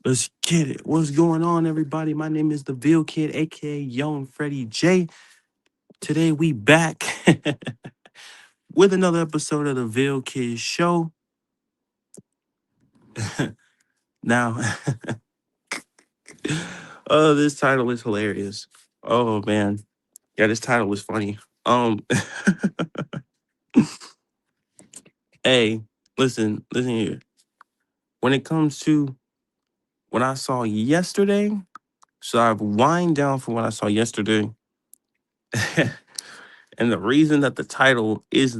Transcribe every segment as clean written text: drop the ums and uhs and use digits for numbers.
Let's get it. What's going on, everybody? My name is the Ville Kid, aka Young Freddie J. Today we back with another episode of the Ville Kid Show. Now, oh, this title is hilarious. Oh man, yeah, this title is funny. Um, hey, listen here. When it comes to what I saw yesterday, so I've wind down from what I saw yesterday, and the reason that the title is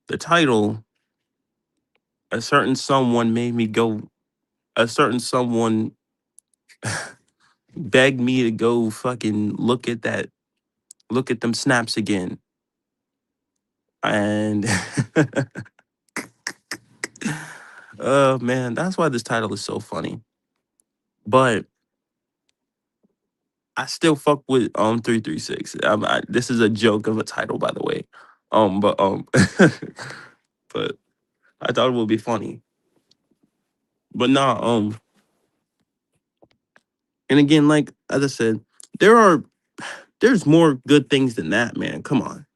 the title a certain someone made me go a certain someone begged me to go fucking look at them snaps again. And oh man, that's why this title is so funny. But I still fuck with 336. This is a joke of a title, by the way. But but I thought it would be funny. But nah, and again, like as I said, there are there's more good things than that, man. Come on.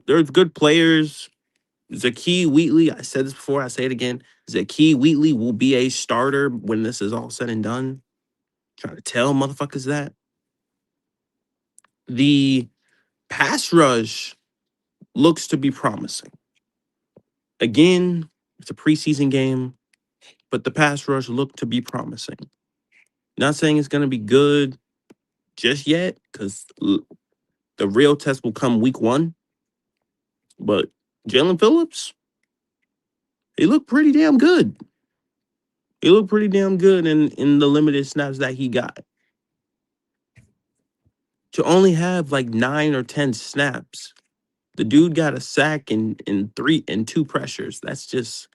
There's good players. Zakeem Wheatley, I said this before, I say it again. Zakeem Wheatley will be a starter when this is all said and done. Trying to tell motherfuckers that. The pass rush looks to be promising. Again, it's a preseason game, but the pass rush looked to be promising. Not saying it's going to be good just yet, because the real test will come week one. But Jalen Phillips, he looked pretty damn good. He looked pretty damn good in the limited snaps that he got. To only have like 9 or 10 snaps, the dude got a sack in two pressures. That's just,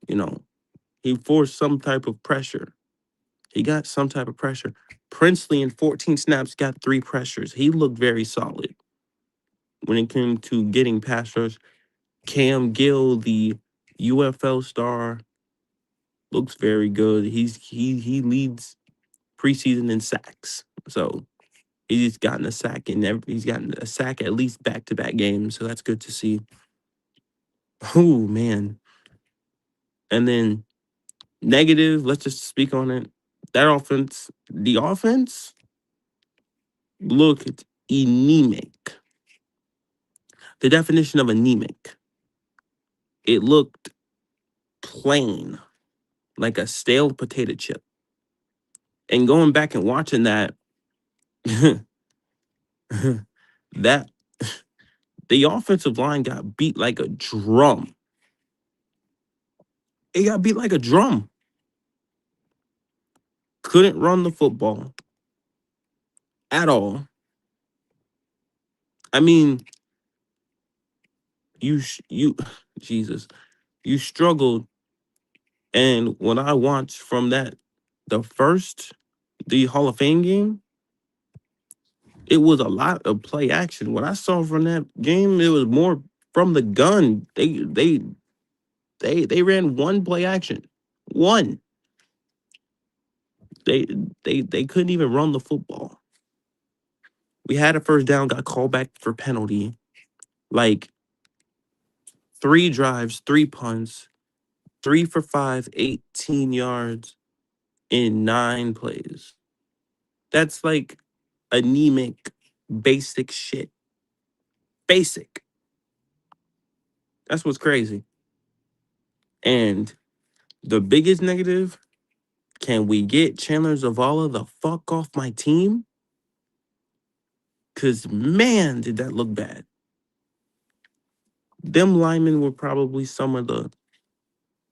you know, he forced some type of pressure. He got some type of pressure. Princely in 14 snaps got 3 pressures. He looked very solid when it came to getting pass rush. Cam Gill, the UFL star, looks very good. He leads preseason in sacks. So he's gotten a sack he's gotten a sack at least back-to-back games, so that's good to see. Oh man. And then negative, let's just speak on it. The offense looked anemic. The definition of anemic. It looked plain, like a stale potato chip. And going back and watching that, that the offensive line got beat like a drum. It got beat like a drum. Couldn't run the football at all. I mean, you Jesus, you struggled. And when I watched from the Hall of Fame game, it was a lot of play action. What I saw from that game, it was more from the gun. They ran one play action. One. They they couldn't even run the football. We had a first down, got called back for penalty. Like 3 drives, 3 punts, 3 for 5, 18 yards in 9 plays. That's like anemic, basic shit. Basic. That's what's crazy. And the biggest negative, can we get Chandler Zavala the fuck off my team? Because, man, did that look bad. Them linemen were probably some of the.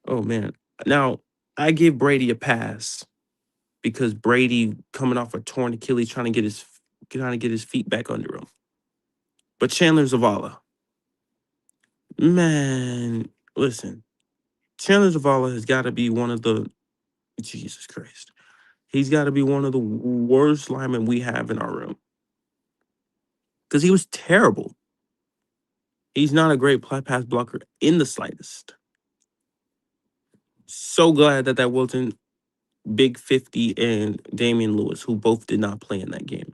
Oh, man. Now, I give Brady a pass because Brady coming off a torn Achilles trying to get his feet back under him. But Chandler Zavala, man, listen, Chandler Zavala has got to be one of the Jesus Christ. He's got to be one of the worst linemen we have in our room because he was terrible. He's not a great pass blocker in the slightest. So glad that that wasn't Big 50 and Damian Lewis, who both did not play in that game.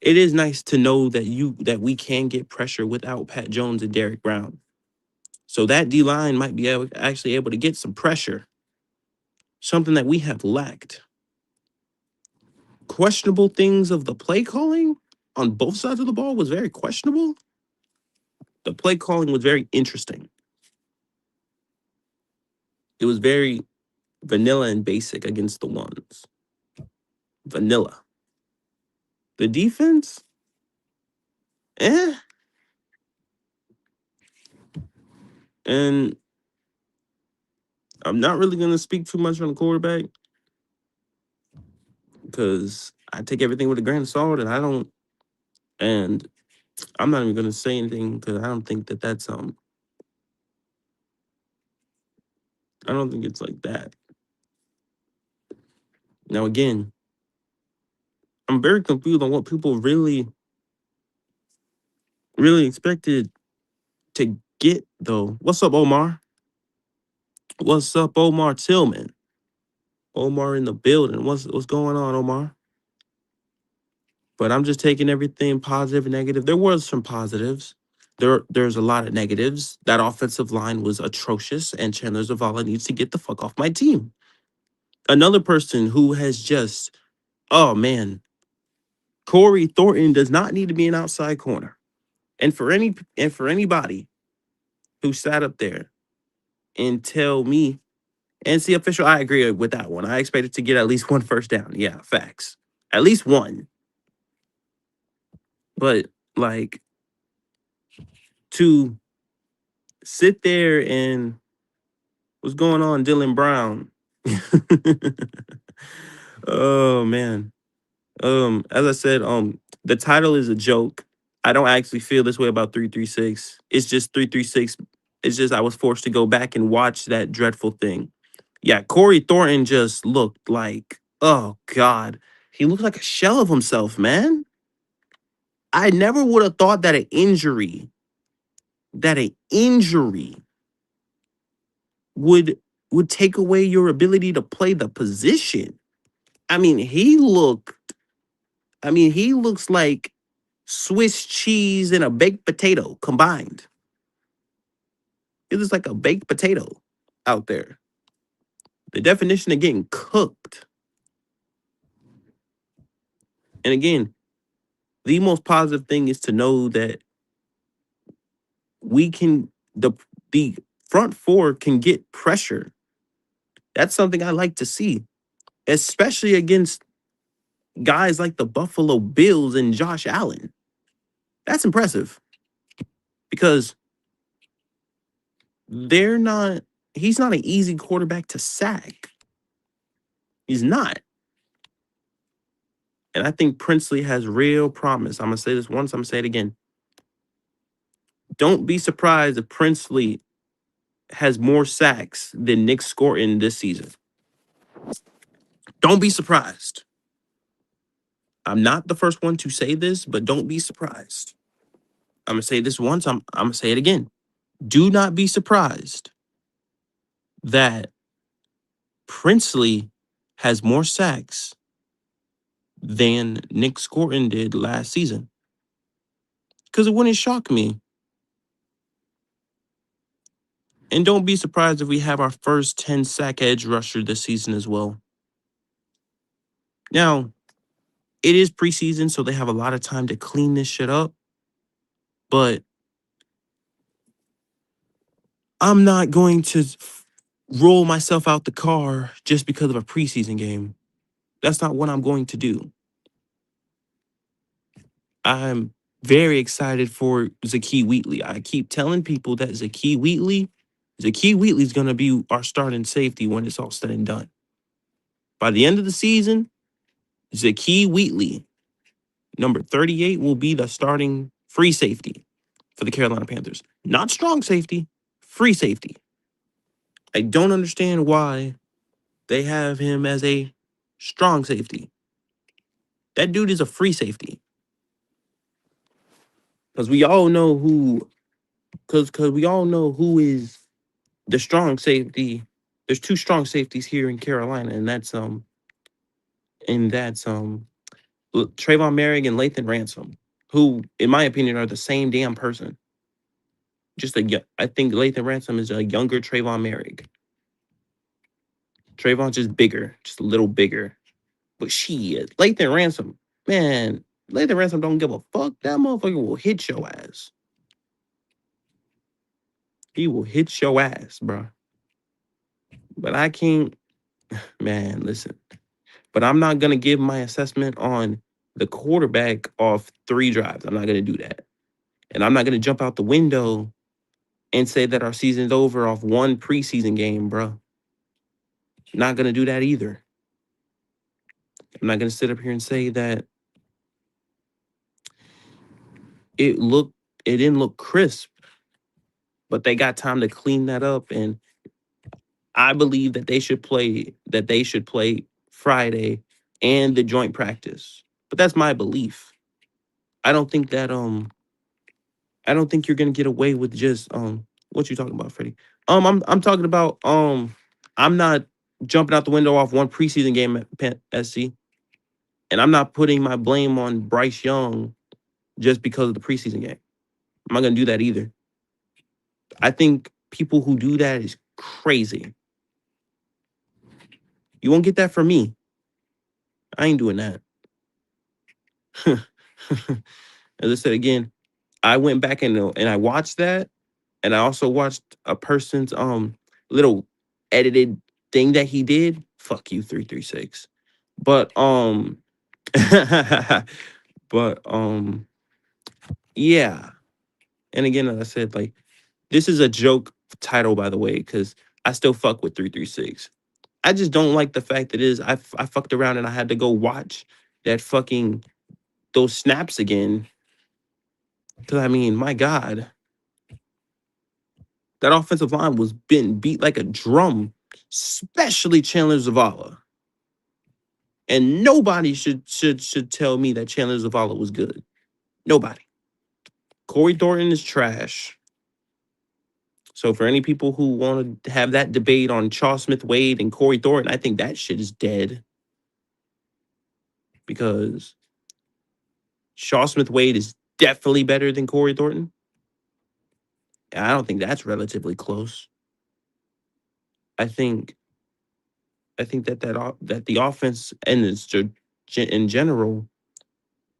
It is nice to know that we can get pressure without Pat Jones and Derrick Brown. So that D line might be actually able to get some pressure, something that we have lacked. Questionable things of the play calling on both sides of the ball was very questionable. The play calling was very interesting. It was very vanilla and basic against the ones. Vanilla. The defense, eh. And I'm not really going to speak too much on the quarterback because I take everything with a grain of salt, and I don't. And I'm not even going to say anything because I don't think that that's I don't think it's like that. Now again, I'm very confused on what people really expected to get though. What's up, Omar? What's up, Omar Tillman? Omar in the building. What's going on, Omar? But I'm just taking everything positive and negative. There was some positives. There's a lot of negatives. That offensive line was atrocious, and Chandler Zavala needs to get the fuck off my team. Another person who has just, oh man, Corey Thornton does not need to be an outside corner. And for anybody who sat up there and tell me, and see official, I agree with that one. I expected to get at least one first down. Yeah, facts. At least one. But like to sit there and what's going on, Dylan Brown? Oh man. As I said, the title is a joke. I don't actually feel this way about 336. It's just 336. It's just I was forced to go back and watch that dreadful thing. Yeah, Corey Thornton just looked like, oh God. He looked like a shell of himself, man. I never would have thought that an injury would would take away your ability to play the position. I mean, he looks like Swiss cheese and a baked potato combined. It looks like a baked potato out there. The definition of getting cooked. And again, the most positive thing is to know that we can the front four can get pressure. That's something I like to see, especially against guys like the Buffalo Bills and Josh Allen. That's impressive because they're not he's not an easy quarterback to sack. He's not. And I think Princely has real promise. I'm going to say this once, I'm going to say it again. Don't be surprised if Princely has more sacks than Nick Scorton this season. Don't be surprised. I'm not the first one to say this, but don't be surprised. I'm going to say this once, I'm going to say it again. Do not be surprised that Princely has more sacks than Nick Scorton did last season. Because it wouldn't shock me. And don't be surprised if we have our first 10 sack edge rusher this season as well. Now, it is preseason, so they have a lot of time to clean this shit up. But I'm not going to roll myself out the car just because of a preseason game. That's not what I'm going to do. I'm very excited for Zakee Wheatley. I keep telling people that Zakee Wheatley is going to be our starting safety when it's all said and done. By the end of the season, Zakee Wheatley, number 38, will be the starting free safety for the Carolina Panthers. Not strong safety, free safety. I don't understand why they have him as a strong safety. That dude is a free safety. Because we all know who, because we all know who is the strong safety There's two strong safeties here in Carolina, and that's Trayvon Merrick and Lathan Ransom, who, in my opinion, are the same damn person. I think Lathan Ransom is a younger Trayvon Merrick. Trayvon's just bigger, just a little bigger. But shit, Lathan Ransom, man, Lathan Ransom don't give a fuck. That motherfucker will hit your ass. He will hit your ass, bro. But I can't, man, listen. But I'm not gonna give my assessment on the quarterback off 3 drives. I'm not gonna do that. And I'm not gonna jump out the window and say that our season's over off one preseason game, bro. Not gonna do that either. I'm not gonna sit up here and say that it looked it didn't look crisp, but they got time to clean that up. And I believe that they should play Friday and the joint practice. But that's my belief. I don't think that I don't think you're gonna get away with just what you talking about, Freddie? I'm talking about I'm not jumping out the window off one preseason game at SC, and I'm not putting my blame on Bryce Young just because of the preseason game. I'm not gonna do that either. I think people who do that is crazy. You won't get that from me. I ain't doing that. As I said again, I went back and I watched that, and I also watched a person's little edited thing that he did. Fuck you, 336. But but yeah. And again, as I said, like, this is a joke title, by the way, because I still fuck with 336. I just don't like the fact that I fucked around and I had to go watch that fucking those snaps again. Cause I mean, my God, that offensive line was being beat like a drum, especially Chandler Zavala. And nobody should tell me that Chandler Zavala was good. Nobody. Corey Thornton is trash. So for any people who want to have that debate on Charles Smith Wade and Corey Thornton, I think that shit is dead. Because Charles Smith Wade is definitely better than Corey Thornton. And I don't think that's relatively close. I think that the offense and in general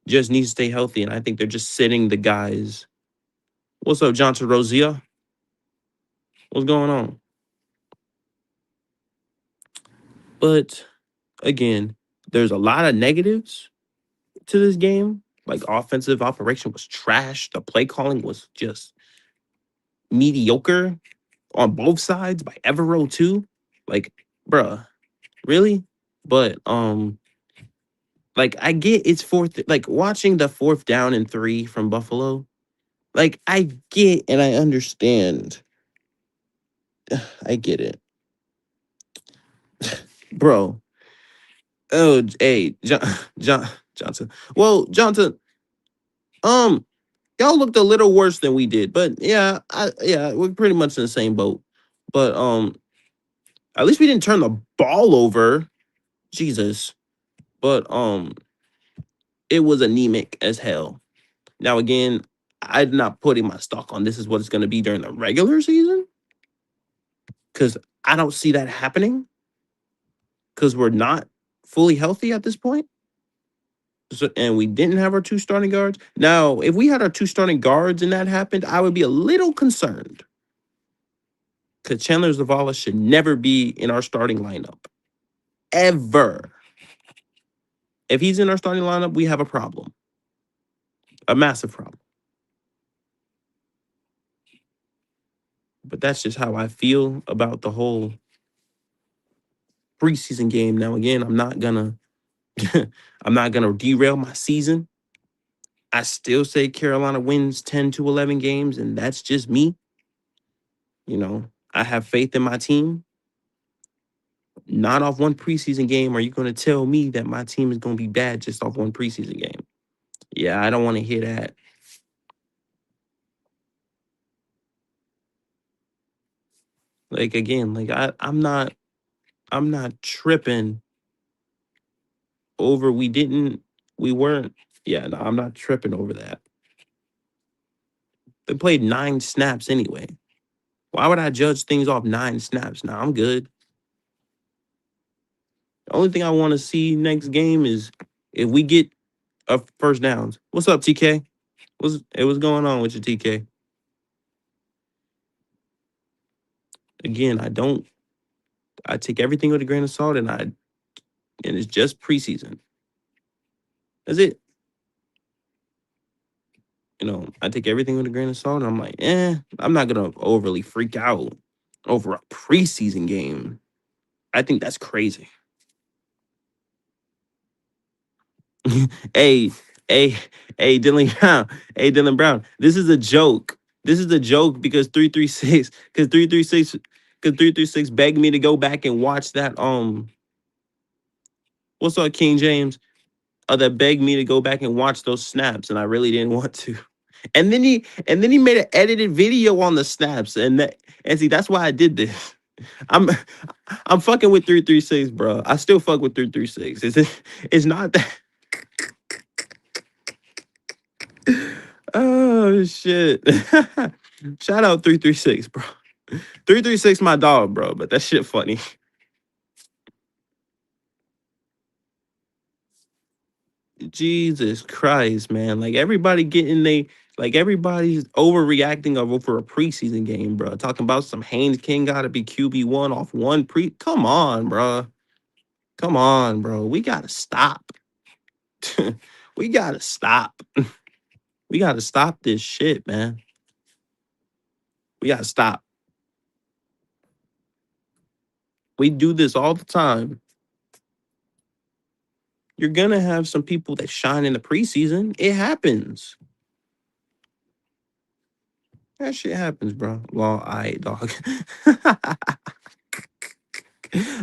just needs to stay healthy, and I think they're just sitting the guys. What's up, Johnson Rosia? What's going on? But again, there's a lot of negatives to this game. Like, offensive operation was trash. The play calling was just mediocre on both sides by Evero too. Like, bruh, really? But like, I get it's fourth. Like, watching the 4th down and 3 from Buffalo. Like, I get and I understand. I get it, bro. Oh, hey, Johnson. Well, Johnson, um, y'all looked a little worse than we did, but yeah, we're pretty much in the same boat. But at least we didn't turn the ball over. Jesus. But it was anemic as hell. Now again, I'm not putting my stock on this is what it's gonna be during the regular season. Cause I don't see that happening. Cause we're not fully healthy at this point. So, and we didn't have our 2 starting guards. Now, if we had our 2 starting guards and that happened, I would be a little concerned. Because Chandler Zavala should never be in our starting lineup. Ever. If he's in our starting lineup, we have a problem. A massive problem. But that's just how I feel about the whole preseason game. Now, again, I'm not gonna I'm not gonna derail my season. I still say Carolina wins 10 to 11 games, and that's just me. You know, I have faith in my team. Not off one preseason game are you going to tell me that my team is going to be bad just off one preseason game. Yeah, I don't want to hear that. Like, again, like I'm not I'm not tripping over we weren't yeah, no, I'm not tripping over that. They played 9 snaps anyway. Why would I judge things off 9 snaps? Nah, I'm good. The only thing I want to see next game is if we get a first downs. What's up, TK? What's going on with your TK? Again, I take everything with a grain of salt and it's just preseason. That's it. I take everything with a grain of salt. And I'm like, I'm not gonna overly freak out over a preseason game. I think that's crazy. hey, hey, hey, Dylan Brown. Hey, Dylan Brown. This is a joke. This is a joke because 336, because 336 begged me to go back and watch that. What's up, King James? That begged me to go back and watch those snaps, and I really didn't want to. And then he made an edited video on the snaps, and see that's why I did this. I'm I'm fucking with 336, bro. I still fuck with 336. It's not that. Oh shit. Shout out 336, bro. 336 my dog, bro, but that shit funny. Jesus Christ, man. Everybody's overreacting over a preseason game, bro. Talking about some Haynes King gotta be QB1 off one pre. Come on, bro. Come on, bro. We gotta stop. we gotta stop. We gotta stop this shit, man. We gotta stop. We do this all the time. You're gonna have some people that shine in the preseason. It happens. That shit happens, bro. Well, dog.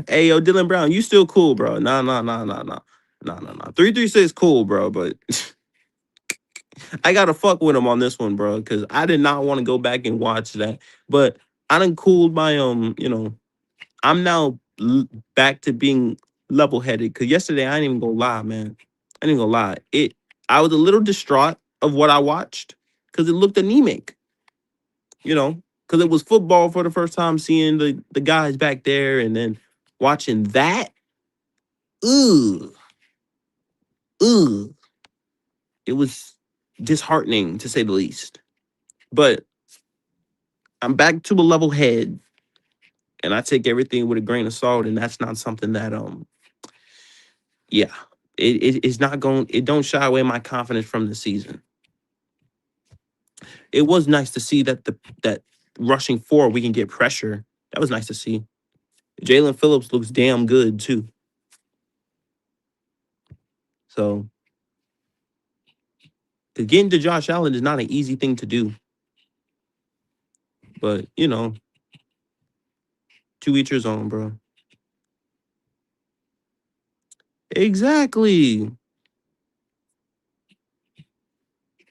Hey, yo, Dylan Brown, you still cool, bro? Nah, nah, nah, nah, nah. Nah, nah, nah. 336 cool, bro, but I gotta fuck with him on this one, bro, because I did not want to go back and watch that. But I done cooled my I'm now back to being level headed. Cause yesterday I ain't even gonna lie, man. I ain't gonna lie. I was a little distraught of what I watched because it looked anemic, because it was football for the first time, seeing the guys back there, and then watching that. Ooh, ooh, it was disheartening to say the least. But I'm back to a level head, and I take everything with a grain of salt, and that's not something that yeah, it's not going. It don't shy away my confidence from the season. It was nice to see that rushing forward we can get pressure. That was nice to see. Jalen Phillips looks damn good too. So, 'cause getting to Josh Allen is not an easy thing to do. But to each his own, bro. Exactly.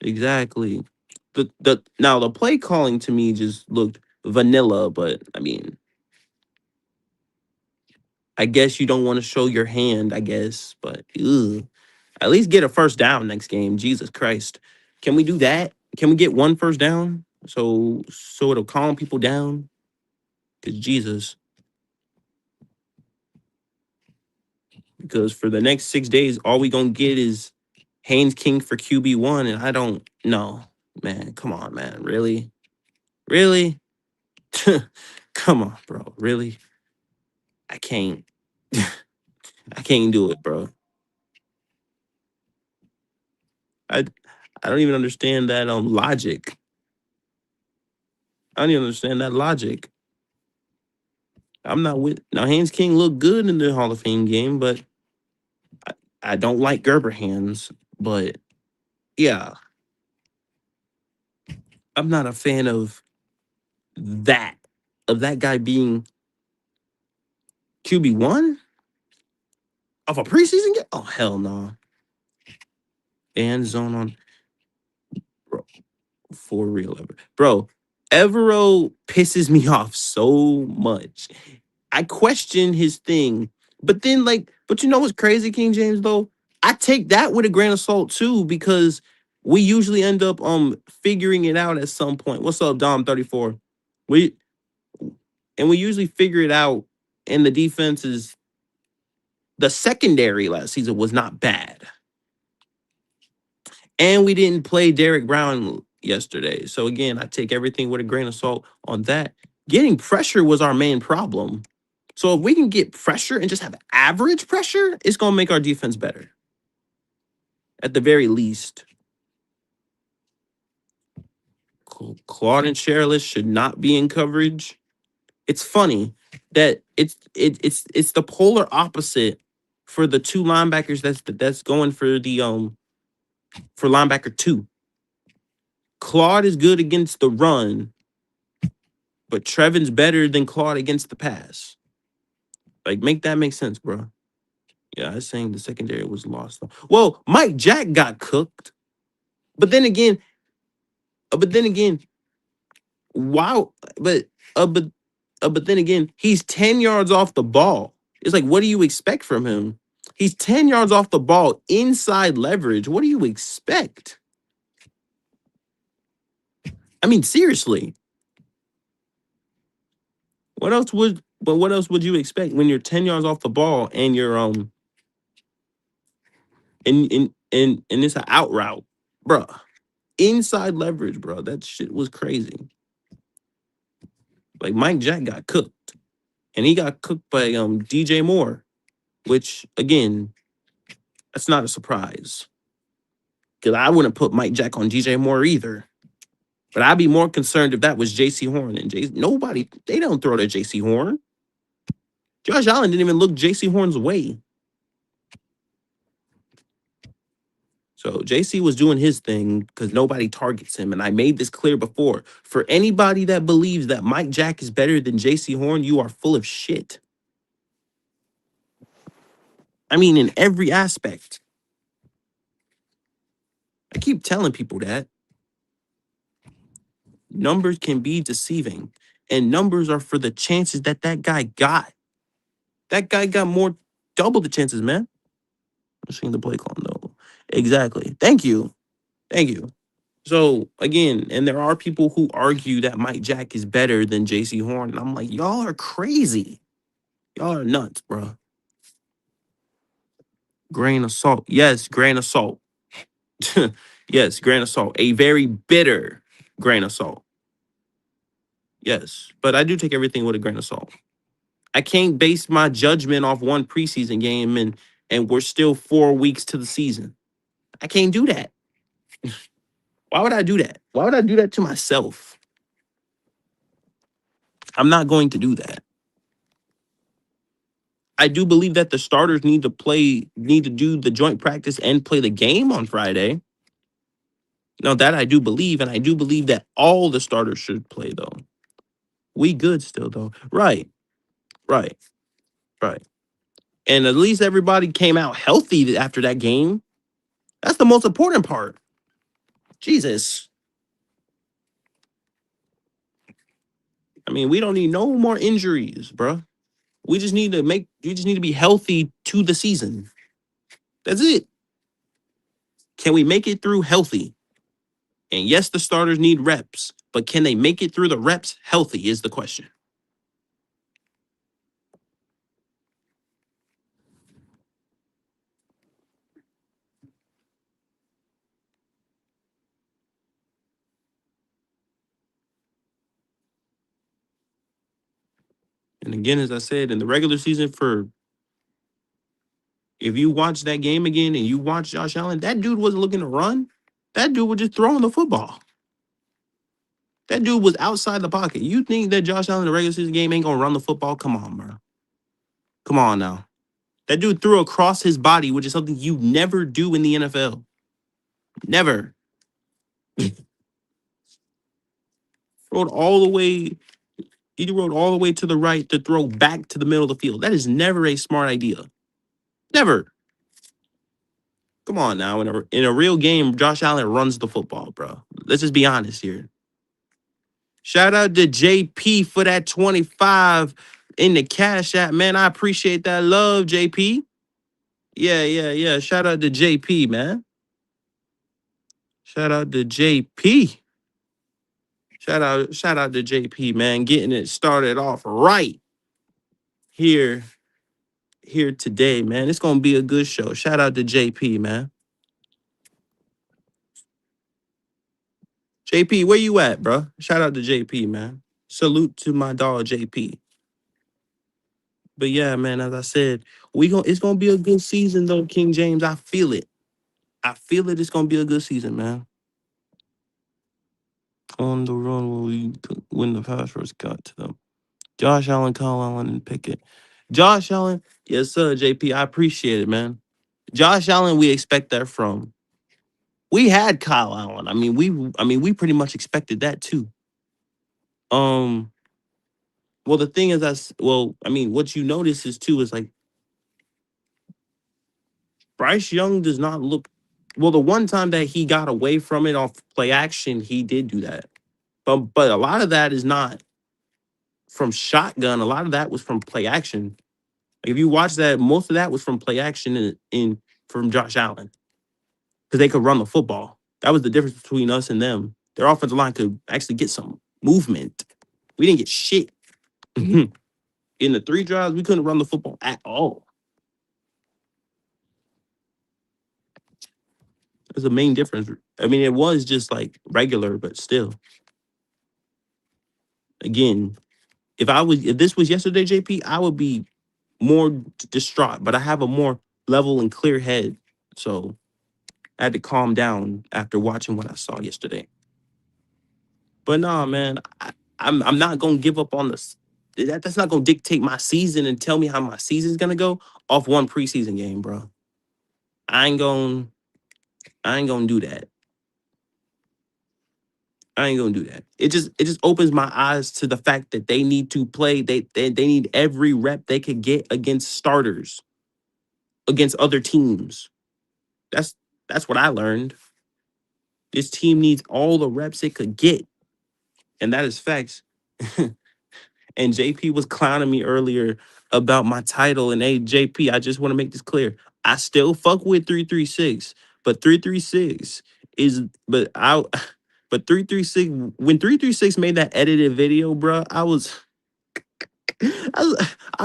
Exactly. The play calling to me just looked vanilla, but I mean, I guess you don't want to show your hand, I guess, but at least get a first down next game. Jesus Christ. Can we do that? Can we get one first down? So it'll calm people down? Cause Jesus. Because for the next 6 days, all we gonna get is Haynes King for QB1, and I don't know. Man, come on, man. Really? Really? Come on, bro. Really? I can't. I can't do it, bro. I I don't even understand that logic. I don't even understand that logic. I'm not with now. Haynes King looked good in the Hall of Fame game, but I don't like Gerber hands. But yeah, I'm not a fan that of that guy being QB1 of a preseason game. Oh hell no. And zone on, bro, for real, bro. Evero pisses me off so much. I question his thing. But then, but you know what's crazy, King James, though? I take that with a grain of salt too, because we usually end up figuring it out at some point. What's up, Dom 34? We we usually figure it out, and the defense is the secondary last season was not bad. And we didn't play Derek Brown yesterday. So again, I take everything with a grain of salt on that. Getting pressure was our main problem. So if we can get pressure and just have average pressure, it's going to make our defense better. At the very least. Claude and Sherlish should not be in coverage. It's funny that it's the polar opposite for the two linebackers that's going for the for linebacker 2. Claude is good against the run, but Trevin's better than Claude against the pass. Like, make that make sense, bro. Yeah, I was saying the secondary was lost. Well, Mike Jack got cooked, but then again, wow, but then again, he's 10 yards off the ball. It's like, what do you expect from him? He's 10 yards off the ball, inside leverage. What do you expect? I mean, seriously. What else would you expect when you're 10 yards off the ball and you're and it's an out route, bro? Inside leverage, bro. That shit was crazy. Like, Mike Jack got cooked, and he got cooked by DJ Moore, which again, that's not a surprise, because I wouldn't put Mike Jack on DJ Moore either. But I'd be more concerned if that was JC Horn, and nobody, they don't throw to JC Horn. Josh Allen didn't even look JC Horn's way. So JC was doing his thing because nobody targets him. And I made this clear before. For anybody that believes that Mike Jack is better than JC Horn, you are full of shit. I mean, in every aspect. I keep telling people that. Numbers can be deceiving. And numbers are for the chances that guy got. That guy got more, double the chances, man. I'm seeing the play call, though. Exactly. Thank you. Thank you. So, again, and there are people who argue that Mike Jack is better than JC Horn. And I'm like, y'all are crazy. Y'all are nuts, bro. Grain of salt. Yes, grain of salt. Yes, grain of salt. A very bitter grain of salt. Yes, but I do take everything with a grain of salt. I can't base my judgment off one preseason game and we're still 4 weeks to the season. I can't do that. Why would I do that? Why would I do that to myself? I'm not going to do that. I do believe that the starters need to do the joint practice and play the game on Friday. Now, that I do believe, and I do believe that all the starters should play, though. We good still, though. Right, right, right. And at least everybody came out healthy after that game. That's the most important part. Jesus. I mean, we don't need no more injuries, bro. We just need to be healthy to the season. That's it. Can we make it through healthy? And yes, the starters need reps, but can they make it through the reps healthy is the question. And again, as I said, in the regular season, if you watch that game again and you watch Josh Allen, that dude wasn't looking to run. That dude was just throwing the football. That dude was outside the pocket. You think that Josh Allen in the regular season game ain't gonna run the football? Come on, bro. Come on now. That dude threw across his body, which is something you never do in the NFL. Never. Rode all the way. He rode all the way to the right to throw back to the middle of the field. That is never a smart idea. Never. Come on now. In a real game, Josh Allen runs the football, bro. Let's just be honest here. Shout out to JP for that 25. in the Cash App, man. I appreciate that love, JP. Yeah, yeah, yeah. Shout out to JP, man. Shout out to JP. Shout out to JP, man. Getting it started off right here, here today, man. It's gonna be a good show. Shout out to JP, man. JP, where you at, bro? Shout out to JP, man. Salute to my dog JP. But yeah, man, as I said, it's gonna be a good season though, King James. I feel it. I feel it. It's gonna be a good season, man. On the run when when the pass first got to them. Josh Allen, Kyle Allen, and Pickett. Josh Allen, yes, sir, JP. I appreciate it, man. Josh Allen, we expect that from. We had Kyle Allen. We pretty much expected that too. Um, well, the thing is what you notice is too is like Bryce Young does not look well, the one time that he got away from it off play action, he did do that. But a lot of that is not from shotgun. A lot of that was from play action. Like if you watch that, most of that was from play action in from Josh Allen because they could run the football. That was the difference between us and them. Their offensive line could actually get some movement. We didn't get shit. In the 3 drives, we couldn't run the football at all. That's the main difference. I mean, it was just like regular, but still. Again, if this was yesterday, JP, I would be more distraught. But I have a more level and clear head, so I had to calm down after watching what I saw yesterday. But nah, man, I'm not gonna give up on this. That's not gonna dictate my season and tell me how my season's gonna go off one preseason game, bro. I ain't gonna I ain't gonna do that. I ain't gonna do that. It just opens my eyes to the fact that they need to play. They need every rep they could get against starters, against other teams. That's that's what I learned. This team needs all the reps it could get, and that is facts. And JP was clowning me earlier about my title. And hey, JP, I just want to make this clear. I still fuck with 336, but 336 is but I but 336 when 336 made that edited video, bro, I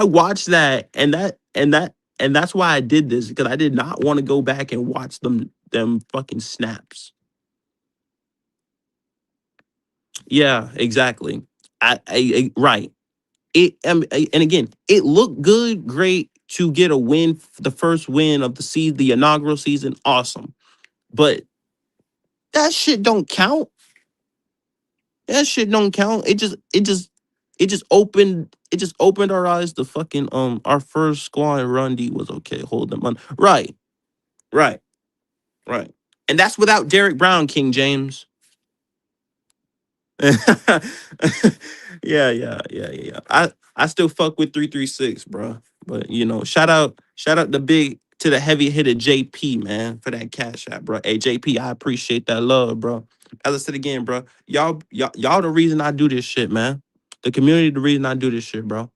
watched that and that's why I did this because I did not want to go back and watch them fucking snaps. Yeah, exactly. Right. And again, it looked good, great to get a win, the first win of the season, the inaugural season, awesome. But that shit don't count. That shit don't count. It just opened our eyes to fucking our first squad run D was okay. Hold them on. Right, right, right. And that's without Derek Brown, King James. Yeah, yeah. I still fuck with 336, bro. But shout out to the heavy hitter JP, man, for that cash app, bro. Hey JP, I appreciate that love, bro. As I said again, bro, y'all the reason I do this shit, man. The community the reason I do this shit, bro.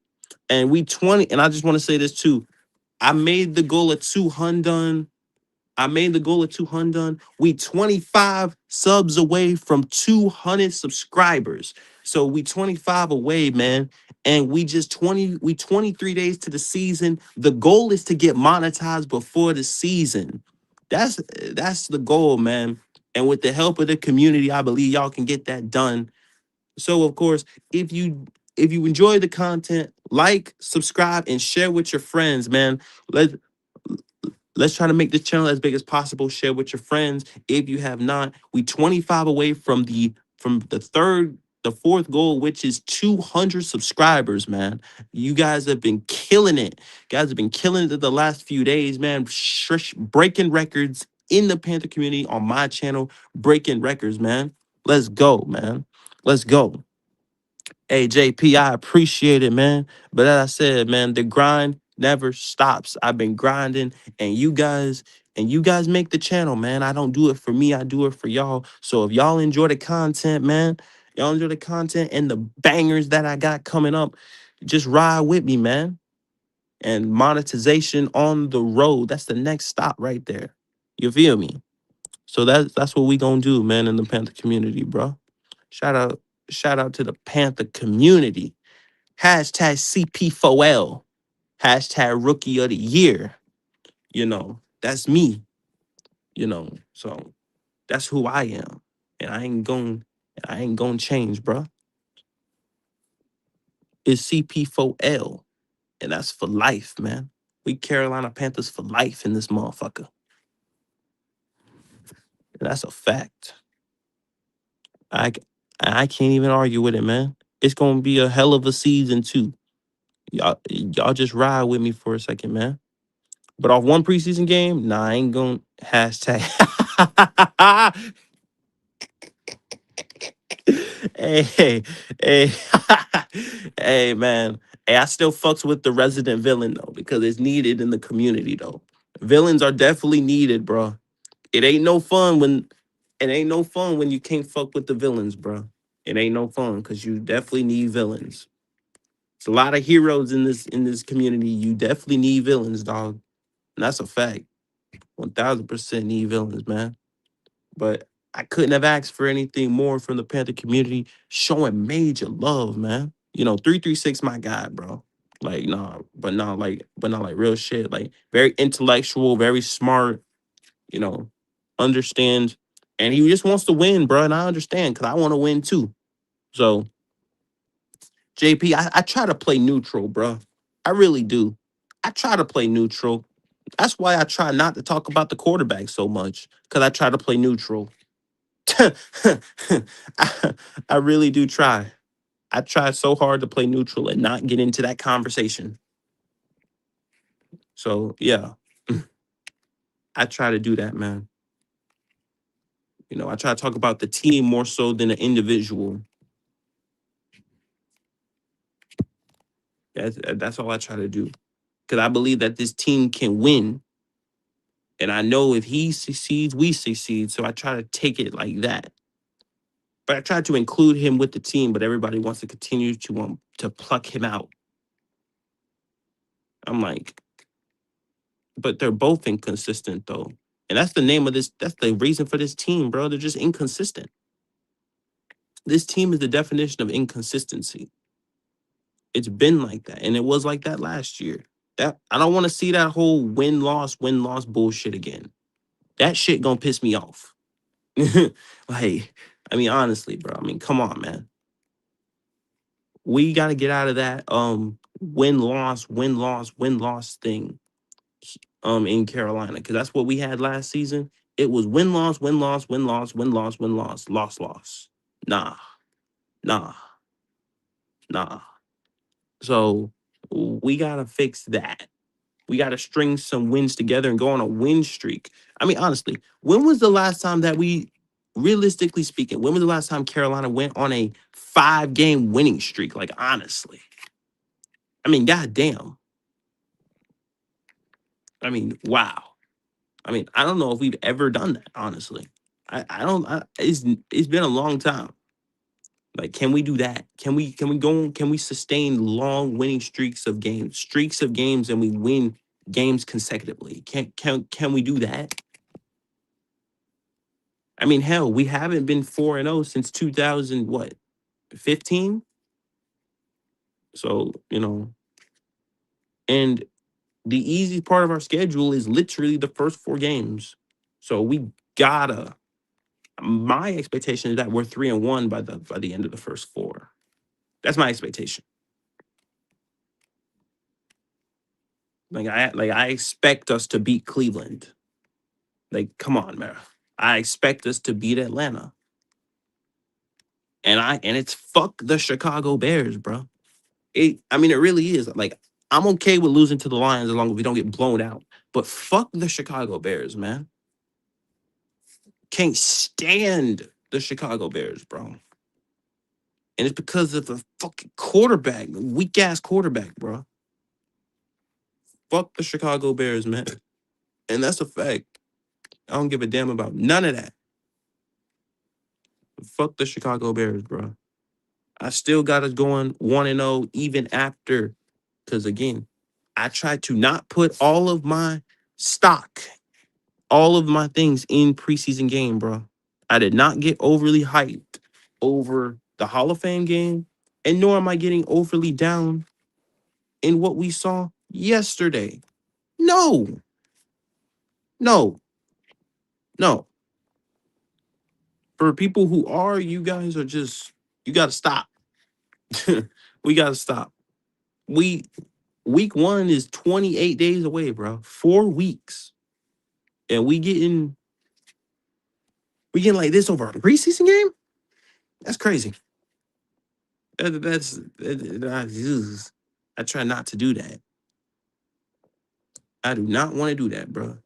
And we 20, and I just want to say this too. I made the goal of 200. I made the goal of 200. We 25 subs away from 200 subscribers. So we 25 away, man. And we 23 days to the season. The goal is to get monetized before the season. That's the goal, man. And with the help of the community, I believe y'all can get that done. So of course, if you enjoy the content, like, subscribe, and share with your friends, man. Let Let's try to make this channel as big as possible. Share with your friends. If you have not, we 25 away the fourth goal, which is 200 subscribers, man. You guys have been killing it. Guys have been killing it the last few days, man. Breaking records in the Panther community on my channel. Breaking records, man. Let's go, man. Let's go. Hey, JP, I appreciate it, man. But as I said, man, the grind never stops. I've been grinding, and you guys make the channel, man. I don't do it for me, I do it for y'all. So if y'all enjoy the content, man, y'all enjoy the content and the bangers that I got coming up, Just ride with me, man. And monetization on the road. That's the next stop right there. You feel me? So that's what we gonna do, man, in the Panther community, bro. Shout out, shout out to the Panther community. Hashtag CP4L. Hashtag rookie of the year. That's me, So that's who I am. And I ain't gonna change, bro. It's CP4L. And that's for life, man. We Carolina Panthers for life in this motherfucker. And that's a fact. I I can't even argue with it, man. It's gonna be a hell of a season too. Y'all just ride with me for a second, man. But off one preseason game, nah, I ain't gonna hashtag. hey, hey, hey, man. Hey, I still fucks with the resident villain though, because it's needed in the community though. Villains are definitely needed, bro. It ain't no fun when you can't fuck with the villains, bro. It ain't no fun because you definitely need villains. It's a lot of heroes in this community. You definitely need villains, dog. And that's a fact. 1000% need villains, man. But I couldn't have asked for anything more from the Panther community showing major love, man. 336 my guy, bro. Like, nah, but not like real shit. Like very intellectual, very smart, you know, understands. And he just wants to win, bro. And I understand because I want to win too. So, JP, I try to play neutral, bro. I really do. I try to play neutral. That's why I try not to talk about the quarterback so much because I try to play neutral. I, I really do try. I try so hard to play neutral and not get into that conversation. So yeah, I try to do that, man. I try to talk about the team more so than an individual. That's all I try to do because I believe that this team can win, and I know if he succeeds, we succeed. So I try to take it like that. But I try to include him with the team, but everybody wants to continue to pluck him out. I'm like, but they're both inconsistent though. And that's the name of this. That's the reason for this team, bro. They're just inconsistent. This team is the definition of inconsistency. It's been like that. And it was like that last year. That I don't want to see that whole win loss bullshit again. That shit gonna piss me off. Like, I mean, honestly, bro. I mean, come on, man. We gotta get out of that win loss thing in Carolina. Cause that's what we had last season. It was win loss, win loss, win loss, win loss, win loss, loss, loss. Nah, nah, nah. So we gotta fix that. We gotta string some wins together and go on a win streak. I mean, honestly, when was the last time that realistically speaking, when was the last time Carolina went on a 5-game winning streak? Like, honestly, I mean, goddamn. I mean, wow. I mean, I don't know if we've ever done that. Honestly, I don't. It's been a long time. Like, can we do that? Can we sustain long winning streaks of games, and we win games consecutively? Can we do that? I mean, hell, we haven't been 4-0 since 2000, what, 15? So, and the easy part of our schedule is literally the first 4 games. So we gotta. My expectation is that we're 3-1 by the end of the first 4. That's my expectation. Like I expect us to beat Cleveland. Like, come on, man. I expect us to beat Atlanta. And it's fuck the Chicago Bears, bro. I mean, it really is. Like, I'm okay with losing to the Lions as long as we don't get blown out. But fuck the Chicago Bears, man. Can't stand the Chicago Bears, bro. And it's because of the fucking quarterback, weak ass quarterback, bro. Fuck the Chicago Bears, man. And that's a fact. I don't give a damn about none of that. Fuck the Chicago Bears, bro. I still got us going 1-0 even after. Because again, I tried to not put all of my stock, all of my things in preseason game, bro. I did not get overly hyped over the Hall of Fame game, and nor am I getting overly down in what we saw yesterday. No, no, no. For people who are, you guys are just, you got to stop. We got to stop. We Week 1 is 28 days away, bro. 4 weeks. And we getting like this over a preseason game? That's crazy. I try not to do that. I do not want to do that, bro.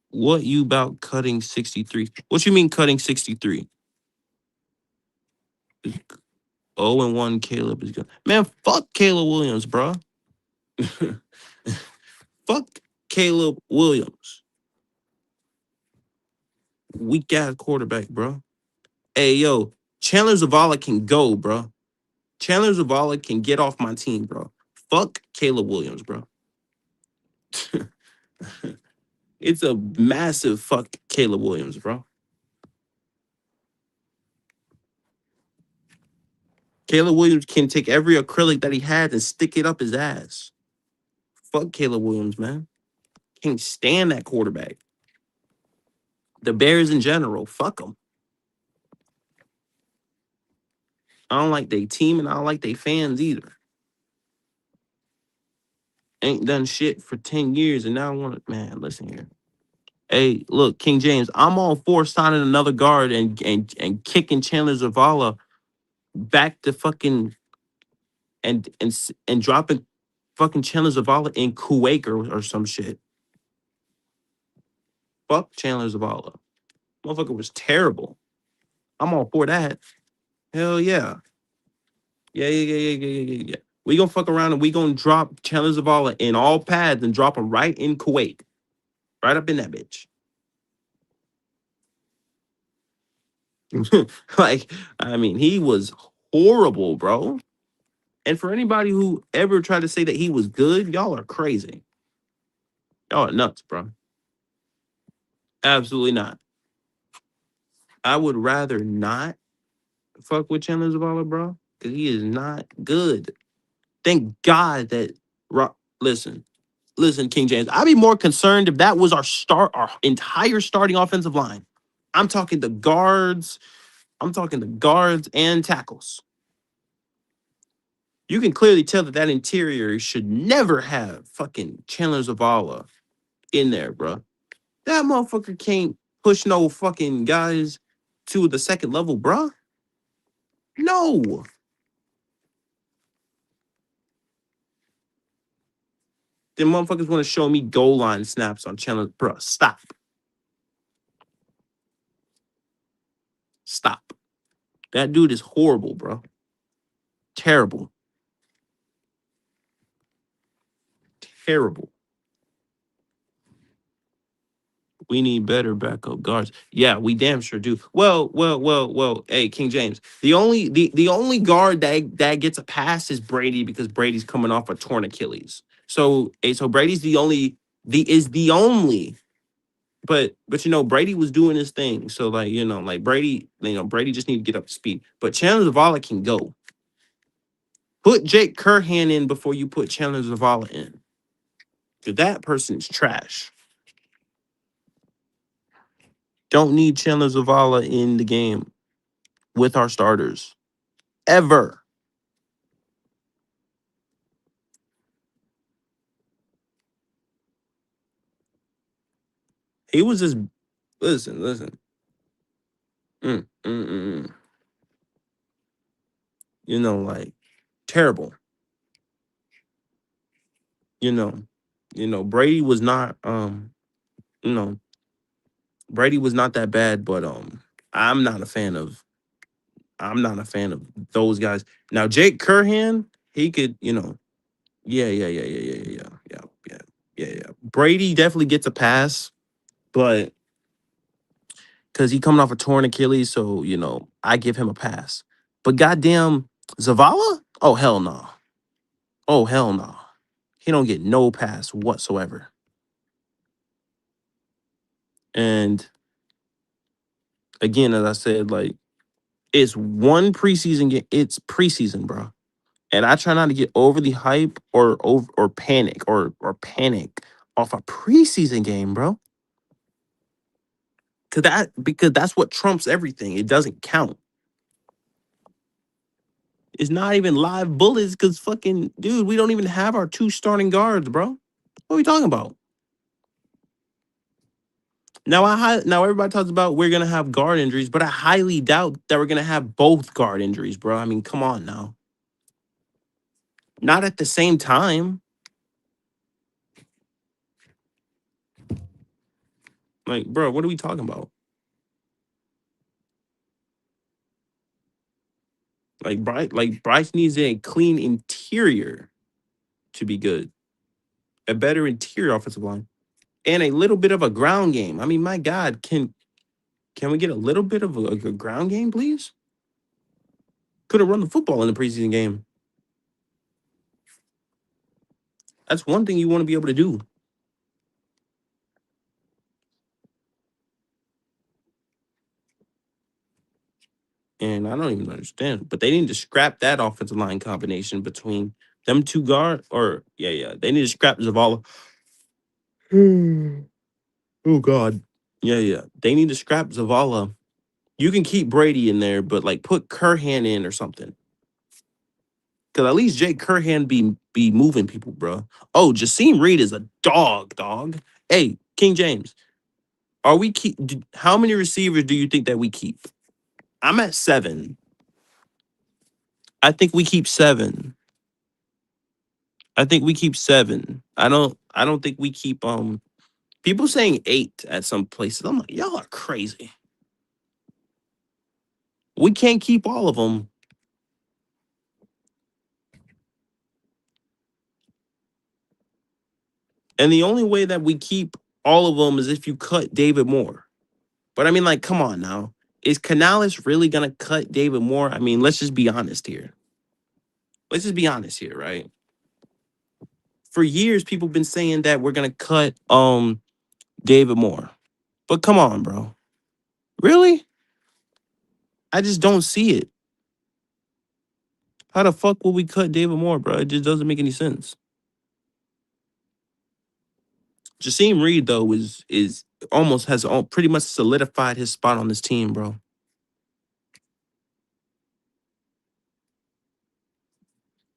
What you about cutting 63? What you mean cutting 63? 0-1 Caleb is good. Man, fuck Caleb Williams, bro. Fuck Caleb Williams. Weak ass quarterback, bro. Hey, yo, Chandler Zavala can go, bro. Chandler Zavala can get off my team, bro. Fuck Caleb Williams, bro. It's a massive fuck Caleb Williams, bro. Caleb Williams can take every acrylic that he has and stick it up his ass. Fuck Caleb Williams, man. Can't stand that quarterback. The Bears in general, fuck them. I don't like their team and I don't like their fans either. Ain't done shit for 10 years and now I want to, man, listen here. Hey, look, King James, I'm all for signing another guard and kicking Chandler Zavala back to fucking and dropping fucking Chandler Zavala in Kuwait or some shit. Fuck Chandler Zavala. Motherfucker was terrible. I'm all for that. Hell yeah. Yeah. We gonna fuck around and we gonna drop Chandler Zavala in all pads and drop him right in Kuwait. Right up in that bitch. Like, I mean, he was horrible, bro. And for anybody who ever tried to say that he was good, y'all are crazy. Y'all are nuts, bro. Absolutely not. I would rather not fuck with Chandler Zavala, bro, because he is not good. Thank God that. Listen, King James. I'd be more concerned if that was our entire starting offensive line. I'm talking the guards. I'm talking the guards and tackles. You can clearly tell that interior should never have fucking Chandler Zavala in there, bro. That motherfucker can't push no fucking guys to the second level, bro. No. The motherfuckers want to show me goal line snaps on Chandler. Bro, stop. Stop. That dude is horrible, bro. Terrible. Terrible. We need better backup guards. Yeah, we damn sure do. Well. Hey, King James. The only guard that gets a pass is Brady because Brady's coming off a torn Achilles. So Brady's the only. But Brady was doing his thing. So like Brady just need to get up to speed. But Chandler Zavala can go. Put Jake Curhan in before you put Chandler Zavala in. Because that person's trash. Don't need Chandler Zavala in the game with our starters. Ever. He was just listen. Mm, mm, mm, mm. Like terrible. You know, Brady was not you know, Brady was not that bad, but I'm not a fan of I'm not a fan of those guys. Now Jake Curhan, he could, yeah. Brady definitely gets a pass, but because he coming off a torn Achilles, so I give him a pass. But goddamn Zavala? Oh hell no. Oh hell no. He don't get no pass whatsoever. And again, as I said, like it's one preseason game. It's preseason, bro. And I try not to get overly hype or panic off a preseason game, bro. Because that's what trumps everything. It doesn't count. It's not even live bullets because fucking dude, we don't even have our two starting guards, bro. What are we talking about? Now everybody talks about we're gonna have guard injuries, but I highly doubt that we're gonna have both guard injuries, bro. I mean, come on now. Not at the same time. Like, bro, what are we talking about? Bryce needs a clean interior to be good. A better interior offensive line. And a little bit of a ground game. I mean, my God, can we get a little bit of a ground game, please? Could have run the football in the preseason game. That's one thing you want to be able to do. And I don't even understand. But they need to scrap that offensive line combination between them two guard or yeah. They need to scrap Zavala. Oh God. Yeah. They need to scrap Zavala. You can keep Brady in there, but like put Curhan in or something. Cause at least Jake Curhan be moving people, bro. Oh, Jasim Reed is a dog. Hey, King James, are we keep? How many receivers do you think that we keep? I'm at 7. I think we keep 7. I think we keep 7. I don't think we keep people saying 8 at some places. I'm like, y'all are crazy. We can't keep all of them. And the only way that we keep all of them is if you cut David Moore. But I mean, like, come on now. Is Canales really gonna cut David Moore? I mean, let's just be honest here. Let's just be honest here, right? For years, people have been saying that we're gonna cut David Moore. But come on, bro. Really? I just don't see it. How the fuck will we cut David Moore, bro? It just doesn't make any sense. Jasim Reed, though, is almost has pretty much solidified his spot on this team, bro.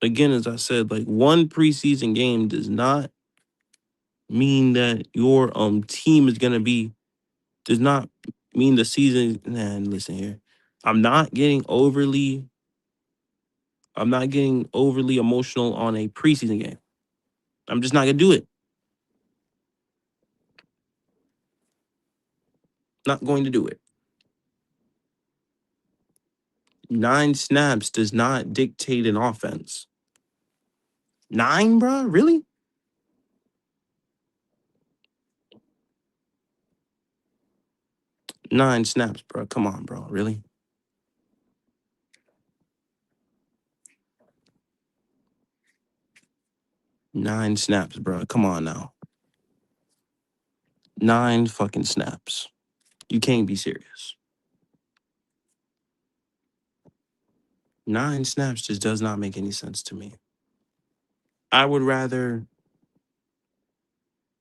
Again, as I said, like one preseason game does not mean that your team is gonna be does not mean the season. Nah, listen here. I'm not getting overly emotional on a preseason game. I'm just not gonna do it. Not going to do it. 9 snaps does not dictate an offense. 9, bro? Really? 9 snaps, bro. Come on, bro. Really? 9 snaps, bro. Come on now. 9 fucking snaps. You can't be serious. 9 snaps just does not make any sense to me. I would rather,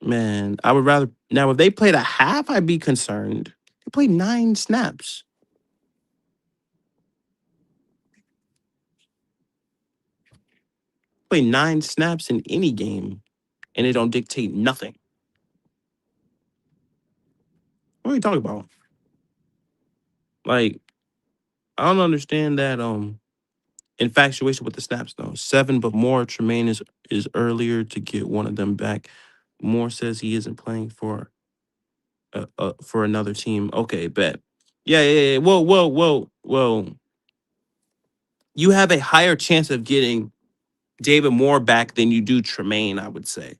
man, I would rather. Now, if they played a half, I'd be concerned. They played 9 snaps. Play 9 snaps in any game, and it don't dictate nothing. What are you talking about? Like, I don't understand that infatuation with the snaps though. 7, but more. Tremaine is earlier to get one of them back. Moore says he isn't playing for another team. Okay, bet. Yeah. Whoa. You have a higher chance of getting David Moore back than you do Tremaine, I would say.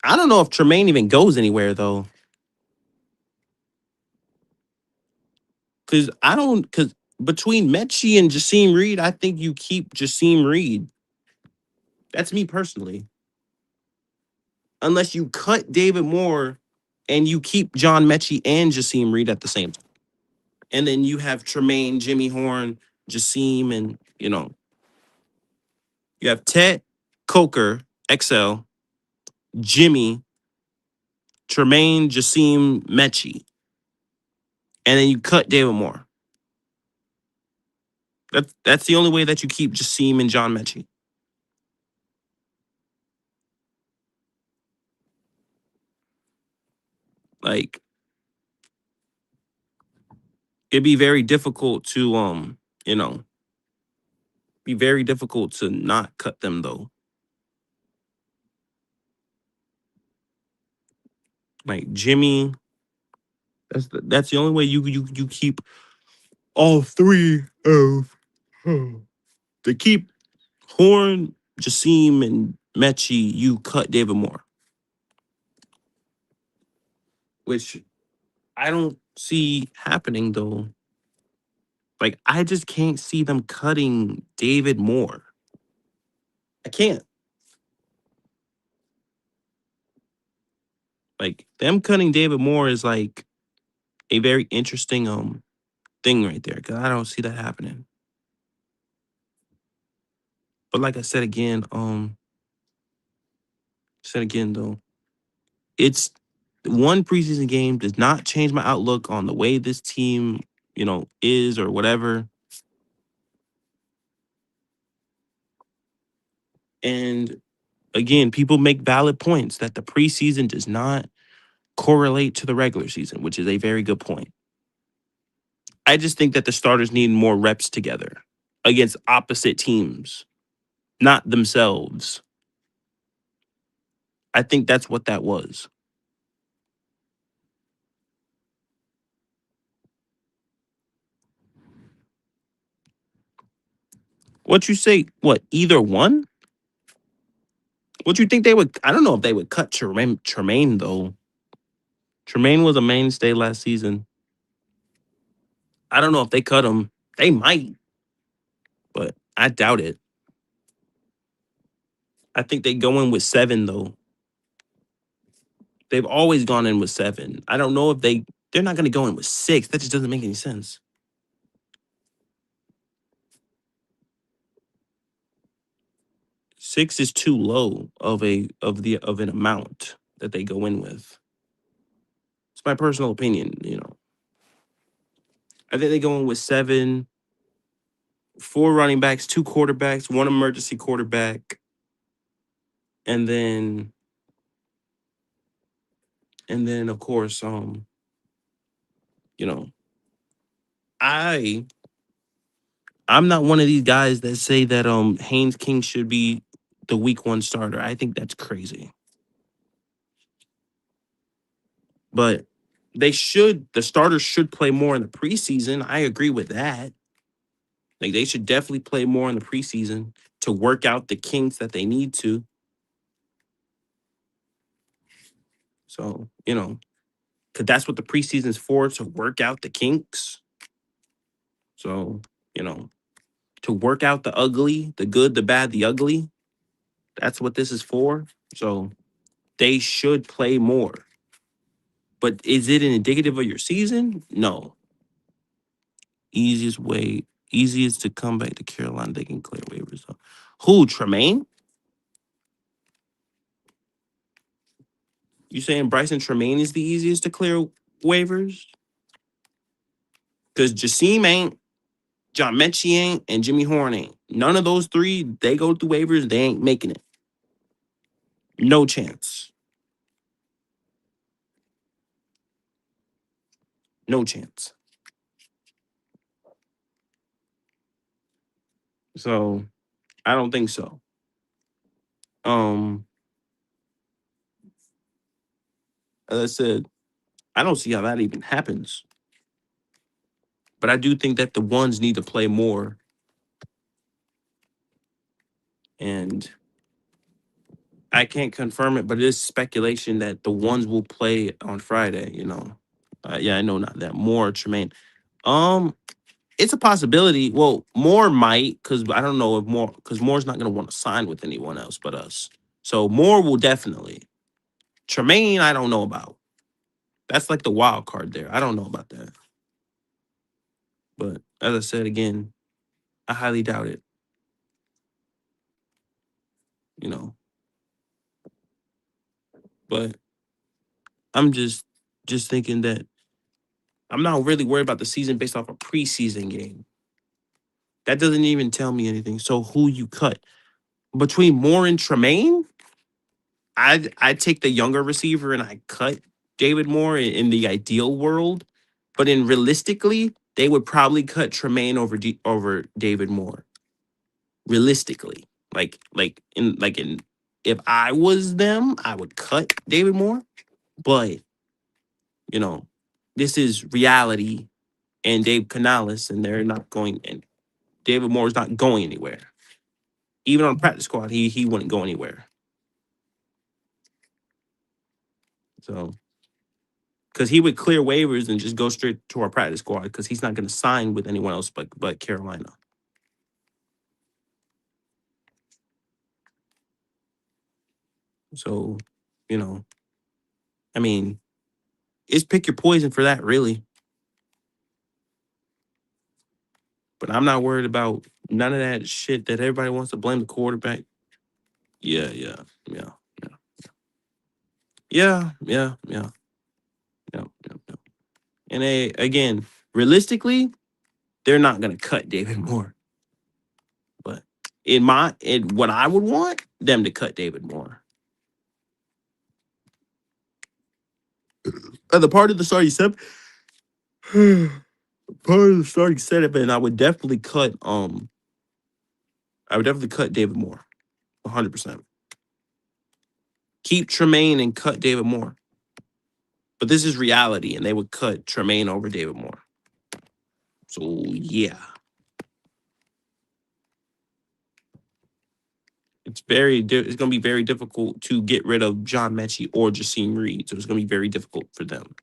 I don't know if Tremaine even goes anywhere though. Cause I don't cause between Mechie and Jasim Reed, I think you keep Jasim Reed. That's me personally. Unless you cut David Moore and you keep John Mechie and Jasim Reed at the same time. And then you have Tremaine, Jimmy Horn, Jasim, and you have Ted, Coker, XL, Jimmy, Tremaine, Jasim, Mechie. And then you cut David Moore. That's the only way that you keep Jasim and John Mechie. Like it'd be very difficult to you know, be very difficult to not cut them though. Like Jimmy, that's the only way you keep all three of to keep Horn, Jasim, and Mechie. You cut David Moore, which I don't see happening though. Like I just can't see them cutting David Moore. I can't. Like them cutting David Moore is like a very interesting thing right there because I don't see that happening. But like I said again though, it's one preseason game does not change my outlook on the way this team, is or whatever. And again, people make valid points that the preseason does not correlate to the regular season, which is a very good point. I just think that the starters need more reps together against opposite teams, not themselves. I think that's what that was. What you say? What, either one? What you think they would? I don't know if they would cut Tremaine though. Tremaine was a mainstay last season. I don't know if they cut him. They might, but I doubt it. I think they go in with 7 though. They've always gone in with 7. I don't know if they're not going to go in with 6. That just doesn't make any sense. 6 is too low of an amount that they go in with. It's my personal opinion. I think they go in with 7, 4 running backs, 2 quarterbacks, 1 emergency quarterback, and then of course, you know, I I'm not one of these guys that say that Haynes King should be the week 1 starter. I think that's crazy. But the starters should play more in the preseason. I agree with that. Like they should definitely play more in the preseason to work out the kinks that they need to. So, because that's what the preseason is for, to work out the kinks. So, you know, to work out the ugly, the good, the bad, the ugly. That's what this is for. So they should play more. But is it an indicative of your season? No. Easiest to come back to Carolina, they can clear waivers. Who, Tremaine? You saying Bryson Tremaine is the easiest to clear waivers? Because Jasim ain't, John Mechie ain't, and Jimmy Horn ain't. None of those 3, they go through waivers, they ain't making it. No chance. No chance. So I don't think so. Um, as I said, I don't see how that even happens. But I do think that the ones need to play more. And I can't confirm it, but it is speculation that the ones will play on Friday. Yeah, I know not that more Tremaine. Um, It's a possibility. Well, Moore might, because I don't know if Moore, because Moore's not going to want to sign with anyone else but us. So Moore will definitely. Tremaine, I don't know about. That's like the wild card there. I don't know about that. But as I said again, I highly doubt it. You know, but I'm just thinking that I'm not really worried about the season based off a preseason game. That doesn't even tell me anything. So who you cut between Moore and Tremaine? I take the younger receiver and I cut David Moore in the ideal world, but in realistically, they would probably cut Tremaine over David Moore. Realistically, like in if I was them, I would cut David Moore. But you know, this is reality and Dave Canales, and they're not going. And David Moore is not going anywhere. Even on practice squad, he wouldn't go anywhere. So because he would clear waivers and just go straight to our practice squad because he's not going to sign with anyone else but Carolina. So, you know, I mean, it's pick your poison for that, really. But I'm not worried about none of that shit that everybody wants to blame the quarterback. Yeah, yeah, yeah, yeah, yeah, yeah, yeah, yeah, yeah. Yeah. And again, realistically, they're not going to cut David Moore. But in what I would want them to cut David Moore. The part of the starting setup, part of the starting setup, and I would definitely cut David Moore, 100%. Keep Tremaine and cut David Moore. But this is reality, and they would cut Tremaine over David Moore. So yeah, it's going to be very difficult to get rid of John Mechie or Jasim Reed. So it's going to be very difficult for them.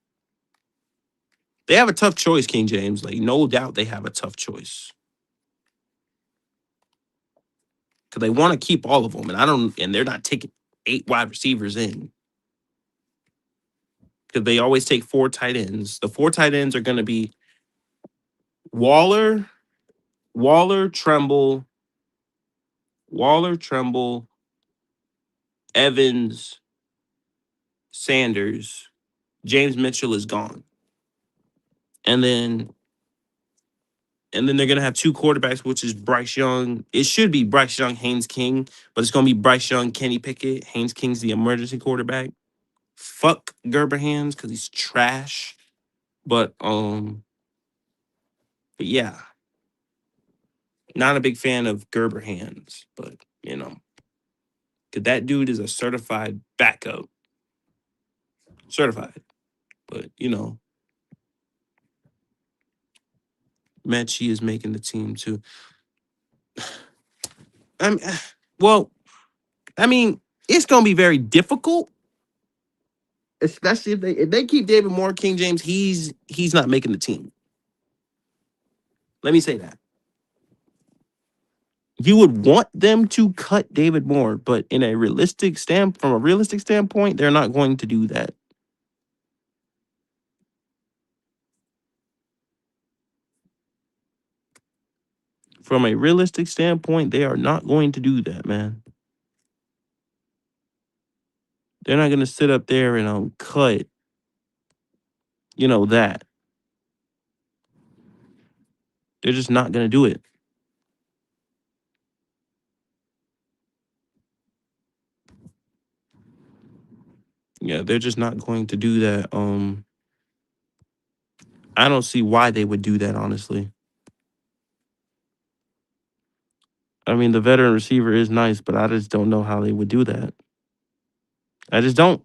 They have a tough choice, King James. Like no doubt, they have a tough choice because they want to keep all of them, and they're not taking 8 wide receivers in because they always take 4 tight ends. The 4 tight ends are going to be Waller, Waller, Tremble, Waller, Tremble, Evans, Sanders. James Mitchell is gone. And then they're gonna have 2 quarterbacks, which is Bryce Young. It should be Bryce Young, Haynes King, but it's gonna be Bryce Young, Kenny Pickett. Haynes King's the emergency quarterback. Fuck Gerber Hands because he's trash. But yeah, not a big fan of Gerber Hands, but because that dude is a certified backup. Certified. But Mechie is making the team too. I mean, well, I mean, it's gonna be very difficult, especially if they keep David Moore, King James. He's not making the team. Let me say that. You would want them to cut David Moore, but from a realistic standpoint, they're not going to do that. From a realistic standpoint, they are not going to do that, man. They're not going to sit up there and cut, that. They're just not going to do it. Yeah, they're just not going to do that. I don't see why they would do that, honestly. I mean, the veteran receiver is nice, but I just don't know how they would do that. I just don't.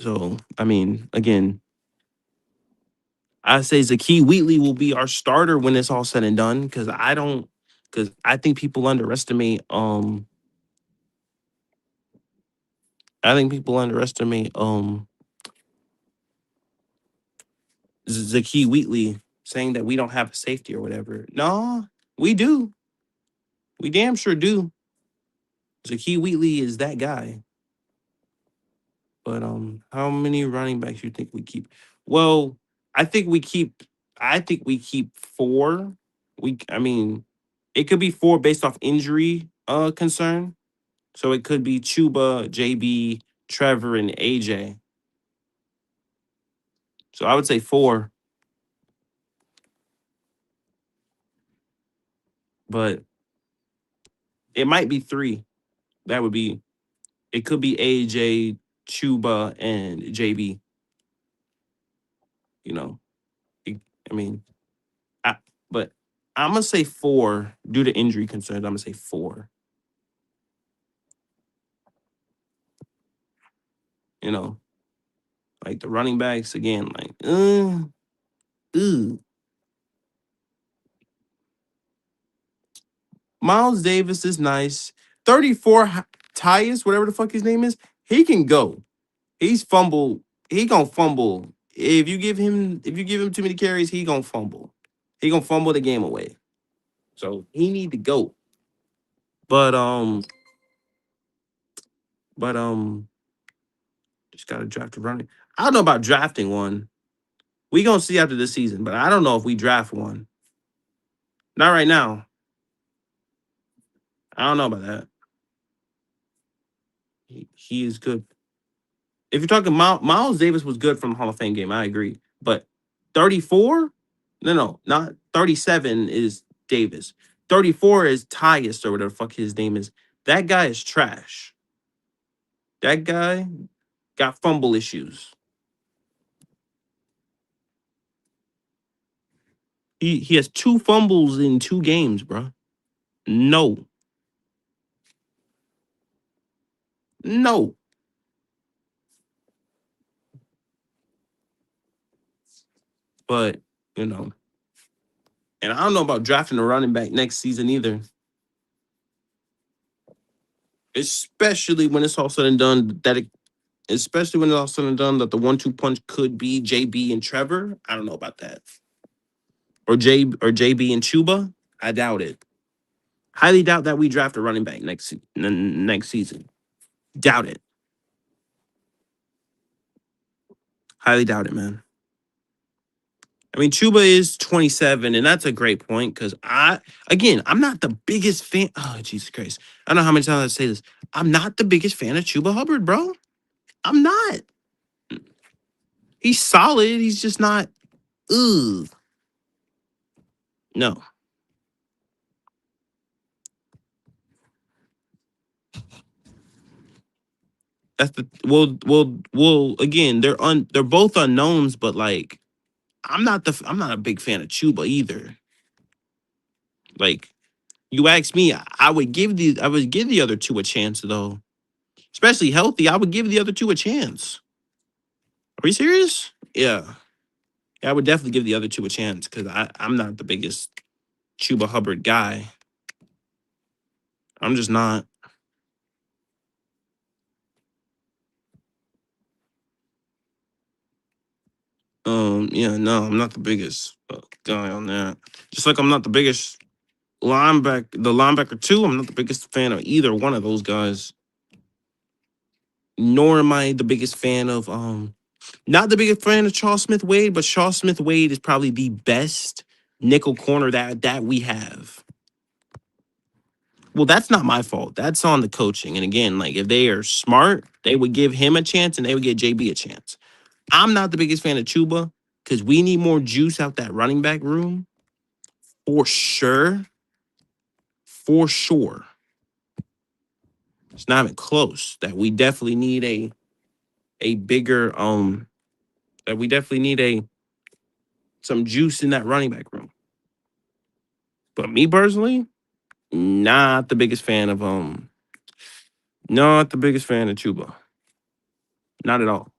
So, I mean, again, I say Zakee Wheatley will be our starter when it's all said and done because I think people underestimate I think people underestimate Zakee Wheatley saying that we don't have a safety or whatever. No, we do. We damn sure do. Zakee Wheatley is that guy. But how many running backs you think we keep? Well, I think we keep. I think we keep four. I mean, it could be four based off injury concern. So it could be Chuba, JB, Trevor, and AJ. So I would say four, but it might be three. That would be. It could be AJ, Chuba, and JB. You know, It- I mean, I, but I'm gonna say four due to injury concerns. I'm gonna say four. You know, like the running backs again, like Miles Davis is nice. 34 Tyus, whatever the fuck his name is, he can go. He's fumble. He gonna fumble. If you give him too many carries, he gonna fumble. He gonna fumble the game away. So he need to go. But but just gotta draft a running. I don't know about drafting one. We gonna see after this season, but I don't know if we draft one. Not right now. I don't know about that. He is good. If you're talking Miles Davis was good from the Hall of Fame game, I agree. But 34? No, not 37 is Davis. 34 is Tyus or whatever the fuck his name is. That guy is trash. That guy got fumble issues. He has two fumbles in 2 games, bro. No. No. But, you know, and I don't know about drafting a running back next season either. Especially when it's all said and done especially when it's all said and done that the 1-2 punch could be JB and Trevor. I don't know about that. Or JB and Chuba. I doubt it. Highly doubt that we draft a running back next season. Doubt it. Highly doubt it, man. I mean, Chuba is 27, and that's a great point because I'm not the biggest fan. Oh, Jesus Christ. I don't know how many times I say this. I'm not the biggest fan of Chuba Hubbard, bro. I'm not. He's solid. He's just not. Ugh. No. That's the well. Again, they're both unknowns, but like I'm not a big fan of Chuba either. Like you ask me, I would give the other two a chance though. Especially healthy, I would give the other two a chance. Are you serious? Yeah. Yeah, I would definitely give the other two a chance because I'm not the biggest Chuba Hubbard guy. I'm just not. Yeah, no, I'm not the biggest guy on that. Just like I'm not the biggest linebacker too. I'm not the biggest fan of either one of those guys. Nor am I the biggest fan of not the biggest fan of Charles Smith Wade, but Charles Smith Wade is probably the best nickel corner that we have. Well, that's not my fault. That's on the coaching. And again, like if they are smart, they would give him a chance and they would get JB a chance. I'm not the biggest fan of Chuba because we need more juice out that running back room for sure. For sure. It's not even close. That we definitely need a bigger that we definitely need a some juice in that running back room. But me personally, not the biggest fan of not the biggest fan of Chuba. Not at all.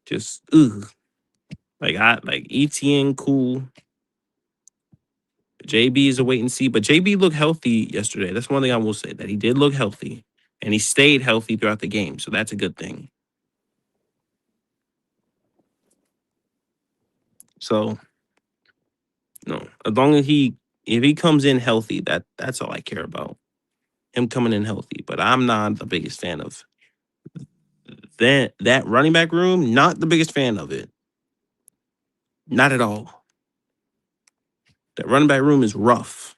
Just ugh. Like I like ETN cool. JB is a wait and see, but JB looked healthy yesterday. That's one thing I will say, that he did look healthy, and he stayed healthy throughout the game. So that's a good thing. So no, as long as if he comes in healthy, that's all I care about. Him coming in healthy. But I'm not the biggest fan of that running back room. Not the biggest fan of it. Not at all. That running back room is rough.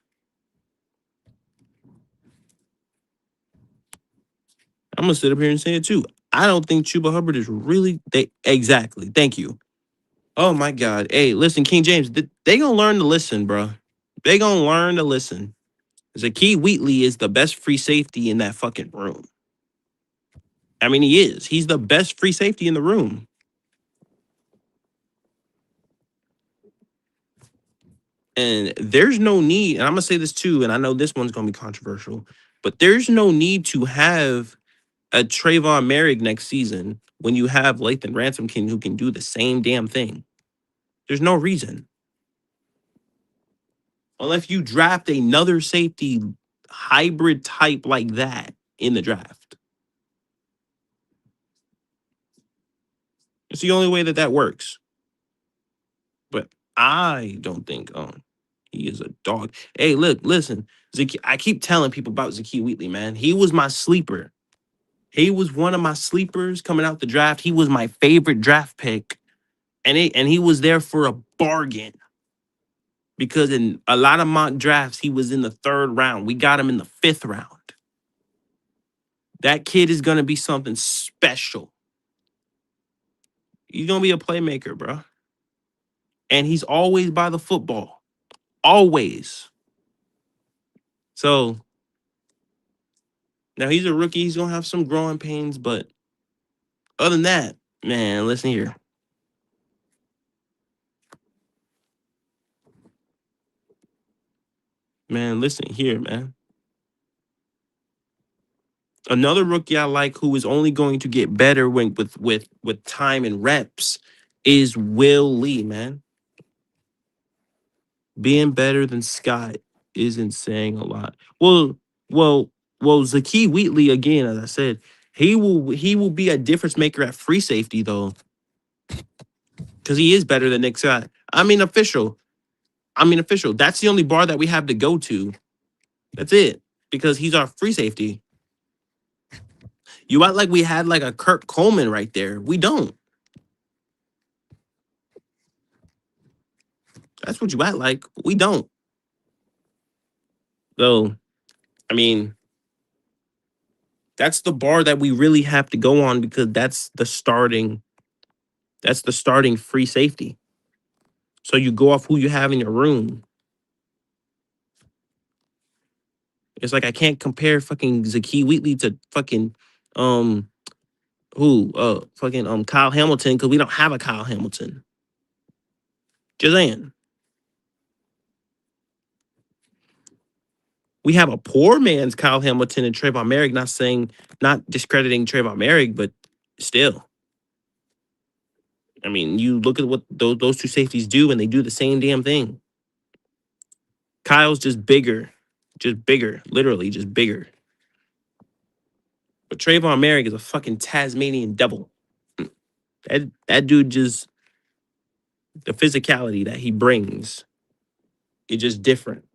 I'm gonna sit up here and say it too. I don't think Chuba Hubbard is really they exactly. Thank you. Oh my God. Hey, listen, King James, they gonna learn to listen, bro. They gonna learn to listen. Zakee Wheatley is the best free safety in that fucking room. I mean, he is. He's the best free safety in the room. And there's no need, and I'm gonna say this too, and I know this one's gonna be controversial, but there's no need to have a Trayvon Merrick next season when you have Lathan Ransom King who can do the same damn thing. There's no reason. Unless you draft another safety hybrid type like that in the draft. It's the only way that works. But I don't think he is a dog. Hey, look, listen. I keep telling people about Zakee Wheatley, man. He was my sleeper. He was one of my sleepers coming out the draft. He was my favorite draft pick. And he was there for a bargain. Because in a lot of mock drafts, he was in the 3rd round. We got him in the 5th round. That kid is going to be something special. He's going to be a playmaker, bro. And he's always by the football. Always. So, now he's a rookie. He's going to have some growing pains. But other than that, man, listen here. Man, listen here, man. Another rookie I like who is only going to get better with time and reps is Will Lee, man. Being better than Scott isn't saying a lot. Well, Zakee Wheatley, again, as I said, he will be a difference maker at free safety though, because he is better than Nick Scott. Official. Official. That's the only bar that we have to go to. That's it. Because he's our free safety. You act like we had like a Kirk Coleman right there. We don't. That's what you act like. We don't. So, I mean, that's the bar that we really have to go on because that's the starting free safety. So you go off who you have in your room. It's like I can't compare fucking Zakee Wheatley to fucking Kyle Hamilton because we don't have a Kyle Hamilton. Just saying. We have a poor man's Kyle Hamilton and Trayvon Merrick. Not discrediting Trayvon Merrick, but still. I mean, you look at what those two safeties do, and they do the same damn thing. Kyle's just bigger, literally just bigger. But Trayvon Merrick is a fucking Tasmanian devil. That dude just the physicality that he brings, it's just different.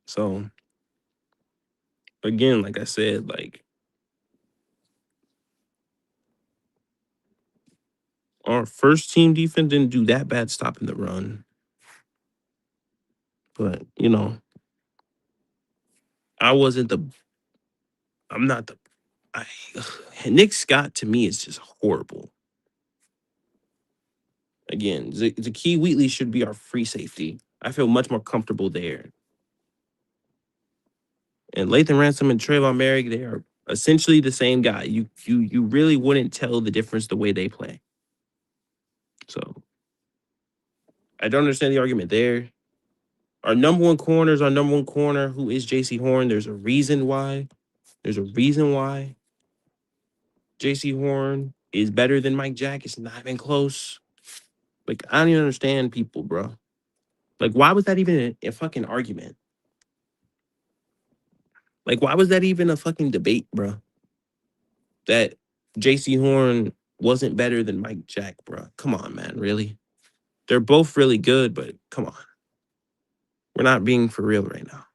So again, like I said, like our first team defense didn't do that bad stopping the run. But, I wasn't the I'm not the I Nick Scott to me is just horrible. Again, Zakee Wheatley should be our free safety. I feel much more comfortable there. And Lathan Ransom and Trayvon Merrick, they are essentially the same guy. You really wouldn't tell the difference the way they play. So I don't understand the argument there. Our number one corner is our number one corner, who is JC Horn. There's a reason why. There's a reason why. JC Horn is better than Mike Jack. It's not even close. Like, I don't even understand people, bro. Like, why was that even a fucking argument? Like, why was that even a fucking debate, bro? That JC Horn wasn't better than Mike Jack, bro. Come on, man. Really? They're both really good, but come on. We're not being for real right now.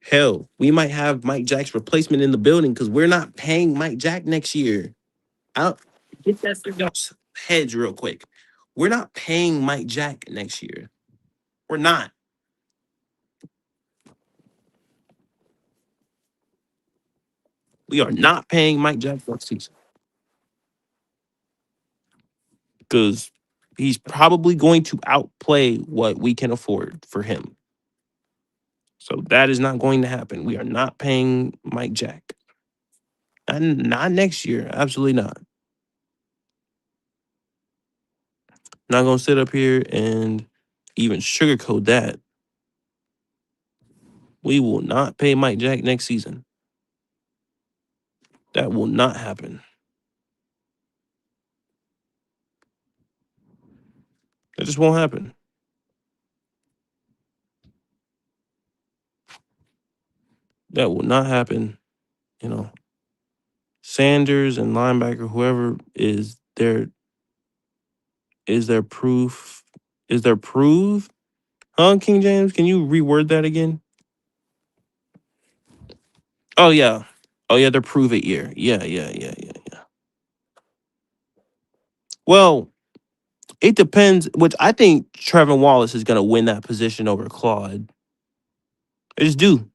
Hell, we might have Mike Jack's replacement in the building because we're not paying Mike Jack next year. I don't get that through y'all's heads real quick. We're not paying Mike Jack next year. We're not. We are not paying Mike Jack next season because he's probably going to outplay what we can afford for him. So that is not going to happen. We are not paying Mike Jack. And not next year. Absolutely not. Not gonna sit up here and even sugarcoat that. We will not pay Mike Jack next season. That will not happen. It just won't happen. That will not happen. You know, Sanders and linebacker, whoever is their proof. Is there proof? Huh, King James? Can you reword that again? Oh yeah. Oh yeah, they're prove it year. Yeah. Well, it depends, which I think Trevor Wallace is gonna win that position over Claude. I just do.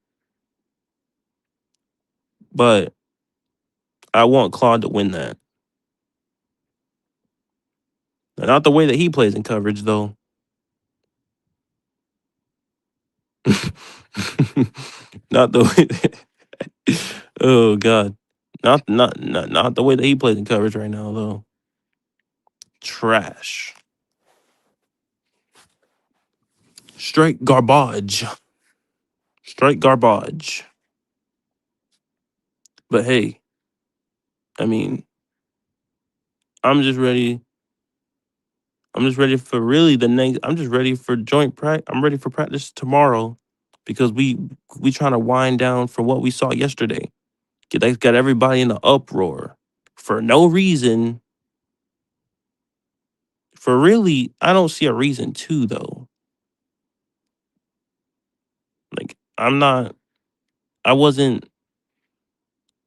But I want Claude to win that. Not the way that he plays in coverage, though. Not the way. Oh God, not the way that he plays in coverage right now, though. Trash, straight garbage, straight garbage. But hey, I mean, I'm just ready. I'm just ready for really the next. I'm just ready for joint practice. I'm ready for practice tomorrow because we trying to wind down from what we saw yesterday. They got everybody in an uproar for no reason. For really, I don't see a reason to though. Like I'm not. I wasn't.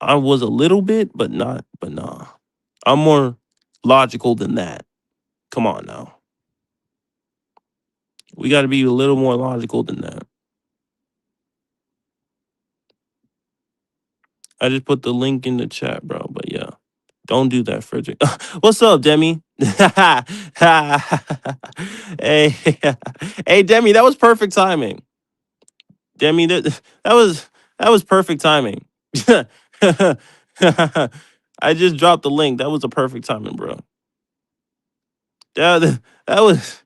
I was a little bit, but not. But nah. I'm more logical than that. Come on now. We got to be a little more logical than that. I just put the link in the chat, bro. But yeah, don't do that, Frederick. What's up, Demi? Hey, hey, Demi, that was perfect timing. Demi, that was perfect timing. I just dropped the link. That was a perfect timing, bro. That was.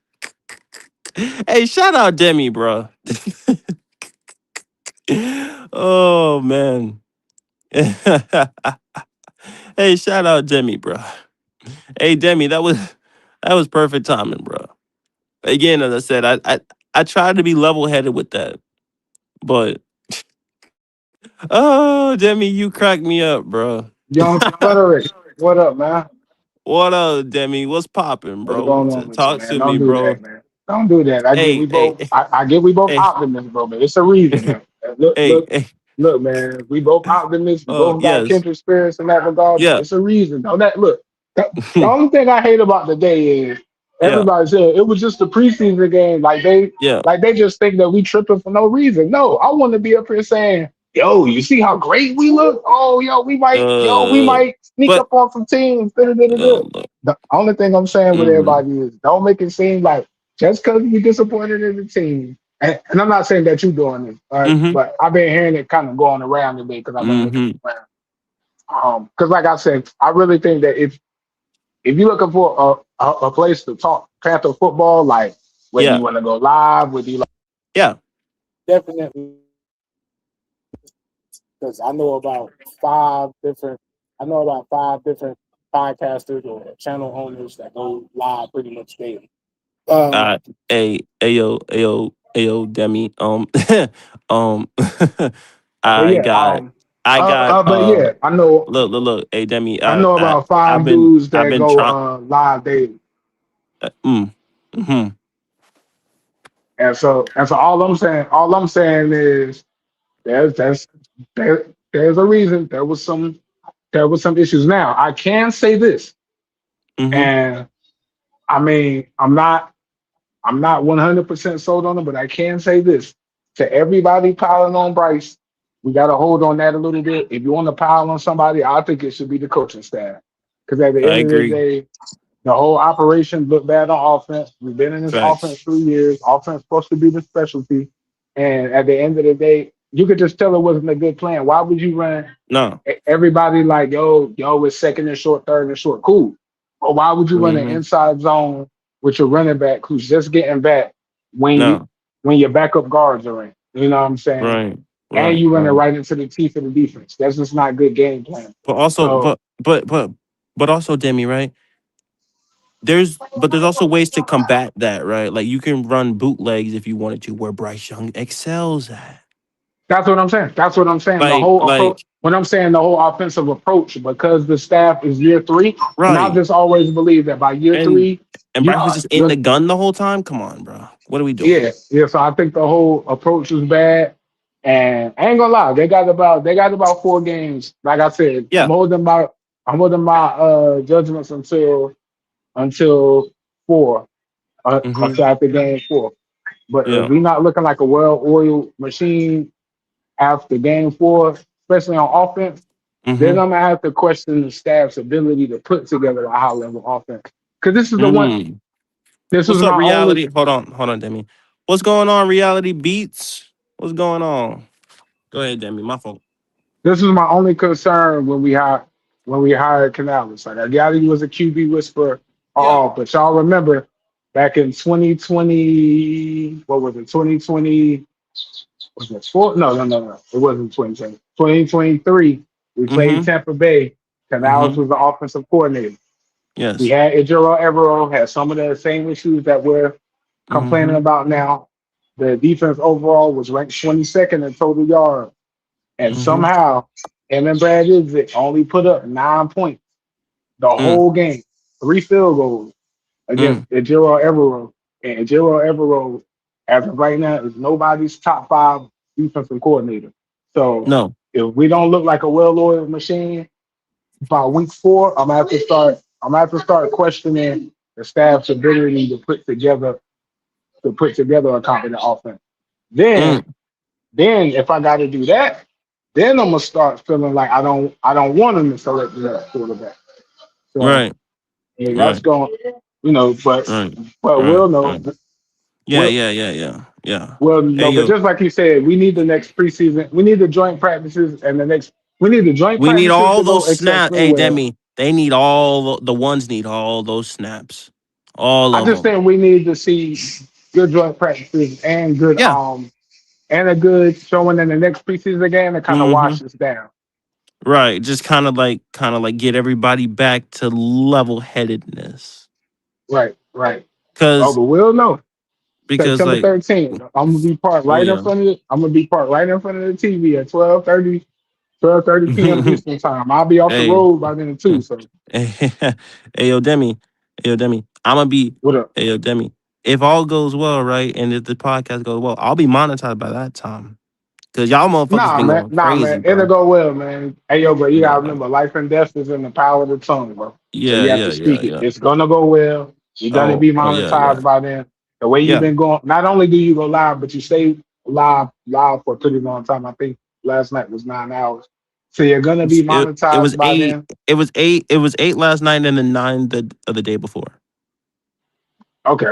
Hey, shout out Demi, bro. Oh man. Hey, shout out Demi, bro. Hey, Demi, that was perfect timing, bro. Again, as I said, I tried to be level headed with that, but oh, Demi, you cracked me up, bro. Young Frederick, what up, man? What up, Demi? What's popping, What's bro? going on with you, Talk man? to me, Don't do bro. that, man. Don't do that. Hey, hey, I get we both hey, optimists, bro, man. It's a reason, man. Look, hey, look, hey. look, man. We both optimists. We Oh, both got yes. kindred spirits in that regard, but Yeah. it's a reason. Don't that look. The only thing I hate about the day is Yeah. everybody said it was just a preseason game. Yeah. Like they just think that we tripping for no reason. No, I want to be up here saying, "Yo, you see how great we look? Oh, we Uh, might sneak but up on some teams." Da, da, da, da, da. look. The only thing I'm saying with Mm-hmm. everybody is don't make it seem like just because you're disappointed in the team. And I'm not saying that you're doing this, all right? Mm-hmm. But I've been hearing it kind of going around today because I've been looking Mm-hmm. around. Because like I said, I really think that if you're looking for a place to talk Panther football, like whether you Yeah. want to go live, whether you like Yeah. definitely because I know about 5 different podcasters or channel owners that go live pretty much daily. Um, Uh, Demi. Um, but I yeah, got, I got, but yeah, hey Demi. I know about I've five been, dudes I've that been go trying. live daily, Uh, mm, mm-hmm. and so all I'm saying is there's there's there's a reason there was some issues. Now I can say this, Mm-hmm. and I mean I'm not 100% sold on him, but I can say this to everybody piling on Bryce. We got to hold on that a little bit. If you want to pile on somebody, I think it should be the coaching staff. Because at the I end of the agree. day, the whole operation looked bad on offense. We've been in this offense Facts. 3 years. Offense supposed to be the specialty. And at the end of the day, you could just tell it wasn't a good plan. Why would you run No. everybody like, yo, it's second and short, third and short? Cool. Or why would you run an Mm-hmm. inside zone with your running back who's just getting back when you No. when your backup guards are in? You know what I'm saying? Right. And Right. you run it Right. right into the teeth of the defense. That's just not good game plan. But also, So but also, Demi, right? There's also ways to combat that, right? Like you can run bootlegs if you wanted to, where Bryce Young excels at. that's what I'm saying. That's what I'm saying. The whole approach. Like When I'm saying the whole offensive approach, because the staff is year three, and I've right, just always believed that by year and three, you Bryce was just in you're the gun the whole time. Come on, bro. What are we doing? yeah. So I think the whole approach was bad. And I ain't gonna lie, they got about 4 games. Like I said, Yeah. I'm holding my judgments until four, Mm-hmm. until after game 4. But if Yeah. we're not looking like a well-oiled machine after game 4, especially on offense, then Mm-hmm. I'm gonna have to question the staff's ability to put together a high level offense. Because this is the one. Mm. This was What's up, my only. reality? Hold on, Demi. What's going on, reality beats? What's going on? Go ahead, Demi. My fault. This was my only concern when we hired Canales. Like I got he was a QB whisperer. Yeah. But y'all remember back in 2020, what was it? 2020 was it four? No. It wasn't 2020. 2023. We played Mm-hmm. Tampa Bay. Canales Mm-hmm. was the offensive coordinator. We Yes. had Ejiro Evero had some of the same issues that we're complaining Mm-hmm. about now. The defense overall was ranked 22nd in total yards. And Mm-hmm. somehow, him and Brad Idzik only put up 9 points the Mm, whole game, 3 field goals against mm. Ejiro Evero. And Ejiro Evero, as of right now, is nobody's top 5 defensive coordinator. So No. if we don't look like a well-oiled machine by week 4, I'm gonna have to start questioning the staff's ability to put together a competent offense. Then Mm. then if I got to do that, then I'm gonna start feeling like I don't want him to select the next quarterback. So Right. yeah, that's Right. going, but Right. but Right. we'll know. Right. Yeah. We'll Yeah. Yeah. Yeah. Yeah. we'll Hey know. But yo, just like you said, we need the next preseason. We need the joint practices and the next. We need the joint we need practices all to go those snaps. exceptionally Hey, well. Demi, they need all the ones need all those snaps, all I of just them. think we need to see good joint practices and good Yeah. and a good showing in the next preseason game to kind of Mm-hmm. wash us down. Right. Just kind of like get everybody back to level headedness. Right, right. Oh, Cause but we'll know. because September like 13th. I'm gonna be parked oh right in yeah. front of it. I'm gonna be parked right in front of the TV at 12:30 p.m. Eastern time. I'll be off the Hey. road by then too. So Hey, yo, Demi. Hey, yo, Demi. I'm gonna be. what up? Hey, yo, Demi. If all goes well, right, and if the podcast goes well, I'll be monetized by that time. Cause y'all motherfuckers been going Nah, man. crazy, It'll bro. go well, man. Hey, yo, bro, you Nah, gotta nah. remember, life and death is in the power of the tongue, bro. So Yeah, you have to yeah, yeah, speak it. yeah. It's gonna go well. You're gonna Oh, be oh yeah, yeah, monetized by then. The way you've yeah. been going, not only do you go live, but you stay live for a pretty long time. I think last night was 9 hours. So you're gonna be It was monetized by eight. then. It was eight. It was eight last night, and then nine the day before. Okay.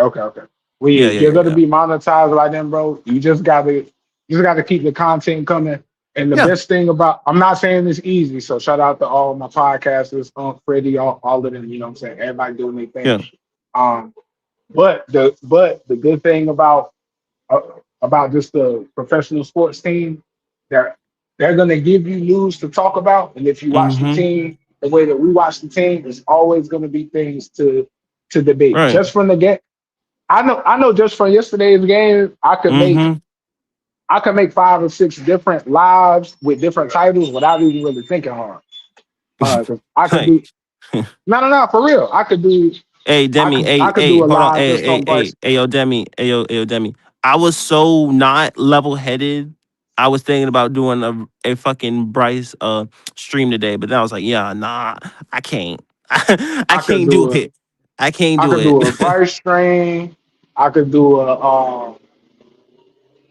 Well, Yeah, yeah, yeah, you're yeah, gonna yeah. be monetized by them, bro. You just gotta keep the content coming. And the Yeah, best thing about, I'm not saying it's easy, so shout out to all my podcasters, Freddie, all of them. You know what I'm saying? Everybody doing their thing. yeah. Um, but the good thing about just the professional sports team, that They're gonna give you news to talk about, and if you watch the Mm-hmm. team the way that we watch the team, there's always gonna be things to debate. Right. Just from the game, I know just from yesterday's game, Mm-hmm. I could make 5 or 6 different lives with different titles without even really thinking hard. 'Cause I could Like, do no for real. I could do hey Demi, I hey, could hey, do a hold on, live hey, just hey, on hey, Bryce. hey, yo, Demi, hey, yo, Demi. I was so not level headed. I was thinking about doing a fucking Bryce stream today, but then I was like, yeah, nah, I can't. I I could can't do do a it. I can't I do could it. do a Bryce stream. I could do a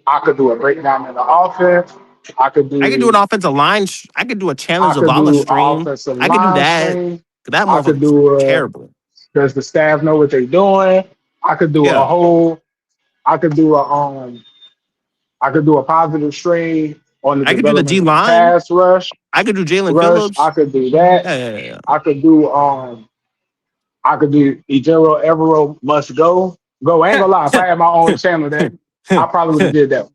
I could do a breakdown in the offense. I could I could do an do offensive line. I could do a I challenge of could Allah do an stream. offensive I could do line that. stream. 'Cause that I could motherfucker's do terrible. does the staff know what they're doing? I could do a Yeah, whole I could do a I could do a positive stream on the I could do the development D of the line. pass I could do Jalen rush. I Phillips. could do that. Yeah, I could do I could do Ejiro Evero must go. Go. I ain't gonna lie. If I had my own channel, that I probably would have did that.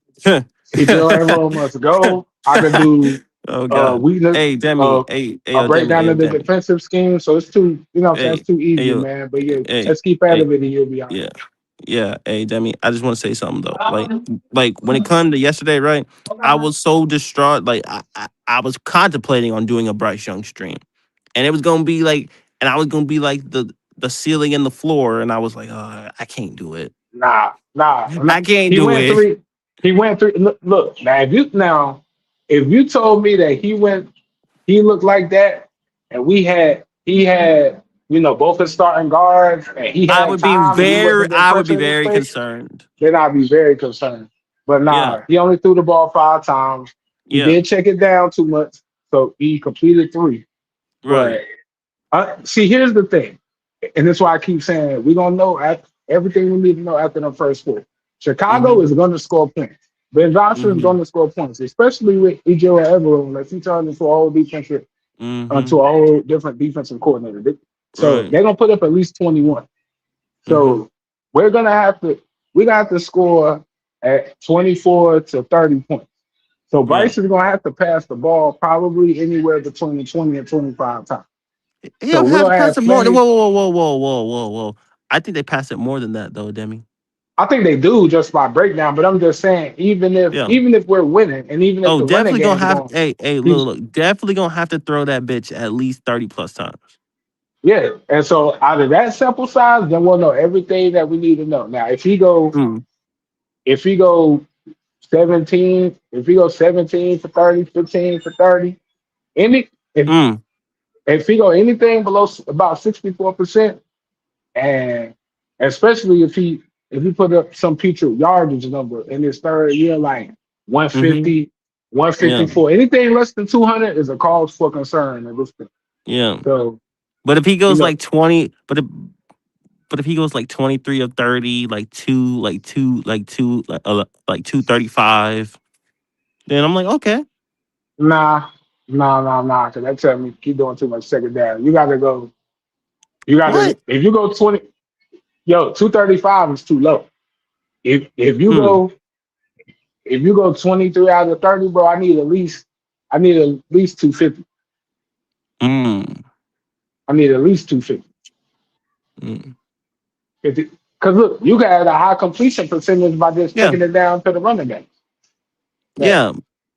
Ejiro Evero must go. I could do Oh God. weakness Hey Demi. uh Hey a yo Demi. Hey breakdown yo of the Demi. defensive scheme. So it's too, what I'm saying, Hey it's too hey easy, yo. man. But yeah, Hey just keep out hey of it and you'll be all yeah yeah. Hey Demi. I just want to say something though. Like when it comes to yesterday, right? I right. was so distraught. Like I was contemplating on doing a Bryce Young stream, and it was gonna be like, and I was gonna be like the ceiling and the floor, and I was like, I can't do it. Nah. I can't He do went it. three. He went three. Look now. If you told me that he looked like that, and he had, both his starting guards, and he had time, and he wasn't getting I would be pressure in his very face, concerned. then I'd be very concerned. But Yeah. nah, he only threw the ball 5 times. He Yeah. did check it down too much, so he completed 3. Right. But see, here's the thing, and that's why I keep saying we're gonna know everything we need to know after the first 4. Chicago Mm-hmm. is going to score points. Ben Johnson is Mm-hmm. going to score points, especially with Ejiro Evero, unless he turns Mm-hmm. into a whole different defensive coordinator. So Right. they're gonna put up at least 21. Mm-hmm. So we're gonna have to score at 24 to 30 points. So Yeah. Bryce is gonna have to pass the ball probably anywhere between 20 and 25 times. So He'll have we'll to pass have it more. Whoa, plenty. whoa, whoa, whoa, whoa, whoa, whoa. I think they passed it more than that though, Demi. I think they do just by breakdown, but I'm just saying, even if Yeah. even if we're winning, and even if Oh, the running definitely gonna game's have. going, Hey, he's look. Definitely gonna have to throw that bitch at least 30 plus times. yeah. And so out of that sample size, then we'll know everything that we need to know. Now, Mm. if he go 17, if he goes 17 for 30, 15 for 30, any Mm. if he go anything below about 64%, and especially if he put up some future yardage number in his third year, like Mm-hmm. 150, Yeah. 154, anything less than 200 is a cause for concern at this point. Yeah. So, But if he you goes know, like 20, but if he goes like 23 of 30, like 235, then I'm like, okay. nah, nah, because that tell me keep doing too much secondary. What? If you go 20, 235 is too low. If you Mm. go If you go 23 out of 30, bro, I need at least 250. Mm. I need at least 250. Mm. Because look, you got a high completion percentage by just Yeah. taking it down to the running back. That Yeah.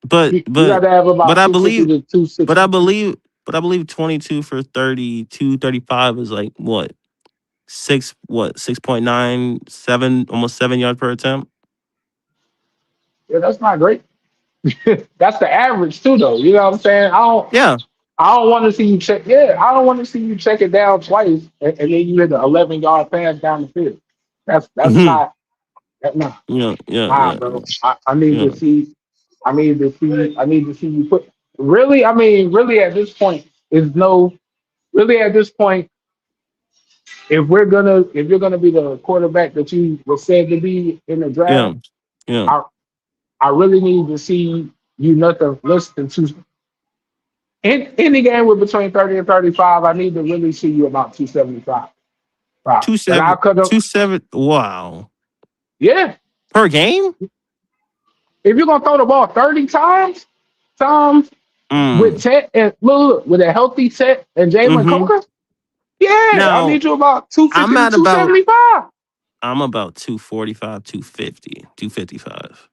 But you got but to have but about I 250 believe to but 260. I believe but I believe 22 for 32, 35 is like what? 6.97, almost 7 yards per attempt. Yeah, that's not great. That's the average too, though. You know what I'm saying? Yeah. I don't want to see you check. Yeah, I don't want to see you check it down twice, and then you hit an 11-yard pass down the field. That's Hmm. not that nah. Yeah, yeah, Nah, yeah, bro. I need yeah, to see. I need to see you put. Really, at this point, is no. Really, at this point, if you're gonna be the quarterback that you were said to be in the yeah, draft, yeah. I I really need to see you nothing less than two. In any game with between 30 and 35, I need to really see you about 275. Wow. Two And I seven, could have. 2-7. Wow, Yeah. per game. If you're gonna throw the ball 30 times. times with Mm. Tet and look, with a healthy Tet and Jalen Mm-hmm. Coker, yeah, I Now need you about 250 I'm to at about 275. I'm about 245, 250, 255.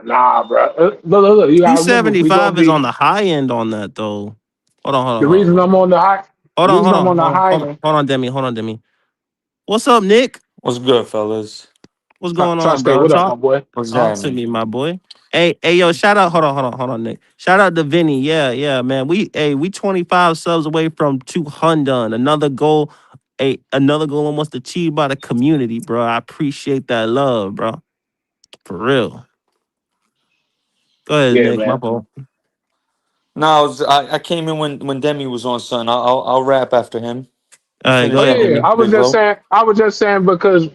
Nah, bro. Look. You gotta remember, we gonna 275 is on be the high end on that though. Hold on, hold on, the hold on, reason hold I'm on. on the high. Hold The on, reason hold I'm on, on the hold on, high hold on, end. hold on, Demi. Hold on, Demi. What's up, Nick? What's good, fellas? What's going on, Trust that. bro? What up, my boy? What's Talk to happening? me, my boy. Hey, yo, shout out. Hold on, Nick. Shout out to Vinny. Yeah, man. We 25 subs away from 200. Another goal almost achieved by the community, bro. I appreciate that love, bro. For real. Go ahead, Yeah, Nick. My man. fault. No, I came in when Demi was on, son. I'll rap after him. All You right, go finish Oh your ahead, yeah, Demi. I was big just bro. saying. I was just saying because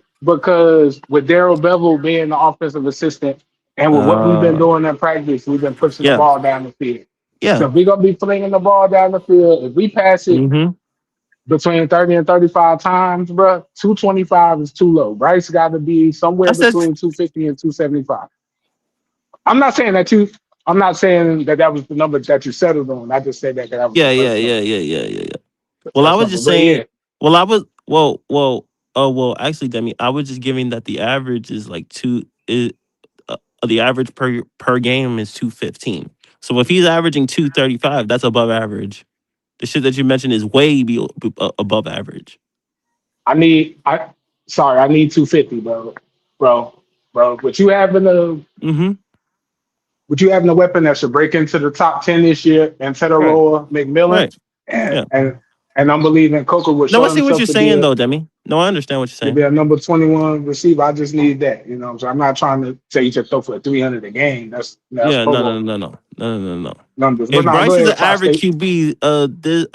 with Daryl Bevel being the offensive assistant and with what we've been Uh, doing in practice, we've been pushing the yeah, ball down the field. yeah. So if we're gonna be flinging the ball down the field, if we pass it Mm-hmm. between 30 and 35 times, bro, 225 is too low. Bryce got to be somewhere I said, between 250 and 275. I'm not saying that you. I'm not saying that that was the number that you settled on. I just said that that was the yeah, yeah, first yeah, number. yeah, yeah, yeah, yeah. Well, I First was number. just But saying. yeah, Well, I was. Well. Actually, Demi, I was just giving that the average is like two. The average per game is 215. So if he's averaging 235, that's above average. The shit that you mentioned is above average. I need. I need 250, bro. But you having a Mm-hmm. But you having a weapon that should break into the top 10 this year and Right. Tetaroa, McMillan, Right. and Yeah. and and I'm believing Coco will No, I show see what himself you're saying though, Demi. No, I understand what you're to be saying. a number 21 receiver. I just need that, So I'm not trying to say you should throw for 300 a game. That's Yeah. No. No. Coco No. No. No. No. No. No. numbers. But If now go Bryce is an ahead, Tri average State. QB,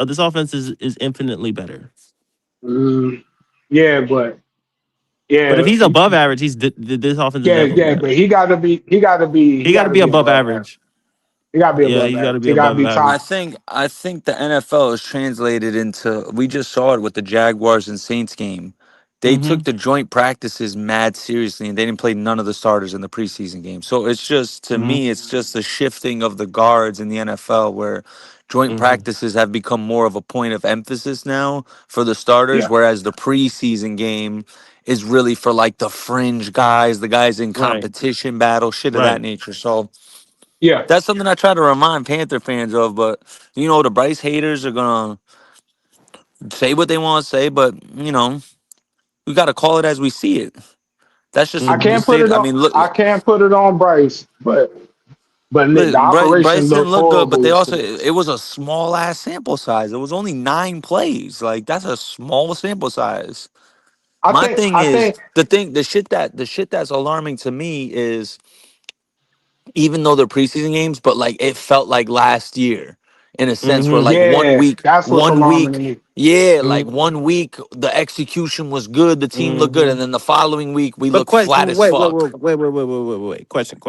this offense is infinitely better. Mm, yeah, but But if yeah, he's above average, this offense is definitely yeah, better. but he He got to got to be be above above average. average. He got to be Yeah, above he's got to average. be He got to above be I average. top. think I think the NFL is translated into. We just saw it with the Jaguars and Saints game. They Mm-hmm. took the joint practices mad seriously, and they didn't play none of the starters in the preseason game. So it's just to Mm-hmm. me, it's just a shifting of the guards in the NFL, where joint Mm-hmm. practices have become more of a point of emphasis now for the starters, Yeah, whereas the preseason game is really for like the fringe guys, the guys in Right. competition battle, shit of that Right. nature. So yeah. that's something I try to remind Panther fans of, but the Bryce haters are gonna say what they want to say, but we got to call it as we see it. That's just I Mm-hmm. the can't put state. it I on. mean, I can't put it on Bryce, but Nick, the look, operation Bryce didn't looked look good, but horrible they also yesterday. it was a small ass sample size. It was only 9 plays. Like that's a small sample size. My thing I is think the shit that's alarming to me is even though they're preseason games, but like it felt like last year in a sense where Mm-hmm. like yeah, that's what's alarming to me. yeah, like Mhm. 1 week the execution was good, the team looked good, Mm-hmm. and then the following week we But looked flat as fuck. wait. Question.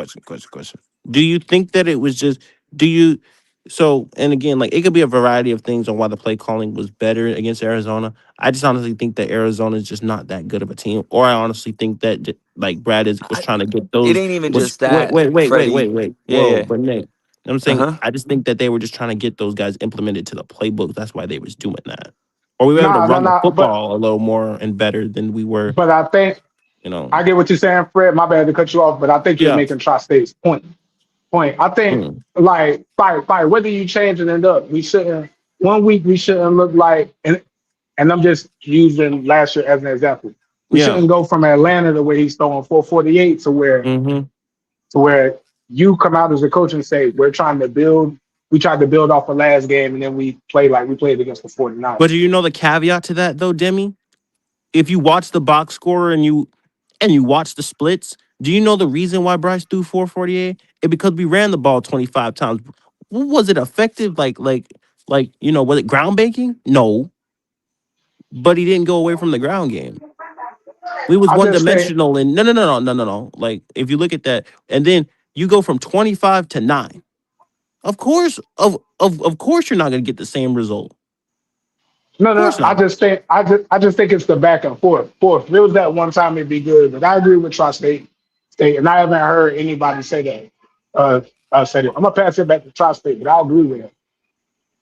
Do you think that it was just do you so and again, like it could be a variety of things on why the play calling was better against Arizona. I just honestly think that Arizona is just not that good of a team. Or I honestly think that like Brad is was I, trying to get it those ain't even was just that, Freddie. wait. Yeah, Whoa, yeah. but Nick, I'm Uh saying huh. I just think that they were just trying to get those guys implemented to the playbook. That's why they was doing that. Or we were able to run the No. football a little more and better than we were, But I think you know. I get what you're saying, Fred. My bad to cut you off, but I think you're Yeah. making Tri-State's point. I think Mm. like by whether you change it up, we shouldn't. 1 week we shouldn't look like, and I'm just using last year as an example. We Yeah. shouldn't go from Atlanta the way he's throwing 448 Mm-hmm. to where you come out as a coach and say we're trying to build. We tried to build off the last game, and then we play like we played against the 49ers. But do you know the caveat to that though, Demi? If you watch the box score and you watch the splits, do you know the reason why Bryce threw 448? It because we ran the ball 25 times. Was it effective? Was it ground banking? No, but he didn't go away from the ground game. We was I one just think dimensional and no. Like if you look at that, and then you go from 25 to 9. Of course you're not gonna get the same result. Of no. course not. I just think it's the back and forth. If it was that one time, it'd be good. But I agree with Tri State, and I haven't heard anybody say that. Stadium. I'm gonna pass it back to Tri-State, but I'll agree with him.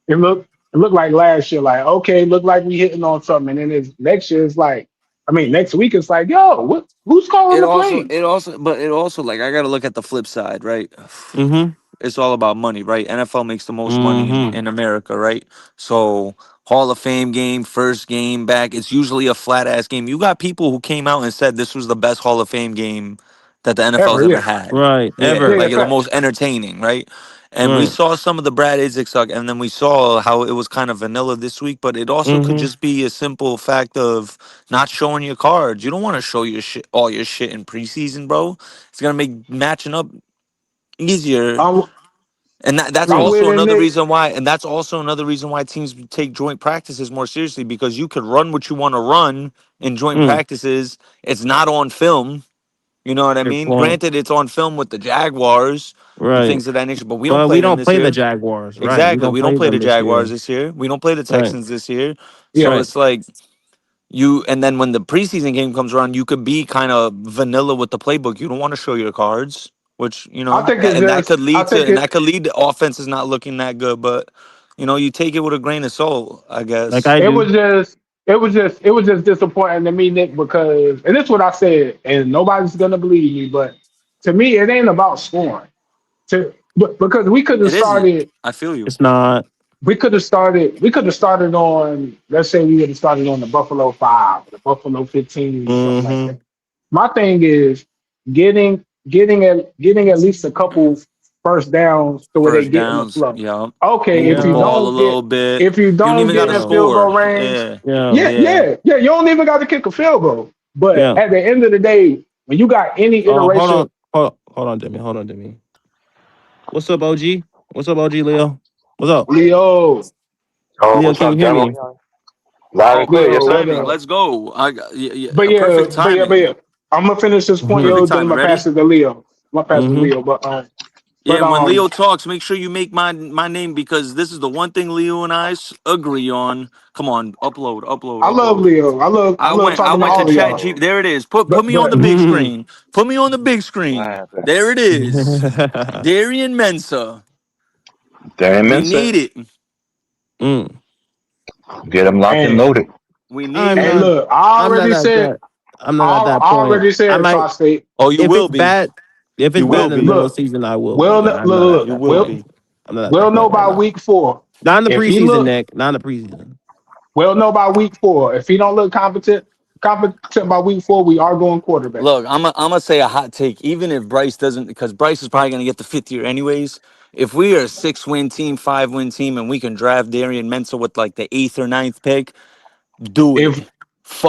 It looked like last year, like okay, looked like we hitting on something, and then it's next year. It's like, I mean, next week it's like, yo, who's calling It the also, play? it also, but it also, like, I got to look at the flip side, right? Mm-hmm. It's all about money, right? NFL makes the most money Mm-hmm. in America, right? So Hall of Fame game, first game back, it's usually a flat ass game. You got people who came out and said this was the best Hall of Fame game that the NFL's Ever, ever yeah, had. Right. Yeah, yeah, Ever. yeah, like the fact. most entertaining, right? And we Right. saw some of the Brad Idzik suck, and then we saw how it was kind of vanilla this week. But it also could Mm-hmm. just be a simple fact of not showing your cards. You don't want to show your shit, all your shit in preseason, bro. It's gonna make matching up easier, I'm and that's I'm Mm. with also it, another Nick. reason why, teams take joint practices more seriously, because you could run what you want to run in joint Mm. practices. It's not on film. You know what I Good mean? point. Granted, it's on film with the Jaguars and Right. things of that nature, but we don't But play we them don't this play the year. Jaguars. Right. We Exactly. don't We don't play play them the this Jaguars year. this year. We don't play the Right. Texans this year. So Yeah, Right. it's like you, and then when the preseason game comes around, you could be kind of vanilla with the playbook. You don't want to show your cards, which, I think it's and that just, could I lead to, think it, offenses not looking that good. But you take it with a grain of salt, I Like guess. I it do. was just, it was just disappointing to me, Nick, because, and this is what I said, and nobody's gonna believe me, but to me, it ain't about scoring. But because we could have It isn't. started. I feel you. It's not. We could have started on, let's say we would have started on the Buffalo 5, the Buffalo 15, something like Mm-hmm. that. My thing is getting at least a couple first downs to where they First get in the downs. flow. Yeah. Okay, Move if the you Yeah. ball a don't little get bit. if you You don't don't even got get to in Yeah. field goal score. range, Yeah. Yeah. yeah, Yeah. yeah, yeah, you don't even got to kick a field goal. But Yeah. at the end of the day, when you got any Hold iteration, on. Hold on, Demi. Hold on, Demi. What's up, OG? What's up, OG Leo? What's up? Leo, Oh, Leo, what's can you up, hear Demo? me? Loud Oh, and clear, perfect yes, Leo, sir. what timing. up? Let's go. But yeah, Perfect but timing. yeah, I'm gonna finish this point, Mm-hmm. yo. Perfect Then I'm timing. gonna pass Ready? it to Leo. I'm gonna pass it to Mm-hmm. Leo. Yeah. But And when Leo talks, make sure you make my name, because this is the one thing Leo and I agree on. Come on, upload, upload, I love upload. Leo. I love I talking to went to all of Chat y'all. G. There it is. Put But me on the but big Mm-hmm. screen. Put me on the big What screen. happened? There it is. Darian Mensa. Damn We Mensa. need it. mm. Get him locked and and loaded. We I'm need and it. not. look, I I'm not already at said that. I'm not at I that point. already I said might tri-state. Oh, you if will it's be. bad. If it's You will bad in the be. middle of Look, the season, I will be. we'll But look, I'm not at You look, that will point. we'll be. I'm not at that we'll know point right by now. week 4. Not in the If he preseason, look, Nick. Not in the preseason. we'll know by week 4. If he don't look competent by week 4, we are going quarterback. Look, I'm gonna say a hot take. Even if Bryce doesn't, because Bryce is probably gonna get the fifth year anyways. If we are a 6-win team, 5-win team, and we can draft Darian Mensa with like the eighth or ninth pick, do it. If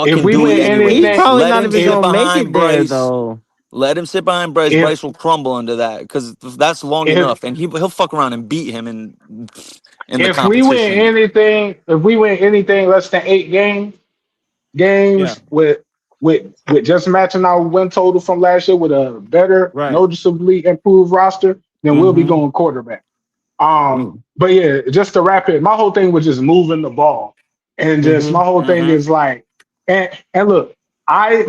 if Fucking we do it win He's anyways. anything, probably Let not him even sit if gonna make behind it there Bryce. though. Let him sit behind Bryce. if Bryce will crumble under that, because that's long if enough, and he'll fuck around and beat him in the if we win competition. anything, if we win anything less than 8 games, Yeah. with just matching our win total from last year with a better, Right. noticeably improved roster, then we'll be Mm-hmm. going quarterback. Mm. But yeah, just to wrap it, my whole thing was just moving the ball, and just Mm-hmm. my whole thing Hmm. is like, and look, I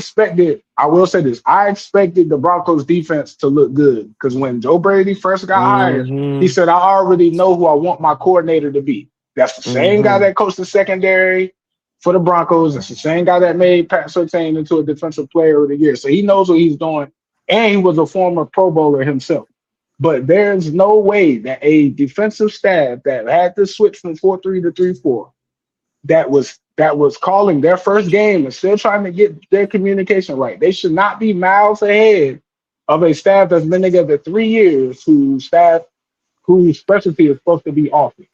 will say this, I expected the Broncos defense to look good because when Joe Brady first got hired, he Mm-hmm. said, I already know who I want my coordinator to be. That's the same guy Mm-hmm. that coached the secondary for the Broncos. It's the same guy that made Pat Surtain into a defensive player of the year. So he knows what he's doing, and he was a former Pro Bowler himself. But there's no way that a defensive staff that had to switch from 4-3 to 3-4, that was calling their first game and still trying to get their communication right. They should not be miles ahead of a staff that's been together 3 years, whose specialty is supposed to be offense.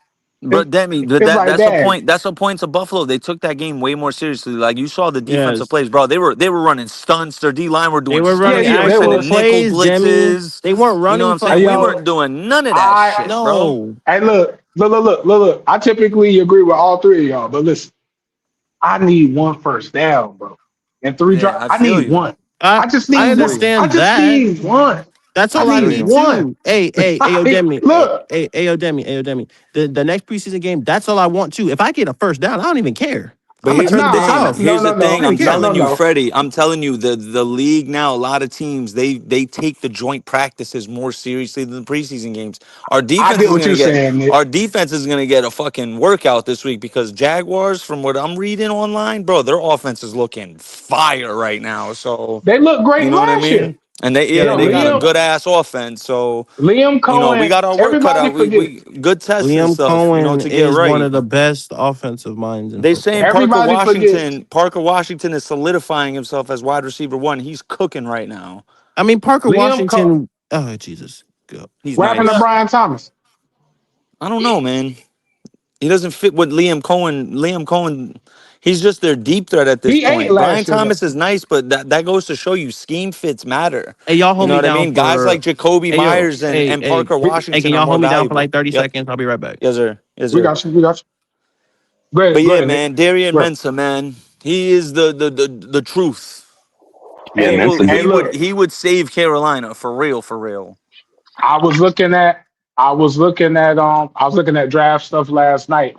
It, But Demi, but it's like that's a that. point. That's a point to Buffalo. They took that game way more seriously. Like, you saw the defensive Yes. plays, bro. They were running stunts. Their D line were They doing were Yeah, running stunts. They yeah, were they actual were. sending nickel plays, Demi. blitzes. They weren't You know what running I'm saying? We fucking Yo, weren't doing none of that I shit, bro. no. hey look. I typically agree with all three of y'all, but listen, I need one first down, bro. And three Yeah, drop. I I feel need you. one. I I just I I need feel one. you. I understand just that. need one. That's I all I I feel need need you. one. too. Hey, Demi, Look, Demi. The next preseason game, that's all I want too. If I get a first down, I don't even care. But I'm gonna here's the turn this thing. off. No, Here's the no, thing. no, Hey, I'm no, Kale. no, telling you, no. Freddie. I'm telling you, the league now. A lot of teams they take the joint practices more seriously than the preseason games. Our I defense get is what gonna you're get saying, Nick. our defense is gonna get a fucking workout this week because Jaguars, from what I'm reading online, bro, their offense is looking fire right now. So They looked you great know what I last year. mean. And they Yeah, yeah, they Yo, they got a did. Liam, good ass offense. So Liam we Cohen. got our work cut Everybody out. We forgets. good tests and Liam stuff. Cohen To get is one right. of the best offensive minds in They saying football. Parker Everybody forgets. Washington. Parker Washington is solidifying himself as wide receiver one. He's cooking right now. I mean, Parker Liam, Co- Washington. Oh Jesus, go. He's what happened to nice. Brian Thomas? I don't know, man. He doesn't fit with Liam Cohen. Liam Cohen, he's just their deep threat at this He ate point. Brian last year though. Thomas is nice, but that goes to show you scheme fits matter. Hey, y'all You hold know me what I down mean? Guys like for. Jacoby Hey yo, Myers and, hey, and hey, Parker hey, can Washington are y'all more hold me down for like valuable. 30 Yep. seconds? I'll be right back. Yes, sir. Yes, We sir. got you. We got you. But Go yeah, ahead, Nick. man, Darian Go ahead. Mensah, man, he is the truth. Yeah, He Hey, will mentally. hey, he would look. he would save Carolina for real, for real. I was looking at. I was looking at draft stuff last night.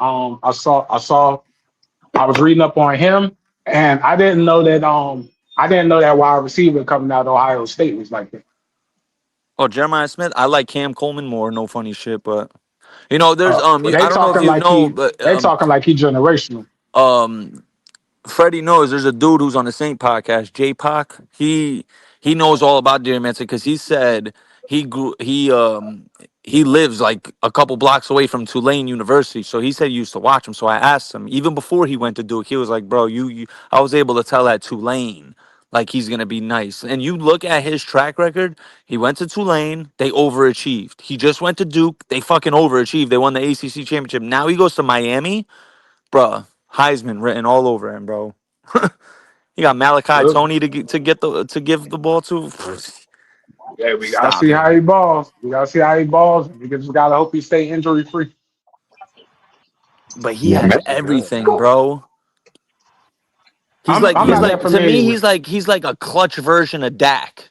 I was reading up on him, and I didn't know that wide receiver coming out of Ohio State was like that. Oh, Jeremiah Smith, I like Cam Coleman more. No funny shit, but there's They I don't know if talking you like know, he. but They talking like he generational. um Freddie knows there's a dude who's on the Saint podcast, J Pac. He knows all about Deer Manson because he said he grew he lives like a couple blocks away from Tulane University. So he said he used to watch him. So I asked him, even before he went to Duke, he was like, bro, you I was able to tell at Tulane like he's gonna be nice. And you look at his track record, he went to Tulane, they overachieved. He just went to Duke, they fucking overachieved. They won the ACC championship. Now he goes to Miami, bruh, Heisman written all over him, bro. You got Malachi Look, Tony to give the ball to. yeah, we gotta Stop see it. how he balls. We gotta see how he balls. We just gotta hope he stay injury free. But he Yeah, has mentally good. everything, bro. I'm He's not Yeah, that like to familiar me, with. he's like a clutch version of Dak.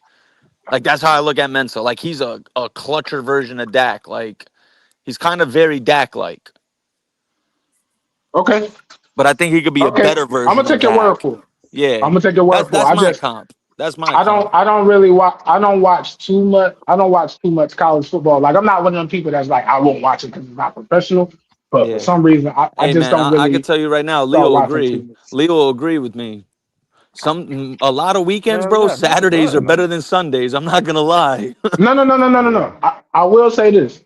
Like that's how I look at Mensa. Like he's a clutcher version of Dak. Like he's kind of very Dak like. Okay, But I think he could be a okay. better I'm gonna version of take your word Dak. for it. I'm Yeah. gonna take your word for it. That's my comp. That's my comp. I don't really watch. I don't watch too much. I don't watch too much college football. Like I'm not one of them people that's like I won't watch it because it's not professional. But for Yeah. some reason, I Hey just man, don't I could really tell you right now, start Leo watching too agree. much. Leo will agree with me. A lot of weekends, Hell bro. yeah, Mensa Saturdays are good, better man. than Sundays. I'm not gonna lie. No, no, no, no, no, no, Yeah. no. I will say this: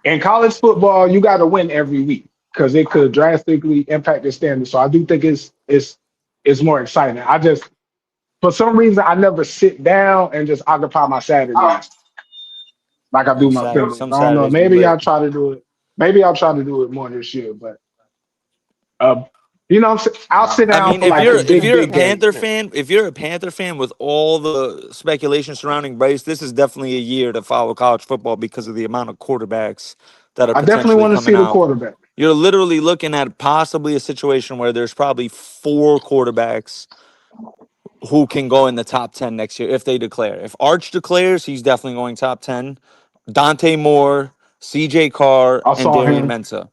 in college football, you got to win every week because it could drastically impact the standings. So I do think it's more exciting. I just for some reason I never sit down and just occupy my Saturdays like I do my Sundays. Some I don't know. Saturdays be Maybe I'll lit. try to do it. Maybe I'll try to do it more this year. But uh, I'll sit I down mean, for like the if big you're a big games. Panther fan, if you're a Panther fan with all the speculation surrounding Bryce, this is definitely a year to follow college football because of the amount of quarterbacks that are I definitely potentially want to coming see the out. quarterback. You're literally looking at possibly a situation where there's probably four quarterbacks who can go in the top 10 next year if they declare. If Arch declares, he's definitely going top 10. Dante Moore, CJ Carr, I and saw Darian him. Mensah.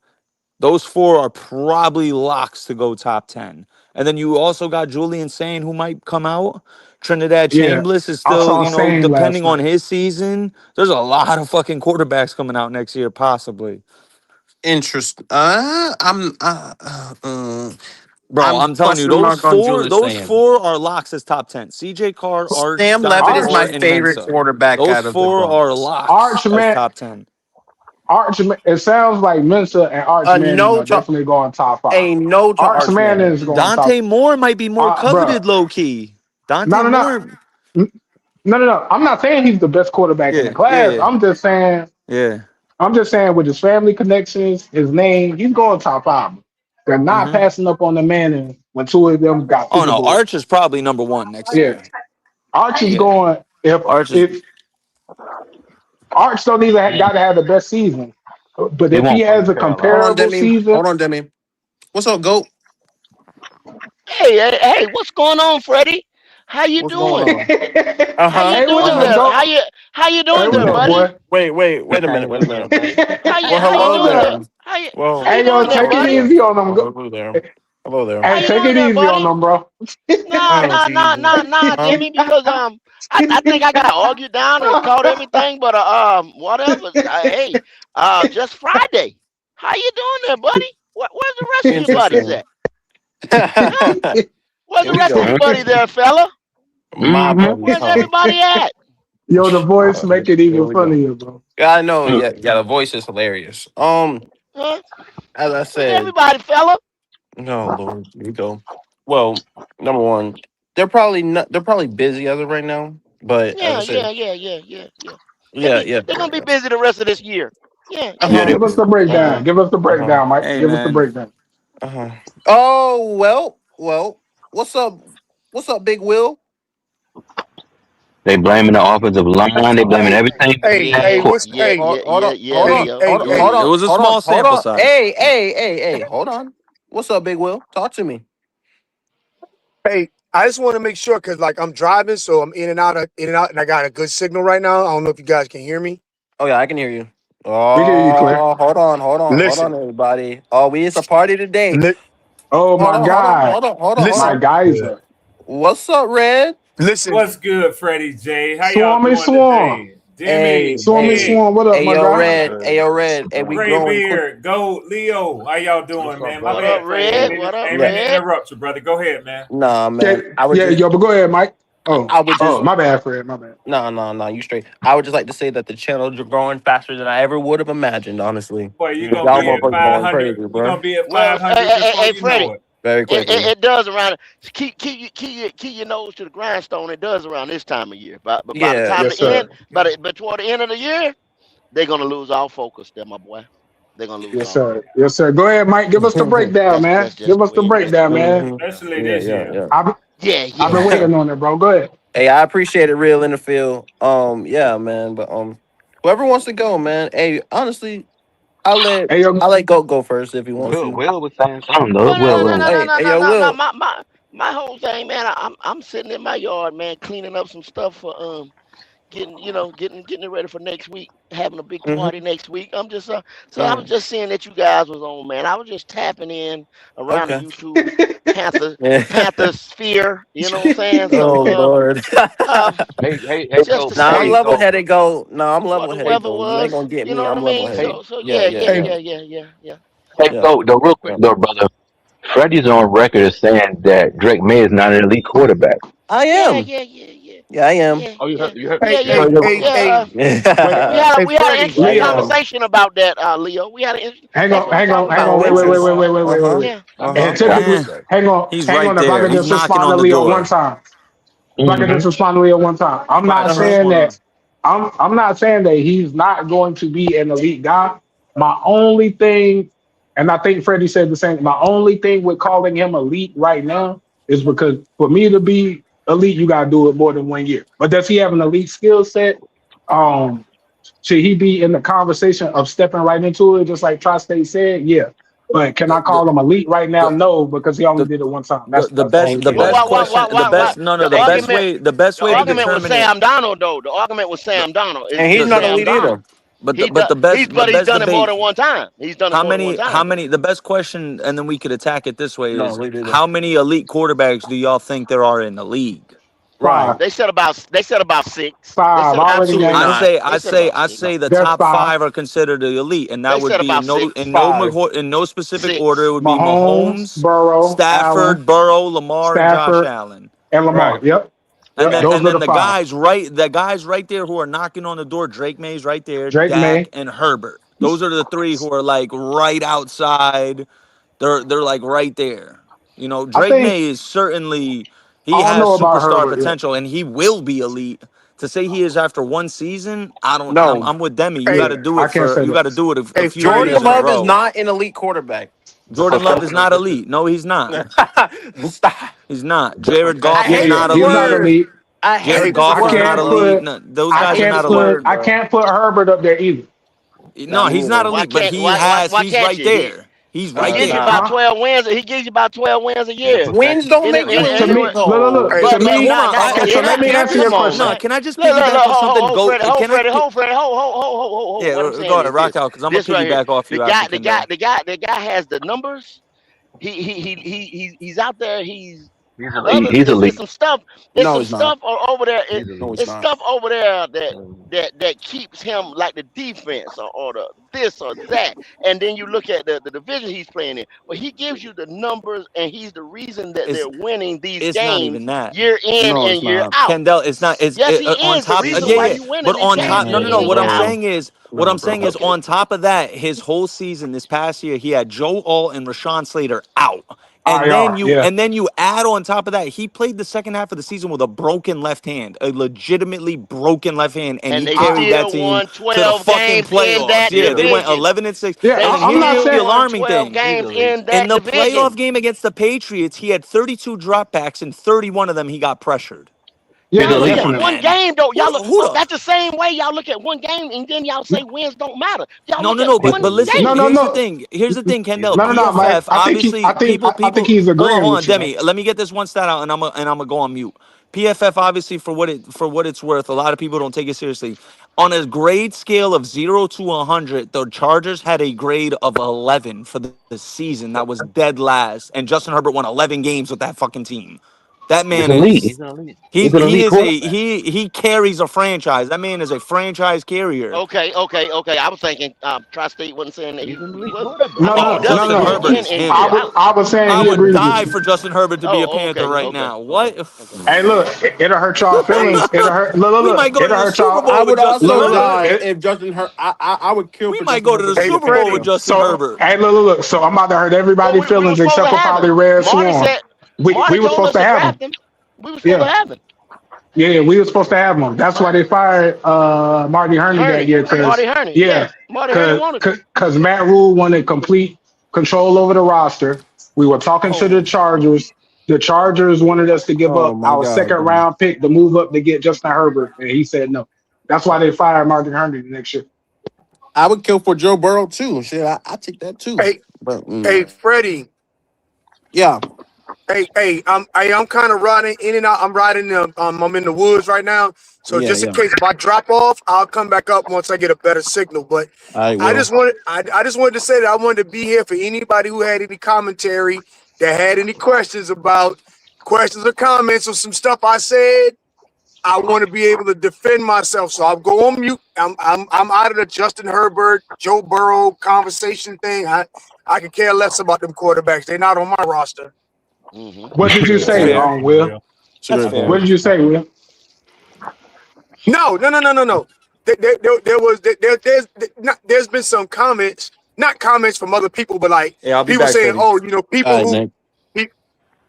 Those four are probably locks to go top 10. And then you also got Julian Sane who might come out. Trinidad Yeah, Chambliss is I still, saw Sane last depending on night. his season. There's a lot of fucking quarterbacks coming out next year, possibly. Interest. Bro, I'm I'm telling you, question mark on Julius those saying. four are locks as top 10. CJ Carr, Arch, Sam Levitt Dante is Moore, my Arch, and favorite Mensa. quarterback Those out of the four are bunch. locks Arch as man, top 10. Arch. It sounds like Mensa and Arch A Manning no are to definitely going top five. a no to Arch Arch Manning Manning. is going top. Dante Moore might be more Bruh. coveted low key. No, Dante no, no, Moore. no, no, no. I'm not saying he's the best quarterback in the Yeah, class. yeah, yeah. I'm just saying with his family connections, his name, he's going top five. They're not Hmm. passing up on the Manning when two of them got Oh no, pickable. Arch is probably number one next Yeah, year. Arch is Yeah, going. Arch is. If Arch don't even got to have the best season, but he if he won't come has to a Hold Carolina. on, comparable Demi. season, Hold on, Demi. What's up, Goat? Hey, hey, hey, what's going on, Freddie? How you What's going doing? on? hey, Uh How you huh. what Uh doing up, huh. there? go? How you Hey, doing what there, up, buddy? boy? Wait a minute. Wait a minute. How you Well, how you hello doing there? there. How Well, you Hey, yo, doing there, take it buddy? hello there. easy on them. Well, hello there. Hello there. How Hey, you take doing it there, easy on buddy? them, bro. Nah, Oh nah, nah, Jesus. nah, nah, Huh? Jimmy, because I think I got argued down and caught everything, but whatever. Hey, just Friday. How you doing there, buddy? Where's the rest of your buddies Interesting. at? Huh? Where's Here the we rest of go. your Mm-hmm. buddy there, fella? My Mm-hmm. buddies, Where's huh? everybody at? Yo, the voice make it Here even we go. funnier, bro. Yeah, I know. Yeah, yeah. The voice is hilarious. Huh? As I Where's said, everybody, fella? no, Lord, here we go. Well, number one, they're probably not. They're probably busy as of right now. But as I Yeah, said, yeah, yeah, yeah, yeah, yeah. yeah, yeah, They're yeah, gonna be yeah. busy the rest of this year. Yeah, Uh yeah, Yeah, huh. give us the yeah, breakdown. yeah. Give us the Uh huh. breakdown, Mike. Hey, Give us the man. breakdown. Uh huh. Oh well. What's up? What's up, Big Will? They blaming the offensive line. They blaming Hey, everything but the hey, damn hey, Yeah, what's quarterback. yeah, hey, yeah, Hold yeah, on, yeah, hold hey, on, Leo. hey, hold on, Yeah, hey, hold It on, Leo. was a hold on, small hold sample on. size. Hey. Hold on. What's up, Big Will? Talk to me. hey, I just want to make sure because like I'm driving, so I'm in and out, and I got a good signal right now. I don't know if you guys can hear me. Oh yeah, I can hear you. We hear you clear. Oh, hold on, Listen, everybody. Oh, it's a party today. li- Oh my God, listen, my I'm good. geyser. What's up, Red? listen. What's good, Freddie J? How y'all Swarmy doing swarm. today? Hey, Demi, Swarmy hey, Nick, swarm. What up, hey, my yo, guy? I'm Red. Hey, good. yo, Red. Hey, we Doing Gray growing quick. Beard, Go Leo. How y'all what's doing, up, man? My What brother? up, bad, Freddie. Ain't Red? mean to, What up, ain't mean Yeah. to Red? interrupt you, brother. Go ahead, man. Nah, man. Okay. I would Yeah, just, yo, but go ahead, Mike. Oh, I would just, my bad, Fred. My bad. no, you straight. I would just like to say that the channels are growing faster than I ever would have imagined, honestly. Boy, you're Cause gonna y'all be Mm-hmm. at motherfuckers going 500. crazy, You're bro. gonna be at Well, 500 before hey, you know Freddie. it. Very It, quickly. it, it does around. Keep your nose to the grindstone. It does around this time of year. But by the Yeah. time Yes, the end, sir. but toward the end of the year, they're gonna lose all focus. There, my boy. They're gonna lose Yes, all sir. focus. Yes, sir. Go ahead, Mike. Give us the breakdown, That's man. just Give the us the way it is, breakdown, man. man. hmm Especially Yeah, this yeah, year. yeah. Yeah, I've been yeah. waiting on it, bro. Go ahead. Hey, I appreciate it, real in the field. Yeah, man. But whoever wants to go, man. Hey, honestly, Hey, yo, I let go first if he wants Will to. Will was saying something though. Well, Will no, no, was. no, no, Hey, no, hey, no, yo, no, no. Will. My whole thing, man. I'm sitting in my yard, man, cleaning up some stuff for getting it ready for next week, having a big party Mm-hmm. next week. I'm just so I was Right. just seeing that you guys was on, man. I was just tapping in around the Okay. YouTube Panther Yeah. Panther sphere, you know what I'm saying? Oh Lord. Uh Hey, just go. to Nah, I'm Hey, see level go. headed. Go. No, I'm what level the Hey, headed. weather Go. You ain't was, gonna get you me. know what I'm I level mean? headed. hey, So Yeah, yeah, yeah, yeah, Hey, yeah, yeah, yeah, yeah, yeah. hey, yeah, go. The real quick yeah. though, brother. Freddie's on record as saying that Drake May is not an elite quarterback. I Yeah, am. yeah, yeah, yeah. Yeah, I am. Yeah, Oh, yeah, hey, you yeah, hey, heard your hey, rumor. yeah. hey, wait, Yeah. hey, We had an Freddie. Yeah, I interesting am. Leo. conversation about that, Leo. We had Hang that's on, what we're hang on, talking hang about. on. About Wait, What's wait, going wait, Wentz. wait, on? wait, wait, wait, wait. Yeah, Uh And huh. typically, He's hang right on. If I there. could He's just knocking respond on to the Leo one door. time. If I could Mm-hmm. just respond to Leo one time. He I'm might not have Uh just huh. saying wanna. that. I'm not saying that he's not going to be an elite guy. My only thing, and I think Freddie said the same. My only thing with calling him elite right now is because for me to be elite, you gotta do it more than 1 year. But does he have an elite skill set? Um, should he be in the conversation of stepping right into it, just like Tri-State said? Yeah. But can I The call him elite right now? the No, because he only the did it one time. the That's the only best the thing. Well, best question the best what? no no The the best argument, way the best the way to argument was determine it. Sam Donald, though. The argument was The, Sam Donald. And he's Is not Sam elite Donald? either. He but does. the But he's best done it more debate. than one time. He's done it more than one How time, though. many the best question, and then we could attack it this way, No is elite either. how many elite quarterbacks do y'all think there are in the league? Right. five. They said about six. They Five. said I about already Absolutely named six. them. not. They said about I six. No. say the There's top five. five are considered the elite, and They that would said be about six. Five. in no specific order. It Six. would be Mahomes, Mahomes, Burrow, Allen, Stafford, Burrow, Lamar, and Josh Stafford, Allen. and Lamar. Right. Yep. Yep. Yeah. Those are the five. The guys right there who are knocking on the door, Drake May's right there, Drake Dak May. and Herbert. Those are the three who are like right outside. They're like right there. You know, I Drake think May is certainly I he don't has know about superstar Herbert yet. potential and he will be elite. To say he is after one season, I don't. No. I'm with Demi. You got Hey, to Yeah, do I it can't for. say You got that. to do it a hey, few Jordan Freddie. years in a Love is row. not an elite quarterback. Just Jordan so Love folks is know. not elite. No, he's not. Stop. He's not. Jared I Goff is Yeah, hate yeah. not this He's not elite. word. elite. I Hey, Jared hate this Goff I is word, not can't bro. elite. put No, those I I guys are hate can't not this put elite. word, I bro. can't put Herbert up there either. No, Not me he's not either. Why elite, but can't why he's can't right you? there. He's He right gives you Nah. there. about Huh? 12 wins. He gives you about 12 wins a He's a year. Wins professional. don't And, make it, you and, To and, elite, me, and look, look, look. Hey, To but me, hold on. not okay, so let me Can I answer your just come on, question. no? man. Can I just Look, piggyback on something? hold, Go. Freddie, hold, Can I? Freddie, hold, Freddie, hold. Yeah, What I'm go saying ahead, is rock this. out, because I'm gonna This right here. piggyback off The you guy, after the guy, Kendall. the guy, the guy has the numbers he's out there. He's He's elite. other. He's It's elite. some stuff. It's No, some it's not. stuff over there. He's elite. No, it's It's not. stuff over there Mm. that keeps him like the defense or the this or that. And then you look at the division he's playing in. But he gives you the numbers, and he's the reason that It's they're winning these it's not games even that. year in No, and it's year not. out. Kendall, it's not. Yes, he On is the top. reason Yeah, why yeah. you winning But these on games top, no, year no, in no. and What year I'm out. No, saying is, no, bro. Okay. on top of that, his whole season this past year, he had Joe Alt and Rashawn Slater out, IR, yeah. and then you add on top of that, he played the second half of the season with a broken left hand, a legitimately broken left hand, and And he they carried that still team won to the 12 fucking games in playoffs. that Yeah, they Yeah. went division. 11-6. Yeah, They And I'm here's not still the saying. won alarming 12 thing. He's games elite. in In that the playoff division. game against the Patriots, he had 32 dropbacks, and 31 of them he got pressured. Yeah, He's Y'all look elite. at Come on, definitely. one man. game though. Y'all look, Who but the that's the same way y'all look at one game and then y'all say wins don't matter. Y'all No, look no, at no. He's But one elite. listen, No, game. no, here's the no, thing. Here's the thing, He's Kendall. no, elite. no, Mike. PFF, I obviously, think, I think people. he's Hold agreeing on, with you though. Demi. Let me get this one stat out, and I'm gonna go on mute. PFF, obviously, for what it's worth, a lot of people don't take it seriously. On a grade scale of 0 to 100, the Chargers had a grade of 11 for the season. That was dead last, and Justin Herbert won 11 games with that fucking team. That He's man elite. is He's an elite. he He's an he elite is a quarterback. he carries a franchise. That man is a franchise carrier. Okay. I was thinking Tri-State wasn't saying that He's an he elite wasn't. quarterback. I No, think he Oh, no, does no, Justin agree no. with Herbert in is and him. year out. I was saying I he would agrees with die you. for Justin Herbert to be a Oh, Panther okay, right okay, now. okay, What? okay. Hey, look, it'll hurt y'all Hey, feelings. It'll hurt. Look, look, We might look. go to It'll the hurt Super y'all. I Bowl with would Justin also Look. Herbert. die if Justin Hurt. I would kill We for might Justin go to the Herbert to hey, be a Super Bowl Panther. with Freddie. Justin So, Herbert. hey, look. So I'm about to hurt Well, everybody's we were feelings supposed except to for have probably him. Red Marty Swarm. said Marty We were told supposed us to to have him. draft him. We were supposed to Yeah, have him. yeah, we were supposed to have him. That's why they fired Marty Herney that Herney, year. Marty Cause Herney. yeah, Yeah, Marty Herney cause wanted him. cause, cause Matt Rule wanted complete control over the roster. We were talking to the Oh, Chargers. The Chargers wanted us to give Oh up my our God, second bro. round pick to move up to get Justin Herbert, and he said no. That's why they fired Martin Herney the next year. I would kill for Joe Burrow too. Shit, I take that too. Hey, But hey, Freddie. yeah, I'm kind of riding in and out. I'm riding I'm in the woods right now. So yeah, just in yeah. case if I drop off, I'll come back up once I get a better signal. But I will. I just wanted to say that I wanted to be here for anybody who had any commentary, that had any questions or comments or some stuff I said. I want to be able to defend myself. So I'll go on mute. I'm out of the Justin Herbert, Joe Burrow conversation thing. I could care less about them quarterbacks. They're not on my roster. Hmm. What did you Good That's say, fair. take, Will? Will. It's a that's I good agree fair. What point. did with you you. say, Will? No. There's been some comments, not comments from other people, but like Yeah, I'll be people back, saying, Freddie. oh, All right, Nick. pe-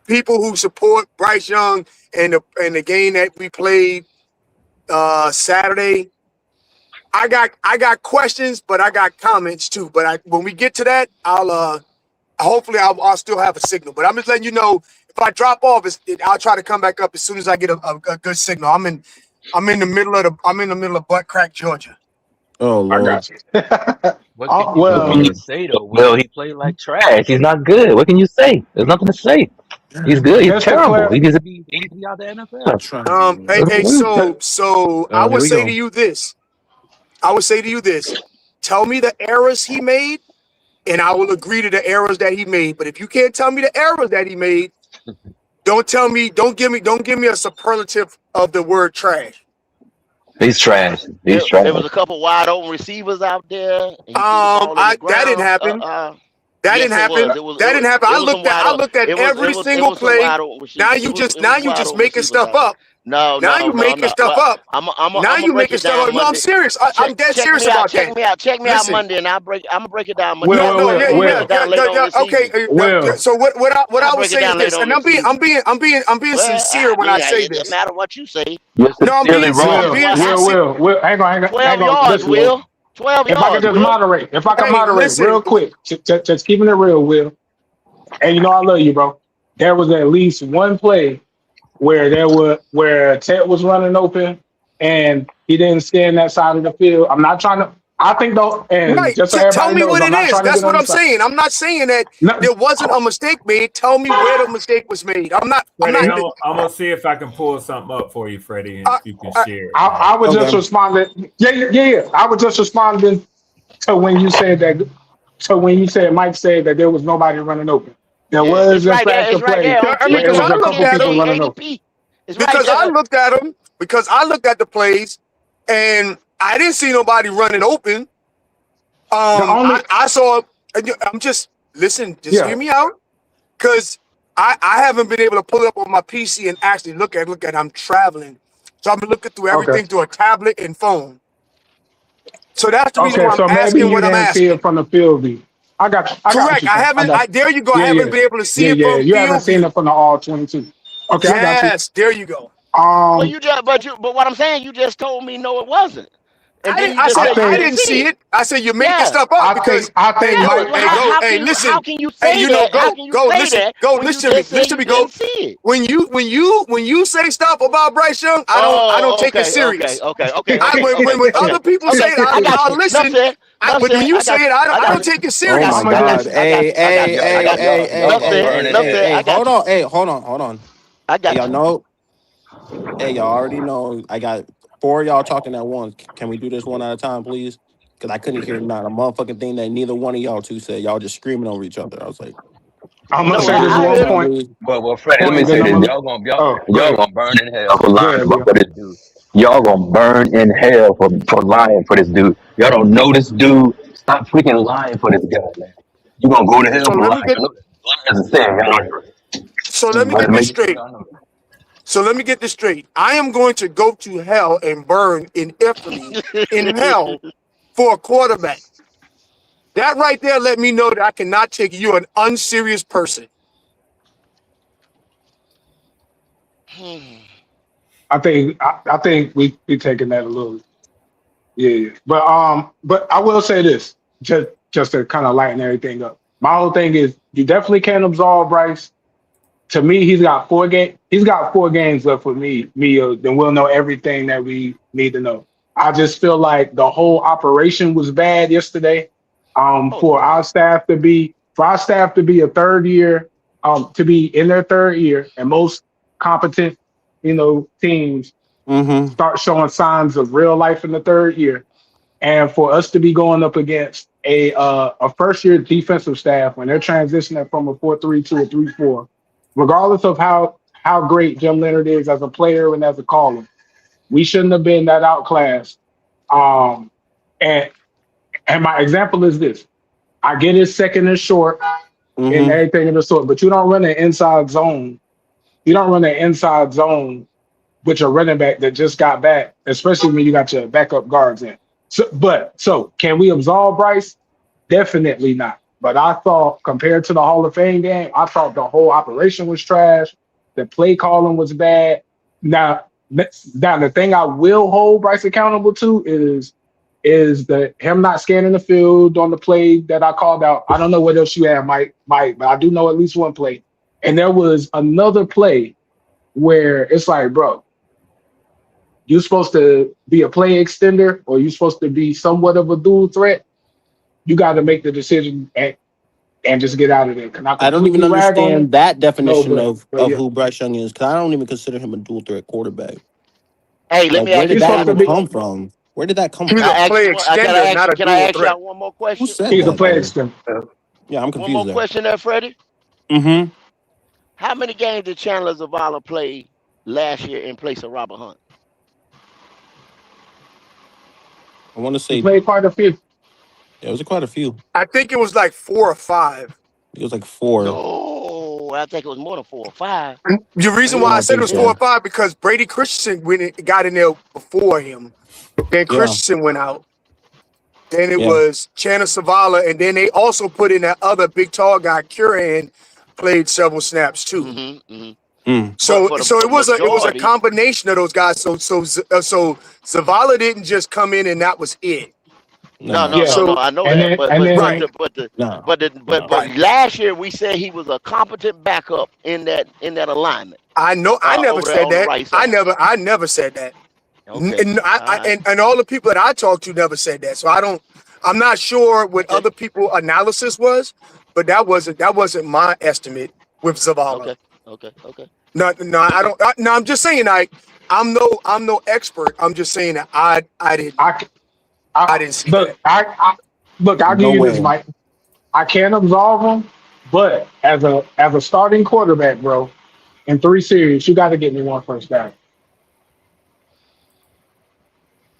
people who support Bryce Young and the game that we played Saturday. I got questions, but I got comments too. But when we get to that, I'll still have a signal. But I'm just letting you know if I drop off, I'll try to come back up as soon as I get a good signal. I'm in the middle of Butt Crack, Georgia. Oh I Lord. got you. What can Well, you say though? Will he played like trash? He's not good. What can you say? There's nothing to say. He's good. He's just to terrible. clear, He needs to be out the NFL. Trying. Hey, so I Oh, here would we say go. to you this. Tell me the errors he made, and I will agree to the errors that he made. But if you can't tell me the errors that he made, don't give me a superlative of the word trash. He's trash. He's There trash. was a couple wide open receivers out there. And he threw the ball in the That didn't ground. happen. That didn't Yes, it happen. was. That didn't happen. It was some wide I open. looked at every It single was some play. wide open Now receivers. you It was just wide open making receivers stuff out there. up. No, Now no, you no, making no. stuff Well, up. I'm Now gonna you break making it stuff down up. No, I'm Monday. serious. I'm dead Check serious me out. about that. Check me out Listen. Monday, and I'm gonna break it down Monday. No, Will, no, Will, I'm gonna break yeah. it Will, down later on this Okay. season. Will. So what I I'll will break it say is down this, later on and this season. I'm being Well, sincere when I say it doesn't this. matter what you say. You're No, I'm sincerely being I'm wrong. Will, being Well, Will, sincere. Will, Will. Hang 12 on. yards, Listen, Will. Will. 12 If I could yards, just Will. moderate, if I can Hey, moderate real listen. quick, just keeping it real, Will. And you know I love you, bro. There was at least one play where Ted was running open and he didn't stand that side of the field. I'm not trying to. I think though, and Right. just so Tell everybody me knows, what I'm it not is. trying to That's get what on the I'm side. saying. I'm not saying that No, there wasn't a mistake made. Tell me where the mistake was made. I'm Freddie, not. I'm gonna see if I can pull something up for you, Freddie, and Uh, if you can uh, share it, man. I was just Okay. responding. Yeah. I was just responding to when you said that. So when you said Mike said that there was nobody running open. There Yeah, was it's in right there. fact a It's right play there on I mean, where it because was I a looked couple at people them, running over. ADP. It's right because I there. looked at them, because I looked at the plays, and I didn't see nobody running open. The only I saw. I'm just listen. Just hear yeah. me out, because I haven't been able to pull it up on my PC and actually look at. I'm traveling, so I've been looking through Okay. everything through a tablet and phone. So that's the reason Okay. why I'm So maybe asking you what I'm didn't see it asking. from the field view. I got what Correct. you're I saying. I haven't. got There you go. I yeah, haven't yeah. been able to see Yeah, it yeah. from You haven't field seen it view. from the all 22. Okay, I got you. Yes, there you go. Well, Um but what I'm saying, you just told me no, it wasn't, and I then didn't. you I just said I said you I think didn't didn't see see it. it. I said you're making Yeah, stuff up because I think yeah. Mike Well, hey, go. Hey, how listen. can you Hey, say that? How can you say listen. that Go. when you Listen to me. just said Listen to you me. Go. didn't see it? When you say stuff about Bryce Young, I don't Oh, take it okay, serious. When okay. other people say Okay, it, I got I'll you. Enough listen. said. Enough But when said. you I say got it, you. I I got don't you. take it Oh I got my serious. you. I got God. you. I got Hey, you. I got hey, you. Y'all, I hey, y'all, got you. hey, y'all, hey, y'all Enough gonna hey, said. burn in hey, Enough hey, said. hell. hey, I got hold you. on. Hey, hold on. I Hey, got y'all you. know, hey, y'all already know I got four of y'all talking at once. Can we do this one at a time, please? Because I couldn't hear not a motherfucking thing that neither one of y'all two said. Y'all just screaming over each other. I was like, I'm gonna can No, we say do this this I one at a one heard him. time, point. please? Well, Freddie, let me And then say I'm this: gonna go y'all ahead. gonna burn in hell for Go lying ahead, Bill. for this dude. Y'all gonna burn in hell for lying for this dude. Y'all don't know this dude. Stop freaking lying for this guy, man. You gonna go to hell So for let lying. me get. You know that. Lying is a sin. Y'all know So let me that. get But this make sure straight. y'all know that. So let me get this straight. I am going to go to hell and burn in infamy in hell for a quarterback. That right there let me know that I cannot take you an unserious person. I think we taking that a little yeah, yeah. But I will say this just to kind of lighten everything up. My whole thing is you definitely can't absolve Bryce. To me, he's got 4 games left with then we'll know everything that we need to know. I just feel like the whole operation was bad yesterday. Oh no. For our staff to be a third year, to be in their third year, and most competent, teams Mm-hmm. start showing signs of real life in the third year, and for us to be going up against a first year defensive staff when they're transitioning from a 4-3 to a 3-4, regardless of how great Jim Leonard is as a player and as a caller, we shouldn't have been that outclassed. Um, and and my example is this: I get his second and short and Mm-hmm. everything of the sort, but you don't run an inside zone. You don't run an inside zone with your running back that just got back, especially when you got your backup guards in. So can we absolve Bryce? Definitely not. But I thought compared to the Hall of Fame game, I thought the whole operation was trash. The play calling was bad. Now, now the thing I will hold Bryce accountable to is the him not scanning the field on the play that I called out. I don't know what else you had, Mike, but I do know at least one play. And there was another play where it's like, bro, you're supposed to be a play extender or you're supposed to be somewhat of a dual threat. You got to make the decision and just get out of there. Can I I don't even completely rag on him? understand that No, definition but of yeah, who Bryce Young is, because I don't even consider him a dual threat quarterback. Hey, let Like, me where ask did you he's that supposed guys to even be. come from? Where did that come He's Can a from? I ask play you? extender, not a Can I dual ask threat. y'all one more Who question? said He's a that play though? extender. Yeah, I'm One more confused there. question there, Freddie. Mm-hmm. How many games did Chandler Zavala play last year in place of Robert Hunt? I want to He say played quite a few. it was quite a few. I think it was like 4 or 5. It was like four. No, I think it was more than 4 or 5. The reason why I I don't said it think was four or so. five because Brady Christensen got in there before him. Then Yeah, Christensen went out. Then it yeah. was Chandler Savala, and then they also put in that other big tall guy, Curran, played several snaps too. Hmm. Mm. But So for so the it was a majority, combination of those guys. So Zavala didn't just come in and that was it. no, Nah, no, Yeah, no, no. So I know and that, then and then right, nah, but nah. right. last year we said he was a competent backup in that alignment I know. I never over there said on the that. right I side. never. I never said that. Okay, And all right. and all the people that I talked to never said that. So I don't. I'm not sure what Okay, other people analysis was, but that wasn't my estimate with Zavala. okay, okay. No, no, I don't. No, I'm just saying. I'm no expert. I'm just saying that I didn't I I I didn't see that. look I look. I'll give No you this, way. Mike. I can't absolve him, But as a starting quarterback, bro, in 3 series, you got to get me one first down.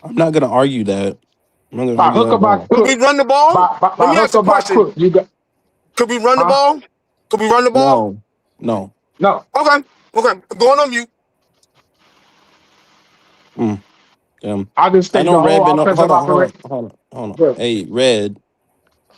I'm not gonna argue that. I'm not gonna By argue hook that or at by all. Could we crook, run the ball? Let by me ask hook a or by question. crook, you got, Could we run the huh? ball? Could we run the ball? No, no. No, Okay. Okay. Going on mute. Mm, I just I think know the Red whole been. Hold offensive on, hold on, operation. hold on, hold on. Good. Hey, Red.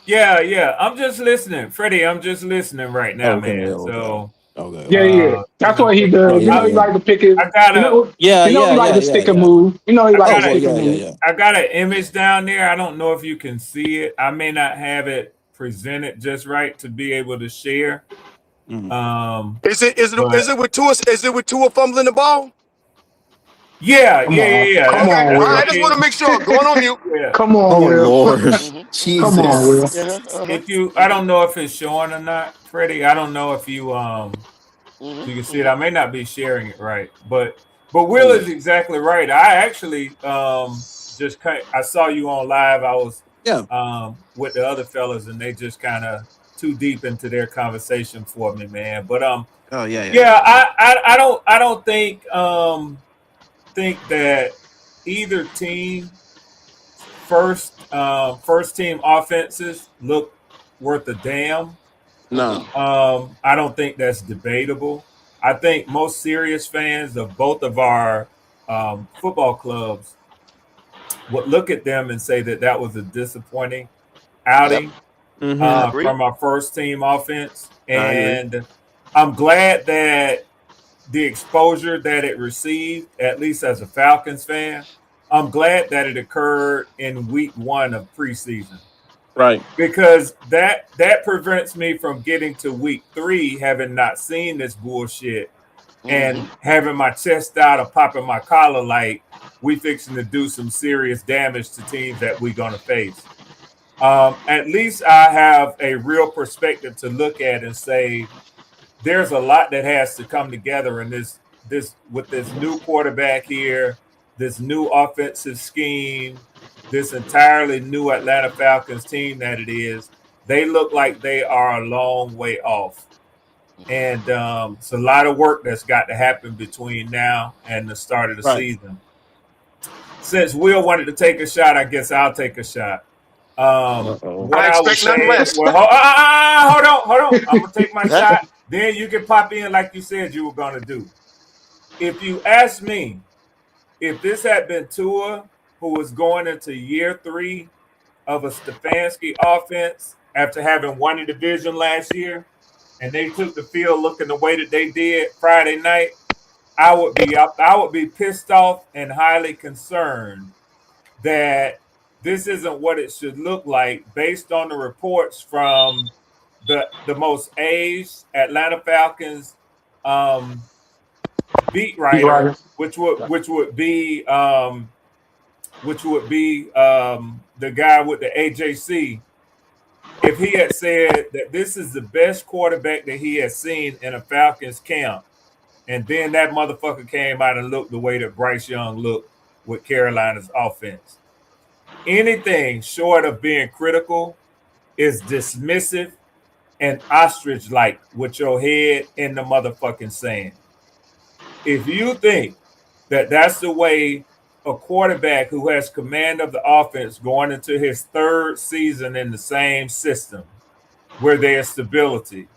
Yeah, yeah. I'm just listening, Freddie. I'm just listening right now, Okay, man. okay, So, okay. Yeah, yeah. you That's know, what he Yeah, does. You yeah, know, he yeah. like to pick his. I got You a, know, Yeah, he yeah, like yeah, to yeah, stick and yeah. move. You know, he I like Oh to got a, well, stick yeah, and yeah, move. yeah. I got an image down there. I don't know if you can see it. I may not have it presented just right to be able to share. Mm. Um, Is it is it but is it with Tua? Is it with Tua fumbling the ball? yeah, Come yeah, yeah, on, yeah. come That's Okay. on, All that's right. I Will. just okay. want to make sure. Going on mute. Yeah. Come on, Oh Will. Lord, Mm-hmm. Come on, Jesus. Will. Yeah. Uh-huh. If you, I Mm-hmm. don't know if it's showing or not, Freddie. I don't know if you can Mm-hmm. see it. Mm-hmm. I may not be sharing it right, but Will Mm. is exactly right. I actually I saw you on live. I was Yeah. with the other fellas, and they just kind of too deep into their conversation for me, man. But Oh yeah, yeah, yeah, yeah, yeah. I don't think that either team first team offenses look worth a damn. Mm-hmm. No. I don't think that's debatable. I think most serious fans of both of our football clubs would look at them and say that that was a disappointing Yep. outing I Mm-hmm. agree. from our first team offense. I agree. And I'm glad that the exposure that it received, at least as a Falcons fan, I'm glad that it occurred in week 1 of preseason Right. because that prevents me from getting to week 3 having not seen this bullshit Mm-hmm. and having my chest out or popping my collar like we fixing to do some serious damage to teams that we're going to face. At least I have a real perspective to look at and say there's a lot that has to come together in this with this new quarterback here, this new offensive scheme, this entirely new Atlanta Falcons team that it is. They look like they are a long way off. Mm-hmm. And it's a lot of work that's got to happen between now and the start of the Right. season. Since Will wanted to take a shot, I guess I'll take a shot. Uh-oh. What I I would expect none say, less. well, hold on. I'm gonna take my shot. Then you can pop in like you said you were gonna do. If you ask me, if this had been Tua, who was going into year 3 of a Stefanski offense after having won the division last year, and they took the field looking the way that they did Friday night, I would be pissed off and highly concerned that this isn't what it should look like based on the reports from the most aged Atlanta Falcons um, beat Be writer, right. which would be the guy with the AJC. If he had said that this is the best quarterback that he has seen in a Falcons camp, and then that motherfucker came out and looked the way that Bryce Young looked with Carolina's offense. Anything short of being critical is dismissive and ostrich like with your head in the motherfucking sand. If you think that that's the way a quarterback who has command of the offense going into his 3rd season in the same system where there's stability,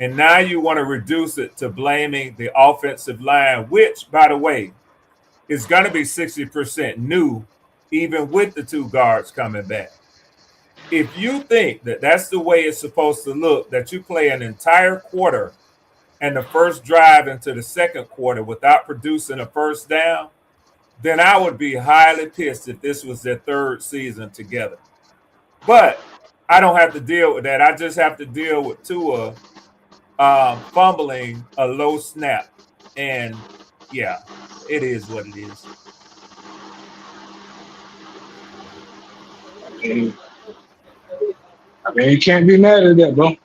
and now you want to reduce it to blaming the offensive line, which, by the way, is going to be 60% new, even with the 2 guards coming back. If you think that that's the way it's supposed to look, that you play an entire quarter and the first drive into the second quarter without producing a first down, then I would be highly pissed if this was their 3rd season together. But I don't have to deal with that. I just have to deal with Tua fumbling a low snap. And yeah, it is what it is. I mean, you can't be mad at that, bro.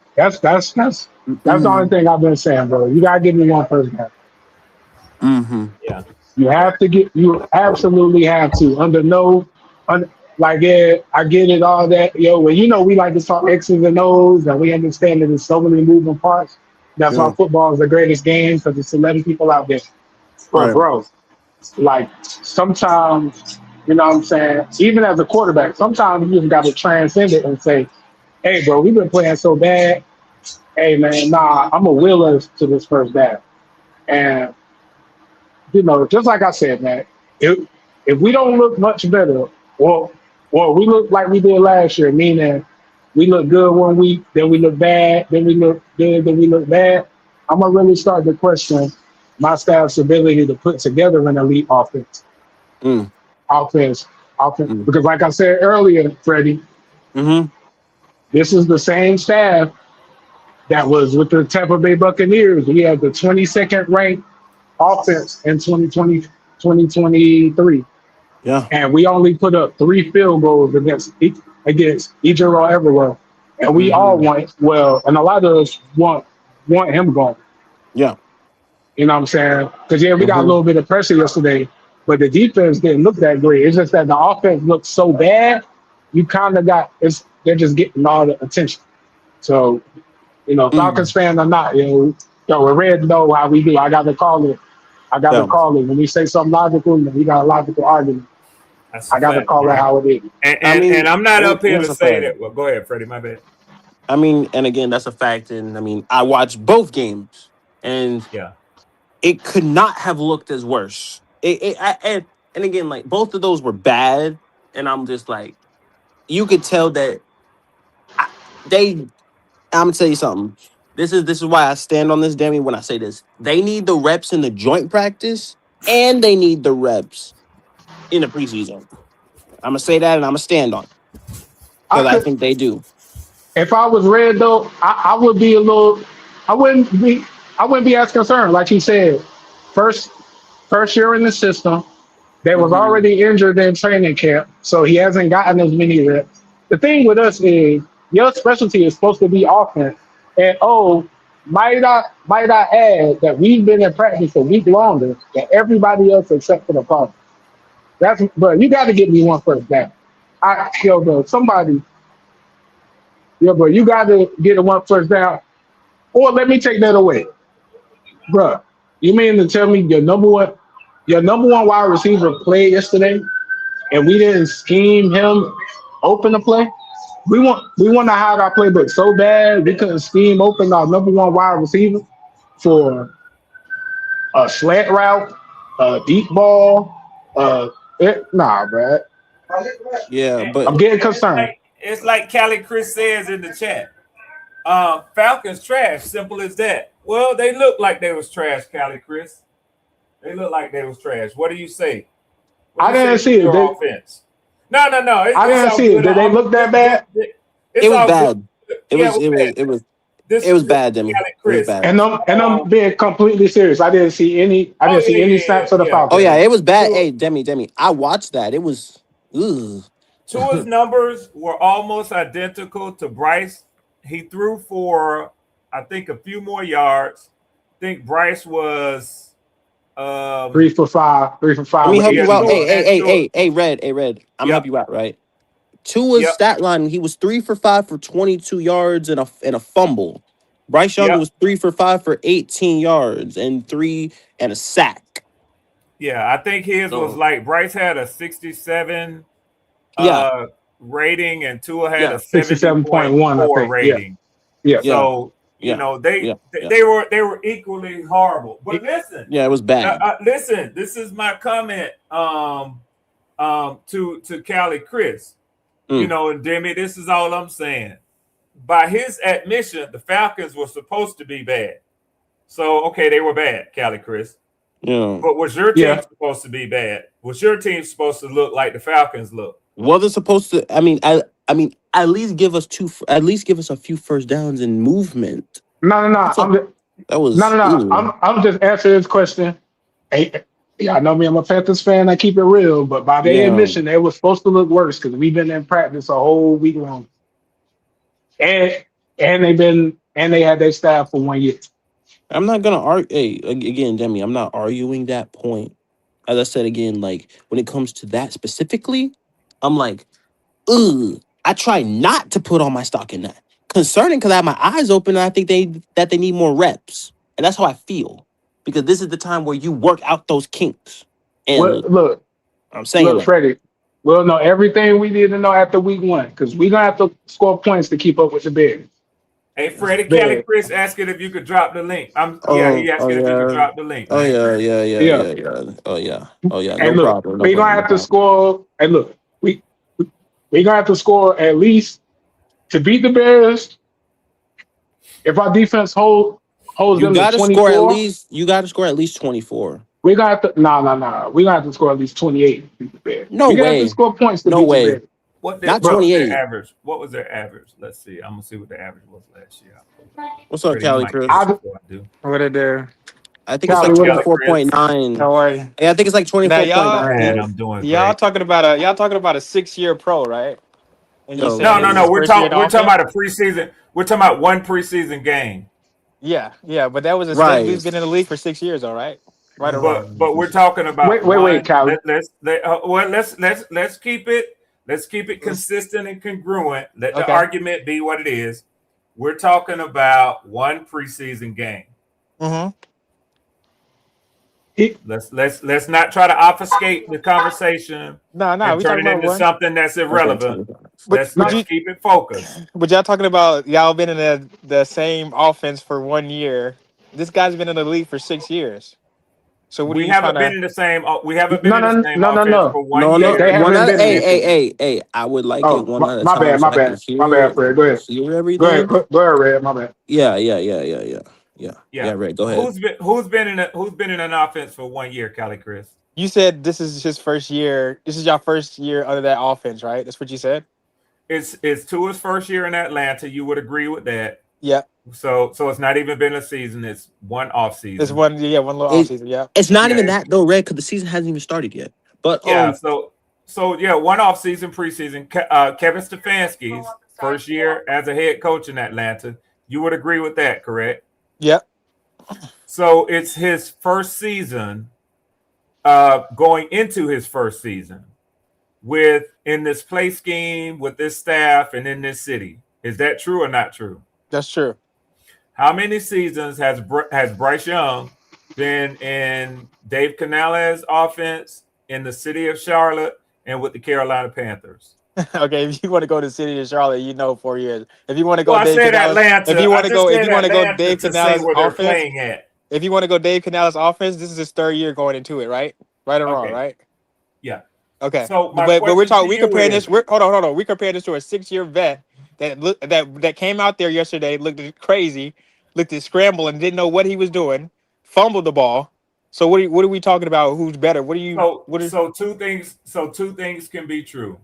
That's the only Mm-hmm. thing I've been saying, bro. You gotta give me one first down. Mm-hmm. Yeah. You absolutely have to. Under no, Like, yeah, I get it, all that. Yo, well, we like to talk X's and O's, and we understand that there's so many moving parts. That's why Yeah. football is the greatest game because there's 11 people out there. But, Right. bro, like, sometimes, what I'm saying, even as a quarterback, sometimes you just got to transcend it and say, hey, bro, we've been playing so bad. Hey, man, nah, I'm a will us to this first down. And just like I said, man, if we don't look much better, or we look like we did last year, meaning we look good one week, then we look bad, then we look good, then we look bad, I'm gonna really start to question my staff's ability to put together an elite Mm. offense, offense. Mm. Because like I said earlier, Freddie, Mm-hmm. this is the same staff that was with the Tampa Bay Buccaneers. We had the 22nd ranked offense in 2023, Yeah. and we only put up 3 field goals against Ejiro Everywhere, and we all Mm-hmm. want and a lot of us want him gone. Yeah. You know what I'm saying? Because yeah, we got a Mm-hmm. little bit of pressure yesterday, but the defense didn't look that great. It's just that the offense looked so bad. You kind of they're just getting all the attention. So Mm. Falcons fan or not, with Red know how we do. I got to call it. I got to Yeah. call it. When we say something logical, we got a logical argument. That's a I got to fact, call it bro. how it is. I And mean, I'm not up here here's to a say fact. that. Well, go ahead, Freddie. My bad. I mean, and again, that's a fact. And I mean, I watched both games, and Yeah. it could not have looked as worse. And again, like both of those were bad, and I'm just like, you could tell that I, they. I'm gonna tell you something. This is why I stand on this, Demi. When I say this, they need the reps in the joint practice, and they need the reps in the preseason. I'm gonna say that, and I'm gonna stand on it I because I could, think they do. if I was Red though, I would be a little. I wouldn't be. I wouldn't be as concerned. Like he said, first first year in the system. They was Hmm. already injured in training camp, so he hasn't gotten as many reps. The thing with us is your specialty is supposed to be offense. And might I add that we've been in practice a week longer than everybody else except for the Cardinals. But you got to give me one first down. Bro, bro, you got to get a one first down. Or let me take that away, bro. You mean to tell me your number one wide receiver played yesterday and we didn't scheme him open the play? We want to hide our playbook so bad we couldn't scheme open our number one wide receiver for a slant route, a deep ball. Nah, bro. Yeah, And, but I'm getting and concerned. it's like Callie Chris says in the chat. Falcons trash. Simple as that. Well, they look like they was trash, Callie Chris. They look like they was trash. What do you say? What do I you say didn't to see it. your offense? No. I It's didn't all see it. good. Did they look that bad? it It's was all good. bad. It Yeah, it was was it was bad. it was This it is was bad, Demi. Callie It was Chris. bad. And I'm Um, being completely serious. I didn't see any. I oh didn't see any snaps of the Oh Falcons. yeah, yeah. it was bad. Tua, Hey, Demi, I watched that. It was. Ugh. Tua's numbers were almost identical to Bryce. He threw for, I think, a few more yards. I think Bryce was, Three um, for five. Three for Let five me with help yeah, you out. 18 Hey, Tua hey, and hey, Tua. hey, hey, Red. I'm gonna help Yep, you out, right? Tua's yep, stat line, he was 3 for 5 for 22 yards and a fumble. Bryce Young yep. was 3 for 5 for 18 yards and three and a sack. Yeah, I think his was So like Bryce had a 67 yeah, uh rating and Tua had a yeah, 67.1, I 70.4 think. Yeah. rating. Yeah. yeah, So, yeah, they yeah, yeah, they were equally horrible. But listen, yeah. It was bad. listen, this is my comment to Callie Chris. Mm, And Demi, this is all I'm saying. By his admission, the Falcons were supposed to be bad. So okay, they were bad, Callie Chris. yeah. But was your team Yeah. supposed to be bad? Was your team supposed to look like the Falcons look? Wasn't supposed to. I mean, at least give us at least give us a few first downs and movement. No, no, no. That's a that No, was. no, no. Ooh. I'm just answering this question. Hey, yeah, I know me. I'm a Panthers fan. I keep it real, but by their Yeah. admission, they were supposed to look worse because we've been in practice a whole week long, and they had their staff for 1 year. I'm not gonna argue. Hey, again, Demi, I'm not arguing that point. As I said again, like when it comes to that specifically, I'm like, I try not to put all my stock in that. Concerning because I have my eyes open and I think they need more reps. And that's how I feel. Because this is the time where you work out those kinks. Well, And I'm saying look, that. Freddie. We'll know everything we need to know after week 1 because we're gonna have to score points to keep up with the Bears. Hey, Freddie, Kelly Bears. Chris asking if you could drop the link. He Oh asking if you could yeah. drop the link, Oh man. Yeah. yeah. Oh yeah. And No look, problem. No we're gonna problem. No have to problem. score. And look, we're gonna have to score at least to beat the Bears. If our defense holds You them to gotta score at 24, least you gotta score at least 24. we're gonna have to no. We're gonna have to score at least 28 to beat the Bears. No We're gonna have to way. score points to No beat the way. Bears. Not What was their 28. average? What was their average? Let's see. I'm gonna see what the average was last year. What's up, Freddie, you Cali might get it Chris? I before I do. What it do? I think it's What's like Callie, up, what Kelly up? Chris? 24.9. How are you? Yeah, I think it's like Now y'all, 24.9. Man, y- I'm doing y'all great. talking about a 6-year pro, right? And you Yo, saying No, this no, is no. his first year in We're talking offense? about a preseason. We're talking about one preseason game. Yeah, but that right. dude's been in the league for 6 years, all right? Right or wrong? But we're talking about Wait, one. Callie. Let's keep it consistent and congruent. Let the Okay. argument be what it is. We're talking about one preseason game. Mm-hmm. He, Let's not try to obfuscate the conversation No, and we turn talking it about into one. something that's Okay, irrelevant. 25. But but no, Let's you keep it focused. but y'all talking about y'all been in the same offense for 1 year. This guy's been in the league for 6 years. So what are We you trying haven't been to? in the same. We haven't been no, in the no, same no, no, offense no. for one No, no. They year. One haven't at a been hey, there. hey, hey, hey. I would like it Oh, one my, at a my time bad, so my I can bad, my hear bad, Fred. Go ahead, go ahead, everything. go ahead, Red. My bad. Yeah, Yeah. right. Go ahead. Who's been in an offense for 1 year, Cali Chris? You said this is his first year. This is your first year under that offense, right? That's what you said. It's Tua's first year in Atlanta. You would agree with that. Yeah. So it's not even been a season. It's one off It's season. one little It offseason. Yeah. it's not Yeah, even that though, Red, because the season hasn't even started yet. But yeah. So yeah, one off season, preseason. Kevin Stefanski's first year as a head coach in Atlanta. You would agree with that, correct? Yep. So it's his first season, going into his first season with in this play scheme with this staff and in this city. Is that true or not true? That's true. How many seasons has Bryce Young been in Dave Canales' offense in the city of Charlotte and with the Carolina Panthers? Okay, if you want to go to the city of Charlotte, 4 years. If you want to Well, go I Dave said Canales, Atlanta. I just if said you want to go Atlanta Dave to say Canales where they're offense, playing at. if you want to go Dave Canales offense, this is his third year going into it, right? Right or wrong, Okay, right? yeah. Okay. So my But we're question to talking. We you comparing is, this. Hold on. We comparing this to a 6-year vet that came out there yesterday, looked crazy, looked at scramble and didn't know what he was doing, fumbled the ball. So what are we talking about? Who's better? two things can be true.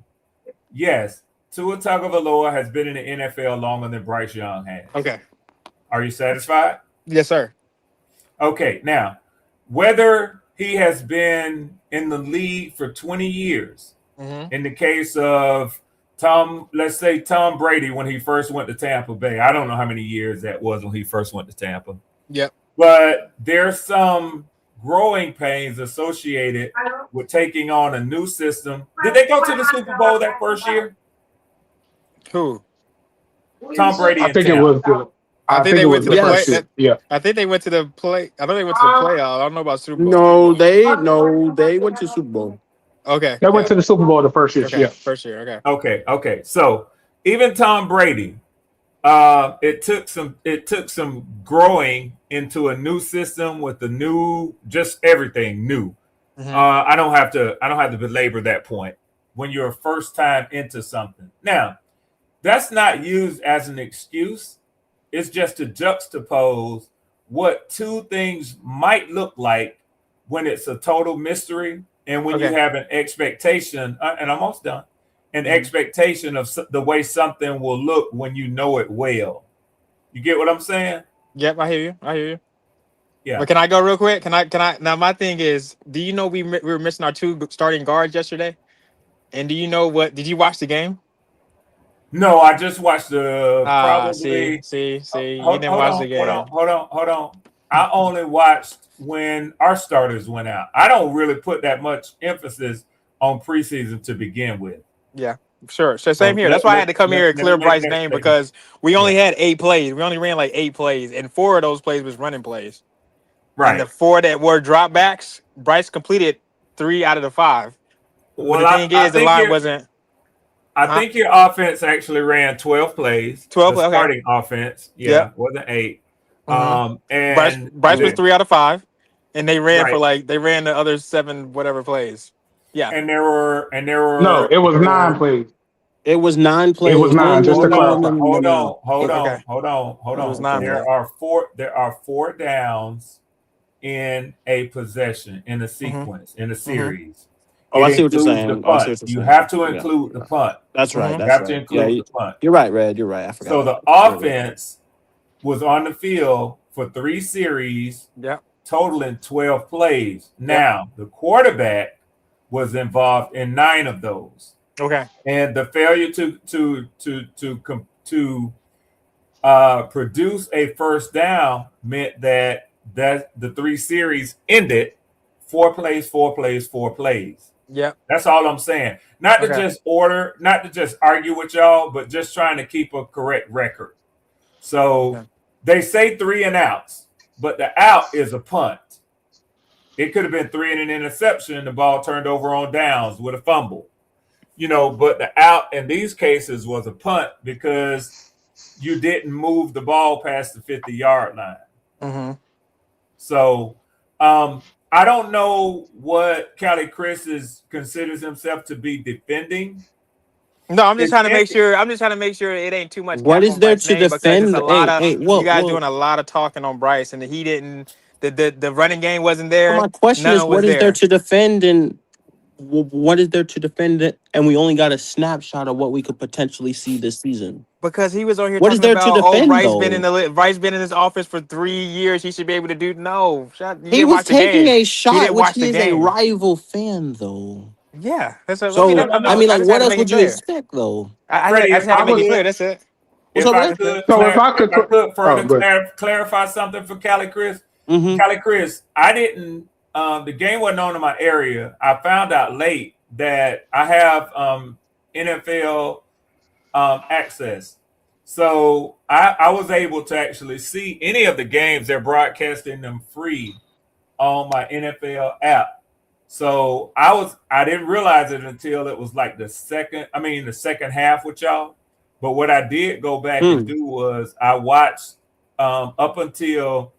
Yes, Tua Tagovailoa has been in the NFL longer than Bryce Young has. Okay. Are you satisfied? Yes, sir. Okay, now, whether he has been in the league for 20 years, Mm-hmm. in the case of let's say Tom Brady when he first went to Tampa Bay. I don't know how many years that was when he first went to Tampa. Yep. But there's some growing pains associated with taking on a new system. Did they go to the Super Bowl that first year? Who? Tom Brady I and think it Tampa. was the. I I think think they it went was to the the play. first year. Yeah. I think they went to the play. I think they went to the playoff. I don't know about Super Bowl. no, they went to Super Bowl. Okay. They went Yeah. to the Super Bowl the first year. Okay. Yeah. First year. Okay. Okay. So even Tom Brady, it took some growing into a new system with the new, just everything new. Mm-hmm. I don't have to belabor that point when you're a first time into something. Now, that's not used as an excuse. It's just to juxtapose what two things might look like when it's a total mystery and when you Okay. have an expectation, and I'm almost done, an expectation of the way something will look when you know it well. You get what I'm saying? Yep. I hear you. Yeah. But can I go real quick? Can I? Now my thing is, do you know we were missing our two starting guards yesterday? And do you know what? Did you watch the game? No, I just watched the See, probably. you didn't watch the game. Hold on. I only watched when our starters went out. I don't really put that much emphasis on preseason to begin with. Yeah. Sure. So So same here. That's why I had to come here and let me clear make Bryce's that name statement. because we Yeah. only had 8 plays. We only ran like 8 plays, and 4 of those plays was running plays. And the Right. 4 that were dropbacks, Bryce completed 3 out of the 5. But Well, the thing I is, the think line your wasn't, I huh? think your offense actually ran 12 plays. 12. The Okay. starting offense, yeah, Yep. wasn't 8. hmm Bryce And Bryce was the 3 out of 5, and right, they ran the other 7 whatever plays. Yeah. and there were and there No, were it was there nine were plays. It was 9 It was plays. No, nine. no, Just to hold no, no, on, no, clarify. no, no, hold no. on, hold It, on, Okay. hold It was on. 9 okay. plays. There are four downs in a possession, in a hmm sequence, in a hmm series. Oh, It I see what you're includes the saying. Oh, I see punt. what you're You have saying. to Yeah, include the yeah. punt. That's right. hmm You That's have to right. Yeah, include the punt. you're right, Red. You're right. I forgot So about the that. You're right. offense was on the field for 3 series, Yep. totaling 12 plays. Yep. Now, the quarterback was involved in 9 of those, Okay. and the failure to produce a first down meant that the 3 series ended 4 plays, 4 plays, 4 plays. Yep. That's all I'm saying. Not to Okay. just order, not to just argue with y'all, but just trying to keep a correct record. So Okay. they say 3 and outs, but the out is a punt. It could have been 3 and an interception. The ball turned over on downs with a fumble. But the out in these cases was a punt because you didn't move the ball past the 50-yard line. hmm So I don't know what Cali Chris considers himself to be defending. No, I'm just It trying to can't make sure. I'm just trying to make sure it ain't too much What cap is on there Bryce's to name because it's a defend? lot Hey, of hey, you well, guys well. doing a lot of talking on Bryce, and he didn't. The running game wasn't But there. my question is, None was what is there there to defend? And what is there to defend it? And we only got a snapshot of what we could potentially see this season. because he was on here What is talking there to about defend, though? Bryce been in his office for 3 years. He should be able to do. No, you He didn't was watch the taking game. a He shot, didn't which watch he the is a game. rival fan, though. Yeah, that's what I mean. So, no, I no. mean, I like, just had what to else make it would you clear. expect, though? Freddie, I just if had to I make it was clear. could That's it. What's if up, I Red? That's it. could so if I if could. I could Oh, further good. clarify something for Cali Chris. Mm-hmm. Cali Chris, I didn't the game wasn't on in my area. I found out late that I have NFL access. So I was able to actually see any of the games. They're broadcasting them free on my NFL app. So I didn't realize it until it was like the second half with y'all. But what I did go back and Hmm. do was I watched up until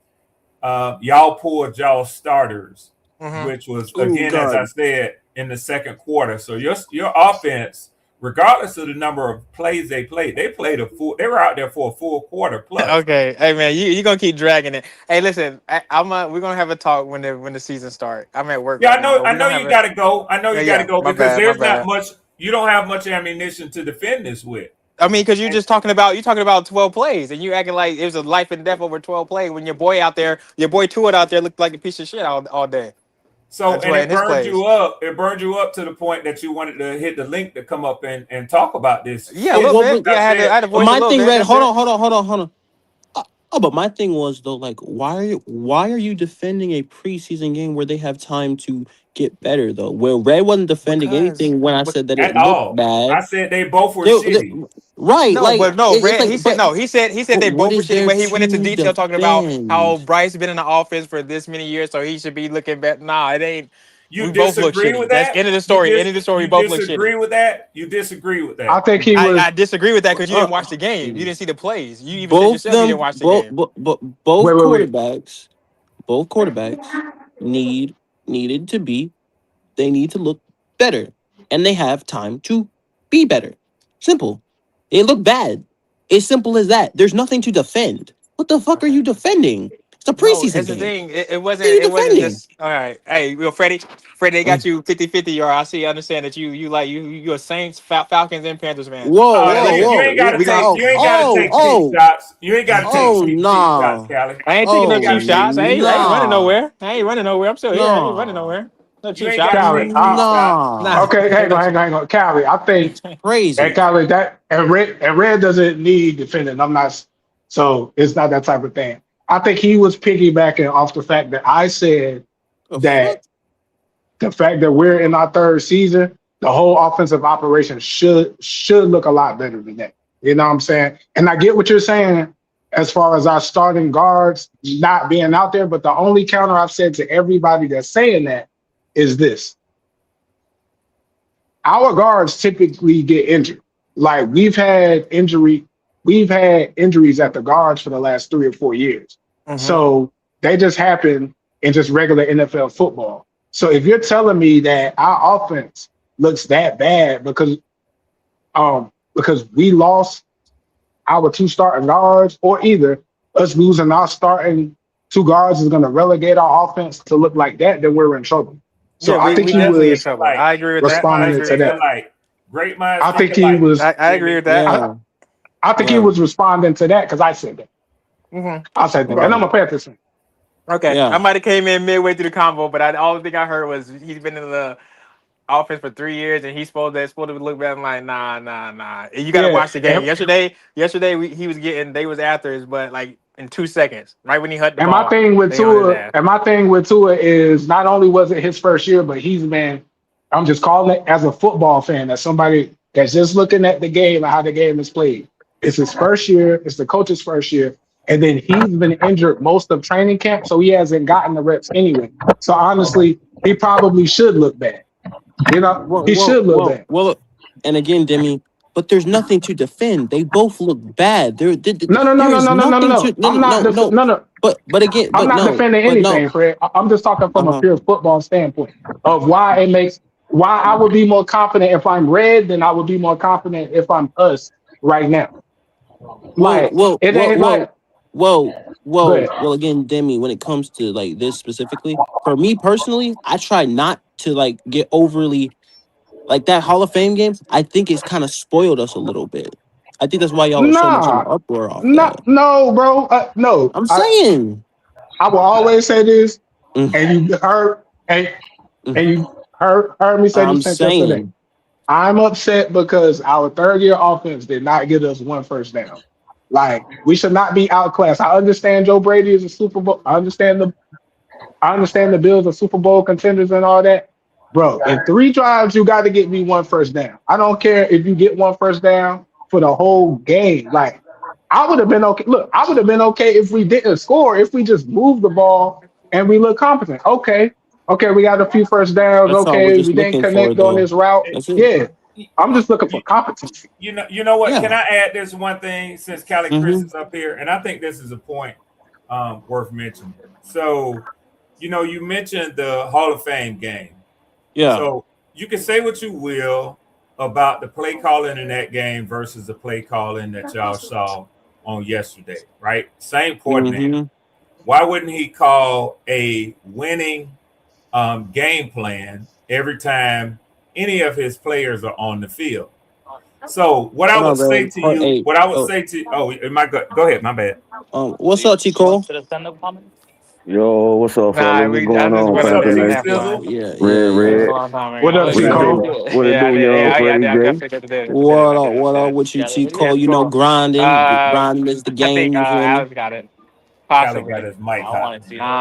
y'all pulled y'all starters, hmm which was Oh, again, as I God. said, in the second quarter. So your offense, regardless of the number of plays they played, they were out there for a full quarter plus. Okay, hey man, you gonna keep dragging it. Hey, listen, we're gonna have a talk when the season start. I'm at work Yeah, right now, but I we're know gonna have you a. gotta go. I know Yeah, you gotta yeah. go My because bad, my there's not bad. much you don't have much ammunition to defend this with. I mean, because And you're talking about 12 plays, and you acting like it was a life and death over 12 plays when your boy Tua out there looked like a piece of shit all day. so That's and why in it his burned plays. you up. It burned you up to the point that you wanted to hit the link to come up and talk about this. Yeah, a Well, little well, bit. but Yeah, I said, I had to voice a my little thing, bit. Red. That's Hold it. on, hold on, hold on, hold on. Oh, but my thing was though, like, why are you defending a preseason game where they have time to get better though? Where Red wasn't defending Because, anything when I but said that it at looked all. I bad. said they both were They, shitty. right, no, like but no, it's Red. like, He said no. He said but they what both were is shitty, there but he went into to detail talking about how defend? Bryce been in the offense for this many years, so he should be looking back. Nah, it ain't. You We both look disagree with shitty. That's that? end of the story. End of the story. We You both look shitty. disagree with that? You disagree with I that? think he was. I disagree with that because you Uh, didn't watch the game. You didn't see the plays. You even said both yourself you didn't them, watch the game. Wait, wait, wait. both quarterbacks needed to be. They need to look better, and they have time to be better. Simple. They look bad. It's simple as that. There's nothing to defend. What the fuck are Okay. you defending? It's a No, preseason here's the game. thing. What are you It wasn't defending? just all right. Hey, well, Freddie, they got Mm. you 50-50. Or I see, I understand that you like you a Saints, Falcons, and Panthers fan. Whoa, But whoa, You listen, ain't whoa. gotta we gonna. take Oh, you ain't gotta oh, take cheap oh, shots. You ain't gotta take oh, cheap shots, nah. Callie. I ain't taking You no ain't Oh, cheap gotta take shots. I ain't running nah. nowhere. I ain't running nowhere. I'm still here. I ain't running Nah. nowhere. No you cheap ain't gotta shots. Callie, take cheap shots. Nah. Nah. okay, hang on, hang on, hang on. Callie, I think, and Crazy. Callie, that and red doesn't need defending. I'm not, so it's not that type of thing. I think he was piggybacking off the fact that I said The fuck? that the fact that we're in our third season the whole offensive operation should look a lot better than that. You know what I'm saying? And I get what you're saying as far as our starting guards not being out there, but the only counter I've said to everybody that's saying that is this. Our guards typically get injured. Like we've had injuries at the guards for the last 3 or 4 years. Mm-hmm. So they just happen in just regular NFL football. So if you're telling me that our offense looks that bad because we lost our two starting guards, or either us losing our starting two guards is going to relegate our offense to look like that, then we're in trouble. So Yeah, I think we he definitely in was trouble. Like I agree with great that. I responding minds agree to with think that. that. alike. Great minds I think think he alike. was. I agree Jimmy. with that. Yeah, I think he yeah, was responding to that because I said that. I said Mm-hmm. that, and Okay. I'm yeah, gonna pay attention. Okay. I yeah. might have came in midway through the convo, but the only thing I heard was he's been in the offense for 3 years and he's supposed to look better. I'm like, nah. And you got to Yeah, watch the game. Yesterday, he was they was after us, but like in 2 seconds, right when he hit the and my ball, thing with they on his Tua, ass. is not only was it his first year, but he's been. I'm just calling it as a football fan, as somebody that's just looking at the game and how the game is played. It's his first year. It's the coach's first year, and then he's been injured most of training camp, so he hasn't gotten the reps anyway. So honestly, he probably should look bad. You know, Well, he well, should look well, bad. well. And again, Demi, but there's nothing to defend. They both look bad. No, no, no, There no, is no, no, no, no, nothing to no. I'm not. no. No, no. But again, I'm not defending but no. anything, Fred. I'm just talking from a Uh-huh. pure football standpoint of why I would be more confident if I'm red than I would be more confident if I'm us right now. Well, Like it ain't like well, good. again, Demi, when it comes to like this specifically, for me personally, I try not to like get overly like that Hall of Fame game. I think it's kind of spoiled us a little bit. I think that's why y'all are so much in the Nah, uproar off no, that. no, bro. No. I'm saying. I will always say this, Mm, and you heard and mm. you heard me say I'm this since yesterday. saying. I'm upset because our third year offense did not get us one first down. Like we should not be outclassed. I understand Joe Brady is a Super Bowl. I understand the Bills are Super Bowl contenders and all that. Bro, in 3 drives, you got to get me one first down. I don't care if you get one first down for the whole game. Like I would have been okay. Look, I would have been okay if we didn't score, if we just moved the ball and we look competent. Okay. Okay, we got a few first downs. That's all we're Okay, just we didn't looking for, connect on though. this route. It- That's it. Yeah. I'm just looking for you, competency. you know what? Can Yeah. I add this one thing since Callie Chris Mm-hmm. is up here, and I think this is a point worth mentioning. So, you mentioned the Hall of Fame game. Yeah. So you can say what you will about the play calling in that game versus the play calling that y'all saw on yesterday, right? Same coordinator. Mm-hmm. Why wouldn't he call a winning game plan every time any of his players are on the field? So what I Hold would on, say man. to you, Hey, what I would oh, say to oh, my go ahead, my bad. what's up, T. Cole? Yo, what's up, Nah, fellas? What's I going just on, went What's up up, there Panther to T have Nation? fun. Sizzle? Yeah, Red, What's yeah. red. going on, What up, man? What T. it Cole? do? What it Yeah, I do, did. yo? Yeah, Freddie I J. definitely did. What up? What up with you, T. Yeah, Cole? You know, cool. grinding, grinding is the I think game. You feel me? Alex got it. Callie got Possibly. his mic hot.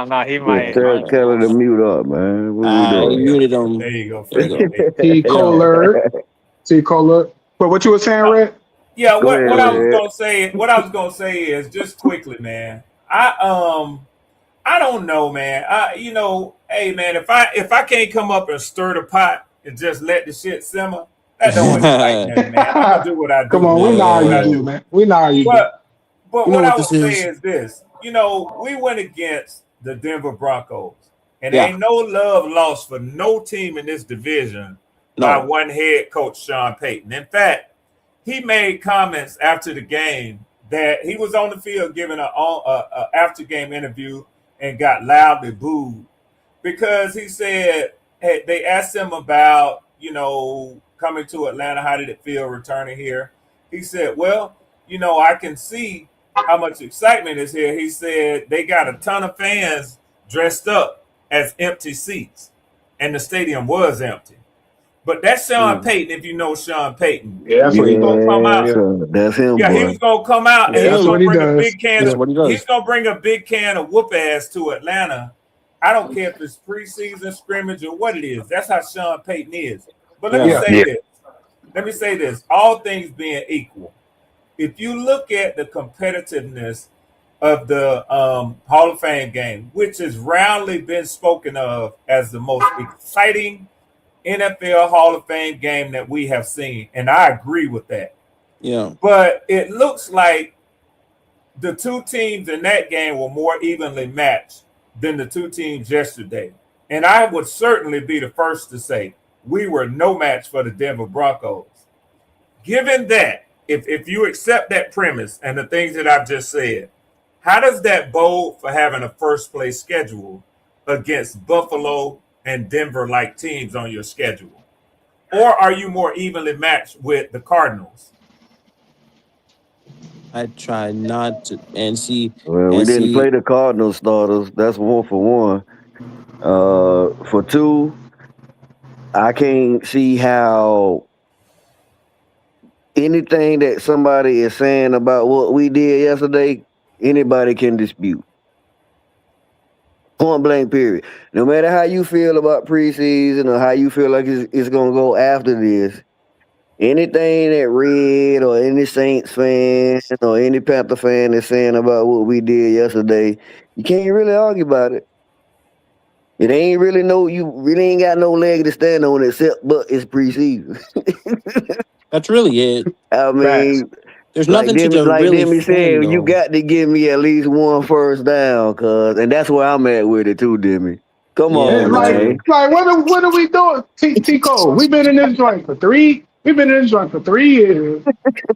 No, he Yeah, might. tell her to mute up, man. What we I doing? muted There him. you go, There you Freddie. go. There you go. T. Yeah. Kohler. T. Kohler. But what you were saying, Uh, Red? yeah, Go what ahead, I was Red. gonna say, is just quickly, man. I don't know, man. Hey man, if I can't come up and stir the pot and just let the shit simmer, that don't excite nothing, man. I'm gonna do what I Come do, on, we man. know Do how what you I Man, do, do. man. We know how you do. But but you know what what I this would say is? is this. We went against the Denver Broncos, and there Yeah. ain't no love lost for no team in this division by No. one head coach Sean Payton. In fact, he made comments after the game that he was on the field giving a after game interview and got loudly booed because he said, hey, they asked him about coming to Atlanta. How did it feel returning here? He said, well, I can see how much excitement is here. He said they got a ton of fans dressed up as empty seats, and the stadium was empty. But that's Sean Mm. Payton, if you know Sean Payton. Yeah, that's He what was he gonna does. come out. Yeah, Yeah, son. That's him, Yeah, he boy. was gonna come out and That's he was that's him. what gonna he bring a does. big can That's of Yeah. what he he's does. gonna bring a big can of whoop ass to Atlanta. I don't care if it's preseason scrimmage or what it is. That's how Sean Payton is. But let me Yeah. say this. Let me say this. All things being equal, if you look at the competitiveness of the Hall of Fame game, which has roundly been spoken of as the most exciting NFL Hall of Fame game that we have seen, and I agree with that. Yeah. But it looks like the two teams in that game were more evenly matched than the two teams yesterday. And I would certainly be the first to say we were no match for the Denver Broncos. Given that, if you accept that premise and the things that I've just said, how does that bode for having a first place schedule against Buffalo and Denver like teams on your schedule? Or are you more evenly matched with the Cardinals? I try not to Well, we and didn't play see. the Cardinals starters. That's one for one. For two, I can't see how anything that somebody is saying about what we did yesterday, anybody can dispute. Point blank, period. No matter how you feel about preseason or how you feel like it's going to go after this, anything that Red or any Saints fan or any Panther fan is saying about what we did yesterday, you can't really argue about it. It ain't really you really ain't got no leg to stand on except but it's preseason. That's really it. I Facts. mean, There's like nothing Demi, to like really Demi fan said, you though. got to give me at least one first down, and that's where I'm at with it too, Demi. Come Yeah, It's on, me man. too. what are we doing? T Cole, we've been in this joint for three. We've been in this joint for 3 years.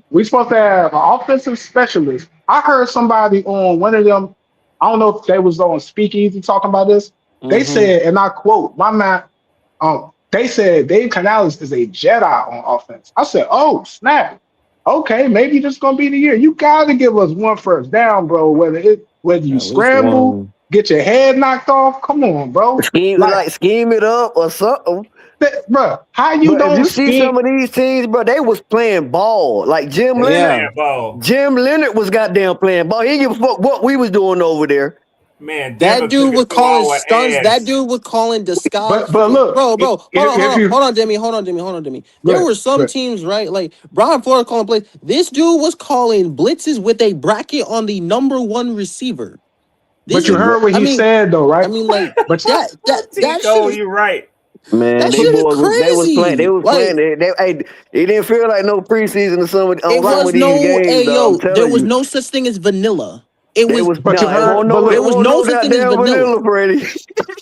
We supposed to have an offensive specialist. I heard somebody on one of them. I don't know if they was on Speakeasy talking about this. They Mm-hmm. said, and I quote, "My man, they said Dave Canales is a Jedi on offense." I said, "Oh snap! Okay, maybe this gonna be the year. You gotta give us one first down, bro. Whether you At least scramble, one. get your head knocked off. Come on, bro. Like, Scheme it up or something. bro, how you But if don't you see scheme? some of these teams, bro, they was playing ball. Like Jim They Leonard. Yeah. playing ball. Jim Leonard was goddamn playing ball. He didn't give a fuck what we was doing over there. Man, That Denver took dude was it through calling our stunts. That ass. dude was calling disguise. But look, Bro, if you hold on, Demi, hold on, Demi. There good, were some good. teams, right? Like Brian Flores calling plays. This dude was calling blitzes with a bracket on the number one receiver. This But you is, heard what I he mean, said though, I right? mean, like But that shit Tico, is you right. Man, that they shit is boys they was playing. They crazy. was Like playing. Hey, it didn't feel like no preseason or on it some was of these no games, though. I'm ayo. There telling was you, no such thing as vanilla. It they was was but you nah. It heard, but there was wasn't no no such thing as goddamn vanilla. vanilla, Freddie.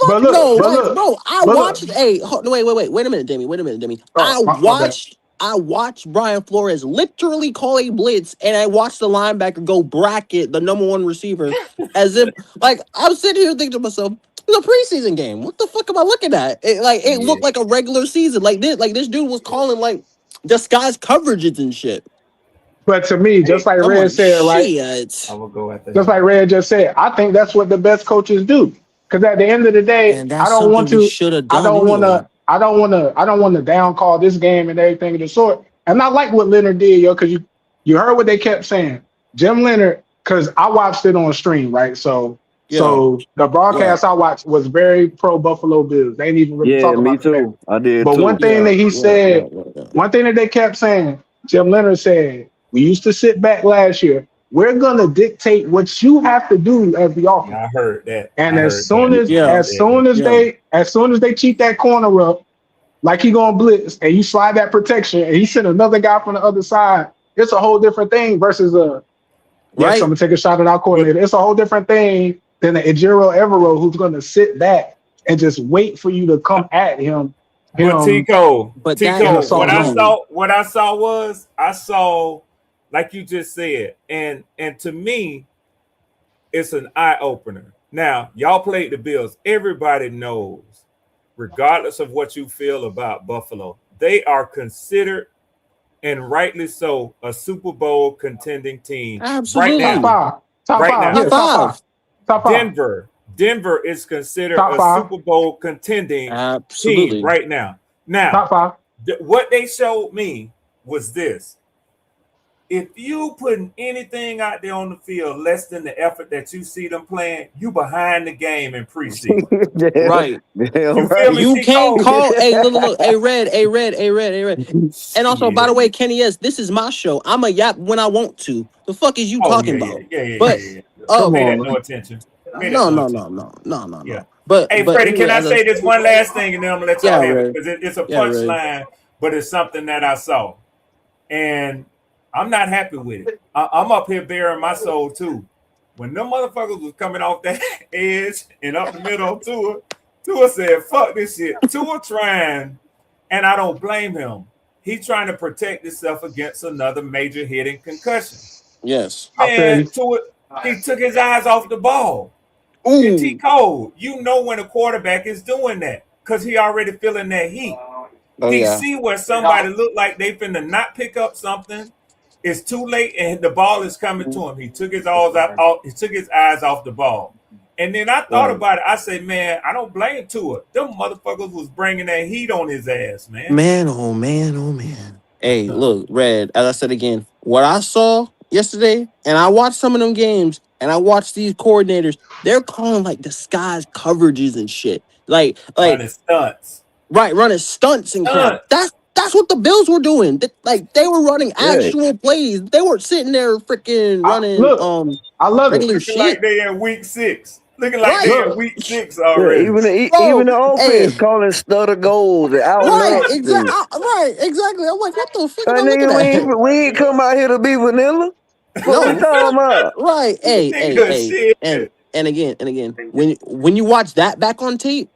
but Fuck look, no, but like look, bro, I but look. watched. Hey, no, wait a minute, Demi, Demi. Oh, my bad. I watched Brian Flores literally call a blitz, and I watched the linebacker go bracket the number one receiver, as if like I'm sitting here thinking to myself, it's a preseason game. What the fuck am I looking at? It Yeah. looked like a regular season. Like this dude was calling like disguised coverages and shit. But to me, just Hey, like I'm Red like said, right? I shit, will go after Just him. like Red just said, I think that's what the best coaches do. Because at the end of the day, and that's something we should have done anyway. I don't want to down call this game and everything of the sort. And I like what Leonard did, yo, because you heard what they kept saying. Jim Leonard, because I watched it on stream, right? Yeah, So the yeah, broadcast I watched was very pro Buffalo Bills. They didn't even really Yeah, talk me about the Bears. too. I did But one too. thing that he yeah. said, one thing that they kept saying, Jim Leonard said, we used to sit back last year. We're gonna dictate what you have to do as the offense. Yeah, I heard that. And I heard that. When he Yeah, said that. yeah. as soon as they cheat that corner up, like he gonna blitz, and you slide that protection, and he send another guy from the other side, it's a whole different thing versus yes, I'm Right. gonna take a shot at our But coordinator. It's a whole different thing than the Ejiro Evero who's gonna sit back and just wait for you to come at but him But that, in a Tico, soft zone. again, what I saw was I saw, like you just said, and to me, it's an eye opener. Now, y'all played the Bills. Everybody knows, regardless of what you feel about Buffalo, they are considered, and rightly so, a Super Bowl contending team right Top now. absolutely. five, top Right five, now. Top yeah, top five, five. top five, Denver is considered top a five, Super Bowl contending team Absolutely. right now. Now, top five. what they showed me was this. if you putting anything out there on the field less than the effort that you see them playing, you behind the game in preseason. damn, Right. damn You feel right. me, You can't Tico? call. Hey, look. Hey, red. And also, by the Shit. way, Kenny, yes, this is my show. I'm a yap when I want to. The fuck is you Oh talking yeah, yeah, about? yeah, yeah, But yeah, yeah. Come um, Pay that on, no man. attention. Pay that no, no no, attention. no, no, no, no, Yeah. no. But Hey, Freddie, anyway, can I as I say this one last thing and then I'm gonna let y'all yeah, have it red, because it's a yeah, red. punchline, but it's something that I saw, and I'm not happy with it. I'm up here bearing my soul too. When them motherfuckers was coming off that edge and up the middle of Tua said, "Fuck this shit." Tua trying, and I don't blame him. He's trying to protect himself against another major hit and concussion. Yes. I feel Man, you. Tua, he took his eyes off the ball. And T Ooh. Cole, you know when a quarterback is doing that because he already feeling that heat. Oh He yeah. see where somebody look like they finna not pick up something. It's too late, and the ball is coming to him. He took his eyes out. He took his eyes off the ball. And then I thought Right. about it. I said, man, I don't blame Tua. Them motherfuckers was bringing that heat on his ass, man. Man, oh man, oh man. Hey, look, red. As I said again, what I saw yesterday, and I watched some of them games, and I watched these coordinators. They're calling like disguised coverages and shit. Like Running stunts. right, running stunts and crap. Stunt. That's what the Bills were doing. Like they were running Yeah, actual plays. They weren't sitting there freaking running Look, I love it. regular Looking like shit. they in week 6. Looking like Right, they in Look, week 6 yeah. already. Even bro. the offense Hey, calling stutter goals and out right, nuts exactly. and Right, exactly. I'm like, what the fuck am I looking nigga, at? we ain't come out here to be vanilla. What we No, talking about? right. Nigga, Hey. shit. And again, when you watch that back on tape,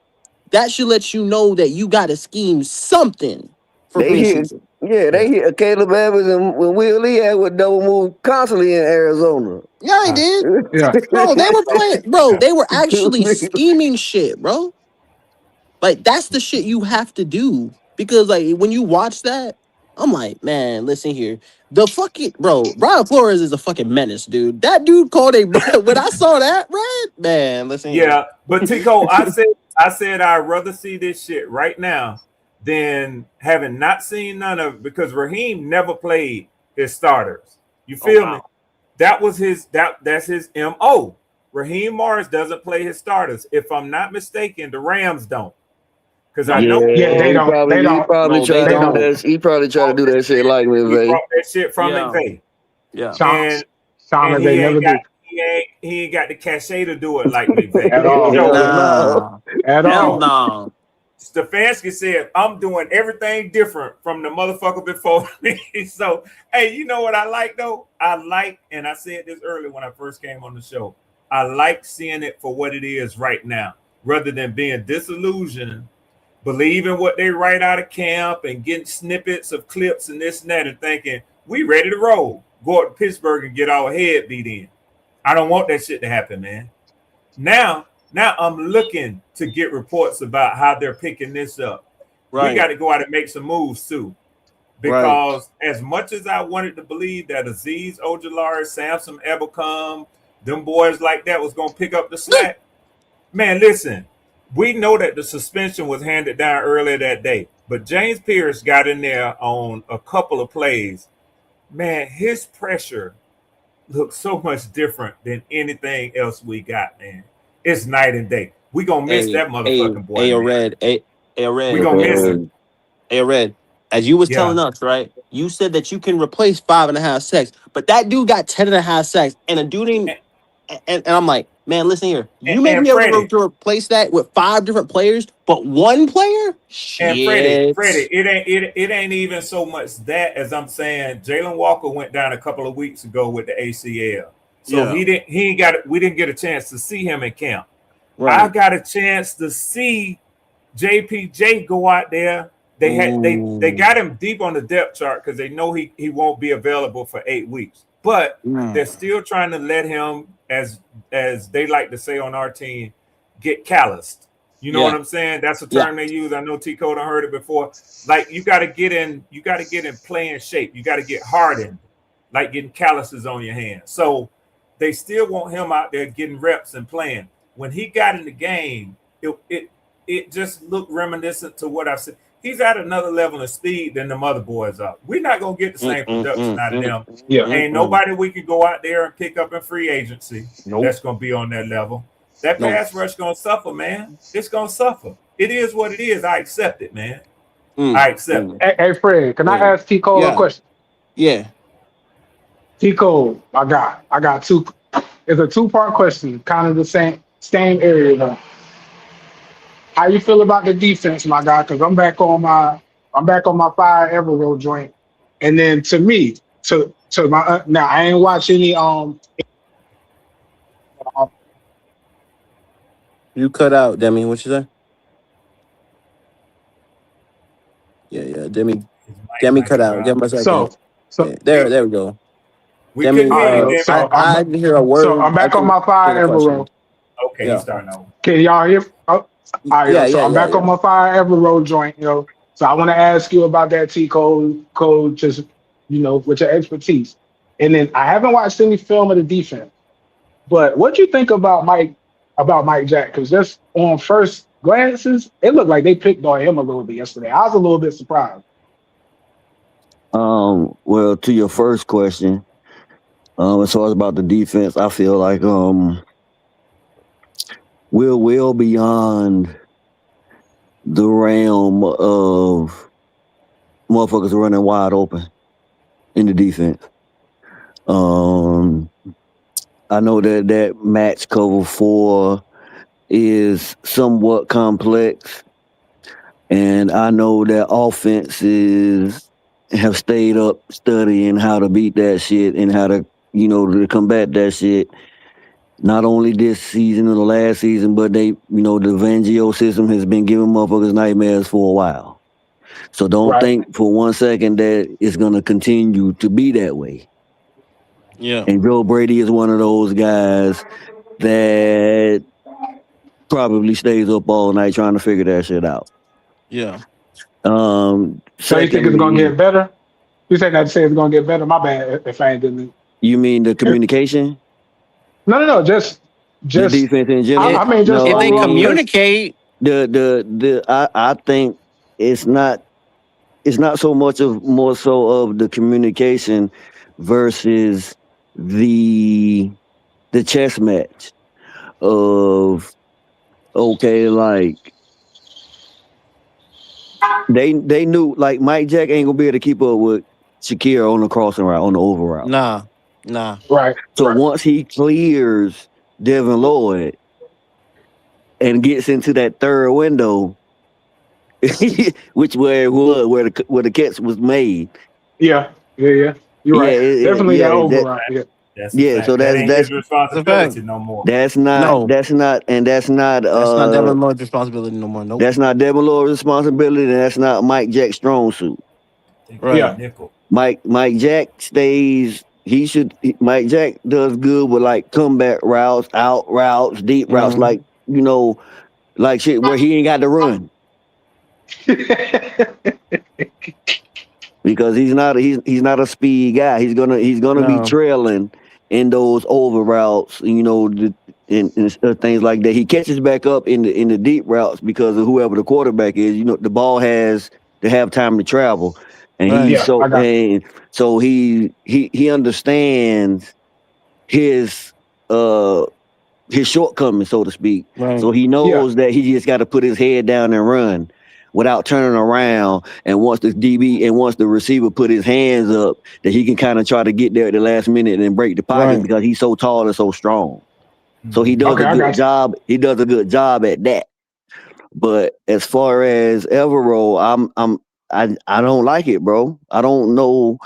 that should let you know that you got to scheme something for They hit, preseason. yeah, they Yeah. hit Caleb Evans and when Will Lee had with double move constantly in Arizona. Yeah, they Uh, did, yeah. bro. They were playing, bro. yeah. They were actually scheming shit, bro. Like that's the shit you have to do because like when you watch that, I'm like, man, listen here, the fucking bro, Brian Flores is a fucking menace, dude. That dude called a when I saw that, right, man, listen here. Yeah, but Tico, I said I'd rather see this shit right now than having not seen none of it because Raheem never played his starters. You Oh feel me? wow, That was that's his MO. Raheem Morris doesn't play his starters. If I'm not mistaken, the Rams don't. Because I know Yeah, Yeah, they don't. They he don't. probably no, they tried They to do don't. don't. that. He probably tried to brought do that that shit shit. like He McVay. brought that shit from Yeah, McVay. yeah, Sean, And Sean, and they he never ain't got do he ain't got the cachet to do it like McVay. at all. So Hell no. nah, At hell all. no. Stefanski said, I'm doing everything different from the motherfucker before me. So, hey, you know what I like though? I like, and I said this earlier when I first came on the show, I like seeing it for what it is right now, rather than being disillusioned, believing what they write out of camp and getting snippets of clips and this and that and thinking, we ready to roll. Go up to Pittsburgh and get our head beat in. I don't want that shit to happen, man. Now, now I'm looking to get reports about how they're picking this up. We Right, got to go out and make some moves too. right. Because as much as I wanted to believe that Aziz Ojulari, Samson Ebelcom, them boys like that was gonna pick up the slack, man, listen, we know that the suspension was handed down earlier that day. But James Pierce got in there on a couple of plays. Man, his pressure looks so much different than anything else we got, man. It's night and day. We gonna miss that motherfucking boy, A man. red, a We red, gonna miss him. a red. As you was Yeah. telling us, right? You said that you can replace 5.5 sacks, but that dude got 10.5 sacks, and a dude ain't. And, And I'm like, man, listen here. and, You may and be able to, Freddie, to replace that with 5 different players, but one player, and Freddie, shit. it ain't even so much that as I'm saying. Jalen Walker went down a couple of weeks ago with the ACL, so Yeah, he ain't got. We didn't get a chance to see him in camp. I right. got a chance to see JPJ go out there. They Ooh, got him deep on the depth chart because they know he won't be available for 8 weeks. But they're mm, still trying to let him, as they like to say on our team, get calloused. You know what yeah, I'm saying? That's a yeah, term they use. I know T Code heard it before. Like you got to get in playing shape. You got to get hardened, like getting calluses on your hands. So they still want him out there getting reps and playing. When he got in the game, it just looked reminiscent to what I've seen. He's at another level of speed than the other boys are. We're not gonna get the same production out of them. Yeah. Ain't nobody we could go out there and pick up in free agency Nope. that's gonna be on that level. That No. pass rush gonna suffer, man. It's gonna suffer. It is what it is. I accept it, man. Mm, I accept it. Hey, Fred, can I yeah. ask T Cole a Yeah. question? Yeah. T Cole, I got two. It's a two-part question, kind of the same area though. How you feel about the defense, my guy? Because I'm back on my fire ever roll joint. And then to me, to my now I ain't watch any uh, You cut out, Demi. What you say? Yeah. His mic Demi might cut have out. Give him dropped. a second. so Yeah. so There we go. We couldn't Demi, all hear right, you, yo. Demi. I didn't hear a So word. I'm I back on couldn't my hear fire the ever question. roll. Okay, he's Yeah. starting over. Can y'all hear? Oh, all right, yo. So I'm back on Yeah. my fire ever roll joint, yo. So I want to ask you about that T Code, just with your expertise. And then I haven't watched any film of the defense. But what do you think about Mike Jack? Because just on first glances, it looked like they picked on him a little bit yesterday. I was a little bit surprised. Well, to your first question, as far as about the defense, I feel like we're well beyond the realm of motherfuckers running wide open in the defense. Um, I know that match cover 4 is somewhat complex, and I know that offenses have stayed up studying how to beat that shit and how to combat that shit. Not only this season or the last season, but the Vangio system has been giving motherfuckers nightmares for a while. So don't Right. think for one second that it's going to continue to be that way. Yeah. And Joe Brady is one of those guys that probably stays up all night trying to figure that shit out. Yeah. So you think it's gonna Secondly, get better? You think I'd say it's gonna get better? My bad if I ain't didn't. you mean the communication, No. the Just defense in If I general? mean just No, I they overall mean because communicate, I think it's not so much of more so of the communication versus the chess match of okay, like they knew like Mike Jack ain't gonna be able to keep up with Shakira on the crossing route on the over route. nah. Nah. So once he clears Devin Lloyd and gets into that third window, which where it was where the catch was made. yeah. You're Yeah, right. Definitely that that overall. Yeah. That's a yeah. So fact. That ain't his It's a fact. responsibility no more. No. that's not That's not Devin Lloyd's responsibility no more. Nope. that's not Devin Lloyd's responsibility, and that's not Mike Jack's strong suit. I think he's a Right. Yeah. nickel. Mike Jack stays. Mike Jack does good with like comeback routes, out routes, deep routes, Mm-hmm. like like shit where he ain't got to run because he's not a speed guy. He's gonna be No. trailing in those over routes, and things like that. He catches back up in the deep routes because of whoever the quarterback is. The ball has to have time to travel, and Right. Yeah, I got he understands his uh his shortcomings, so to speak. Right. So he yeah. knows that he just got to put his head down and run without turning around. And once the receiver put his hands up, that he can kind of try to get there at the last minute and break the pocket Right. because he's so tall and so strong. So he Mhm. does Okay, a I good got you. job. He does a good job at that. But as far as Everroll, I don't like it, bro. I don't know.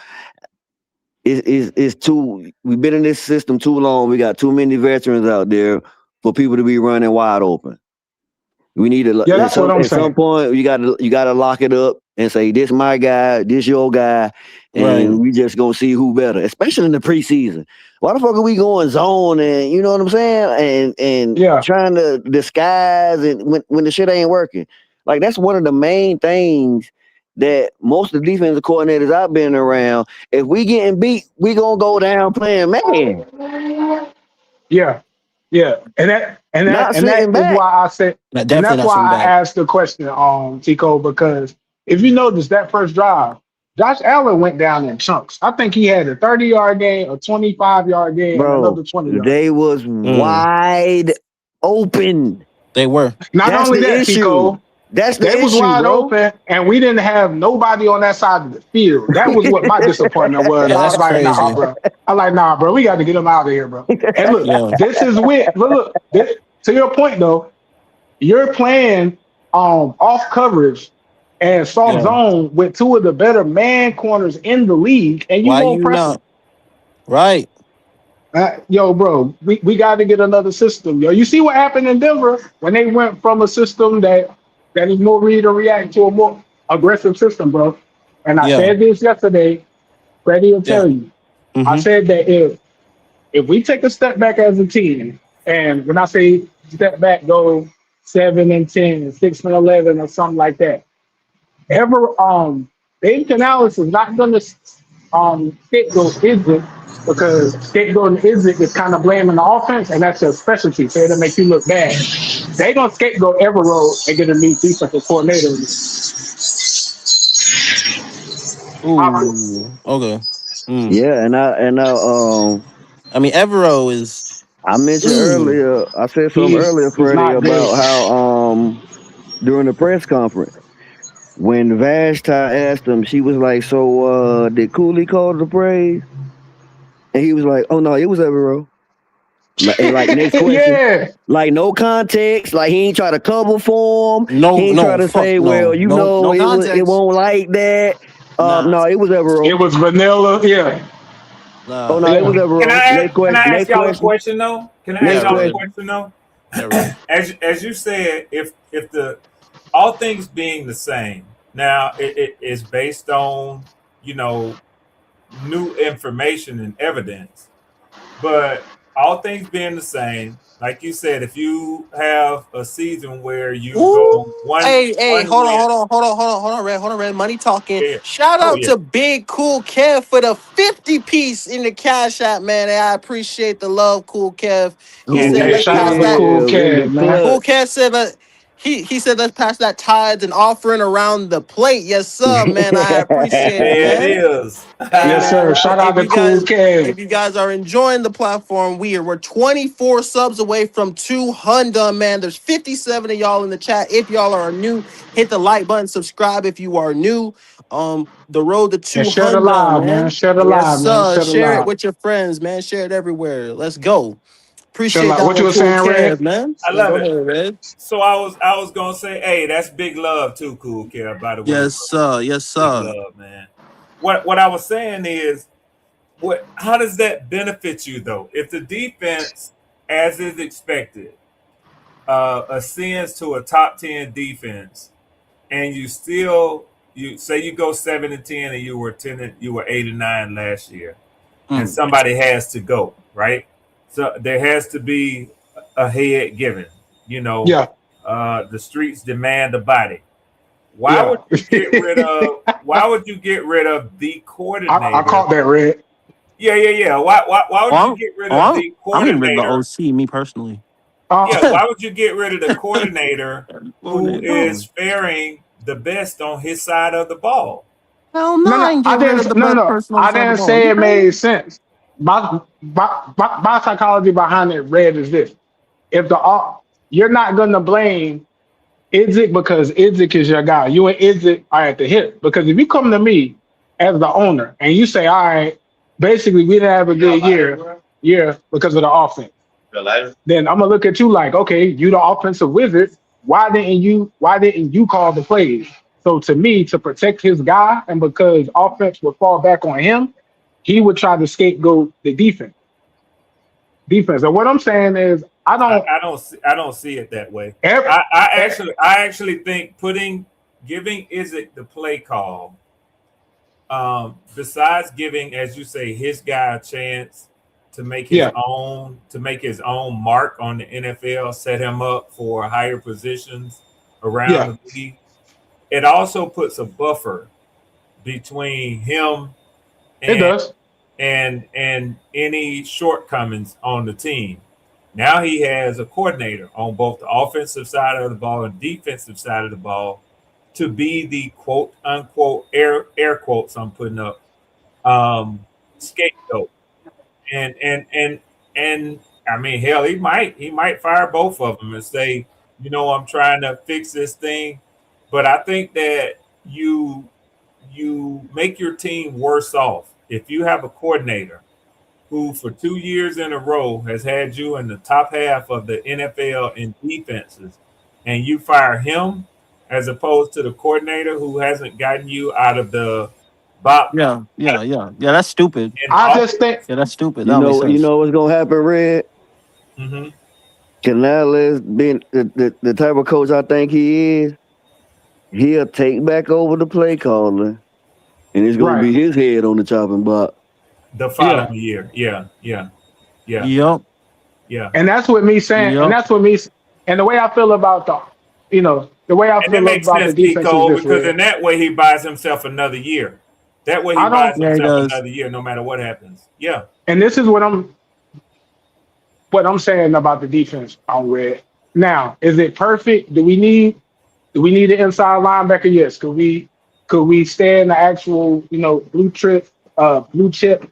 It's too. We've been in this system too long. We got too many veterans out there for people to be running wide open. We need to Yeah, that's what I'm at some saying. point you gotta lock it up and say this my guy, this your guy, Right. and we just gonna see who better, especially in the preseason. Why the fuck are we going zone and you know what I'm saying? And Yeah. trying to disguise and when the shit ain't working. Like that's one of the main things that most of the defensive coordinators I've been around. If we getting beat, we gonna go down playing man, Yeah. Yeah. not And that sitting is back. why I said Not and definitely that's not why sitting I back. asked the question, Tico, because if you notice that first drive, Josh Allen went down in chunks. I think he had a 30-yard game, a 25-yard game, and Bro, another 20-yard they game. was Mm, wide open. they were. Not That's only the that, issue. Kiko, That's they the was issue, wide bro. open, and we didn't have nobody on that side of the field. That was what my disappointment was. Yeah, I that's was like, nah, crazy. bro. I like, nah, bro. We got to get him out of here, bro. And look, Yeah, this is with look. To your point though, you're playing off coverage and soft yeah. zone with two of the better man corners in the league, and you Why won't you press them. not? Right. Yo, bro, we got to get another system. Yo, you see what happened in Denver when they went from a system that is more read or react to a more aggressive system, bro. And I Yeah, said this yesterday. Freddie will yeah. tell you. I Mm-hmm. said that if we take a step back as a team, and when I say step back, go 7-10, 6-11, or something like that. Ever Dave Canales is not gonna scapegoat Izzy because scapegoating Izzy is kind of blaming the offense, and that's a specialty. So it'll make you look bad. They gonna scapegoat Everroad and get a new defensive coordinator. I, Ooh. Okay. Mm. Yeah, and I mean, Evero is. I mentioned Ooh. earlier, I said something earlier, he's Freddie, not good. about how during the press conference when Vashti asked him, she was like, "So did Cooley call the praise?" And he was like, "Oh no, it was Evero." And like next question, Yeah, like no context, like he ain't try to cover for him. He No, ain't try no, to fuck say, "Well, no, you no, know, no it context. won't like that." Nah, No, it was it Evero. was vanilla. Yeah, Oh nah. no, it was yeah. Evero. Can I ask Next y'all a question. question though? Can I ask Yeah, Next y'all a Red. question. question though? Yeah, Red. As you said, if the all things being the same, now it is based on you know new information and evidence. But all things being the same, like you said, if you have a season where you Ooh, go one hey, one win, hold on, Red. Money talking. yeah, Shout oh out yeah, to Big Cool Kev for the 50 piece in the Cash App, man. I appreciate the love, Cool Kev. He and said, Hey, let's and shout pass out to that. Cool Kev in the Cat, man. Cool clutch. Kev said that. He said, let's pass that tithes and offering around the plate. Yes, sir, man. I appreciate it, there it man. is. Hey Yes, man, sir. Shout out if to you Cool guys Cat. are enjoying the platform, we're 24 subs away from 200, man. There's 57 of y'all in the chat. If y'all are new, hit the like button, subscribe if you are new. The road to And share the 200, live, man. man. Share the Yes, live, man. sir. Share the Share it live. with your friends, man. Share it everywhere. Let's go. Share the Appreciate live. that What you one, were Cool saying, Red? Kev, man. I Yeah, love go it. ahead, Red. So I was gonna say, hey, that's big love too, Cool Care. By the way, Yes, bro. sir. Yes, Big sir. love, man. What I was saying is, what? How does that benefit you though? If the defense, as is expected, ascends to a top 10 defense, and you say you go 7-10, and you were 8-9 last year, and Mm, somebody has to go, right? So there has to be a head given. You know, Yeah, the streets demand a body. Why yeah. would you get rid of? Why would you get rid of the I coordinator? caught that, Red. Yeah. Why would you Oh, get rid I'm, of oh, the I'm getting rid of the coordinator? OC, me personally. Yeah, Uh, why would you get rid of the coordinator who is No. faring the best on his side of the ball? Hell no, no, I no. ain't I get rid of didn't. the No, no, best no. person on the I side of the didn't ball. say You it crazy? made sense. My psychology behind it, Red, is this: if you're not gonna blame Idzik because Idzik is your guy. You and Idzik are at the hip. Because if you come to me as the owner and you say, all right, basically we didn't have a good year because of the offense, then I'm gonna look at you like, okay, you the offensive wizard. Why didn't you call the plays? So to me, to protect his guy and because offense would fall back on him, he would try to scapegoat the defense. And what I'm saying is I don't I don't see it that way. ever, I actually think giving Isaac the play call, besides giving, as you say, his guy a chance yeah, to make his own mark on the NFL, set him up for higher positions around yeah, the league. It also puts a buffer between him it and does. and any shortcomings on the team. Now he has a coordinator on both the offensive side of the ball and defensive side of the ball to be the quote unquote air quotes I'm putting up scapegoat. And I mean, hell, he might fire both of them and say, I'm trying to fix this thing. But I think that you make your team worse off if you have a coordinator who for 2 years in a row has had you in the top half of the NFL in defenses, and you fire him as opposed to the coordinator who hasn't gotten you out of the bot Yeah, yeah, yeah, yeah. That's stupid. in I just offense. think Yeah, that's stupid. That You don't make know, you sense. know what's gonna happen, Red? Hmm. Canales being the type of coach I think he is, he'll take back over the play calling, and it's gonna right. be his head on the chopping block. The Yeah. following year. Yeah, yeah, yeah, Yup, yeah. And that's what me saying, and yup. that's what me, and the way I feel about the way I And that feel makes about the sense, T. defense is Cole, this, because Red. in that way he buys himself another year. That way he I buys don't, Yeah, he himself does. another year, no matter what happens. Yeah. and this is what I'm saying about the defense on Red. Now, is it perfect? Do we need an inside linebacker? Yes. Could we stay in the actual, blue chip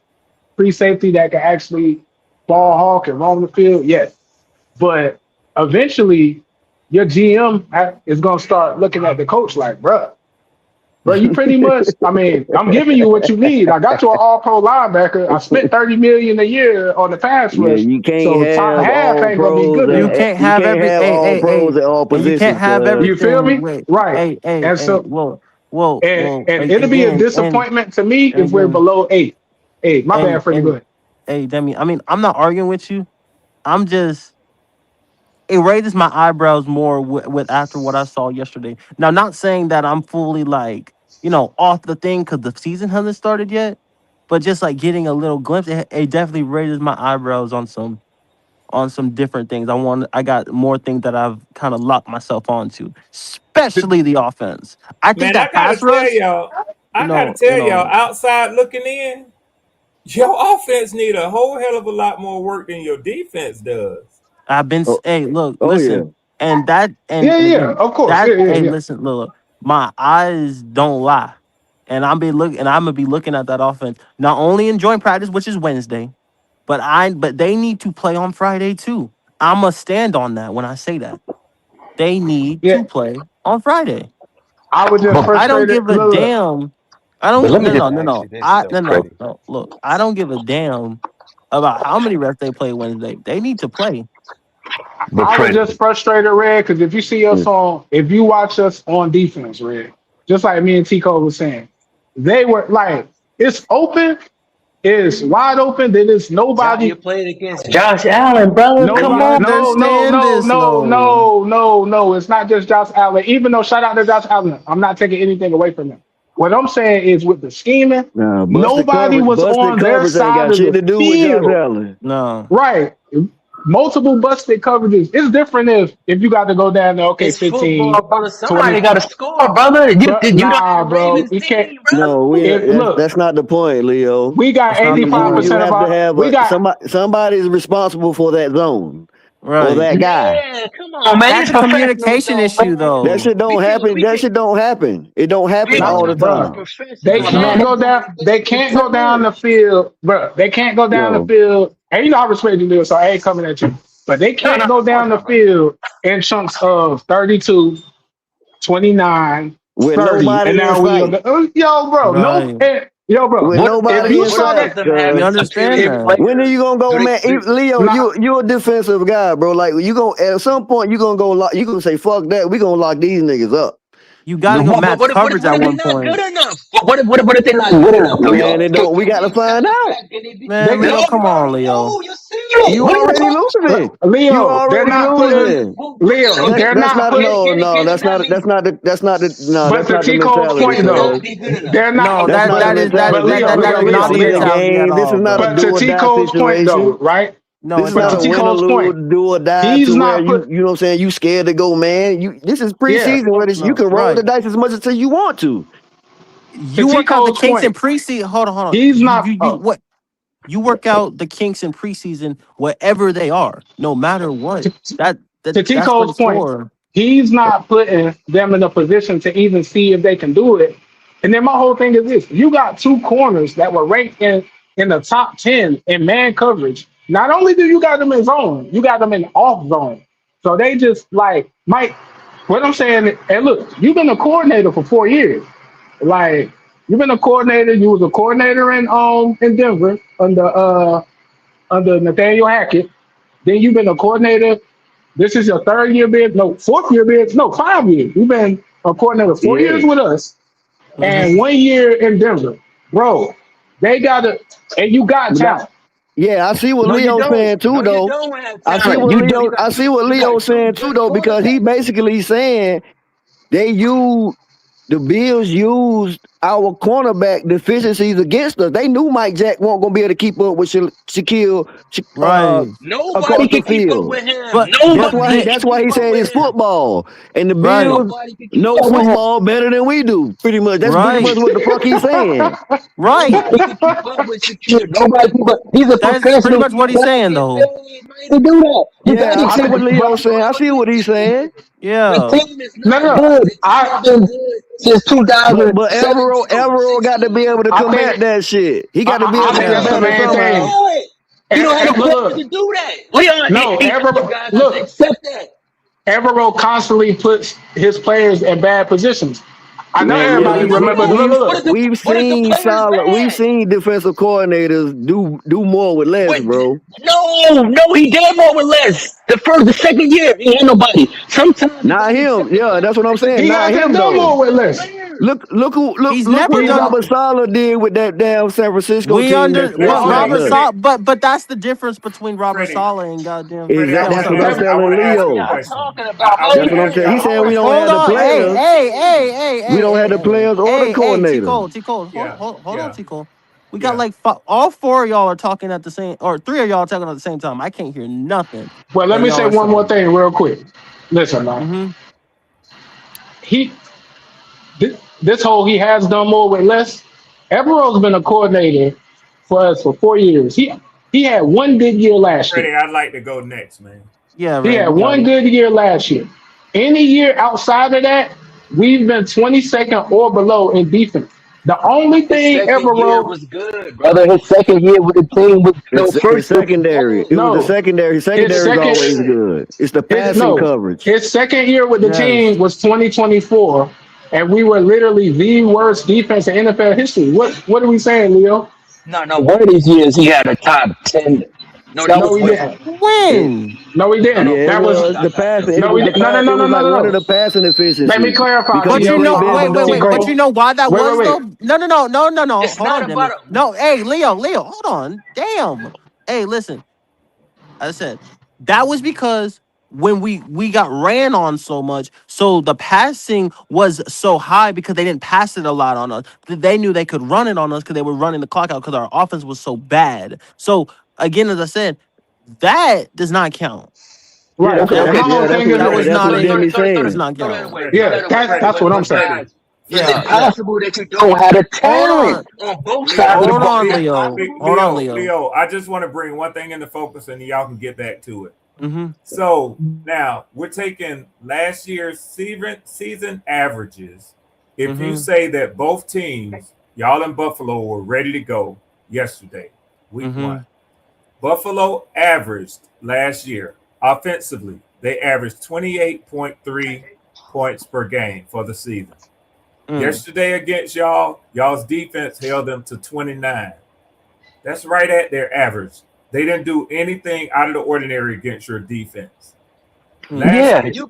free safety that can actually ball hawk and roam the field? Yes. But eventually your GM is gonna start looking at the coach like, bro, you pretty much. I mean, I'm giving you what you need. I got you an All Pro linebacker. I spent 30 million a year on the pass Yeah, rush, you can't so top have half all ain't gonna be pros good You at enough. can't you have can't every have all pros at all and you can't positions, have cuz. You feel everything. me? Wait, Right. And hey. so, and it'll be a Again, disappointment to me and if we're again, below 8. Hey, my bad, Freddie. Go and ahead. hey, Demi. I mean, I'm not arguing with you. I'm just it raises my eyebrows more with after what I saw yesterday. Now, not saying that I'm fully like off the thing because the season hasn't started yet, but just like getting a little glimpse, it definitely raises my eyebrows on some different things. I got more things that I've kind of locked myself onto, The- especially the offense. I think Man, I that gotta pass tell rush, y'all, outside looking in, your offense need a whole hell of a lot more work than your defense does. Oh, hey, look, oh yeah. listen, and that yeah, and yeah, again, of course. that Yeah, yeah, hey, yeah. listen, look, my eyes don't lie. And I'm gonna be looking at that offense, not only enjoying practice, which is Wednesday, but they need to play on Friday too. I'ma stand on that when I say that. They need Yeah. to play on Friday. I was just But I don't frustrated. give a Look, damn. I but don't let me no just no no ask you no. this I though, no no Freddie. no. Look, I don't give a damn about how many reps they play Wednesday. They need to play. But I was just Freddie, frustrated, Red, because if you watch us on defense, Red, just like me and Tico was saying, they were like, it's open, it's wide open, then it's you're nobody. playing against Josh Allen, brother. Come They Nobody, on. no, no, understand no, this no, though. no, no, no. It's not just Josh Allen. Even though shout out to Josh Allen, I'm not taking anything away from him. What I'm saying is with the scheming, Nah, nobody was busted on their coverage ain't side got of shit the to do with Josh field. Allen. No. Right. Multiple busted coverages. It's different if you got to go down there, okay, It's 15, football, brother. 20. Somebody got to score, brother. But You don't need nah, a bro. Ravens You can't. team, No, brother. If look, that's not the point, Leo. we got That's not the You 85% point. of have to our have we got somebody is responsible for that zone or Right. that guy. Yeah, come on, man. That's It's a professional communication zone, issue man. That though. shit don't happen. That shit don't happen. It don't happen We not all the talking bro. time. They professional, man. can't No. go They doing down. the best They they can't go down can. the field, bro. They can't go down the Yo, field. And I respect you, Leo, so I ain't coming at you. But they No, can't no, go of course down the not, man. field in chunks of 32, 29, with 30, and nobody in now we on sight, the yo, bro. No, Right. yo, bro. with What If nobody you in saw sight. that, them We having understand if superior that. When are you players? gonna go, Do man? they? Leo, not, you a defensive guy, bro. Like you gonna at some point you gonna go lock. You gonna say fuck that. We gonna lock these niggas up. You gotta go match coverage What at if they one not good point. enough? What if they not good enough though, Man, y'all? it don't. We gotta find The out. fact that they be, they Man, can, Leo, y'all, you come on, already Leo. know. You see it. You What are you already talking about? losing. You Leo, they're already not putting losing. Leo. So They're That's not not putting. no. That's But not to the Tico's mentality, point they though, not cuz. be good enough. they're not. No, That's that not the that is But mentality. Leo, that Leo, is This not Leo, the is a Leo. mentality at game. This all, is not a bro. But do to or die Tico's point though, situation. right? No, This it's is But not to a not. win or Tico's point, lose, do or die he's to where not put. you know what I'm saying, you scared to go, man. This is Yeah, preseason where you No, can roll the right. dice as much as you want to. to You work out the Tico's kinks in point, preseason. Hold on. he's not. What? You work out the kinks in preseason, whatever they are, no matter what. To, That to that's Tico's pretty point, sure. He's not putting them in a position to even see if they can do it. And then my whole thing is this: you got two corners that were ranked in the top 10 in man coverage. Not only do you got them in zone, you got them in off zone. So they just like Mike. What I'm saying, and look, you've been a coordinator for 4 years. Like you've been a coordinator. You was a coordinator in Denver under Nathaniel Hackett. Then you've been a coordinator. This is your third year bid, no, fourth year bid, no, 5 years. You've been a coordinator 4 years Yeah. with us Hmm. and 1 year in Denver. Bro, they got to, and you got Not, talent. yeah, I see what No, you Leo's don't. saying too, No, you though. don't have talent. I see what You got Leo's two saying too, good though, because he quarterbacks. basically saying they use the Bills used our cornerback deficiencies against us. They knew Mike Jack wasn't gonna be able to keep up with Shaquille Right. Nobody across the can keep up field. with him. But That's why Nobody he. they That's can why keep he up said with it's him. football, and the right. Bills Nobody can keep know up with him. football better than we do. Pretty much. That's pretty much Right. what the fuck he's saying. Right. Nobody can keep up with Shakir. Nobody can keep up. He's a That's pretty professional much what he's guy saying getting though. paid money to do that. You got Yeah, to I I see accept think, what it. but Leo's saying. I But see the what he's team, saying. the Yeah. team is no, not no, no. good. The team I, has been good since But Evero 2017 or got to be 16. able to I think, combat that shit. He got to be able I to think that's Yeah. the combat it You main don't somehow. thing. do it. You don't have the Look, players to look, do that. Leon, no, you Ever, guys have to look, accept that. Evero constantly puts his players in bad positions. I know Man, How do nigga, everybody you know remember. that? Look, look, What look. is the what is the players we've bad? seen defensive coordinators do more with less, What? bro. No, he did more with less. The second year, he ain't nobody. Sometimes you Not gotta him. accept the Yeah, fact that's that what I'm they could saying. He do Not more hasn't him with done though. more less with less. players. He's Look never what He's done. Robert not. Sala did with that damn San Francisco We team that under Well, but that hold on. smacked Robert Let, us. Sala, but that's the difference between Robert Freddie, Sala and goddamn. Freddie, I Yeah, That's what's want up, to what I'm ask Leo? I telling want to What ask are a Leo. y'all question. talking about? I That's want Malik to what I'm ask saying. y'all He a said we question. don't Hold have the on, players. We don't have the players or the T coordinator. Cole, T Cole, Yeah, hold on, yeah, T Cole. We got yeah. like all four of y'all are talking at the same, or three of y'all are talking at the same time. I can't hear nothing well, let that me y'all say are one more saying. thing real quick. Listen, man. Mm-hmm. He this whole he has done more with less. Evero's been a coordinator for us for 4 years. He had one good year last year. Freddie, I'd like to go next, man. Yeah, He Ray, had you got one it. good year last year. Any year outside of that, we've been 22nd or below in defense. The only His thing second year Evero, was good, brother. His second year with the team was no It's first year was secondary. It good. was the no, secondary. his Secondary is second, always good. It's the his passing no, coverage. his second year with the Yes. team was 2024, and we were literally the worst defense in NFL history. What are we saying, Leo? No. One of these years he had a top 10. No, that No, was we when. didn't. It, When? No, we No, didn't. yeah, it That Freddie, was was I the got passing. this. It no, was we the didn't. No, no, pass. no, It no, was no, like no, one of no. the passing Let me efficiency clarify, because But he you T. only know, been wait, with wait, them wait. But Tico. you know why that Wait, was wait, though? wait. No. It's Hold not on, about Dennis. a. No, hey, Leo, hold on. Damn. Hey, listen. I said that was because when we got ran on so much, so the passing was so high because they didn't pass it a lot on us. They knew they could run it on us because they were running the clock out because our offense was so bad. So again, as I said, that does not count. Yeah, Right. Okay, And okay. my whole thing is That this. was that's not what a Demi's does saying. not Throw that count. away. Freddie, Throw Yeah, that away. Freddie, that's what I'm But saying. guys, is it Yeah, Leo, yeah. possible that you don't have the Hold talent on. on both sides of the Leo, Hold ball? on, Is that Leo. possible? Hold on, Leo. Leo. I just want to bring one thing into focus, and then y'all can get back to it. Mm-hmm. So now we're taking last year's season averages. If you Mm-hmm. say that both teams, y'all in Buffalo, were ready to go yesterday, week Mm-hmm. one, Buffalo averaged last year offensively, they averaged 28.3 points per game for the season. Mm. Yesterday against y'all's defense held them to 29. That's right at their average. They didn't do anything out of the ordinary against your defense. Mm. Last Yeah, year, you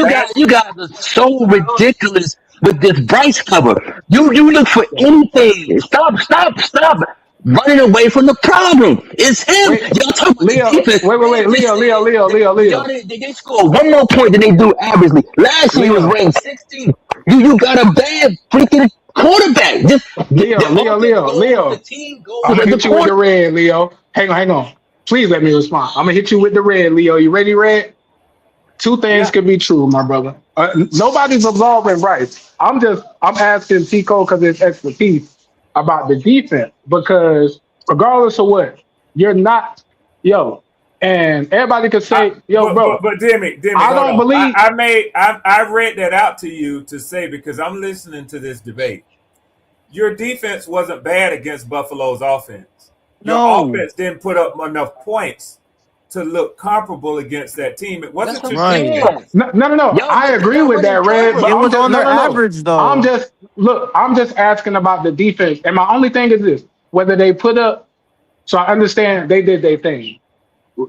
last guys are so ridiculous with this Bryce cover. You look for anything. Stop running away from the problem. It's him. Wait, Y'all talk about the Leo. defense. Wait. Man just Leo, Leo, said Leo, that Leo, y'all Leo, didn't, they score one more point than they do averagely. Last year he was Leo, ranked 16th. You got a bad freaking quarterback. Just the offense goes, the Leo. team goes I'm gonna with the hit you with the quarterback. red, Leo. Hang on. Please let me respond. I'm gonna hit you with the red, Leo. You ready, red? Two things yeah, can be true, my brother. Nobody's absolving Bryce. I'm asking Tico because it's expertise about the defense. Because regardless of what, you're not, yo. And everybody could I, say, "Yo, bro, but Demi, I hold don't on. believe." I read that out to you to say because I'm listening to this debate. Your defense wasn't bad against Buffalo's offense. Your No. offense didn't put up enough points to look comparable against that team. It That's wasn't what I'm your Right. saying. defense. No, no, no, no. Y'all I agree with wasn't that, Red. But It I'm was just on no, their no, no. average though. I'm just asking about the defense. And my only thing is this: whether they put up. So I understand they did their thing.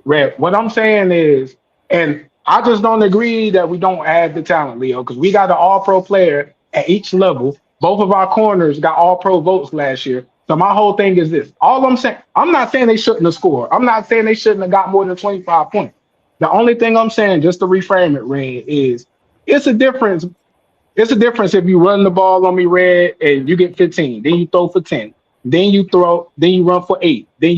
Red. What I'm saying is, and I just don't agree that we don't add the talent, Leo, because we got an all pro player at each level. Both of our corners got all pro votes last year. So my whole thing is this. All I'm saying, I'm not saying they shouldn't have scored. I'm not saying they shouldn't have got more than 25 points. The only thing I'm saying, just to reframe it, Red, is it's a difference it's a difference if you run the ball on me, Red, and you get 15. Then you throw for 10. Then you run for 8. Then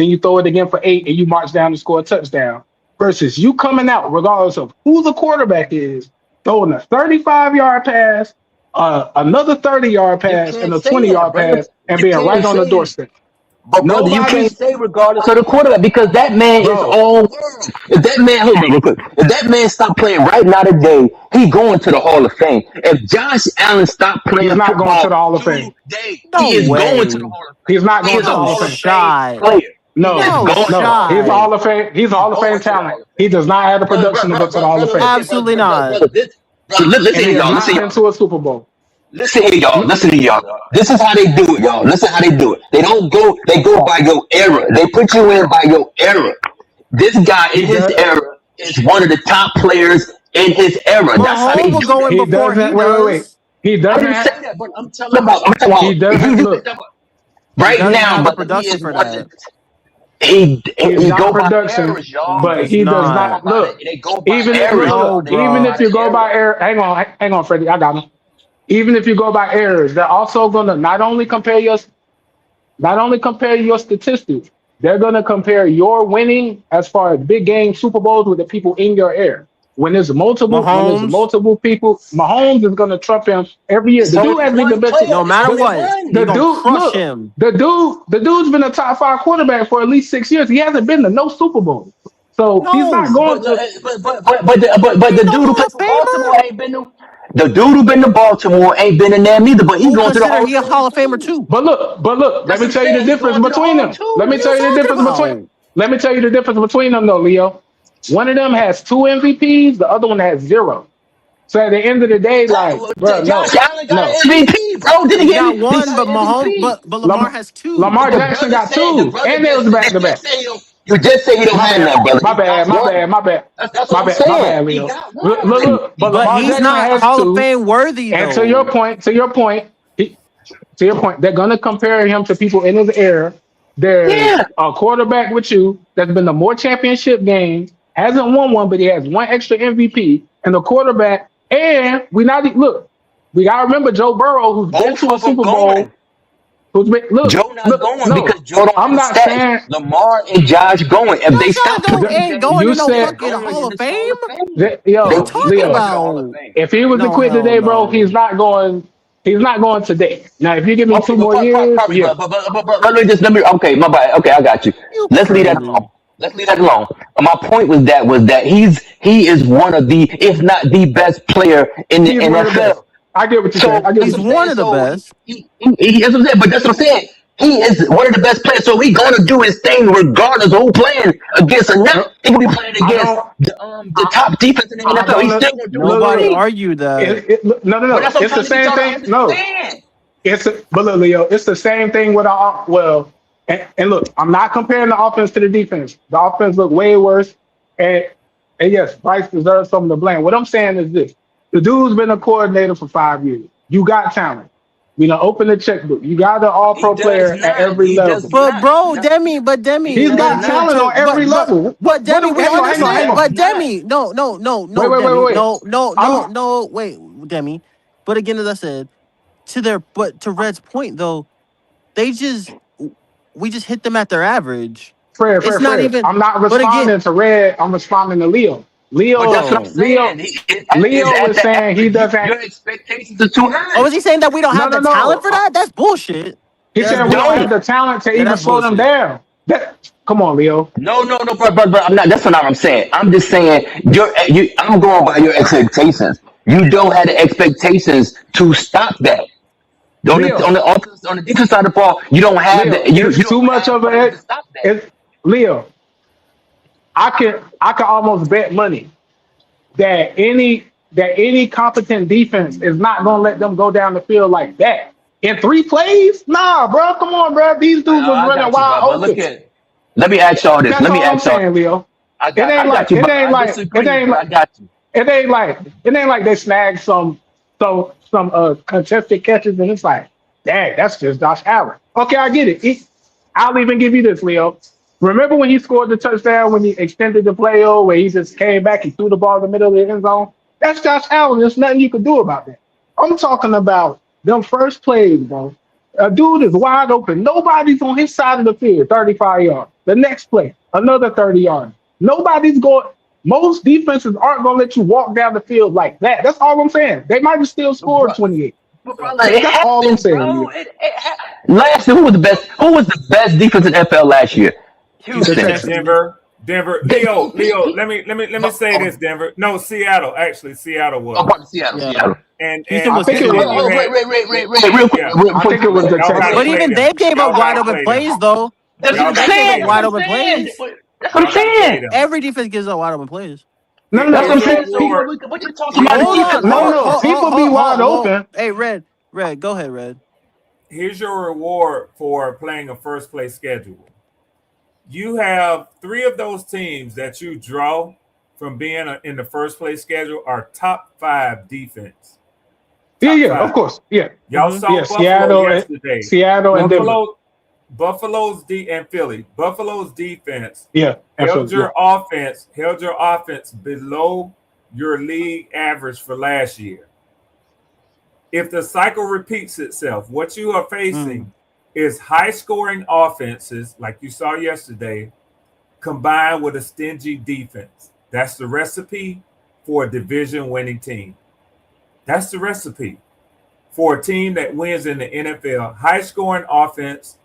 you throw it again for 8 and you march down to score a touchdown. Versus you coming out, regardless of who the quarterback is, throwing a 35-yard pass, another 30-yard You pass, and can't a say that, 20-yard brother. pass, and You being right can't on the say, doorstep. but brother, you can't Nobody's say regardless of the quarterback because that man is bro. all world. If that man, hold on real quick, if that man stop playing right now today, he going to the Hall of Fame. If Josh Allen stop He's playing not going to football the Hall of Fame. today, No he is going to the way. Hall of Fame. He's not He going is to a the No Hall of Hall of Fame. Fame shot. player. He is No, No going to the no. Hall of He's a shot. Hall Fame. of Fame. He's a He's Hall of Fame going to the talent. Hall of He Fame. does not have the production to go to the Hall of Fame. Absolutely not. Brother, this, And listen he here, has y'all. not been to a Super Bowl. Listen here, y'all. No, Listen here, y'all. This is how they do it, y'all. Listen how they do it. They don't go. They go by your era. They put you in by your era. This guy in he his does. era is one of the top players in his era. That's how they Mahomes will do go that. in He before he doesn't. Wait. does. He I doesn't. didn't say that, but I'm talking about. I'm talking He about. doesn't You think look. about He right doesn't now, have the brother. He production is for one of that. the. He's He not go by production, eras, y'all. He but does he You does think not. not about it. look. They go by Even if eras, look, No, y'all. They even go bro. if by you the go era. by air, Freddie, I got him. Even if you go by errors, they're also gonna not only compare your statistics, they're going to compare your winning as far as big game Super Bowls with the people in your air. When there's Mahomes, multiple people, Mahomes is going to trump him every year. It's The dude only hasn't even one been to player. no It's matter only what, one. he the gonna dude. crush Look, him. the dude's been a top five quarterback for at least 6 years. He hasn't been to no Super Bowl, so he's not No. going to. But He the ain't no dude who Hall played of for Baltimore Famer. ain't been to the dude who been to Baltimore ain't been in there neither. But he's Who going to the consider Hall of he a Fame Hall of Famer too. too? But look. Let That's me what I'm tell you the saying. He's difference going to the between Hall them. Let too. me What are you tell you the talking difference between. about? Let me tell you the difference between them, though, Leo. One of them has two MVPs. The other one has zero. So at the end of the day, like, bro, Josh no, Allen got no. an MVP, bro. Did he He get got it? He one, got but an Mahomes, MVP. but Lamar Lam- has two. Lamar The Jackson brother got said, the two, brother and they was back to back. you just say he don't My have bad, none, brother. my He got bad, my one. bad, my bad, That's what I'm my saying. bad, He Leo. got one Look, already. look. He But But got Lamar he's Jackson not has Hall of two. Fame worthy And though. to your point, they're gonna compare him to people in his era. There's yeah. a quarterback with you that's been to more championship games, hasn't won one, but he has one extra MVP, and the quarterback. And look. We gotta remember Joe Burrow, who's been Both to a of them Super Bowl. going. Who's been Joe not look. going because No, Joe don't have I'm the not stats. saying Lamar and Josh going. If they Josh Allen stop don't playing ain't today, going you to no they are said fucking going Hall in of this Hall Fame. of Fame. that, What are you yo, They talking going Leo. to the Hall of about? Fame. If he was to No, quit hell today, bro, he's no. not going. He's not going today. Now, if you give me Okay, two but more years, probably, yeah. but let me. Okay, my bad. Okay, I got you. You Let's leave that alone. crazy. Let's leave that alone. My point was that he is one of the, if not the best player in the He is one of the best. NFL. I get what you're saying. So I get that's He's what what you're I'm saying. one saying. of the So best. that's what I'm saying. But that's what I'm saying. He is one of the best players. So he gonna do his thing regardless of who playing against or not. No, He gonna be playing I against don't. the I, top defense in the I NFL. don't. He's Look, still gonna do his Nobody look. thing. argued that. No, no, But no. that's what I'm It's the trying to get same y'all to thing. No, understand. but look, Leo. It's the same thing with our well. And look, I'm not comparing the offense to the defense. The offense look way worse. And and yes, Bryce deserves some of the blame. What I'm saying is this: the dude's been a coordinator for 5 years. You got talent. We done open the checkbook. You got an All He Pro does player at not. every He does level. But not. bro, No, he Demi, He's does got not. talent on every level. but What do Demi, we? we He Hang understand. on. does But not. Demi, no, Demi, Wait. I'm no. Wait, Demi. But again, as I said, to Red's point though, they just we just hit them at their average. It's not Fred. even. I'm not But again, responding to Red. I'm responding to Leo. But that's what I'm oh, saying. Is Leo at is the saying he average. doesn't. Your expectations are too oh, high. is he saying that we don't No, have no, the talent no. for that? That's bullshit. He Yeah, that's said we don't have bullshit. the talent to Yeah, even that's slow them bullshit. down. Come on, Leo. No, but I'm not. That's not what I'm saying. I'm just saying I'm going by your expectations. You don't have the expectations to stop that. Leo. On the defense side of the ball, you don't have Leo. that. You It's too don't much have of players a. to stop that. It's Leo. I can almost bet money that any competent defense is not gonna let them go down the field like that in 3 plays. Nah, bro. Come on, bro. These dudes was I running got you, wide bro. But look open. at. Let me ask y'all this. That's Let me all I'm ask y'all saying, this. Leo. It ain't I got like you, it but ain't I like it disagree. ain't But like I got you. it ain't like they snagged some contested catches and it's like, dang, that's just Josh Allen. Okay, I get it. I'll even give you this, Leo. Remember when he scored the touchdown when he extended the play over where he just came back and threw the ball in the middle of the end zone? That's Josh Allen. There's nothing you can do about that. I'm talking about them first plays, bro. A dude is wide open. Nobody's on his side of the field, 35 yards. The next play, another 30 yards. Nobody's going. Most defenses aren't going to let you walk down the field like that. That's all I'm saying. They might have still scored Bro, 28. but So, brother, it That's all I'm happens, saying, bro. Leo. Last year, who was the best? Who was the best defense in NFL last year? you The Houston. said Texans. Denver. They, Leo. Let me say oh, this. Denver. No, Seattle. Actually, Seattle oh, was. pardon, Seattle, Yeah, Seattle. And Houston I was think and it then was. you Oh, had real quick, yeah. I before you think it go was there. the Y'all got to but Texans. play even them. they gave up Y'all got wide to open play them. plays though. That's what Y'all I'm got They to gave play up saying. them. That's wide what I'm open saying. plays. That's what I'm Y'all got to play saying. them. Every defense gives up wide open plays. No, no, That's no. what I'm Here's your saying. So reward. what you talking about? The Hold Here's your on, defense No, reward. no. People be wide open. Hey, Red, go ahead, Red. Here's your reward for playing a first place schedule. You have three of those teams that you draw from being in the first place schedule are top five defense. Yeah, Top yeah, of five. course. Yeah, Y'all Mm-hmm. saw yeah. Buffalo yesterday. Seattle and Denver. Buffalo, and Philly. Buffalo's defense Yeah, held absolutely. Yeah. your offense below your league average for last year. If the cycle repeats itself, what you are Mm. facing is high scoring offenses like you saw yesterday combined with a stingy defense. That's the recipe for a division winning team. That's the recipe for a team that wins in the NFL. High scoring offense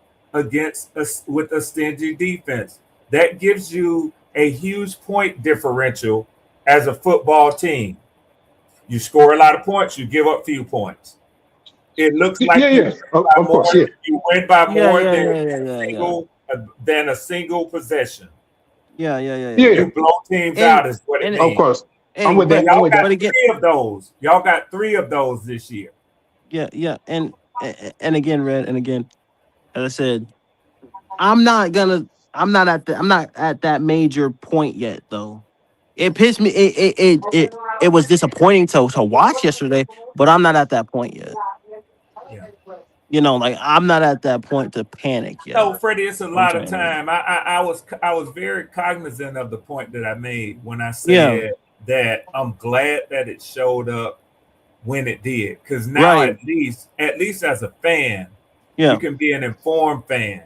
with a stingy defense. That gives you a huge point differential as a football team. You score a lot of points, you give up few points. It looks Yeah, like you yeah. win by Of course. more. Yeah, You win by Yeah, more yeah, than yeah, yeah, a yeah, yeah, single possession. yeah. yeah, You yeah. blow teams And out is what it and Of means. course. I'm hey, with And that. but I'm y'all with got but that. again, three of those. Y'all got three of those this year. yeah, and again, Red, and again, as I said, I'm not at that major point yet though. It pissed me. It was disappointing to watch yesterday, but I'm not at that point yet. Yeah. Like I'm not at that point to panic yet. No, Freddie, it's a I'm lot of saying that. time. I was very cognizant of the point that I made when I Yeah. said that I'm glad that it showed up when it did. Because now Right. at least as a fan, you Yeah. can be an informed fan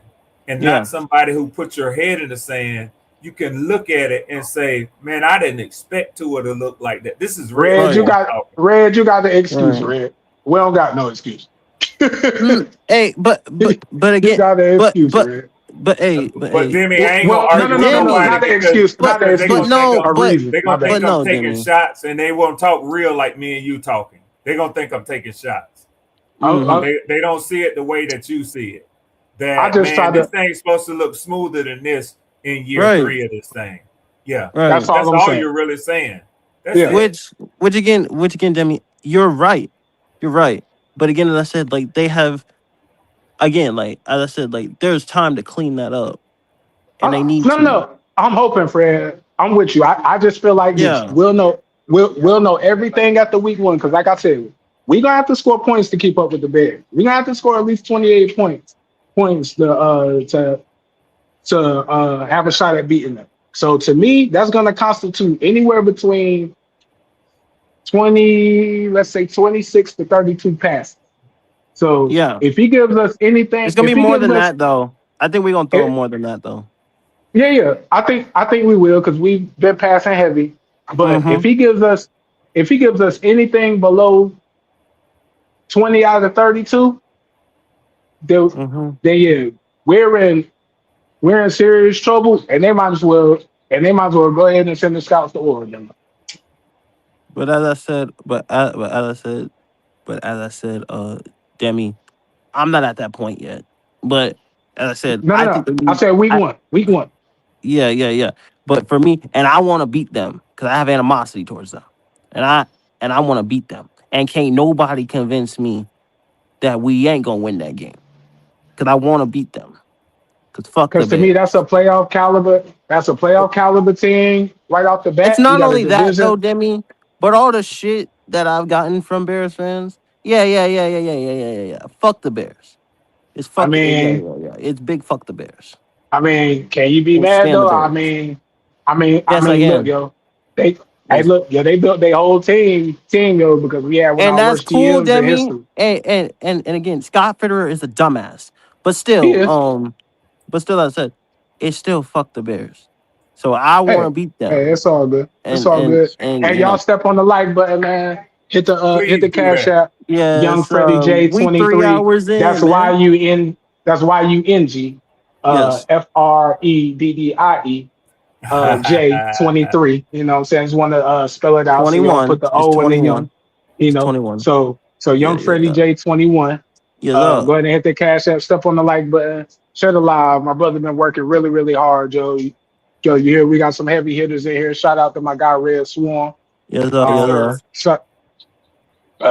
and Yeah. not somebody who puts your head in the sand. You can look at it and say, man, I didn't expect to it to look like that. This is Red Red, Right. you Storm got talking. the excuse, Right. Red. We don't got no excuse. Hey, but You again, got the but excuse, but Red. but But hey, Demi, I ain't gonna Well, no, no, argue no, with no, no, Demi, nobody not the because excuse, not the because they're but excuse. gonna think no, I'm A reason. they're My gonna bad. think but I'm no, taking Demi. shots and they won't talk real like me and you talking. They're gonna think I'm taking shots. Hmm. I, They don't see it the way that you see it. I That just try man, this to. thing's supposed to look smoother than this in year Right. three of this thing. Yeah. That's Right. all That's I'm all saying. you're really saying. That's Yeah. it. Which again, Demi, you're right. You're right. But again, as I said, like they have again, like as I said, like there's time to clean that up, and they need No, no, to. no. I'm hoping, Fred. I'm with you. I just feel like this. Yeah. We'll know everything after week one because, like I said, we gonna have to score points to keep up with the Bears. We gonna have to score at least 28 points to have a shot at beating them. So to me, that's gonna constitute anywhere between let's say 26 to 32 passes. So Yeah. if he gives us anything, It's gonna be if he more gives than us that though. I think we're gonna throw it, more than that though. yeah, yeah. I think we will because we've been passing heavy. But Mm-hmm. if he gives us anything below 20 out of 32, then Mm-hmm. then yeah, we're in we're in serious trouble, and they might as well go ahead and send the scouts to Oregon. But as I said, but as I said, Demi, I'm not at that point yet. But as I said, No, no, I think no. they I need. said week one. Yeah, yeah, yeah. But for me, and I want to beat them because I have animosity towards them, and I want to beat them. And can't nobody convince me that we ain't gonna win that game because I want to beat them. Because fuck the Because to me, Bears. that's a playoff caliber team right off the It's bat. We not got a only that though, division. Demi, but all the shit that I've gotten from Bears fans. Yeah, yeah, yeah, yeah, yeah, yeah, yeah, yeah, yeah. Fuck the Bears. It's I fuck. Yeah, mean, yeah, yeah. It's big. Fuck the Bears. can you be And mad stand the though? Bears. I Yes, I mean, look, can. yo, they, hey, Yes. look, yo, they built their whole team, yo, because we had one of And our that's worst cool, GMs in Demi. history. And again, Scott Fitterer is a dumbass. He Still, is. but still, as I said, it's still fuck the Bears. So I want Hey, to beat hey, them. it's all good. It's And all and good. and Hey, you y'all know, step on the like button, man. Hit Please the do cash that. app. Young yes, Freddie J we 23. 3 hours That's in, why man. you in. That's why you NG. Yes. FREDDIE. J 23. You know what I'm saying? Just want to spell it out so you don't put 21. the It's O in the young. 21. You It's know. 21. So Yeah, young yeah, Freddie yeah. J 21. Yes, Go ahead and hit the cash app, step on the like button, share the live. My brother been working really, really hard, Joe. Joe, you hear we got some heavy hitters in here. Shout out to my guy Red Swarm. yes, Yes, yes, sir.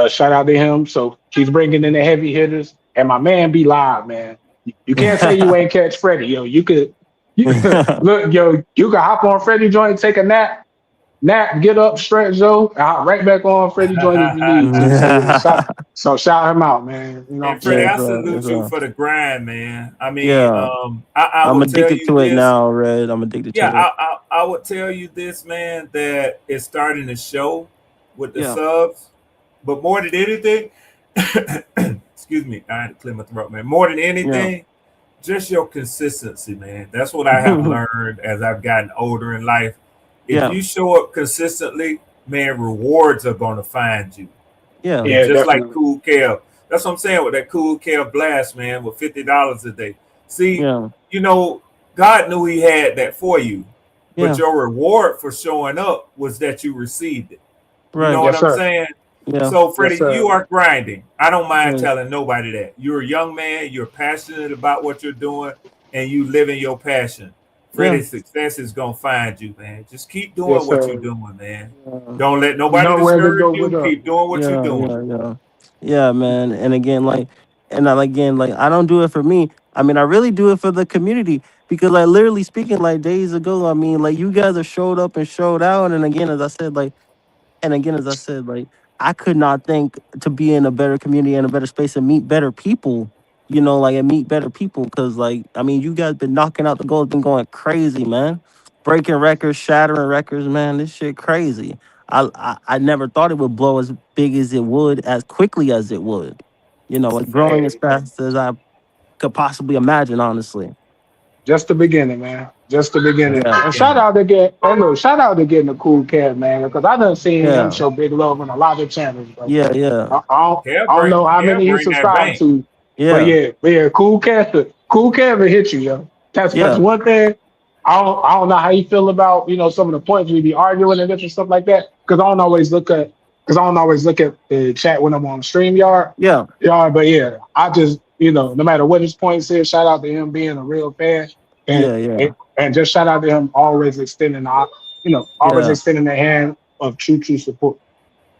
Shout out to him. So he's bringing in the heavy hitters, and my man be live, man. You can't say you ain't catch Freddie, yo. You look, yo. You can hop on Freddie joint, take a nap, get up, stretch, yo, and hop right back on Freddie joint if you need to. So yeah, shout him out, man. You know what And I'm Freddie, saying? I yes, salute you yes. for the grind, man. I mean, Yeah. I I'm would tell addicted you to it this. now, Red. I'm addicted Yeah, to it. I would tell you this, man, that it's starting to show with the Yeah. subs. But more than anything, excuse me, I had to clear my throat, man. More than Yeah. anything, just your consistency, man. That's what I have learned as I've gotten older in life. If Yeah. you show up consistently, man, rewards are going to find you. Yeah. And Yeah, just like definitely. Cool Cal, that's what I'm saying with that Cool Cal blast, man, with $50 a day. See, Yeah. you know, God knew He had that for you, but Yeah. your reward for showing up was that you received it. You know Right. what Yes, I'm sir. saying? Yeah. So, Yes, Freddie, sir. you are grinding. I don't mind Right. telling nobody that. You're a young man, you're passionate about what you're doing, and you live in your passion. Yeah. Freddie's success is going to find you, man. Just keep doing Yes, what you're sir. doing, man. Yeah. Don't let You nobody know where to discourage go with you. us. Keep doing what you're Yeah. doing. Yeah. Yeah. Yeah, man. And again, like I don't do it for me. I mean, I really do it for the community because, like, literally speaking, like days ago, I mean, like you guys have showed up and showed out, and again, as I said, like I could not think to be in a better community and a better space and meet better people. And meet better people because, like, I mean, you guys been knocking out the goals, been going crazy, man, breaking records, shattering records, man. This shit crazy. I never thought it would blow as big as it would, as quickly as it would. Like growing as Hey, fast as I could possibly imagine, honestly. just the beginning, man. Just the Just beginning. the Yeah, And beginning. shout out to getting a cool cat, man, because I done seen him yeah, show big love on a lot of channels, bro. yeah, yeah, I don't know how Kev many he bring that subscribed bank. to, but yeah, yeah, cool cat will hit you, yo. That's yeah, one thing. I don't know how you feel about some of the points we be arguing and different stuff like that because I don't always look at the chat when I'm on StreamYard. yeah, Yeah, but yeah, I just no matter what his points is, shout out to him being a real fan and yeah, and yeah, and just shout out to him always yeah. extending the hand of true support.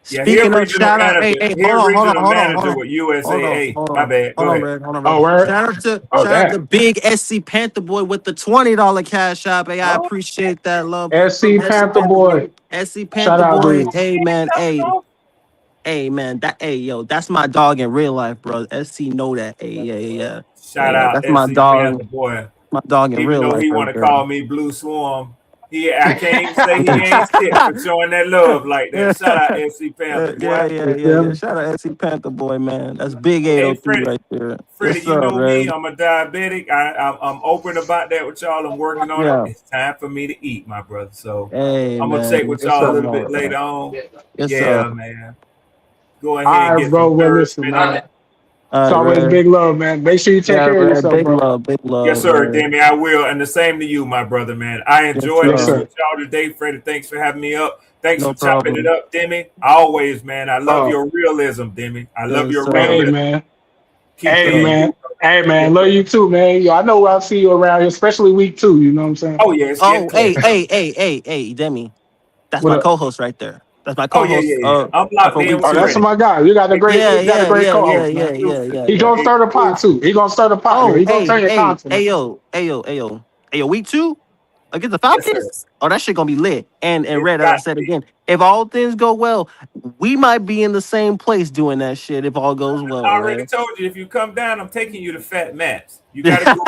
Yeah, he a Speaking of regional shout out, hey, manager. hey, He hold a on, hold on, regional hold on, hold manager on, with hold on, USAA. hold My on, bad. hold Go on, ahead. Red, hold on, Red. Oh, word. Oh, Shout out to that Big SC Panther Boy with the $20 cash app. Hey, I oh, appreciate that love from SC SC Panther Panther Boy. boy. SC Shout Panther out to Boy, you. hey man, hey man, yo, that's my dog in real life, bro. SC know that. Hey, yeah, yeah, yeah, yeah, Shout yeah. out That's my SC dog, Panther boy. my dog in Even real though life he right want to there. call me Blue Swarm, I can't even say he ain't shit for showing that love like that. Shout out SC Panther Yeah, boy. yeah, You yeah, feel yeah. me? Shout out SC Panther Boy, man. That's big Hey 803 Freddie, right there. Freddie, Yes, you sir, know me. Red. I'm a diabetic. I'm open about that with y'all. I'm working on it. Yeah. It's time for me to eat, my brother. So Hey, I'm gonna man. check with Yes, y'all a sir. little Come bit on, man. later on. Yes, sir. Yeah, man. Go ahead and All right, get some bro. Well, third listen, spin on man. it. All It's right, always Red. big love, man. Make sure you take Yeah, care of Red. yourself, bro. Big Yes, love, sir, man. Demi. I will, and the same to you, my brother, man. I Yes, enjoyed Yes, this sir. sir. with y'all today, Freddie. Thanks for having me up. Thanks No for chopping it problem. up, Demi. Always, man. I love Oh, your realism, Demi. I love Yes, your sir. hey, realism. man. Keep Yes, Hey, sir. being man. you, brother. Hey, Yes, man. Love sir. you too, man. Yo, I know I'll see you around here, especially week 2. You know what I'm saying? Oh yeah, it's getting Oh, close. Demi. That's What my up? co-host right there. That's my Oh yeah, co-host. yeah, yeah. I'm locked For in week with Oh, that's two. Freddie. my guy. Yeah, You got a yeah, great yeah, yeah, co-host, yeah, man. yeah, yeah, He yeah. gonna stir the pot too. He gonna stir the pot, yo. Oh, He gonna turn your content. week two against the Yes, sir. Falcons. Oh, that shit gonna be lit. And It's Red, as I got to said be. again, if all things go well, we might be in the same place doing that shit. If all goes I well, already man. told you if you come down, I'm taking you to Fat Matt's. You got to go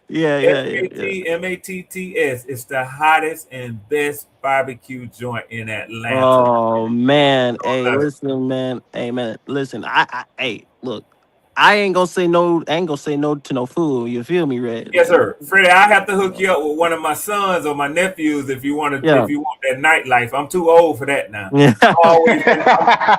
yeah, yeah, yeah, yeah. FATMATTS. It's the hottest and best barbecue joint in Atlanta. Oh man, I hey, love it. listen, man, hey, man, listen. Hey, look, I ain't gonna say no. I ain't gonna say no to no food. You feel me, Red? Yes, Like, sir. Freddie, I have to hook you up with one of my sons or my nephews if you want to. yeah, If you want that nightlife, I'm too old for that now. yeah. I'm always in.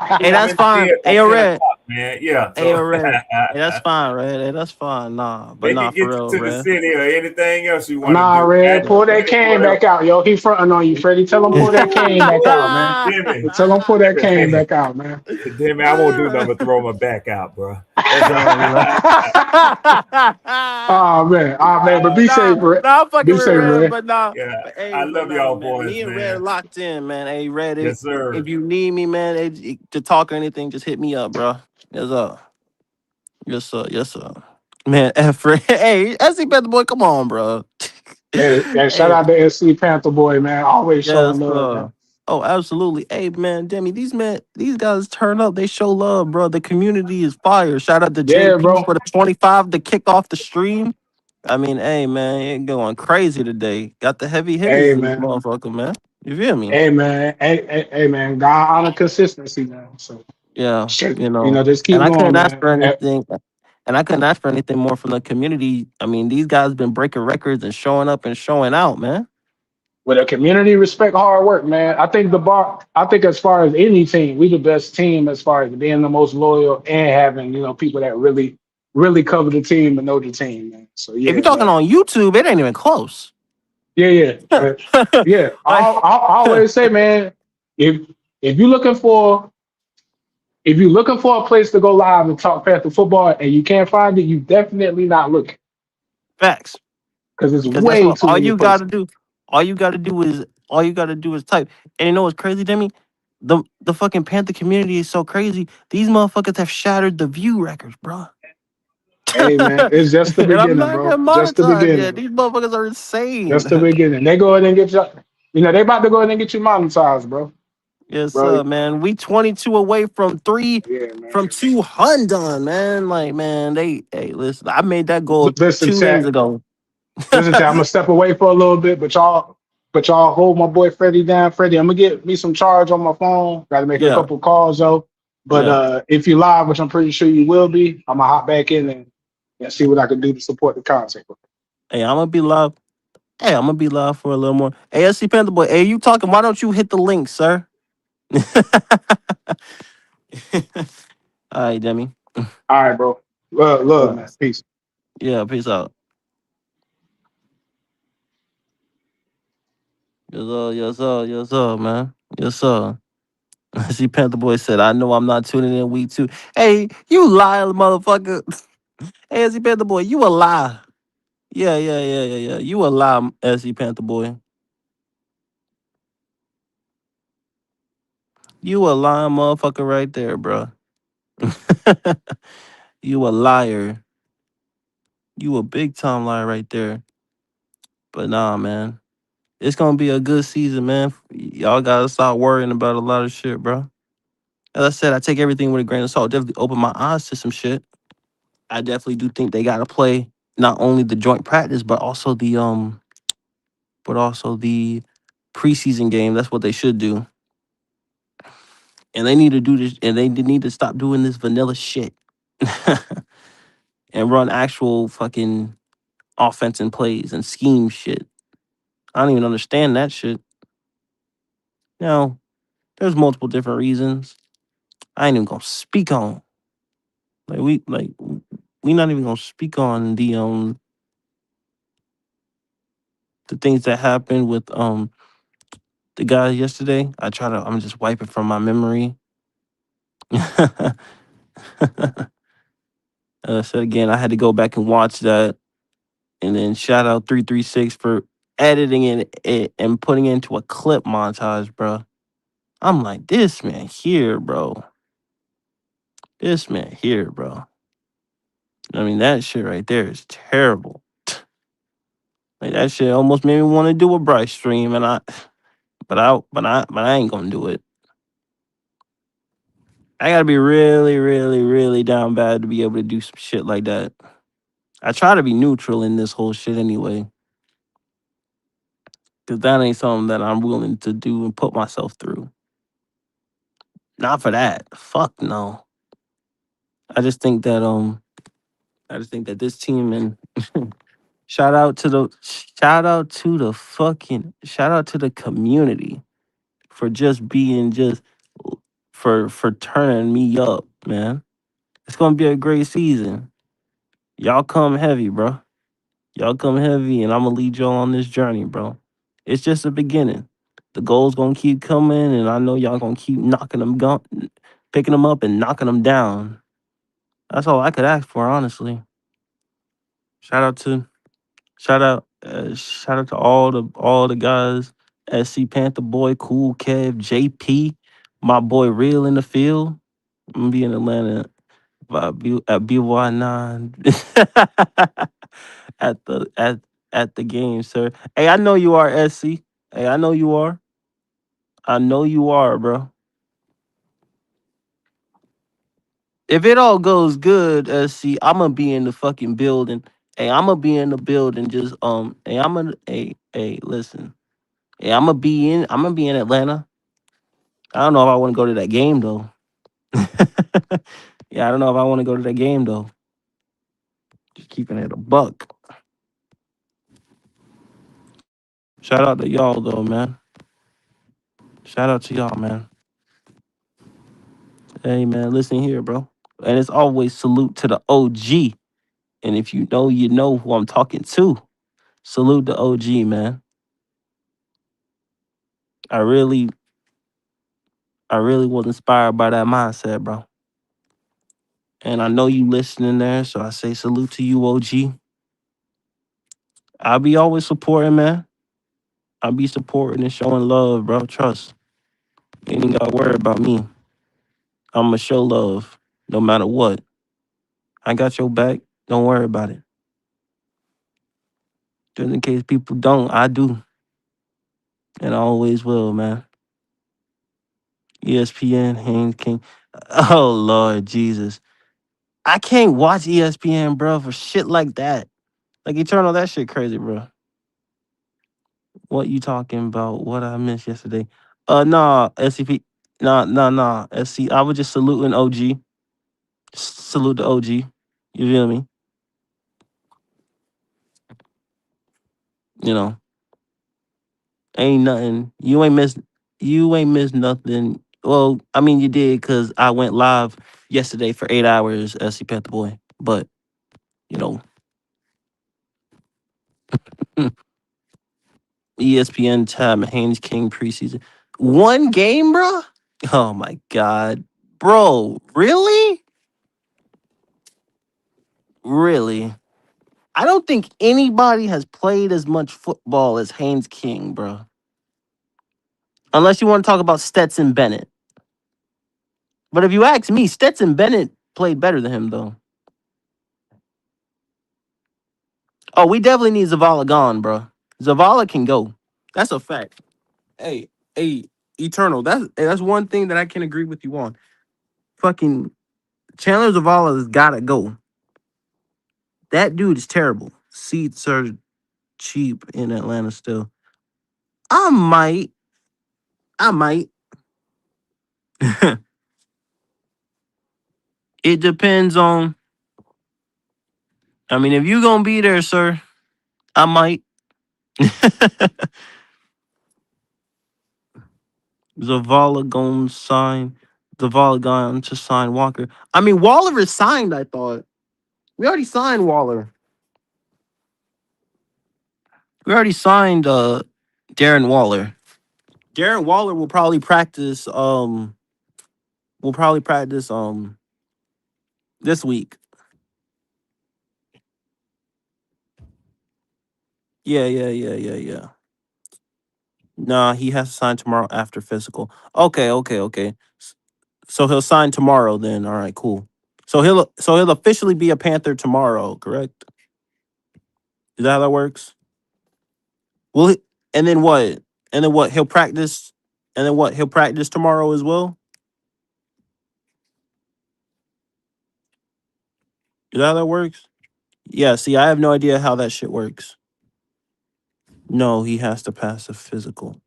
Usually Hey, I'm that's in the fine. bed by Hey, yo, 10 o'clock, Red. man. Yeah. Hey, So yo, Red. Hey, that's fine, Red. Hey, that's fine. Nah, but they nah, can for get you real, to the Red. city or anything else you want to Nah, do. Red. Magic Pull that City, cane whatever. back out, yo. He fronting on you, Freddie. Tell him pull that cane back out, man. Jimmy. Tell him pull that cane back out, man. Damn, I won't do nothing but throw my back out, bro. That's No, you know. Oh man. But be Nah, safe, Red. nah, I'm fucking Be with safe, Red, Red. but nah, yeah. hey, I but love nah, y'all man. boys, Me and Red man. locked in, man. Hey, Red, Yes, if sir. you need me, man, to talk or anything, just hit me up, bro. Yes, sir. Yes, sir. Yes, sir. Man, F Red. Hey, SC Panther boy, come on, bro. Hey, shout Hey, out to SC Panther boy, man. Always yes, showing love, man. sir. Oh, absolutely. Hey, man, Demi, these guys turn up. They show love, bro. The community is fire. Shout out to Yeah, JP bro. for the 25 to kick off the stream. I mean, hey, man, it going crazy today. Got the heavy hitters Hey, in this man. motherfucker, man. You feel me? Hey, man. Hey, man. God honor consistency, man. So, Yeah, shit, you know. just And keep I going, couldn't ask man. for anything. And I couldn't ask for anything more from the community. I mean, these guys been breaking records and showing up and showing out, man. With a community, respect hard work, man. I think as far as any team, we the best team as far as being the most loyal and having, people that really cover the team and know the team, man. So If you're yeah, talking man. on YouTube, it ain't even close. Yeah, yeah. Yeah. like, I always say, man, if if you're looking for if you're looking for a place to go live and talk Panther football and you can't find it, you definitely not looking facts. because there's Because guess way what? too many places. All you gotta do is type. And you know what's crazy, Demi? The fucking Panther community is so crazy. These motherfuckers have shattered the view records, bro. Hey, man, and it's just the I'm beginning, not bro. gonna Just the monetize yet. beginning. These motherfuckers are insane. Just the beginning. They go ahead and get they about to go ahead and get you monetized, bro. yes, Bro, man. We 22 away from yeah, man. from 200, man. Like, man, hey, listen, I made that goal Listen, 2 days chat. ago. Listen, chat. I'm gonna step away for a little bit, but y'all hold my boy Freddie down. Freddie, I'm gonna get me some charge on my phone. Got to make a yeah, couple calls though. But yeah. if you live, which I'm pretty sure you will be, I'm gonna hop back in and see what I can do to support the content. Hey, I'm gonna be live. Hey, I'm gonna be live for a little more. ASC Panther Boy, hey, you talking? Why don't you hit the link, sir? All right, Demi. All right, bro. Love, Yeah, man. Peace. yeah. Peace out. Yes, sir. Yes, sir. Yes, sir, man. Yes, sir. See, Panther Boy said, "I know I'm not tuning in week 2." Hey, you lie, motherfucker. Hey, SC Panther Boy, you a lie. Yeah. You a lie, SC Panther Boy. You a lying motherfucker right there, bro. You a liar. You a big time liar right there. But nah, man. It's gonna be a good season, man. Y'all gotta stop worrying about a lot of shit, bro. As I said, I take everything with a grain of salt. Definitely open my eyes to some shit. I definitely do think they gotta play not only the joint practice, but also the preseason game. That's what they should do. And they need to do this, and they need to stop doing this vanilla shit. and run actual fucking offense and plays and scheme shit. I don't even understand that shit. Now, there's multiple different reasons. I ain't even gonna speak on. We not even gonna speak on the things that happened with the guy yesterday. I'm just wiping from my memory. So again, I had to go back and watch that, and then shout out 336 for editing it and putting it into a clip montage, bro. I'm like, this man here, bro. This man here, bro. I mean, that shit right there is terrible. Like that shit almost made me want to do a Bryce stream, and I ain't gonna do it. I gotta be really, really, really down bad to be able to do some shit like that. I try to be neutral in this whole shit anyway, because that ain't something that I'm willing to do and put myself through. Not for that. Fuck no. I just think that this team and shout out to the community for just being just for turning me up, man. It's gonna be a great season. Y'all come heavy, bro. Y'all come heavy, and I'm gonna lead y'all on this journey, bro. It's just the beginning. The goals gonna keep coming, and I know y'all gonna keep picking them up and knocking them down. That's all I could ask for, honestly. Shout out to shout out to all the guys. SC Panther Boy, Cool Kev, JP, my boy Real in the field. I'm gonna be in Atlanta at BY9 at the game, sir. Hey, I know you are, SC. Hey, I know you are. I know you are, bro. If it all goes good, SC, I'm gonna be in the fucking building. Hey, I'm gonna be in the building. Just hey, listen. Hey, I'm gonna be in Atlanta. I don't know if I want to go to that game though. Yeah, I don't know if I want to go to that game though. Just keeping it a buck. Shout out to y'all though, man. Shout out to y'all, man. Hey, man, listen here, bro. And it's always salute to the OG. And if you know who I'm talking to. Salute the OG, man. I really, I really was inspired by that mindset, bro. And I know you listening there, so I say salute to you, OG. I'll be always supporting, man. I'll be supporting and showing love, bro. Trust. You ain't got to worry about me. I'm going to show love no matter what. I got your back. Don't worry about it. Just in case people don't, I do. And I always will, man. ESPN, Haynes King. Oh, Lord Jesus. I can't watch ESPN, bro, for shit like that. Like Eternal, that shit crazy, bro. What you talking about? What I missed yesterday? Nah, SCP. Nah. SC. I was just saluting OG. Salute the OG. You feel me? You know, ain't nothing. You ain't missed nothing. Well, I mean you did because I went live yesterday for 8 hours, SC Panther Boy. But, you know, ESPN tab, Haynes King preseason. One game, bro? Oh my God. Bro, really? Really? I don't think anybody has played as much football as Haynes King, bro. Unless you want to talk about Stetson Bennett. But if you ask me, Stetson Bennett played better than him, though. Oh, we definitely need Zavala gone, bro. Zavala can go. That's a fact. Hey, Eternal. That's one thing that I can agree with you on. Fucking Chandler Zavala has gotta go. That dude is terrible. Seats are cheap in Atlanta still. I might. I might. It depends on. I mean, if you gonna be there, sir, I might. Zavala gonna sign. Zavala gone to sign Walker. I mean, Waller is signed, I thought. We already signed Waller. We already signed Darren Waller. Darren Waller will probably practice this week. Yeah. Nah, he has to sign tomorrow after physical. Okay. So he'll sign tomorrow then. All right, cool. So he'll officially be a Panther tomorrow, correct? Is that how that works? Will he, and then what? And then what? He'll practice and then what? He'll practice tomorrow as well? Is that how that works? Yeah, see, I have no idea how that shit works. No, he has to pass a physical.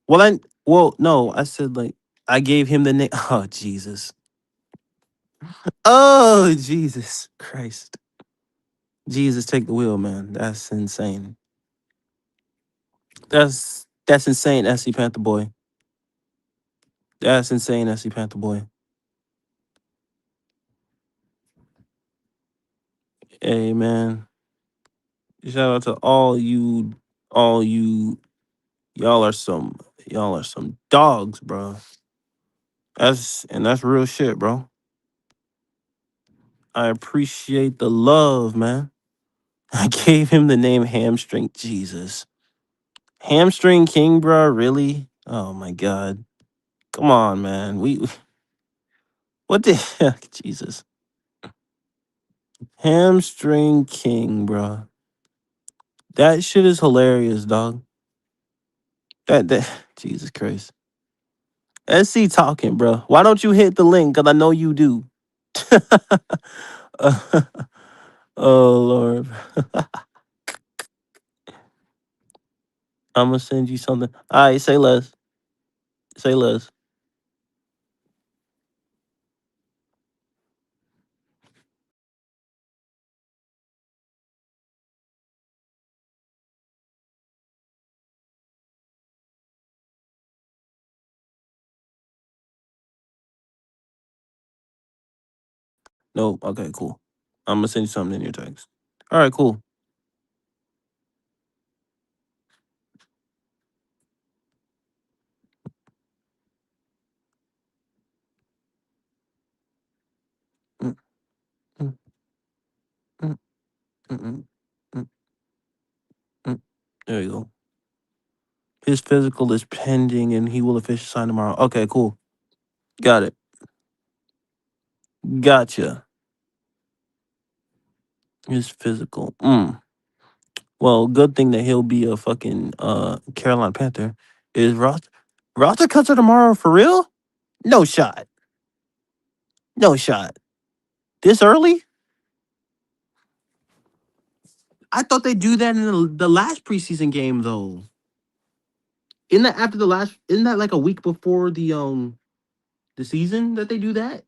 No, I said like I gave him the name. Oh Jesus. Oh Jesus Christ. Jesus, take the wheel, man. That's insane. That's insane, SC Panther boy. That's insane, SC Panther boy. Hey man. Shout out to all you y'all are some dogs, bro. That's real shit, bro. I appreciate the love, man. I gave him the name Hamstring. Jesus. Hamstring King, bro, really? Oh my god. Come on, man. What the heck, Jesus. Hamstring King, bro. That shit is hilarious, dog. That Jesus Christ. SC talking, bro. Why don't you hit the link? Cause I know you do. Uh, oh Lord. I'm gonna send you something. All right, say less. Say less. Nope. Okay, cool. I'm gonna send you something in your text. All right, cool. Mm, mm, mm, mm, mm, mm, mm. There you go. His physical is pending and he will officially sign tomorrow. Okay, cool. Got it. Gotcha. His physical. Well, good thing that he'll be a fucking Carolina Panther. Is roster cuts are tomorrow for real? No shot. No shot. This early? I thought they do that in the last preseason game though. Isn't that after the last? Isn't that like a week before the season that they do that?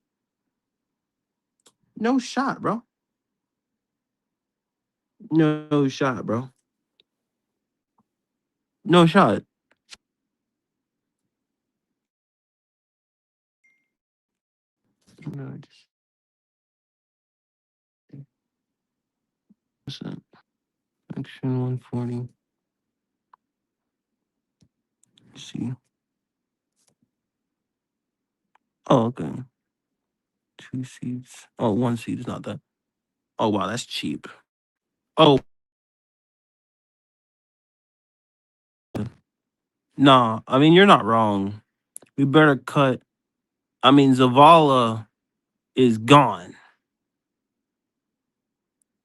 No shot, bro. No shot, bro. No shot. No, just section 140. See. Oh, okay. 2 seats. Oh, 1 seat is not that. Oh wow, that's cheap. Oh nah. I mean, you're not wrong. We better cut. I mean, Zavala is gone.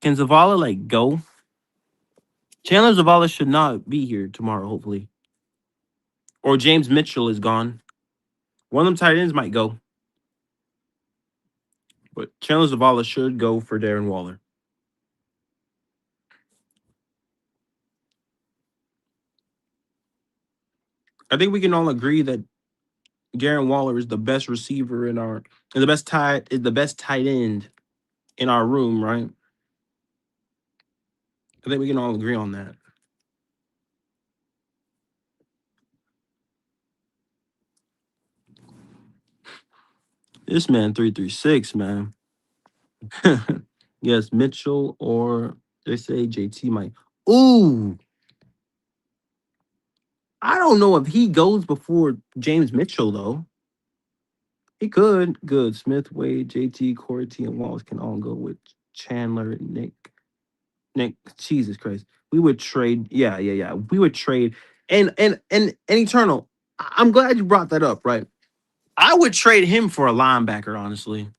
Can Zavala like go? Chandler Zavala should not be here tomorrow, hopefully. Or James Mitchell is gone. One of them tight ends might go. But Chandler Zavala should go for Darren Waller. I think we can all agree that Darren Waller is the best receiver in our and the best tight end in our room, right? I think we can all agree on that. This man 336, man. Yes, Mitchell or they say JT might. Ooh, I don't know if he goes before James Mitchell though. He could. Good. Smith, Wade, JT, Corey T, and Walls can all go with Chandler and Nick. Nick, Jesus Christ. We would trade. Yeah, yeah, yeah. We would trade. And Eternal. I'm glad you brought that up, right? I would trade him for a linebacker, honestly.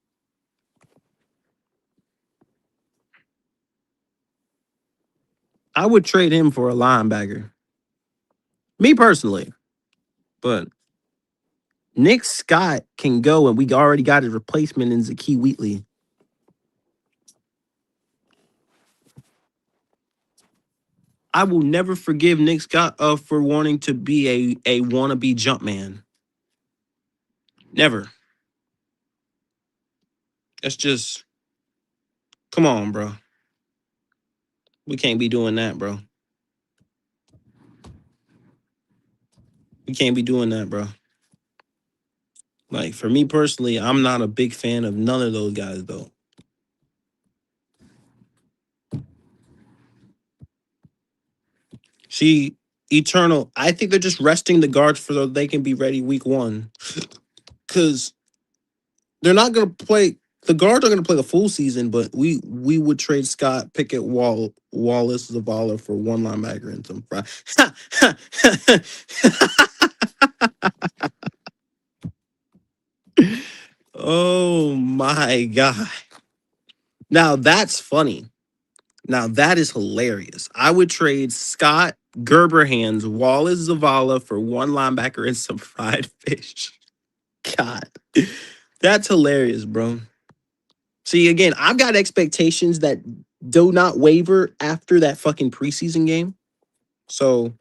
I would trade him for a linebacker. Me personally. But Nick Scott can go, and we already got his replacement in Zakee Wheatley. I will never forgive Nick Scott for wanting to be a wannabe jump man. Never. That's just come on, bro. We can't be doing that, bro. We can't be doing that, bro. Like for me personally, I'm not a big fan of none of those guys though. See, Eternal, I think they're just resting the guards so they can be ready week 1. Cause they're not gonna play the guards are gonna play the full season, but we would trade Scott, Pickett, Wallace, Zavala for one linebacker and some fry. Oh my god. Now that's funny. Now that is hilarious. I would trade Scott, Gerberhands, Wallace, Zavala for one linebacker and some fried fish. God. That's hilarious, bro. See, again, I've got expectations that do not waver after that fucking preseason game. So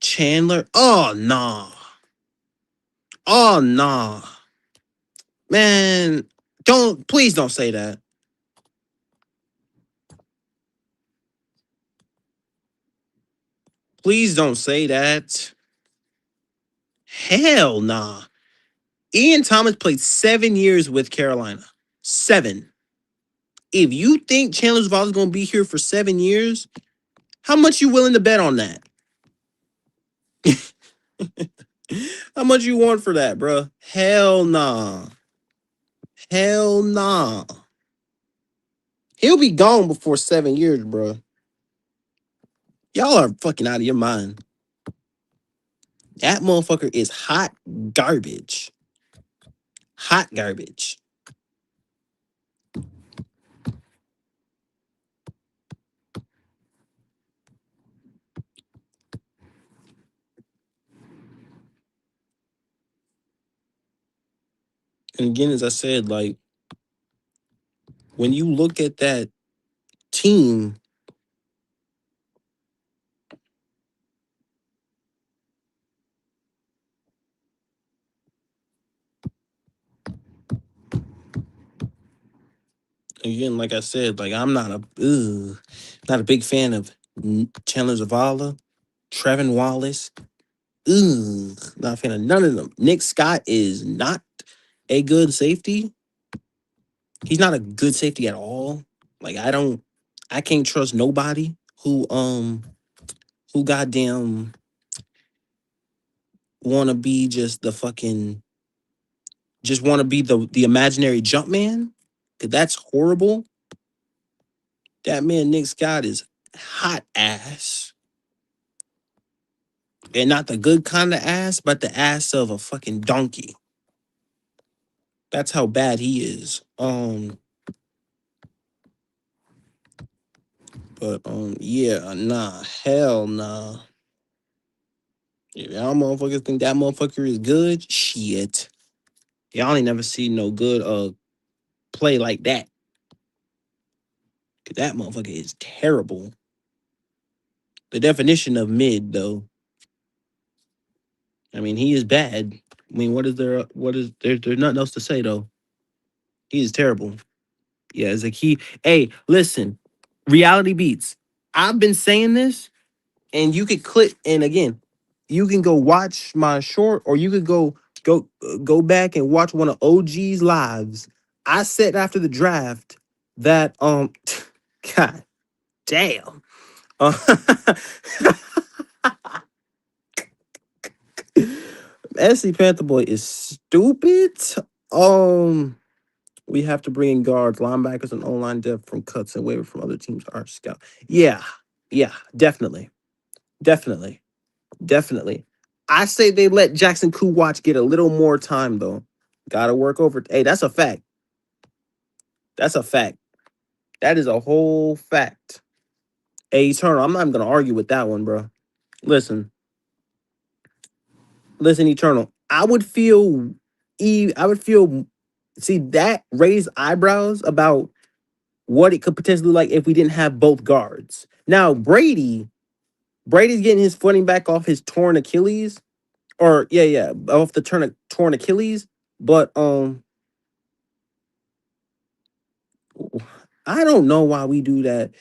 Chandler, oh nah. Oh nah. Man, please don't say that. Please don't say that. Hell nah. Ian Thomas played 7 years with Carolina. 7. If you think Chandler Zavala is going to be here for 7 years, how much you willing to bet on that? How much you want for that, bro? Hell nah. Hell nah. He'll be gone before 7 years, bro. Y'all are fucking out of your mind. That motherfucker is hot garbage. Hot garbage. And again, as I said, like, when you look at that team, again, like I said, like I'm not a big fan of Chandler Zavala, Trevin Wallace. Not a fan of none of them. Nick Scott is not a good safety. He's not a good safety at all. Like I can't trust nobody who goddamn wanna be just the fucking just wanna be the imaginary jump man. Cause that's horrible. That man Nick Scott is hot ass. And not the good kind of ass, but the ass of a fucking donkey. That's how bad he is. But yeah, nah, hell nah. If y'all motherfuckers think that motherfucker is good, shit. Y'all ain't never seen no good play like that. Cause that motherfucker is terrible. The definition of mid, though. I mean, he is bad. I mean, there's nothing else to say though. He is terrible. Yeah, it's like hey, listen, reality beats. I've been saying this, and you could click, and again, you can go watch my short, or you could go Go back and watch one of OG's lives. I said after the draft that God damn. Uh, SC Panther Boy is stupid. Um, we have to bring in guards, linebackers, and online depth from cuts and waiver from other teams. Our scout. Yeah, yeah, definitely, definitely, definitely. I say they let Jackson Kuwatch get a little more time though. Got to work over. Hey, that's a fact. That's a fact. That is a whole fact. Hey, Eternal, I'm not even gonna argue with that one, bro. Listen, listen, Eternal. I would feel. See that raised eyebrows about what it could potentially look like if we didn't have both guards. Now Brady's getting his footing back off his torn Achilles, or yeah, off the torn Achilles. But I don't know why we do that.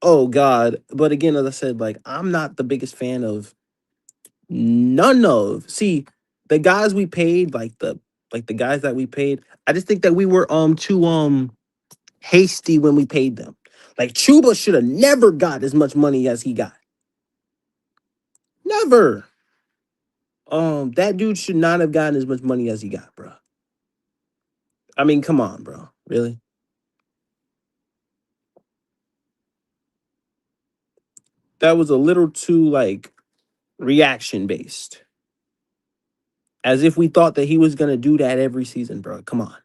Oh God! But again, as I said, like I'm not the biggest fan of none of. See, the guys we paid, like the guys that we paid, I just think that we were too hasty when we paid them. Like Chuba should have never got as much money as he got. Never. That dude should not have gotten as much money as he got, bro. I mean, come on, bro. Really? That was a little too like reaction based. As if we thought that he was gonna do that every season, bro. Come on.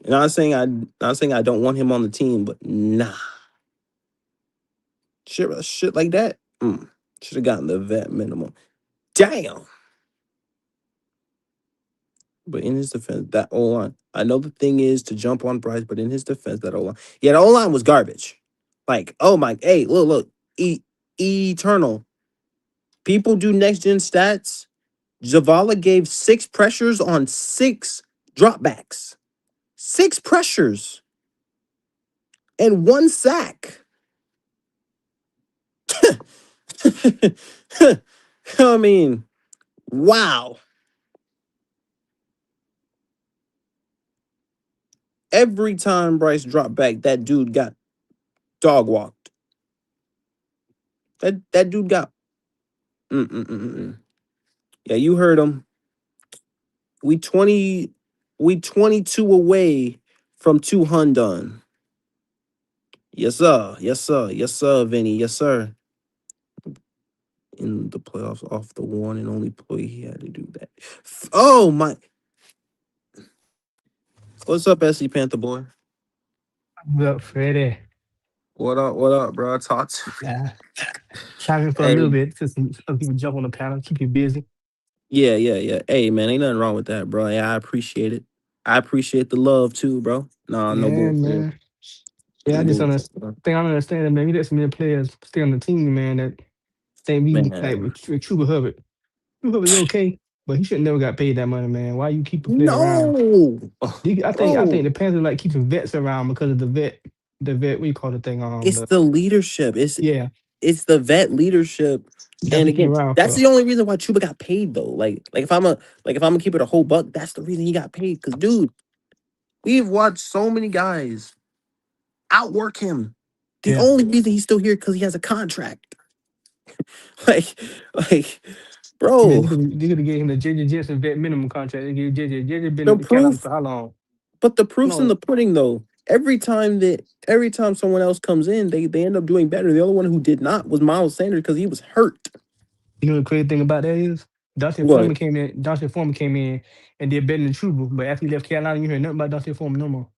Not saying I don't want him on the team, but nah. Shit like that. Should have gotten the vet minimum. Damn. But in his defense, that O line. I know the thing is to jump on Bryce, but in his defense, that O line. Yeah, the O line was garbage. Like, oh my, hey, look. Eternal. People do next gen stats. Zavala gave 6 pressures on 6 dropbacks. 6 pressures and 1 sack. I mean, wow. Every time Bryce dropped back, that dude got dog walked. That dude got. Mm-mm-mm-mm. Yeah, you heard him. We 20. We 22 away from 200 done. Yes, sir. Yes, sir. Yes, sir, Vinny. Yes, sir. In the playoffs, off the one and only play he had to do that. Oh my! What's up, SC Panther boy? Look, Freddie. What up? What up, bro? Talk to Yeah. Chime in for a little Hey, bit so some other people jump on the panel, keep you busy. yeah. Hey, man, ain't nothing wrong with that, bro. Yeah, I appreciate it. I appreciate the love too, bro. No, no Yeah, bullshit. man. Yeah, No I just bullshit, understand. bro. Thing I don't understand is, man, we let some many players stay on the team, man, that think we like Man, with Chuba Hubbard. Chuba Hubbard's okay, but he should never got paid that money, man. Why you keep a player around? no, oh, I think bro. the Panthers like keeping vets around because of the vet, what you call the thing? It's the leadership. Yeah, It's the vet leadership. that's And what keep again, around that's for. the only reason why Chuba got paid though. Like if I'm gonna keep it a whole buck, that's the reason he got paid. Cause dude, we've watched so many guys outwork him. The Yeah. only reason he's still here because he has a contract. Like, like, Man, bro, they could have gave him the JJ Jensen vet minimum contract. They gave JJ been the in Carolina proof, for how long? but the proof's in No, the pudding though. Every time someone else comes in, they end up doing better. The only one who did not was Miles Sanders because he was hurt. you know the crazy thing about that is Dustin Foreman What? came in. Dustin Foreman came in and did better than Truba. But after he left Carolina, you hear nothing about Dustin Foreman no more.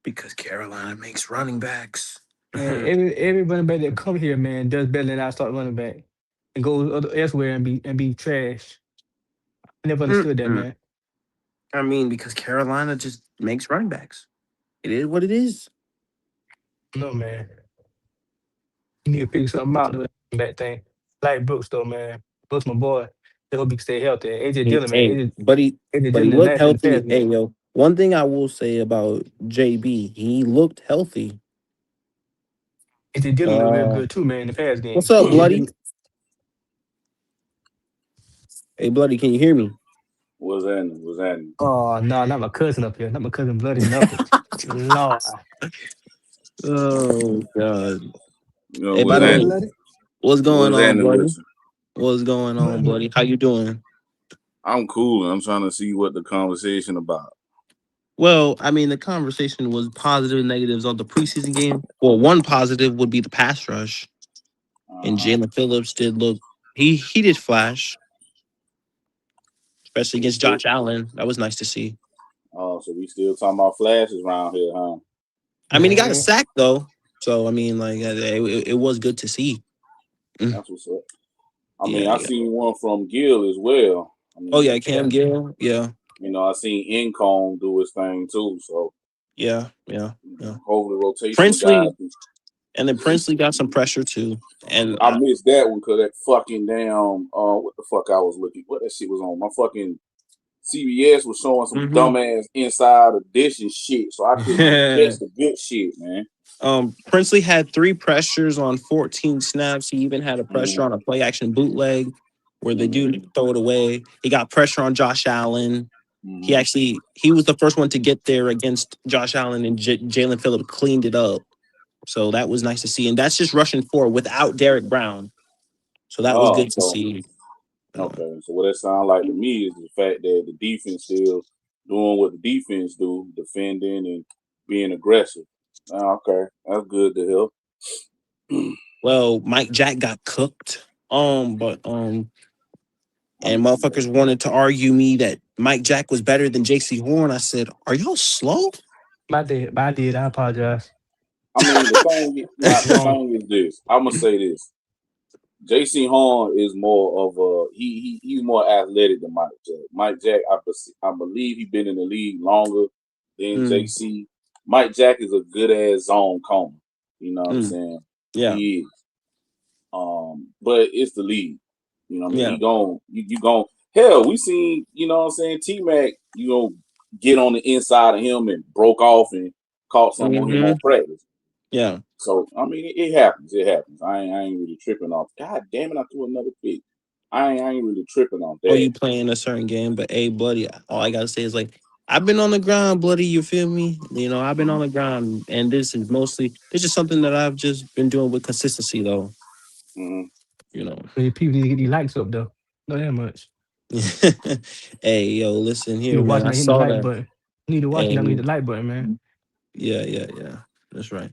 Because Carolina makes running backs. And every running back that come here, man, does better than I start running back and goes elsewhere and be trash. I never understood that, Mm-mm. man. I mean, because Carolina just makes running backs. It is what it is. No, man. You need to figure something out with that running back thing. Like Brooks though, man. Brooks my boy. They hope he can stay healthy. AJ Dillon, man. Hey, AJ but he Dillon is looked nasty in the healthy. passing Hey, game. yo, one thing I will say about JB, he looked healthy. AJ Dillon look real Uh, good too, man, in the pass what's game. up, AJ bloody? Dillon, Hey, bloody, can you hear me? What's happening? What's happening? oh no, not my cousin up here. Not my cousin Bloody Knuckles. Lord. Oh God. You know Hey, You by what's the good, way, happening? Bloody? what's going What's on, happening with bloody? you? What's going on, Bloody. bloody? How you doing? I'm cool. I'm trying to see what the conversation about. Well, I mean, the conversation was positive and negatives on the preseason game. Well, one positive would be the pass rush, and Uh-huh. Jalen Phillips did look. He did flash, especially We against still, Josh Allen. That was nice to see. so we still talking about flashes around here, huh? I mean, he got a Man. sack though, so I mean, like it was good to see. Mm, That's what's up. I yeah, mean, I yeah. seen one from Gill as well. I Oh mean, yeah, Cam Yeah. Gill. Yeah, I seen Incone do his thing too. So, yeah, yeah, yeah. hopefully, rotational Princely guys. and then Princely got some pressure too, and I missed that one because that fucking damn what the fuck I was looking, what that shit was on my fucking CBS was showing some mhm. dumbass inside edition shit, so I couldn't catch the good shit, man. Princely had 3 pressures on 14 snaps. He even had a Mm-hmm. pressure on a play action bootleg where the Mm-hmm. dude throw it away. He got pressure on Josh Allen. Mm-hmm. He was the first one to get there against Josh Allen, and Jalen Phillips cleaned it up. So that was nice to see, and that's just rushing 4 without Derek Brown. So that was Oh, good to so see. okay. So what that sounds like to me is the fact that the defense still doing what the defense do, defending and being aggressive. Oh, okay, that's good to hear. Well, Mike Jack got cooked. But I and motherfuckers wanted to argue me that Mike Jack was better than J.C. Horn. I said, "Are y'all slow?" My did. I apologize. mean, the Wrong. thing is this. I'm gonna say this. J.C. Horn is more of a he's more athletic than Mike Jack. Mike Jack, I believe he's been in the league longer than Mm, J.C. Mike Jack is a good ass zone corner. You know what I'm mm, saying? yeah, He is. But it's the league. You know what I mean? yeah. He gon' you gon' hell, we seen, you know what I'm saying, T Mac, get on the inside of him and broke off and caught some on him Mm-hmm. on practice. Yeah. So I mean it happens. It happens. I ain't really tripping off. God damn it, I threw another pick. I ain't really tripping off Or that. you playing a certain game, but hey, buddy, all I gotta say is like I've been on the ground, bloody. You feel me? I've been on Mm-hmm. the ground, and this is something that I've just been doing with consistency, though. Mm-hmm. You know. But people need to get these likes up though. Not that much. Hey, yo, listen You here, know, man. watching I not hitting the saw like that. button. You need to watch it, not hit Hey, the like button, man. yeah, yeah, yeah. That's right.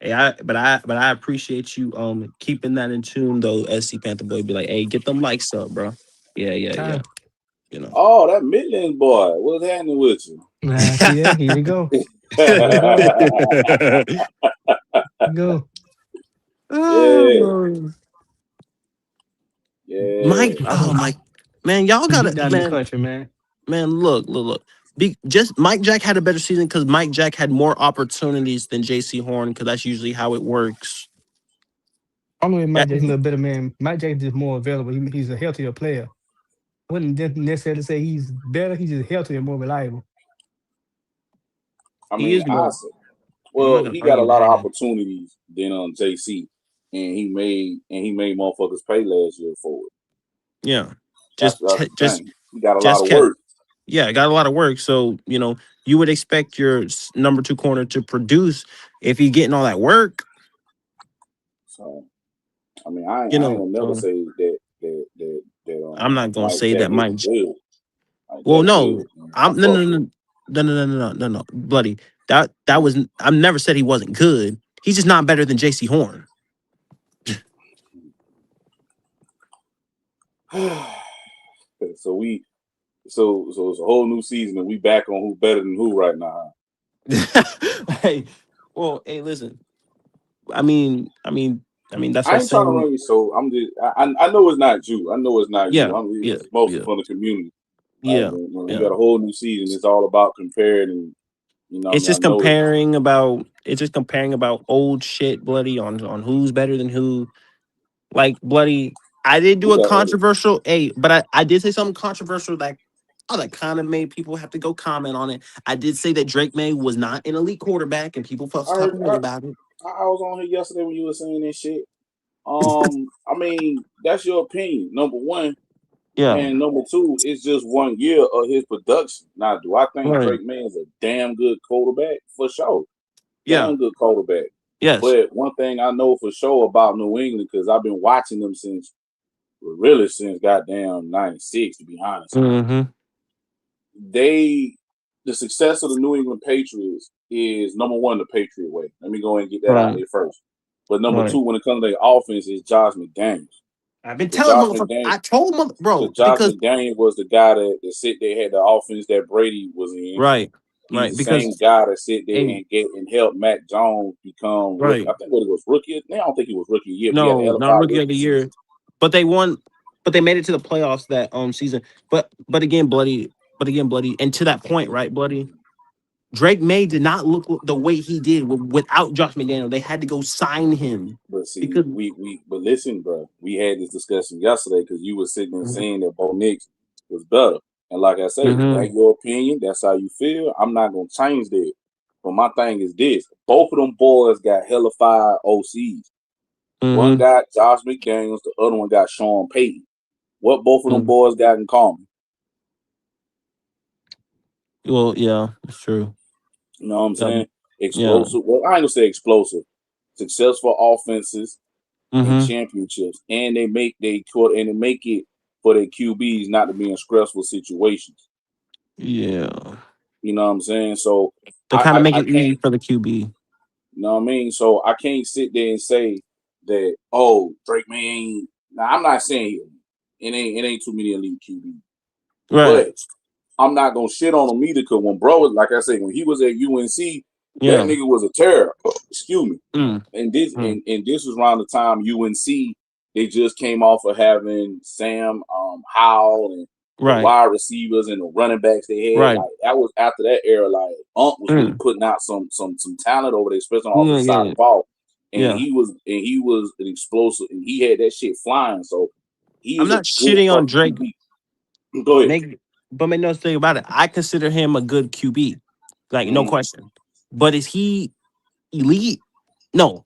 Hey, I appreciate you keeping that in tune though. SC Panther boy, be like, hey, get them likes up, bro. Yeah, yeah, yeah. Time. You know. Oh, that Midland boy. What's happening with you? See that? Here you go. Here you go. Here you go. Yeah, Oh, yeah. Mike, I oh want Mike, man, y'all to gotta, get down in the country, man. look. Just Mike Jack had a better season because Mike Jack had more opportunities than J.C. Horn because that's usually how it works. I don't know if Yeah, Mike Jackson a little better man. Mike Jackson's just more available. He's a healthier player. Wouldn't necessarily say he's better. He's just healthier and more reliable. I he mean, is more. I'm not well, gonna he got a argue lot of that. opportunities than JC, and he made motherfuckers pay last year for it. Yeah, That's the just thing. He got a lot just of kept. work. Yeah, got a lot of work. So you would expect your number 2 corner to produce if he's getting all that work. So I mean, I ain't You know, gonna never so say that I'm not gonna Mike say Jack that isn't Mike. good. Mike Well, Jack good. no, Man. I I'm no fuck no with no no no no no no no bloody. That was I never said he wasn't good. He's just not better than J.C. Horn. him. so we so it's a whole new season, and we back on who better than who right now. Hey, well, hey, listen. I mean, I mean, that's I like ain't trying to saying, run you, so I'm just. I know it's not you. I know it's not you. yeah, It's yeah, just mostly yeah, from the community. Like yeah, when we yeah. got a whole new season, it's all about comparing, and what I It's mean, I just know it. comparing about. It's just comparing about old shit, bloody on who's better than who. Like bloody, I did do We a got other. controversial, but I did say something controversial that kind of made people have to go comment on it. I did say that Drake May was not an elite quarterback, and people felt I some type heard. of way about it. I was on here yesterday when you were saying that shit. I mean, that's your opinion. Number one, Yeah, and number two, it's just 1 year of his production. Now, do I think right. Drake May is a damn good quarterback? For sure. Yeah, Damn good quarterback. yes. But one thing I know for sure about New England, because I've been watching them since, really since goddamn 96, to be honest. Mm-hmm. They, the success of the New England Patriots is number one, the Patriot way. Let me go ahead and get that out Right, there first. But number right. two, when it comes to their offense, is Josh McDaniels. I've been Because telling Josh motherfuckers. McDaniels I told mother, bro, Because Josh because McDaniels was the guy that sit there had the offense that Brady was in. right, He's right. the Because same guy that sit there hey, and help Mac Jones become rookie. right. I think what it was rookie. Now I don't think he was rookie year, but he had a No, hell of not a rookie of rookie the season. year, but they won. But they made it to the playoffs that season. But again, bloody. But again, bloody. And to that point, right, bloody. Drake May did not look the way he did without Josh McDaniel. They had to go sign him But see, because but listen, bro, we had this discussion yesterday because you were sitting there Mhm. saying that Bo Nix was better. And like I say, that's your opinion. That's how you feel. I'm not gonna change that. But my thing is this: both of them boys got hellified OCs. One Mhm. got Josh McDaniels, the other one got Sean Payton. What both of them Mhm. boys got in common? Well, yeah, it's true. You know what I'm Yeah, saying? yeah. Explosive. Well, I ain't gonna say explosive. Successful offenses and Mhm. championships, and they make it for their QBs not to be in stressful situations. Yeah. You know what I'm saying? So They kind of make I it easy can't. for the QB. You know what I mean? So I can't sit there and say that Drake May ain't. Now I'm not saying it ain't too many elite QBs, Right. but I'm not gonna shit on him either. Cause when bro, like I said, when he was at UNC, that Yeah. nigga was a terror. Excuse me. Mm. And this Mm. and this was around the time UNC they just came off of having Sam Howell and the Right. wide receivers and the running backs they had. Right. Like that was after that era. Like Unc was really Mm. putting out some talent over there, especially on the Yeah. offensive side of Yeah. the ball. And Yeah. he was an explosive and he had that shit flying. So he I'm is a not good shitting on fucking Drake. QB. Go ahead. Make no mistake about it. I consider him a good QB, like no Mm-hmm. question. But is he elite? No,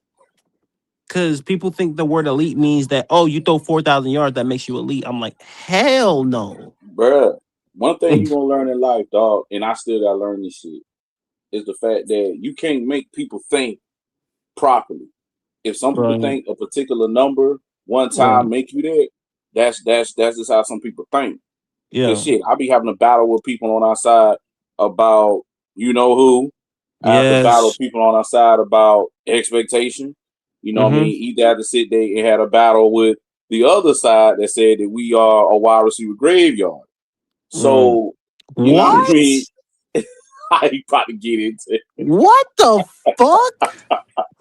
because people think the word elite means that you throw 4,000 yards that makes you elite. I'm like hell no. Bruh, one thing you're gonna learn in life, dog, and I still gotta learn this shit, is the fact that you can't make people think properly. If some people Right. think a particular number one Right. time make you that, that's just how some people think. Cause Yeah. shit, I be having a battle with people on our side about you know who. I have to battle Yes. people on our side about expectation. You know what I Mm-hmm. mean? Either have to sit there and had a battle with the other side that said that we are a wide receiver graveyard. Right. So, you know what I What? mean? I ain't about to get into it. What the fuck?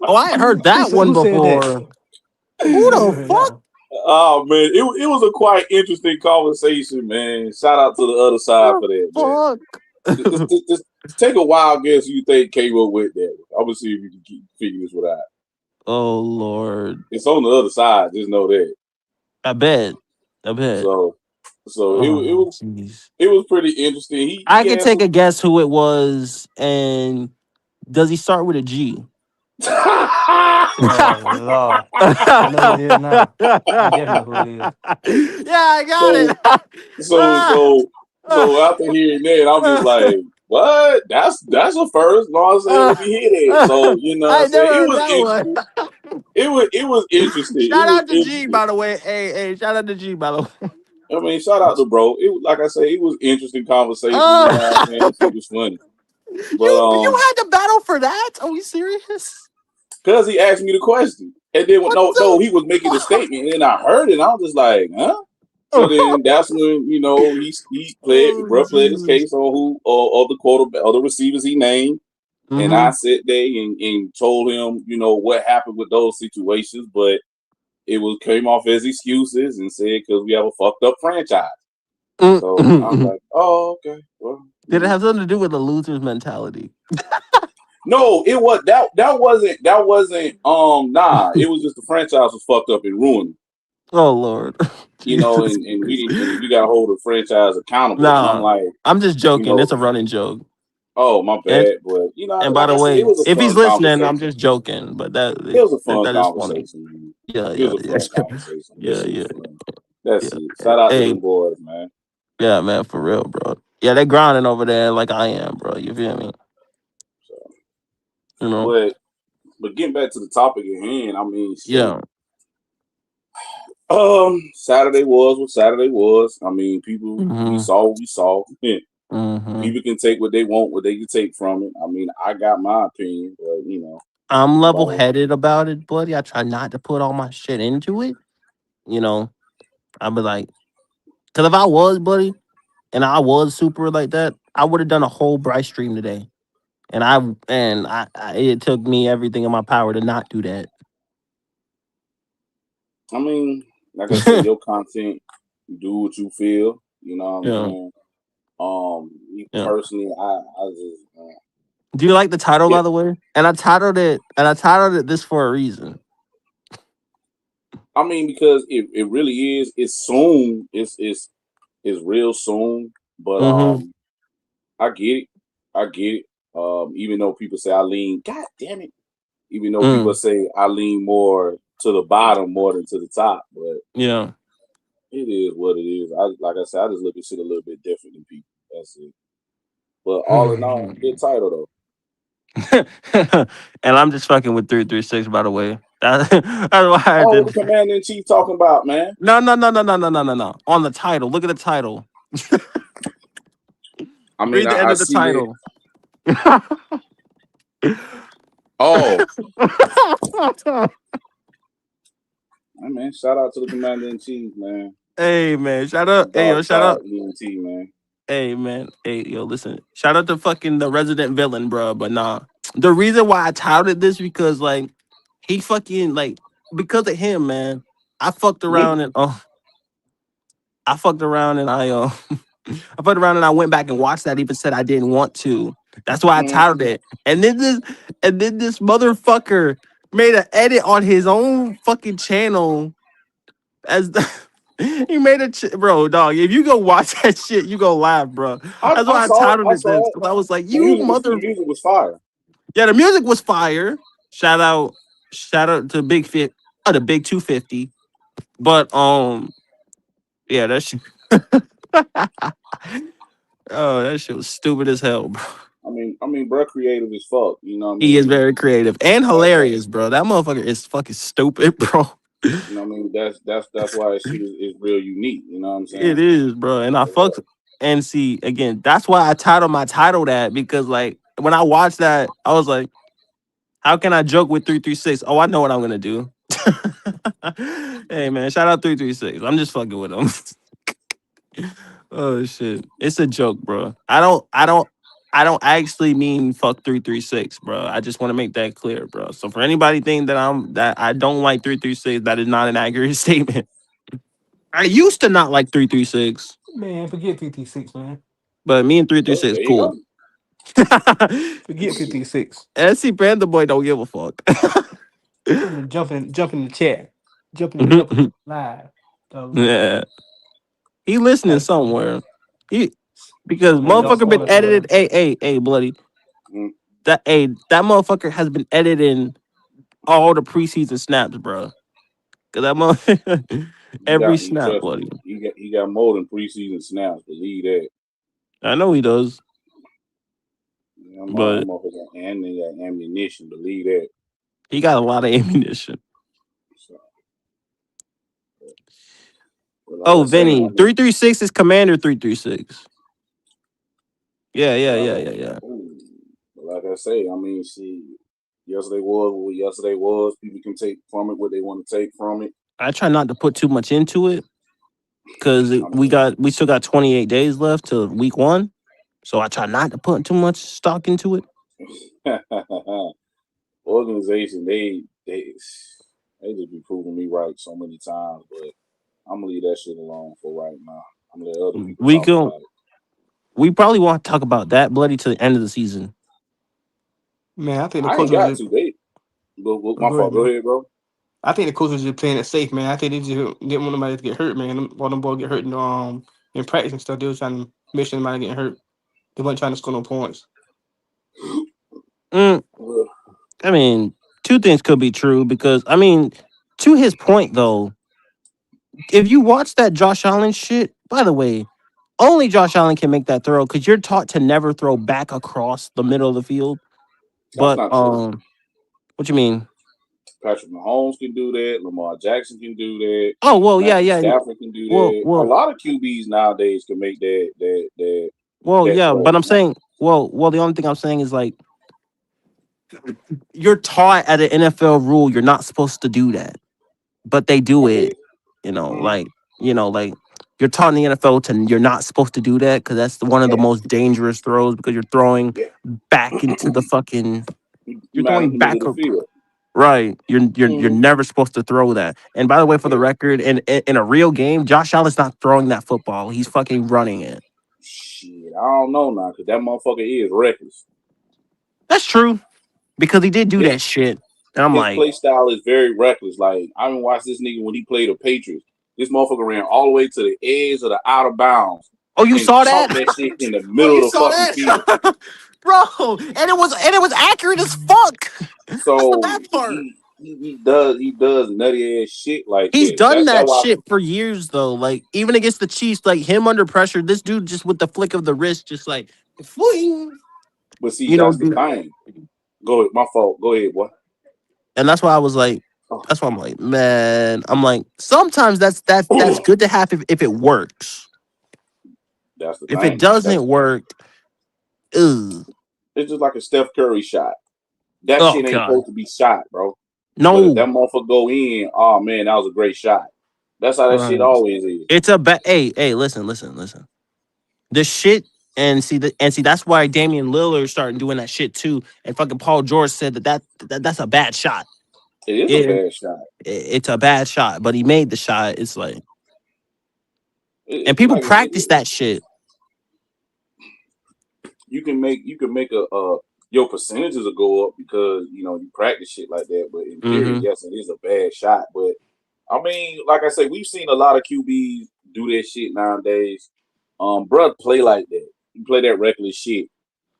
Oh, I ain't heard Who that said one who said that? before. Who the fuck? Yeah. Oh man, it was a quite interesting conversation, man. Shout out to the other side for that, man. The Just, fuck? just, just take a wild guess who you think came up with that. I'm gonna see if you can figure this one out. Oh Lord. It's on the other side. Just know that. I bet. I bet. So, so it Oh was jeez. it was pretty interesting. He I he could had take some. a guess who it was, and does he start with a G? Oh Lord. I know who it is now. I definitely know who it is. Yeah, I got so it. so so so after hearing that, I'm just like, what? That's a first. You know what I'm saying? Let me hear that. So you know what I'm I saying? never It heard was that interesting. one. It was interesting. It Shout was out to G, interesting. by the way. Hey, shout out to G, by the way. I mean, shout out to bro. Like I say, it was interesting conversation. You Uh, know what I'm saying? That shit was funny. But you had to battle for that? Are we serious? cause he asked me the question. And then What no, the he was making the fuck? statement, and then I heard it, and I was just like, huh? So then that's when he Oh played his Jesus. case on who of the quarterback, other receivers he named, and I Mm-hmm. sat there and told him what happened with those situations, but it was came off as excuses and said because we have a fucked up franchise. So I'm Mm-hmm. like, oh okay, well Did it have something to do with the loser's mentality? no, it was that wasn't nah. It was just the franchise was fucked up and ruined. Oh Lord. Jesus And Christ. we got to hold the franchise accountable. And I'm Nah, like, I'm just you joking. know, It's a running joke. Oh, my And bad, but and by like the I said, it way, was a if he's fun listening, I'm conversation. just joking. But It was a fun that is funny. conversation, man. Yeah, It was yeah, a fun yeah, conversation. That yeah, shit was yeah, fun. That's yeah. it. Shout out to Hey, them boys, man. yeah, man, for real, bro. Yeah, they grinding over there like I am, bro. You feel me? So, You know? but getting back to the topic at hand, I mean, shit. Yeah. Saturday was what Saturday was. I mean, people, we Mm-hmm. saw what we saw. Mm-hmm. People can take what they want, what they can take from it. I mean, I got my opinion, but I'm level nobody. headed about it, buddy. I try not to put all my shit into it. You know, I'll be like, because if I was, buddy, and I was super like that, I would have done a whole Bryce stream today. And it took me everything in my power to not do that. I mean, like I said, your content, do what you feel. You know what I'm Yeah, saying? Me yeah. personally, I just Do you like the title, yeah. by the way? And I titled it this for a reason. I mean, because it really is. It's soon. It's real soon. But Mm-hmm. I get it. I get it. Even though people say I lean, God damn it. Even though people Mm. say I lean more to the bottom more than to the top, but Yeah. it is what it is. Like I said, I just look at shit a little bit different than people. That's it. But all in all, good title though. And I'm just fucking with 336, by the way. That's why I Oh, what did. the commander in chief talking about, man? No, no, no, no, no, no, no, no, no. On the title. Look at the title. I mean, Read the end I of the see that. title. Oh, man, shout out to the commander in chief, man. Hey man, shout out. Hey yo, Dog shout out. side ENT, man. Hey man. Hey yo, listen. Shout out to fucking the resident villain, bro. But nah. The reason why I touted this because like he fucking like because of him, man. I fucked Mhm. around and I fucked around and I fucked around and I went back and watched that. Even said I didn't want to. That's why I Mhm. touted it. And then this motherfucker made an edit on his own fucking channel as the, he made bro, dog. If you go watch that shit, you go laugh, bro. That's I why I saw it. titled I it this saw it. because I was like, The you music was mother. fire. Yeah, the music was fire. Shout out, shout out to Big Fit, the Big 250. But yeah, that shit. Oh, that shit was stupid as hell, bro. Bro, creative as fuck. You know what I He is mean? very creative and hilarious, bro. That motherfucker is fucking stupid, bro. You know what I mean? That's why that shit is real unique. You know what I'm It saying? is, bro. And I fucked and see again. That's why I titled my title that because like when I watched that, I was like, how can I joke with 336? Oh, I know what I'm gonna do. Hey man, shout out 336. I'm just fucking with him. Oh shit. It's a joke, bro. I don't actually mean fuck 336, bro. I just want to make that clear, bro. So for anybody think that I don't like 336, that is not an accurate statement. I used to not like 336, Man, forget 56, man. but me and Well, 336 there you cool. go. Forget 56. SC Panda Boy don't give a fuck. Tell him to jump in the chat. Jump in live. Dog. Yeah. He listening Like, somewhere. He because man, dog motherfucker been going edited. somewhere. Hey, bloody. Mm. That motherfucker has been editing all the preseason snaps, bro. Cause that motherfucker every He snap, trust buddy. me. He got more than preseason snaps. Believe that. I know he does, That but motherfucker and they got ammunition. Believe that. he got a lot of ammunition. So, but like I Oh, say, Vinny, 336 is Commander 336. Yeah, yeah, yeah, uh, yeah, yeah. but like I say, see, yesterday was what yesterday was. People can take from it what they want to take from it. I try not to put too much into it because I mean, we still got 28 days left to week 1. So I try not to put too much stock into it. organization, they just be proving me right so many times, but I'm gonna leave that shit alone for right now. I'm gonna let other people We talk go about it. we probably want to talk about that bloody to the end of the season. Man, I think the I coach ain't was got just to. oh, My go ahead, fault. Go man. ahead, bro. I think the coach was just playing it safe, man. I think they just didn't want nobody to get hurt, man. All them boys get hurt in practice and stuff. They was trying to make sure nobody getting hurt. They wasn't trying to score no points. Mm, Ugh, I mean, two things could be true because I mean, to his point though, if you watch that Josh Allen shit, by the way, only Josh Allen can make that throw because you're taught to never throw back across the middle of the field. that's But not true. what you mean? Patrick Mahomes can do that. Lamar Jackson can do that. Oh well, yeah, Matthew yeah. Stafford can do Well, that. A well, lot of QBs nowadays can make well, that yeah. But throw. I'm saying, well. The only thing I'm saying is like you're taught at an NFL rule you're not supposed to do that, but they do Okay. it. You know, Mm. like you're taught in the NFL to you're not supposed to do that because that's one of the most dangerous throws because you're throwing Yeah. back into the fucking. You're Man in throwing the middle back. of the field. Right. You're Mm-hmm. never supposed to throw that. And by the way, for the Yeah. record, in a real game, Josh Allen's not throwing that football. He's fucking running it. Shit, I don't know now, cause that motherfucker is reckless. That's true. Because he did do His that shit. And I'm his like, play style is very reckless. Like I didn't watch this nigga when he played the Patriots. This motherfucker ran all the way to the edge of the out of bounds oh, you and saw that? chalked that shit in the Oh, middle you of the saw fucking field. that? Bro. And it was accurate as fuck. That's the So bad part. he does nutty ass shit like He's that. done That that why. shit for years though. Like even against the Chiefs, like him under pressure, this dude just with the flick of the wrist, just like fling. But see, You know, that's the thing. Go ahead, my fault. Go ahead, boy. and that's why I was like, that's why I'm like, man, I'm like, sometimes that's Oh. good to have if it works. That's the If it thing. doesn't work, ugh. It's just like a Steph Curry shot. That Oh shit ain't god. supposed to be shot, bro. But if No. that motherfucker go in, oh man, that was a great shot. That's how that shit Right. always is. It's a hey, listen. The shit and see that's why Damian Lillard started doing that shit too. And fucking Paul George said that's a bad shot. It is a It, bad shot. it's a bad shot, but he made the shot. It's like, and It people like practice that shit. you can make a your percentages will go up because you practice shit like that. But in theory, Mm-hmm. yes, it is a bad shot. But I mean, like I said, we've seen a lot of QBs do that shit nowadays. Bruh play like that. He play that reckless shit.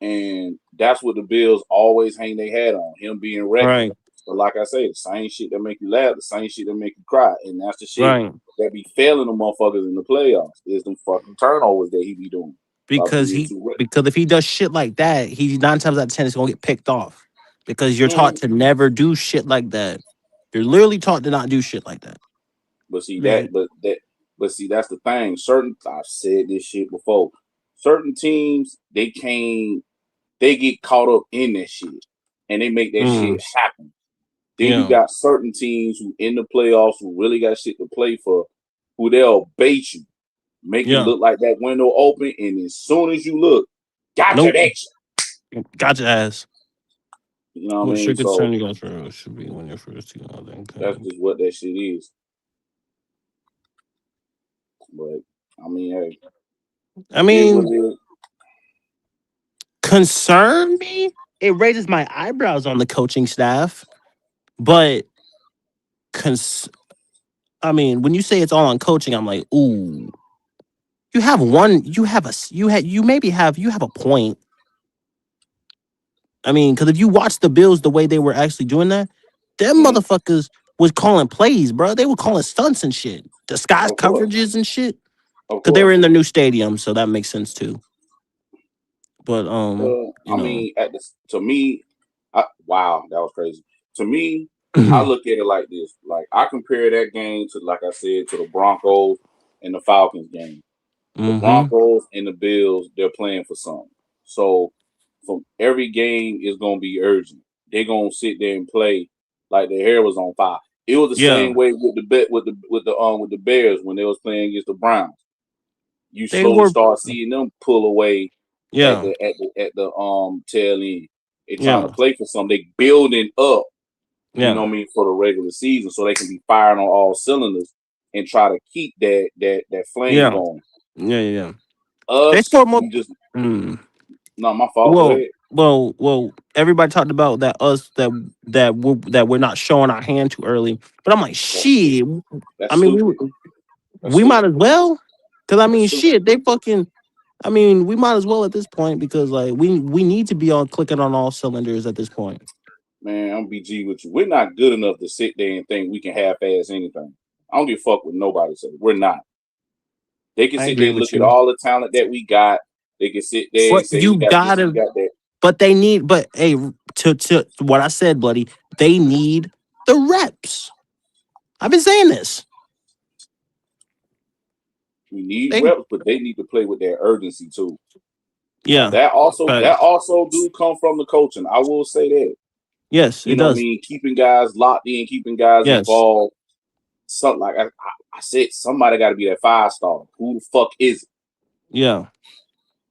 And that's what the Bills always hang their hat on, him being reckless. Right. But like I say, the same shit that make you laugh, the same shit that make you cry. And that's the shit Right. that be failing the motherfuckers in the playoffs is them fucking turnovers that he be doing by because being he too reckless. because if he does shit like that, he 9 times out of 10 is gonna get picked off. Because you're taught Mm. to never do shit like that. You're literally taught to not do shit like that. But see Man. that's the thing. I've said this shit before. Certain teams, they get caught up in that shit and they make that shit Mm, happen. Then you yeah. got certain teams who in the playoffs who really got shit to play for, who they'll bait you, make it Yeah. look like that window open, and as soon as you look, gotcha, Nope. bitch. Gotcha ass. You know what I What mean? should concern So you guys for should be when you're first team all that that's kind. just what that shit is. But I mean, hey, I it is what mean, it is. concern me? It raises my eyebrows on the coaching staff. But cons I mean, when you say it's all on coaching, I'm like, ooh. You have one. You have a. You had. You maybe have. You have a point. I mean, because if you watch the Bills the way they were actually doing that, them Mm, motherfuckers was calling plays, bro. They were calling stunts and shit, disguise of course, coverages and shit. of Because they were course. in their new stadium, so that makes sense too. But you I know, mean, to me, wow, that was crazy. To me, I look at it like this: like I compare that game to, like I said, to the Broncos and the Falcons game. The mm-hmm. Broncos and the Bills, they're playing for something. So from every game is gonna be urgent. They're gonna sit there and play like their hair was on fire. It was the Yeah, same way with the bet with the Bears when they was playing against the Browns. You they slowly were. start seeing them pull away at Yeah, the tail end. They trying to yeah, play for something. They building up, you know yeah, what I mean, for the regular season so they can be firing on all cylinders and try to keep that flame yeah, going. yeah. They Us, scored more. we just Mm. not my fault. Go Well, ahead. Everybody talked about that us that we're not showing our hand too early. But I'm like, That's shit. I that's mean, stupid. That's we might stupid. as well. Cause I That's mean, stupid. shit. They fucking. I mean, we might as well at this point because like we need to be on clicking on all cylinders at this point. Man, I'm BG with you. We're not good enough to sit there and think we can half-ass anything. I don't give a fuck what nobody says. We're not. They can I sit agree there and with look at you. all the talent that we got. They can sit there and But say we you got this, we gotta, got that. but they need, but hey, to what I said, bloody, they need the reps. I've been saying this. We need They, reps, but they need to play with their urgency too. Now yeah, that facts. also do come from the coaching. I will say that. Yes, You it know what I does. mean? Keeping guys locked in, keeping guys Yes, involved. Something like I said, somebody got to be that 5-star. Who the fuck is yeah,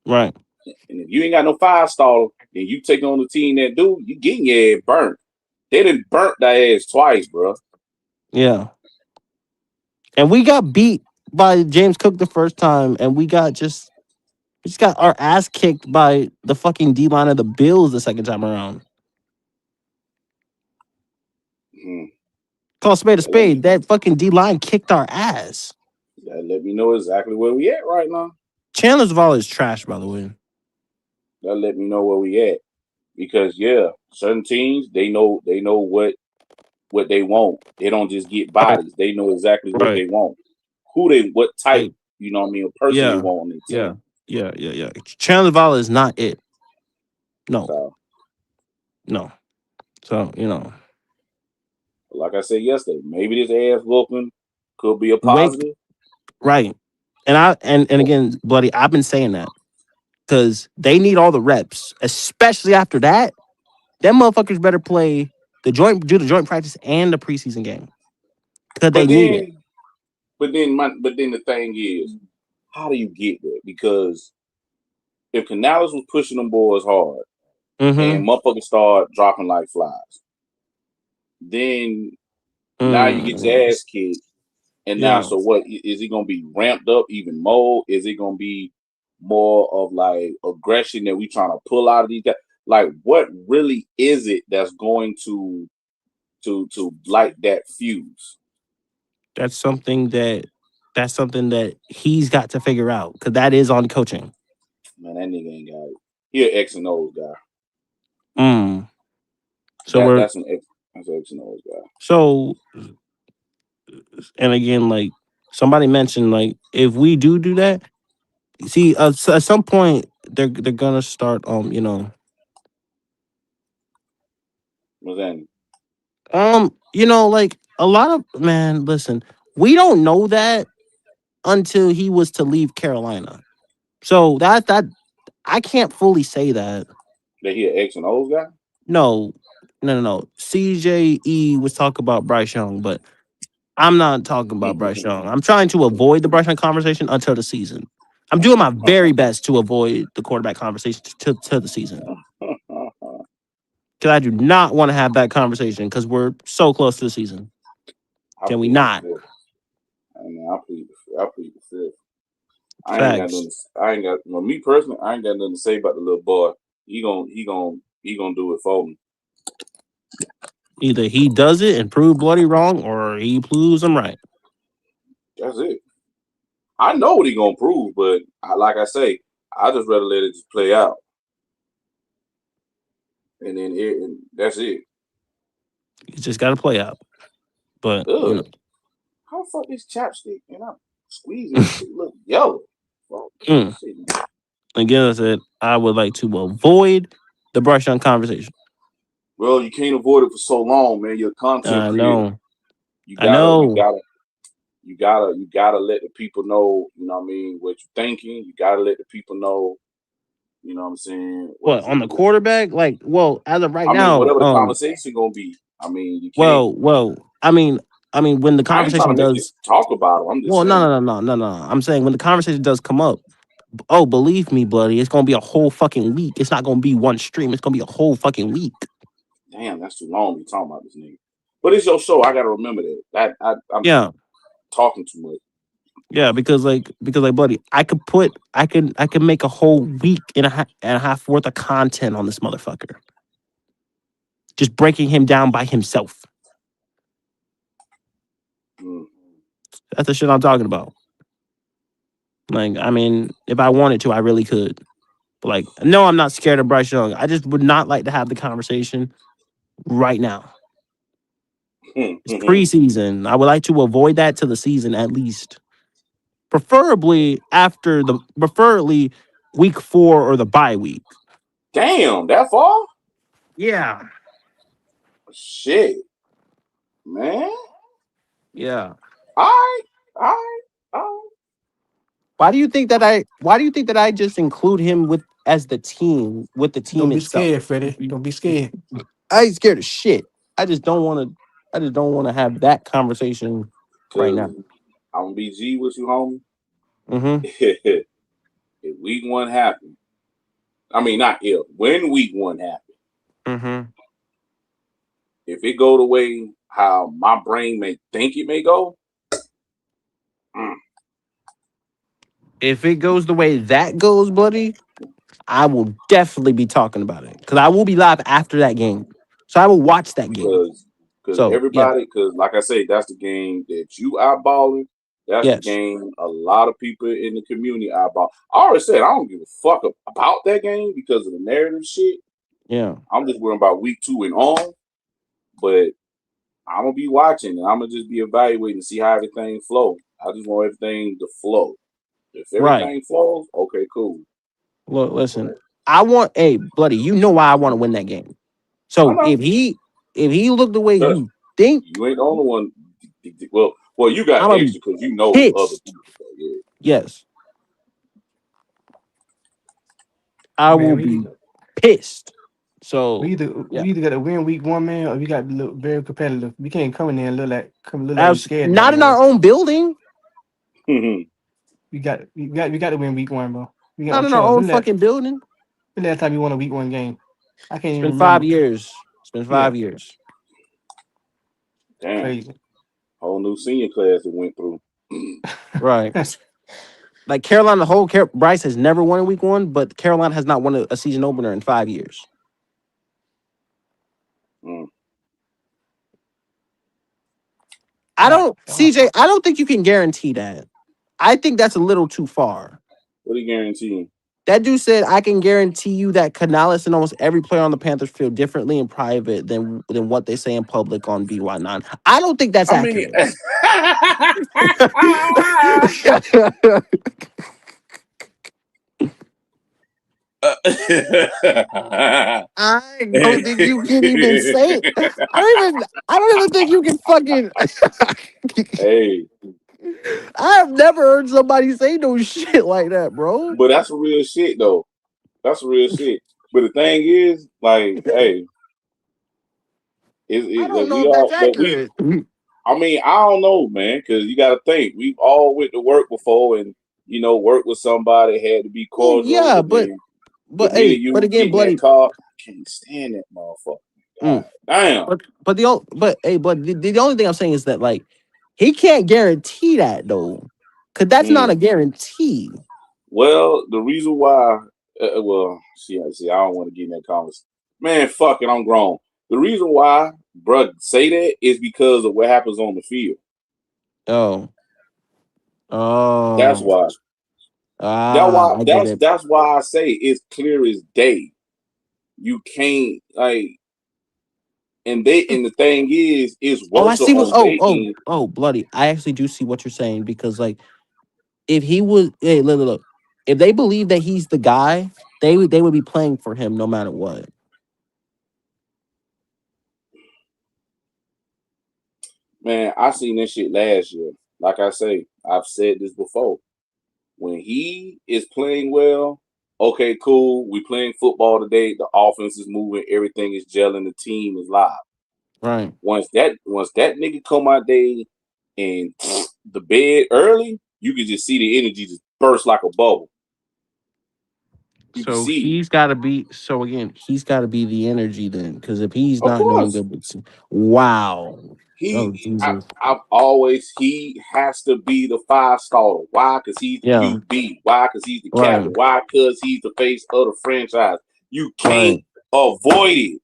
right, it? And if you ain't got no 5-star, then you take on the team that do, you getting your ass burnt. They done burnt their ass twice, bro. yeah. And we got beat by James Cook the first time, and we just got our ass kicked by the fucking D line of the Bills the second time around. Hmm. Call a spade a That let spade. me That fucking D line kicked our ass. that let me know exactly where we at right now. Chandler's Val is trash, by the way. That let me know where we at. Because yeah, certain teams they know what they want. They don't just get Right, bodies. They know exactly what right. they want. What type, They, you know what I mean, of person they yeah, want on their yeah, team. yeah. Chandler Val is not it. No, So no. So like I said yesterday, maybe this ass whooping could be a wake positive. right. And again, bloody, I've been saying that because they need all the reps, especially after that. Them motherfuckers better play do the joint practice and the preseason game because they But need it. then but then the thing is, how do you get there? Because if Canales was pushing them boys hard Mm-hmm. and motherfuckers start dropping like flies, then now you get Mm, your ass kicked. And now, yeah, so what? Is it going to be ramped up even more? Is it going to be more of like aggression that we trying to pull out of these guys? Like, what really is it that's going to light that fuse? that's something that he's got to figure out because that is on coaching. Man, that nigga ain't got it. He an X and O's guy. Mm. So That we're that's an X. That's an X and O's guy. so and again like somebody mentioned like if we do that, see at some point they're gonna start Was that like a lot of man. Listen, we don't know that until he was to leave Carolina. So that I can't fully say that. that he an X and O's guy? No, no. CJE was talking about Bryce Young, but I'm not talking about Bryce Young. I'm trying to avoid the Bryce Young conversation until the season. I'm doing my very best to avoid the quarterback conversation to the season because I do not want to have that conversation because we're so close to the season. I Can we plead the not? fifth. I mean, I plead the fifth. I ain't got Facts. nothing. I ain't got. Well, me personally, I ain't got nothing to say about the little boy. He gonna do it for me. Either he does it and prove bloody wrong, or he proves I'm right. That's it. I know what he gonna prove, but like I say, I just rather let it just play out, and that's it. It's just got to play out. But Ugh, how the fuck this chapstick? And I'm squeezing this shit. Look yellow. Fuck mm, shit. again, I said I would like to avoid the Bryce Young conversation. Well, you can't avoid it for so long, man. You're a content I creator. know. You I gotta, you know. gotta, you gotta let the people know. You know what I mean? What you're thinking. You gotta let the people know. You know what I'm saying? What on the quarterback? Like, well, as of right I mean, now, whatever the conversation gonna be. I mean, you can't. well, when the I ain't trying conversation to make you does, talk about it. I'm just well, no, saying. no, no, no, no, no. I'm saying when the conversation does come up, oh, believe me, bloody, it's gonna be a whole fucking week. It's not gonna be one stream. It's gonna be a whole fucking week. Damn, that's too long. You talking about this nigga? But it's your show. I gotta remember that. I'm Yeah, talking too much. yeah, because buddy, I could make a whole week and a half worth of content on this motherfucker. Just breaking him down by himself. Mm. That's the shit I'm talking about. Like, I mean, if I wanted to, I really could. But like, no, I'm not scared of Bryce Young. I just would not like to have the conversation right now. It's preseason. I would like to avoid that to the season at least. Preferably week 4 or the bye week. Damn, that far? Yeah. Shit, man. Yeah. All right, all right, all right. Why do you think that I just include him as the team with the team Don't be itself? scared, Freddie. Don't be scared. I ain't scared of shit. I just don't want to have that conversation right Cause now. I'm gonna be G with you, homie. Mm-hmm. If week 1 happened, I mean not if, when week 1 happened, Mm-hmm. if it go the way how my brain may think it may go, mm, If it goes the way that goes, buddy, I will definitely be talking about it. Because I will be live after that game. So I will watch that game. cause So yeah. everybody, cause like I say, that's the game that you eyeballing. That's the Yes. game a lot of people in the community eyeball. I already said I don't give a fuck about that game because of the narrative shit. Yeah. I'm just worrying about week 2 and on. But I'm gonna be watching and I'm gonna just be evaluating to see how everything flows. I just want everything to flow. If Right. everything flows, okay, cool. Look, listen. But I want bloody, you know why I want to win that game. I So know if he looked the way trust you think, you ain't the only one. Well, you got I'm gonna be extra because you know other pissed. people. So yeah. Yes. I Man, will be pissed. So yeah. we either got to win week 1, man, or we got to look very competitive. We can't come in there and look like we scared Not about in nothing. our own building. We got to win week 1, bro. We got no Not in our choice. own fucking building. When last time you won a week 1 game? I can't It's even been 5 remember. years. It's been Yeah, 5 years. Damn, crazy. whole new senior class that went through. Right. Like Carolina, Bryce has never won in week 1, but Carolina has not won a season opener in 5 years. Mm. I God, don't, CJ. I don't think you can guarantee that. I think that's a little too far. What do you guarantee? That dude said, "I can guarantee you that Canales and almost every player on the Panthers feel differently in private than what they say in public on BY9." I don't think that's How many? accurate. I don't think you can even say. I don't even think you can fucking. Hey, I've never heard somebody say no shit like that, bro. but that's real shit though. That's real shit. But the thing is, like, hey, I don't know we if that's all, but we, accurate. I mean, I don't know, man, because you got to think we've all went to work before, and worked with somebody had to be Well, cordial, yeah, but then the minute but you again, get in that bloody. car, I can't stand that motherfucker. God Mm. damn. But the only thing I'm saying is that like he can't guarantee that though, because that's not Mm. a guarantee. Well, the reason why, see, I don't want to get in that conversation. Man, fuck it, I'm grown. The reason why, bruh, say that is because of what happens on the field. Oh, That's oh, why. I get it. That's why I say it's clear as day. You can't like, and the thing is, it's Oh, I worse see what. on their end. Bloody. I actually do see what you're saying because like if he was, hey, look, if they believe that he's the guy, they would be playing for him no matter what. Man, I seen this shit last year. Like I say, I've said this before. When he is playing well, okay, cool. We playing football today. The offense is moving. Everything is gelling. The team is live. Right. Once that nigga come out there and the bed early, you can just see the energy just burst like a bubble. You can So see it. he's got to be. So again, he's got to be the energy then, because if he's Of not doing course. good, wow. Oh Jesus. He has to be the 5-star. Why? Because he's the Yeah. QB. Why? Because he's the Right. captain. Why? Because he's the face of the franchise. You can't Right. avoid it.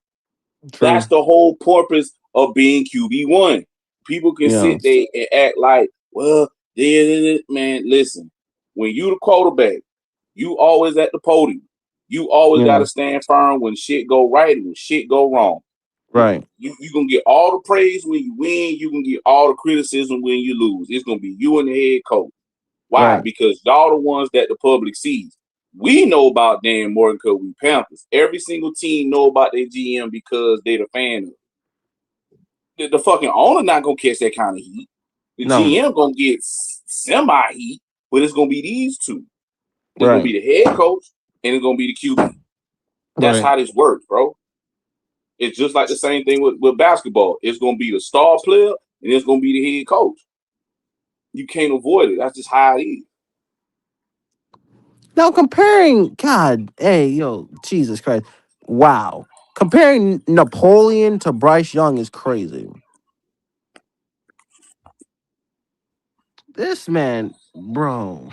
That's True. the whole purpose of being QB1. People can Yeah. sit there and act like, well, man, listen. when you the quarterback, you always at the podium. You always got Yeah. to stand firm when shit go right and when shit go wrong. Right. You gonna get all the praise when you win. You can get all the criticism when you lose. It's gonna be you and the head coach. Why? Right. Because y'all the ones that the public sees. We know about Dan Morgan because we Panthers. Every single team know about their GM because they're the fan. The fucking owner not gonna catch that kind of heat. The No. GM gonna get semi heat, but it's gonna be these two. It's gonna Right. be the head coach and it's gonna be the QB. That's Right. how this works, bro. It's just like the same thing with basketball. It's gonna be the star player and it's gonna be the head coach. You can't avoid it. That's just how it is. Now comparing, God, hey, yo, Jesus Christ, wow, comparing Napoleon to Bryce Young is crazy. This man, bro.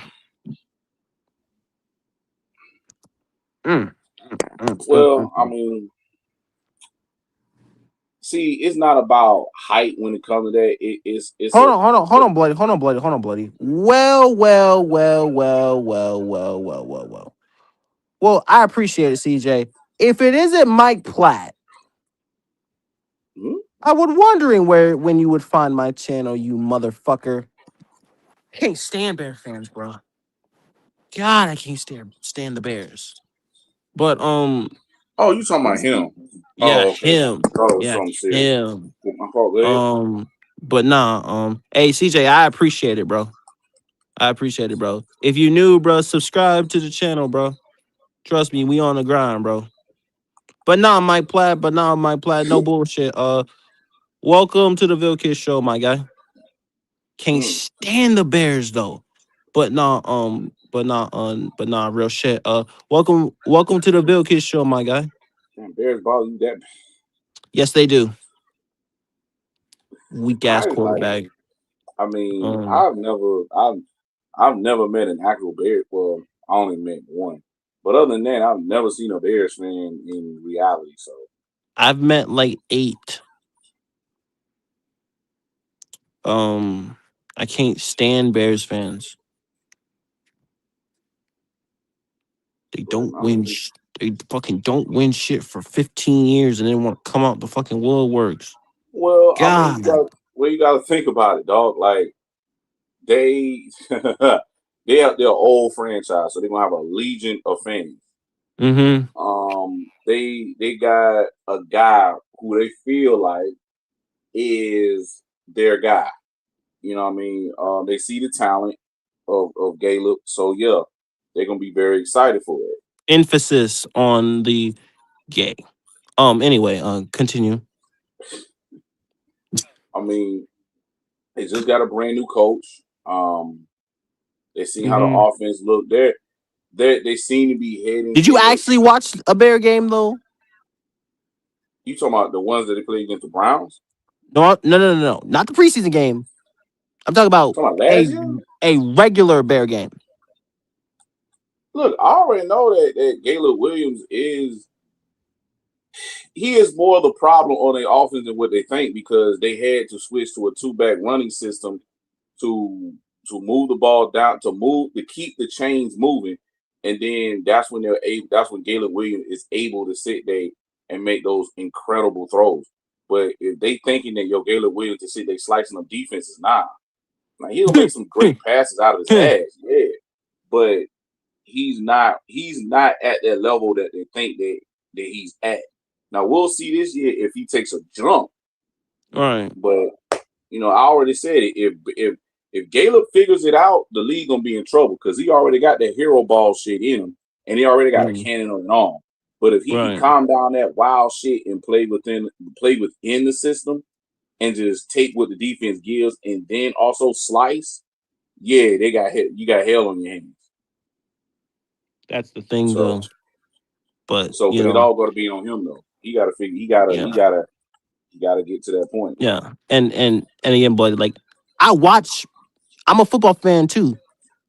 Mm, Well, I mm. mean, see, it's not about height when it comes to that. It's Hold a on, hold on, hold on, bloody, hold on, bloody, hold on, bloody. Well. Well, I appreciate it, CJ. If it isn't Mike Platt, hmm? I would wondering where when you would find my channel, you motherfucker. I can't stand Bear fans, bro. God, I can't stand the Bears. But Oh, you talking about him? yeah, Oh, okay. him. Thought it was Yeah, something serious. him. My fault. Go ahead. But nah, hey CJ, I appreciate it, bro. I appreciate it, bro. If you new, bro, subscribe to the channel, bro. Trust me, we on the grind, bro. But nah, Mike Platt, no bullshit. Welcome to the Vilkis show, my guy. Can't Mm. stand the Bears though. But nah, real shit. Welcome to the Vilkis show, my guy. Damn, Bears ball you that. Yes, they do. Weak ass I like. quarterback. I mean, Um, I've never met an actual Bear. Well, I only met one. But other than that, I've never seen a Bears fan in reality. So I've met like 8. Um, I can't stand Bears fans. They don't I win. mean, They fucking don't win shit for 15 years and then want to come out the fucking woodworks. well, I mean, God. you got to think about it, dog. Like they they're an old franchise, so they're gonna have a legion of fans. Mm-hmm. They got a guy who they feel like is their guy. You know what I mean? They see the talent of Caleb, so yeah, they're gonna be very excited for it. Emphasis on the gay. Anyway, continue. I mean, they just got a brand new coach. They seen how the Mm-hmm. offense look. They seem to be heading Did you in the. actually watch a Bear game though? You talking about the ones that they played against the Browns? No. Not the preseason game. I'm talking about Talking about a last year? a regular Bear game. Look, I already know that Caleb Williams is more the problem on the offense than what they think because they had to switch to a two-back running system to move the ball down to keep the chains moving, and then that's when that's when Caleb Williams is able to sit there and make those incredible throws. But if they thinking that Caleb Williams to sit there slicing up defenses, nah. Now he'll make some great passes out of his ass, yeah. But he's not at that level that they think that he's at. Now we'll see this year if he takes a jump. All right. But I already said it. If Caleb figures it out, the league gonna be in trouble because he already got that hero ball shit in him, and he already got a Mm, cannon on an arm. But if he can right. calm down that wild shit and play within the system, and just take what the defense gives, and then also slice, yeah, they got hit. You got hell on your hands. That's the thing So, though. But but it all got to be on him though. He got to figure. Yeah. He gotta get to that point. Yeah. And again, but like I watch I'm a football fan too.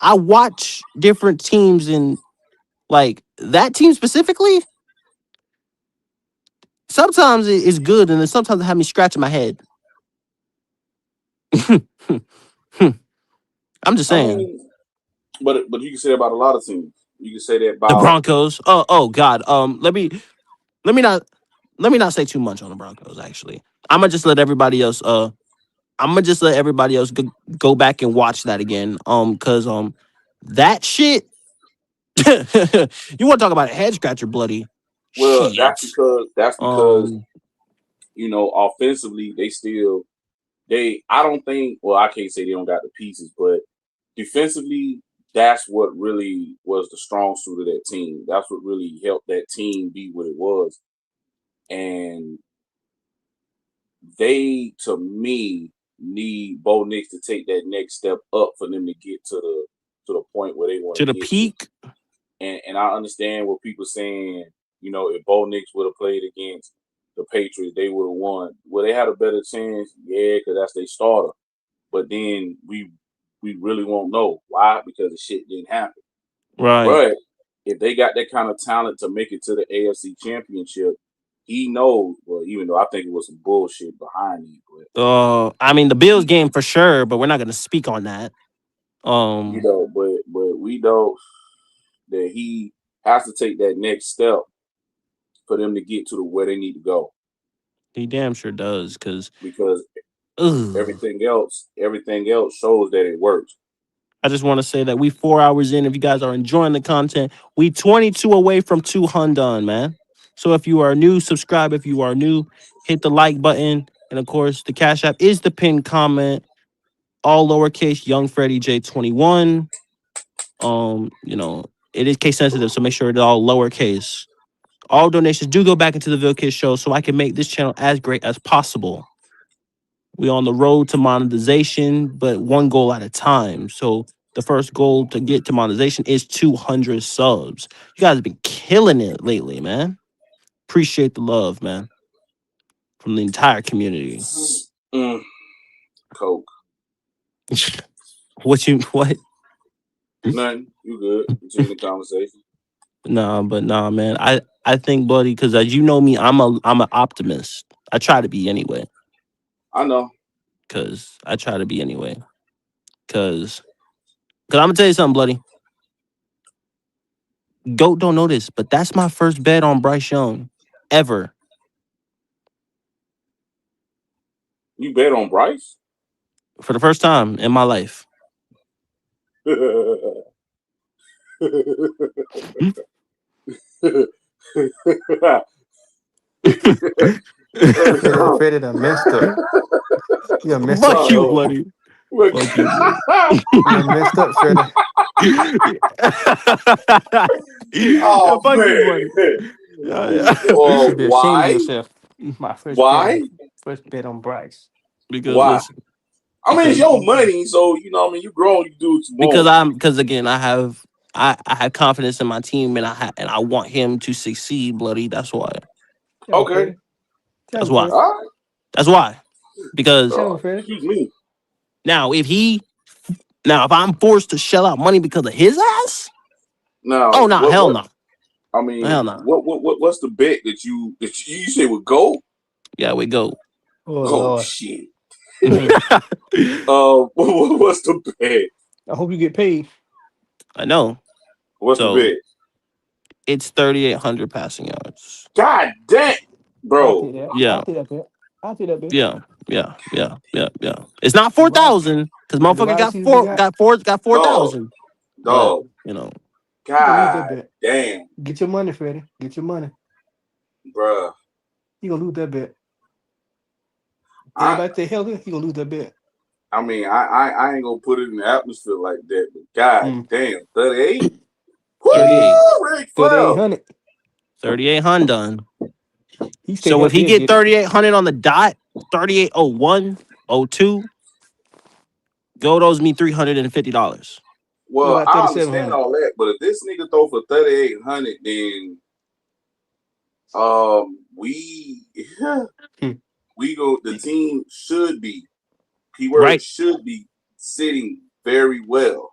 I watch different teams and like that team specifically, sometimes it's good and then sometimes it have me scratching my head. I'm just I saying. mean, But you can say that about a lot of teams. You can say that The about Broncos. Oh God. Let me let me not say too much on the Broncos. Actually, I'm gonna just let everybody else. I'm gonna just let everybody else go back and watch that again. Cause that shit. You want to talk about a head scratcher, bloody well, shit. that's because Um, offensively they I don't think well I can't say they don't got the pieces, but defensively that's what really was the strong suit of that team. That's what really helped that team be what it was. And they, to me, need Bo Nix to take that next step up for them to get to the point where they want to to the get to. peak. And I understand what people saying. If Bo Nix would have played against the Patriots, they would have won. Well, they had a better chance, yeah, because that's their starter. But then we really won't know why, because the shit didn't happen. Right. But if they got that kind of talent to make it to the AFC Championship, he knows. Well, even though I think it was some bullshit behind it, but I mean the Bills he, game for sure, but we're not gonna speak on that. Um, but we know that he has to take that next step for them to get to where they need to go. he damn sure does, cause Because ugh. everything else shows that it works. I just want to say that we 4 hours in. If you guys are enjoying the content, we 22 away from 200, man. So if you are new, subscribe. If you are new, hit the like button. And of course, the Cash App is the pinned comment. All lowercase, Young Freddie J21. It is case sensitive, so make sure it's all lowercase. All donations do go back into the Ville Kids show so I can make this channel as great as possible. We're on the road to monetization, but one goal at a time. So the first goal to get to monetization is 200 subs. You guys have been killing it lately, man. Appreciate the love, man, from the entire community. Mm, Coke. What? Nothing. You good. Continue the conversation. Nah, man. I think, buddy, because as you know me, I'm an optimist. I try to be anyway. I know. Cause I try to be anyway. Cause I'm gonna tell you something, bloody. Goat don't know this, but that's my first bet on Bryce Young ever. You bet on Bryce? For the first time in my life. Man, Freddie done messed up. You done messed up, Fuck you, Freddie. Oh, bloody. look. Fuck you, bloody. You done messed up, Freddie. Yeah, Oh fuck you, bloody. man. Yeah, You yeah. should be ashamed of Why? yourself. My Why? first bet on Bryce. Because Why? listen, I mean, it's because your money, so what I mean, you grown, you do what you want. because again, I have confidence in my team and I want him to succeed, bloody. That's why. Tell me, Okay. Freddie. Tell That's me, why. Freddie. All right. That's why. Because Tell me, Freddie. Excuse me. now if I'm forced to shell out money because of his ass, Now, oh no, hell no. I mean, Hell no. what's the bet that you say would go? Yeah, we go. Oh Oh Lord. shit. Mm. What's the bet? I hope you get paid. I know. What's the So bet? it's 3,800 passing yards. God damn, I'll bro. take that. Yeah, I'll take that bet. I'll take that bet. yeah. It's not The wide 4,000 because with the motherfucker wide got receivers we four, got, got four, got Dog, 4,000. But dog. you gonna lose that God bet. damn, Get your money, Freddie. Get your money. bruh. You gonna lose that bet. I Everybody stay healthy, you gonna lose that bet. I mean, I ain't gonna put it in the atmosphere like that, but god Mm. damn, 38? 38, Woo! Ric Flair. 3,800. 3,800 done. He stay So if healthy, he he'll get get it. 3,800 on the dot, 3801, 02, go owes me $350. What Well, about I understand 3,700? all that, but if this nigga throw for 3,800, then we Hmm. we go. The team should be keyword Right? should be sitting very well,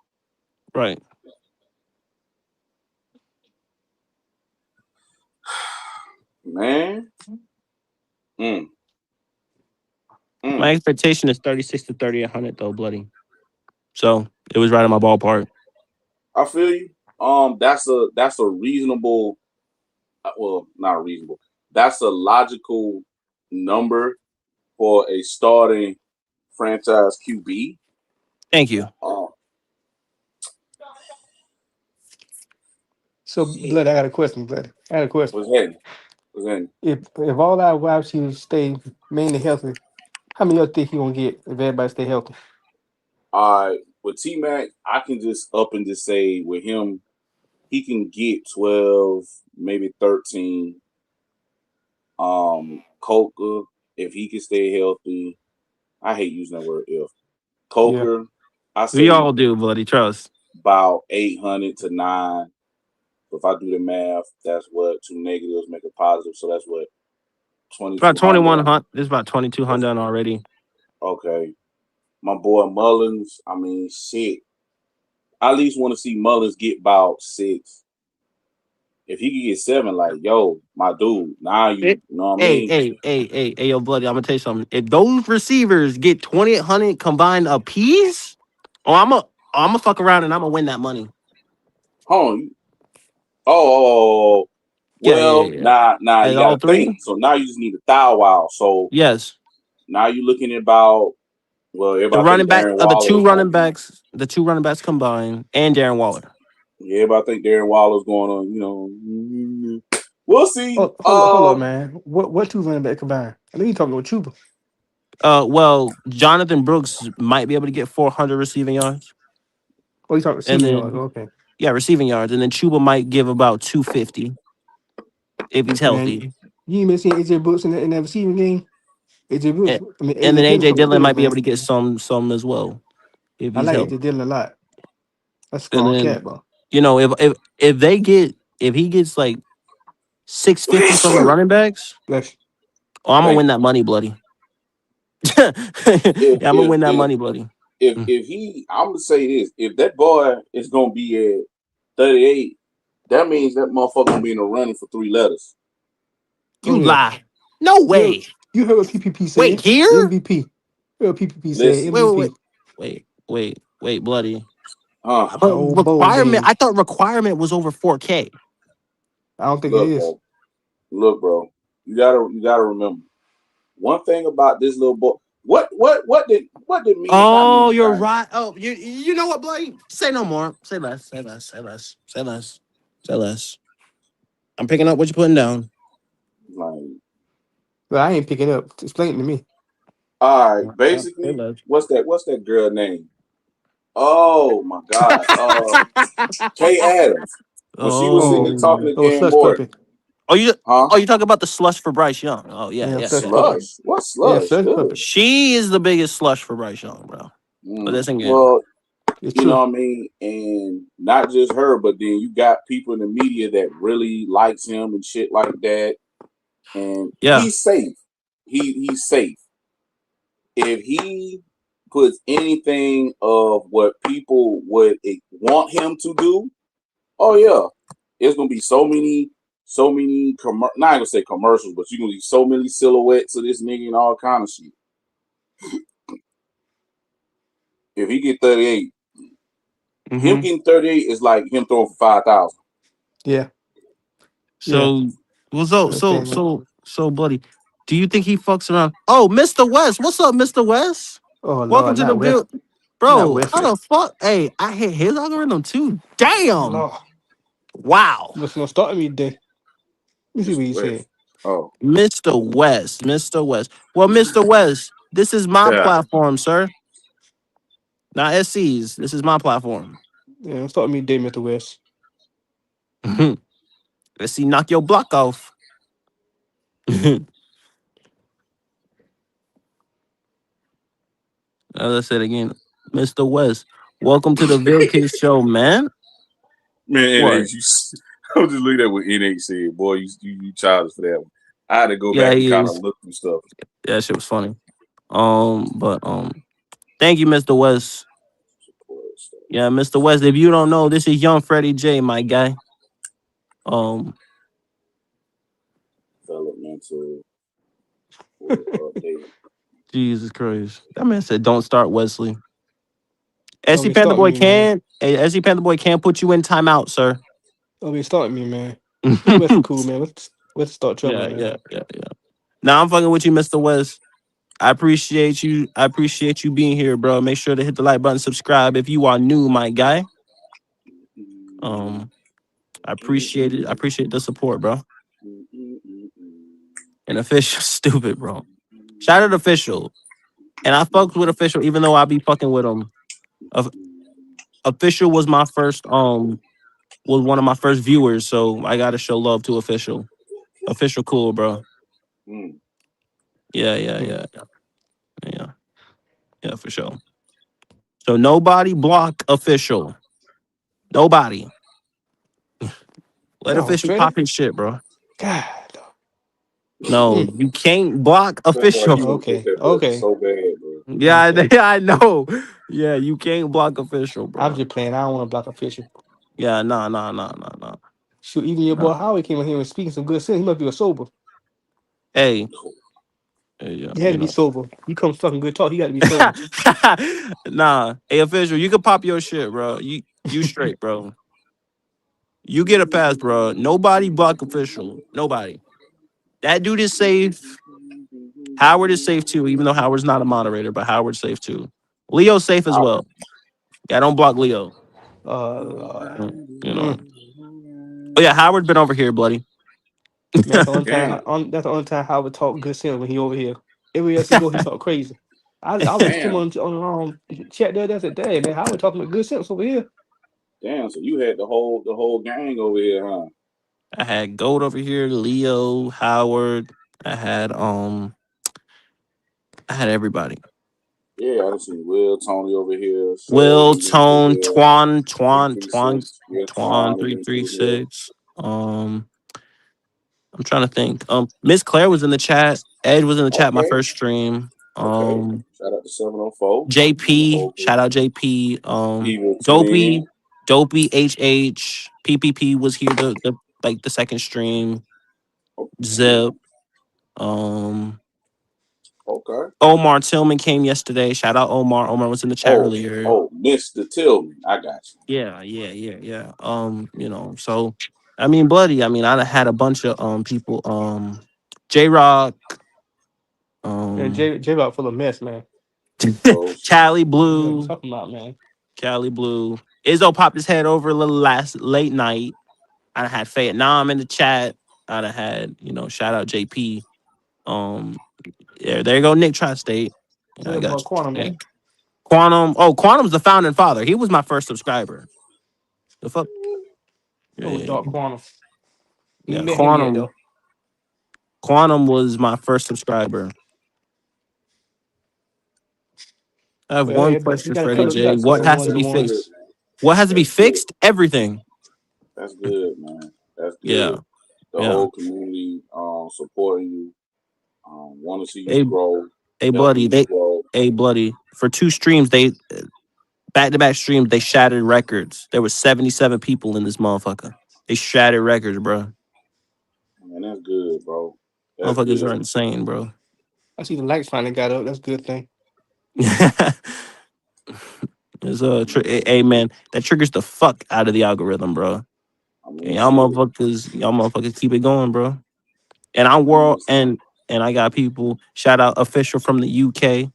Right. man. Mm, My mm. expectation is 36 to 3,800 though, bloody. So it was right in my ballpark. I feel you. That's a reasonable. Well, not reasonable. That's a logical number for a starting franchise QB. Thank you. So, Shit. blood, I got a question, blood. I got a question. What's happening? What's happening? If all our wide receivers stay mainly healthy, how many you think he gonna get if everybody stay healthy? All right, with T Mac, I can just up and just say with him, he can get 12, maybe 13. Coker, if he can stay healthy, I hate using that word if. Yeah. Coker, I We say all do, buddy. Trust. about 800 to 9. So if I do the math, that's what two negatives make a positive. So that's what It's about 2200. 2100. It's about That's 2200 already. okay. My boy Mullins, I mean, shit. I at least want to see Mullins get about 6. If he could get 7, like, yo, my dude, now you know what I Hey, mean? hey, hey, hey, hey, yo, buddy. I'm gonna tell you something. If those receivers get 2800 combined apiece, oh, I'm gonna fuck around and I'm gonna win that money. Hold on. Oh, Yeah, yeah, well, yeah. nah, As you all gotta think. three? So now you just need a thou wow. So Yes. now you're looking at about, well, The everybody think running back Darren of Waller is gonna be, the two running backs combined, and Darren Waller. yeah, everybody think Darren Waller's going on, we'll see. Oh, hold up, man. What two running back combined? I know you talking about Chuba. Well, Jonathan Brooks might be able to get 400 receiving yards, Oh, you talking and receiving yards? then Okay, yeah, receiving yards, and then Chuba might give about 250 if he's man. healthy, You ain't been seeing AJ Brooks in that receiving game. AJ Brooks. and, I mean and AJ then Dillon AJ fucking Dillon good, might be able man. to get some as well if I he's like healthy. AJ Dillon a lot. That's a And strong then cat, bro. if he gets like 650 from the running backs, Bless oh, I'm gonna Thank win you. that money, bloody. Yeah, If I'm gonna if win that if money, bloody. if Mm. if he, I'm gonna say this: if that boy is gonna be at 38, that means that motherfucker gonna be in the running for 3 letters. you. Oh You yeah. lie. No You heard, way. you heard what PPP Wait, said? here? MVP. You heard what PPP said? Listen, MVP. Wait, bloody. huh? The But old bowl requirement, I games. thought requirement was over 4K. I don't think it Look, is. bro. Look, bro. You gotta remember one thing about this little boy. What did me not Oh, me you're kind right. Oh, you know what, bloody? Say no more. Say less. Say less. Say less. Say less. Say less. I'm picking up what you're putting down. like, But I ain't picking up. Explain it to me. all right, Say basically, less. what's that girl name? Oh my God. Kay Adams. When she was sitting there Oh, talking Oh. to oh, Dan slush puppy. Morton, Oh, you huh? oh you talking about the slush for Bryce Young. Oh yeah, Yeah, yeah, slush yeah, yeah. puppy. Slush. What Yeah, slush? slush puppy. Ugh. She is the biggest slush for Bryce Young, bro. But listen again. Well, It's you know true. what I mean? And not just her, but then you got people in the media that really likes him and shit like that. And Yeah. he's safe. He's safe. If he puts anything of what people would want him to do, oh yeah, it's gonna be so many not gonna say commercials, but you're gonna see so many silhouettes of this nigga and all kind of shit. If he get 38, him Mm-hmm. getting 38 is like him throwing for 5,000. Yeah, yeah. So I understand that. buddy, do you think he fucks around? Oh, Mr. West. What's up, Mr. West? Oh Welcome Lord, to the not West, build. not Bro, how Wesley. the fuck? Hey, I hit his algorithm too. Damn. Lord, Wow. what's gonna start me today? Let me see what Mr. he said. West. Oh, Mr. West. Mr. West. Well, Mr. West, this is my Yeah. platform, sir. Not SC's. This is my platform. Yeah, don't start me today, Mr. West. Let's see, knock your block off. As I said again, Mr. West, welcome to the Bill Kids Show, man. man, What? NH, I was just looking at what NH said. Boy, you childish for that one. I had to go Yeah, back and he kind of is. look through stuff. Yeah, that shit was funny. But thank you, Mr. West. Yeah, Mr. West. If you don't know, this is Young Freddie J, my guy. Um, Developmental update. Jesus Christ. That man said, "Don't start Wesley." Don't SC get Panther started Boy me, man. can. Hey, SC Panther Boy can't put you in timeout, sir. Oh, they starting me, man. This West is cool, man. Let's start trouble, Yeah, man. yeah, yeah, yeah. Now I'm fucking with you, Mr. West. I appreciate you. I appreciate you being here, bro. Make sure to hit the like button, subscribe if you are new, my guy. Um, I appreciate it. I appreciate the support, bro. And official, stupid, bro. Shout out official. And I fucked with official, even though I be fucking with him. Of- Official was my first was one of my first viewers, so I gotta show love to official. Official cool, bro. Mm. Yeah, yeah, Hmm. yeah, yeah, yeah, yeah, for sure. So nobody block official. Nobody. Let Oh, official Freddie. pop his shit, bro. God. No, Mm. you can't block That boy, he official. want to push Okay. that button Okay. so bad, bro. Yeah, Okay. yeah, I know. Yeah, you can't block official, I'm bro. just playing. I don't want to block official. Yeah, nah, nah, nah, nah, nah, Shoot, even your nah. boy Howie came in here and speaking some good sense. He must be a sober. Hey, yeah, He had you to be know. sober. He comes talking good talk. He got to be sober. Nah, hey, official, you can pop your shit, bro. You straight, bro. You get a pass, bro. Nobody block official. Nobody. That dude is safe. Howard is safe too, even though Howard's not a moderator, but Howard's safe too. Leo's safe as I, well. Yeah, don't block Leo. Lord. You know. Mm. Oh yeah, Howard been over here, bloody. Man, that's the only time. damn, That's the only time Howard talk good sense when he over here. Everywhere else he go, he talk crazy. I was listening damn, on chat there. I said, "Dang man, Howard talking with good sense over here." damn. So you had the whole gang over here, huh? I had Gold over here, Leo, Howard. I had I had everybody. Yeah, I done seen Will, Tony over here, Will, Sheldon been over Tone, here, Twan, three Twan, three Twan, six. Yeah, Twan, Twan three been three through here. six. I'm trying to think. Miss Claire was in the chat. Ed was in the chat my Okay, first stream. okay. Shout out to 704 on the JP, whole shout out JP. Evil Twin. Dopey, Dopey HH, PPP was here the like the second stream. Oh, damn. Zip. Um Okay. Omar Tillman came yesterday. Shout out Omar. Omar was in the chat Oh, earlier. oh, Mr. Tillman. I got you. Yeah, yeah, yeah, yeah. So I mean, bloody. I mean, I had a bunch of people. J Rock, And um, J Rock full of mess, man. Ghost. Cali You know what I'm Blue, talking about, man. Cali Blue. Izzo popped his head over a little last late night. I had Fayette Nam in the chat. I done had, shout out JP. Um, yeah, there you go, Nick Tri-State. Where I that boy got Quantum you. at? Quantum. Oh, Quantum's the founding father. He was my first subscriber. The fuck? Yeah, Oh, yeah, yeah. Dark Quantum. We Yeah, ain't met him yet though. Quantum was my first subscriber. I have Well, one yeah, but question, Freddie he J. got a What couple of has ones to that be That's won. good, fixed? man. What has to be That's good. fixed? Everything. That's good, man. That's Yeah, good. The yeah. whole community supporting you, want to see you Hey, grow, hey, helping bloody. you grow. Hey, bloody. For two streams, they back to back streams, they shattered records. There was 77 people in this motherfucker. They shattered records, bro. Man, that's good, bro. That's Motherfuckers are good. insane, bro. I see the lights finally got up. That's a good thing. It's hey man, that triggers the fuck out of the algorithm, bro. I And mean, shit. y'all motherfuckers keep it going, bro. And I'm I mean, world and I got people. Shout out official from the UK.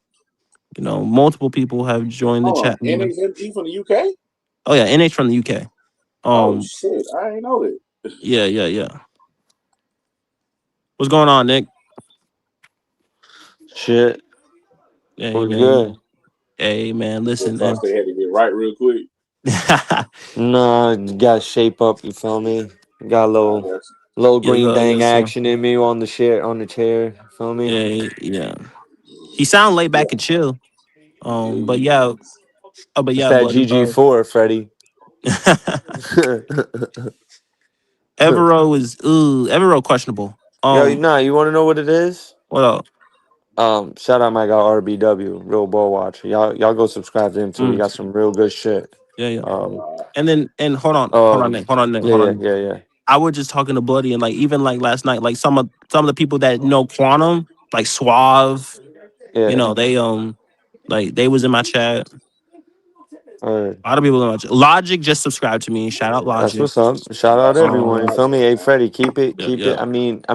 Multiple people have joined the hold on. chat more. NXT from the UK? Oh yeah, NH from the UK. Oh Um, shit, I ain't know that. yeah, yeah, yeah. What's going on, Nick? Shit, Hey we're man, good. hey man. Well, Listen, trust they had to get right real quick. No, you gotta shape up. You feel me? Got a I little, got little yes, green dang yes, sir. action in me on the chair. Feel me? Yeah, yeah. He sound laid you. back and chill. But Yeah. yeah, but It's yeah, that bloody. GG4, Freddie. Evero questionable. Yo, you want to know what it is? What up? Shout out my guy RBW, real ball watcher. Y'all go subscribe to him too. He Mm, got some real good shit. yeah, yeah. Um, And hold on, Nick. yeah. I was just talking to Bloody and like even like last night, like some of the people that know Quantum, like Suave, Yeah. they like they was in my chat. A lot of people don't watch. Logic just subscribed to me. Shout out That's Logic. what's up. Shout out everyone. You Um, feel me? Hey, Freddie, keep it, yeah, keep it. yeah, I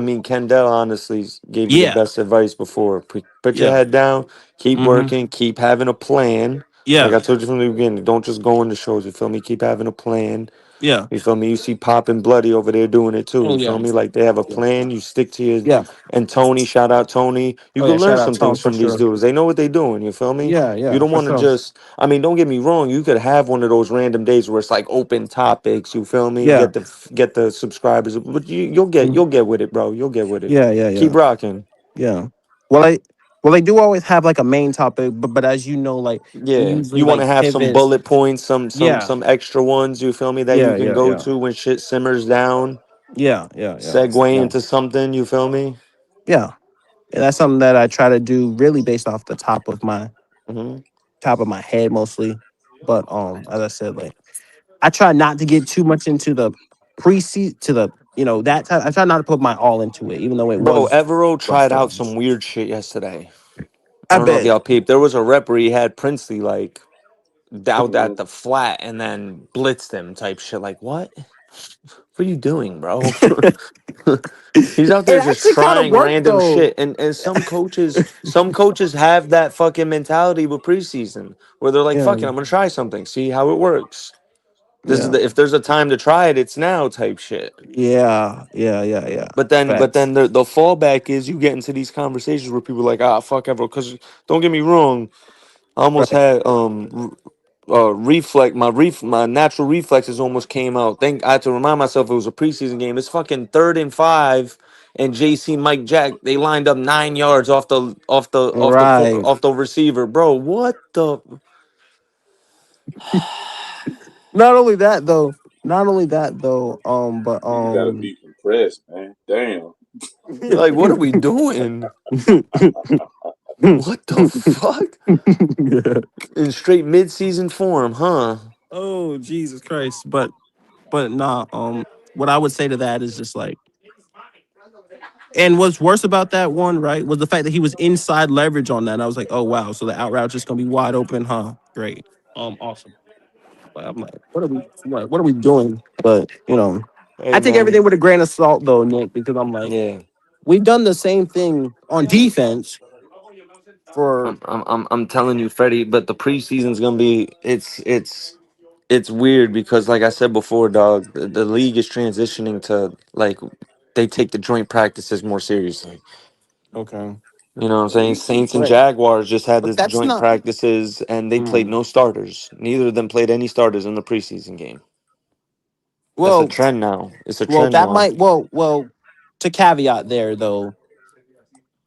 mean, Kendall honestly gave you the yeah, best advice before. Put your yeah. head down, keep Mm-hmm. working, keep having a plan. Like Yeah, I told you from the beginning, don't just go on the shows. You feel me? Keep having a plan. yeah. You feel me? You see Pop and Bloody over there doing it too. Oh You feel yeah, me? Like they have a yeah, plan. You stick to your. yeah. And Tony, shout out Tony. You Oh can yeah. learn Shout out some Tom things for from these sure. dudes. They know what they doing. You feel me? Yeah, You yeah, don't for want to sure. just. I mean, don't get me wrong. You could have one of those random days where it's like open topics. You feel me? Yeah, Get the subscribers, but you'll get mhm. you'll get with it, bro. You'll get with it. Yeah, yeah, Keep yeah, rocking. yeah. Well, I well, they do always have like a main topic, but as you know, like we Yeah, usually you want to like have some pivot. bullet points, some Yeah, some extra ones. You feel me? That you yeah, can yeah, go yeah, to when shit simmers down. yeah, yeah, yeah, Segue yeah, into something. You feel me? yeah. And that's something that I try to do really based off the Hmm. top of my head mostly. But as I said, like I try not to get too much into the preseason to the that type. I try not to put my all into it, even though it Bro, was Evero rough tried for out us. some weird shit yesterday. I I don't know if bet. y'all peeped. There was a rep where he had Princely like out at Mhm. the flat and then blitzed him type shit. Like, what? What are you doing, bro? He's out It there just actually kind of trying worked random though. shit. And some coaches have that fucking mentality with preseason where they're like, Yeah, fuck it, I'm gonna try something, see how it works. This is yeah, if there's a time to try it, it's now type shit. yeah, yeah, yeah, yeah. But then Facts. the fallback is you get into these conversations where people are like, ah, fuck Evero. Because don't get me wrong, I almost Right. had my natural reflexes almost came out. Think I had to remind myself it was a preseason game. It's fucking 3rd and 5, and JC Mike Jack they lined up 9 yards Right. off the receiver, bro. What the Not only that though. Not only that though. But Nigga gotta be compressed, man. Damn. like? What are we doing? What the fuck? yeah. In straight mid-season form, huh? Oh Jesus Christ! But nah. What I would say to that is just like. And what's worse about that one, right, was the fact that he was inside leverage on that. And I was like, oh wow, so the out route just gonna be wide open, huh? Great. Awesome. But I'm like, what are we doing? But Hey I take man, everything with a grain of salt though, Nick, because I'm like, yeah. we've done the same thing on defense for I'm telling you, Freddie. But the preseason's gonna be it's weird because like I said before, dog, the league is transitioning to like they take the joint practices more seriously. okay. You know what I'm saying? Saints and But Jaguars just had but this that's joint not practices and they played mm. no starters. Neither of them played any starters in the preseason game. That's a well trend now. It's a well trend that now. might well to caveat there though,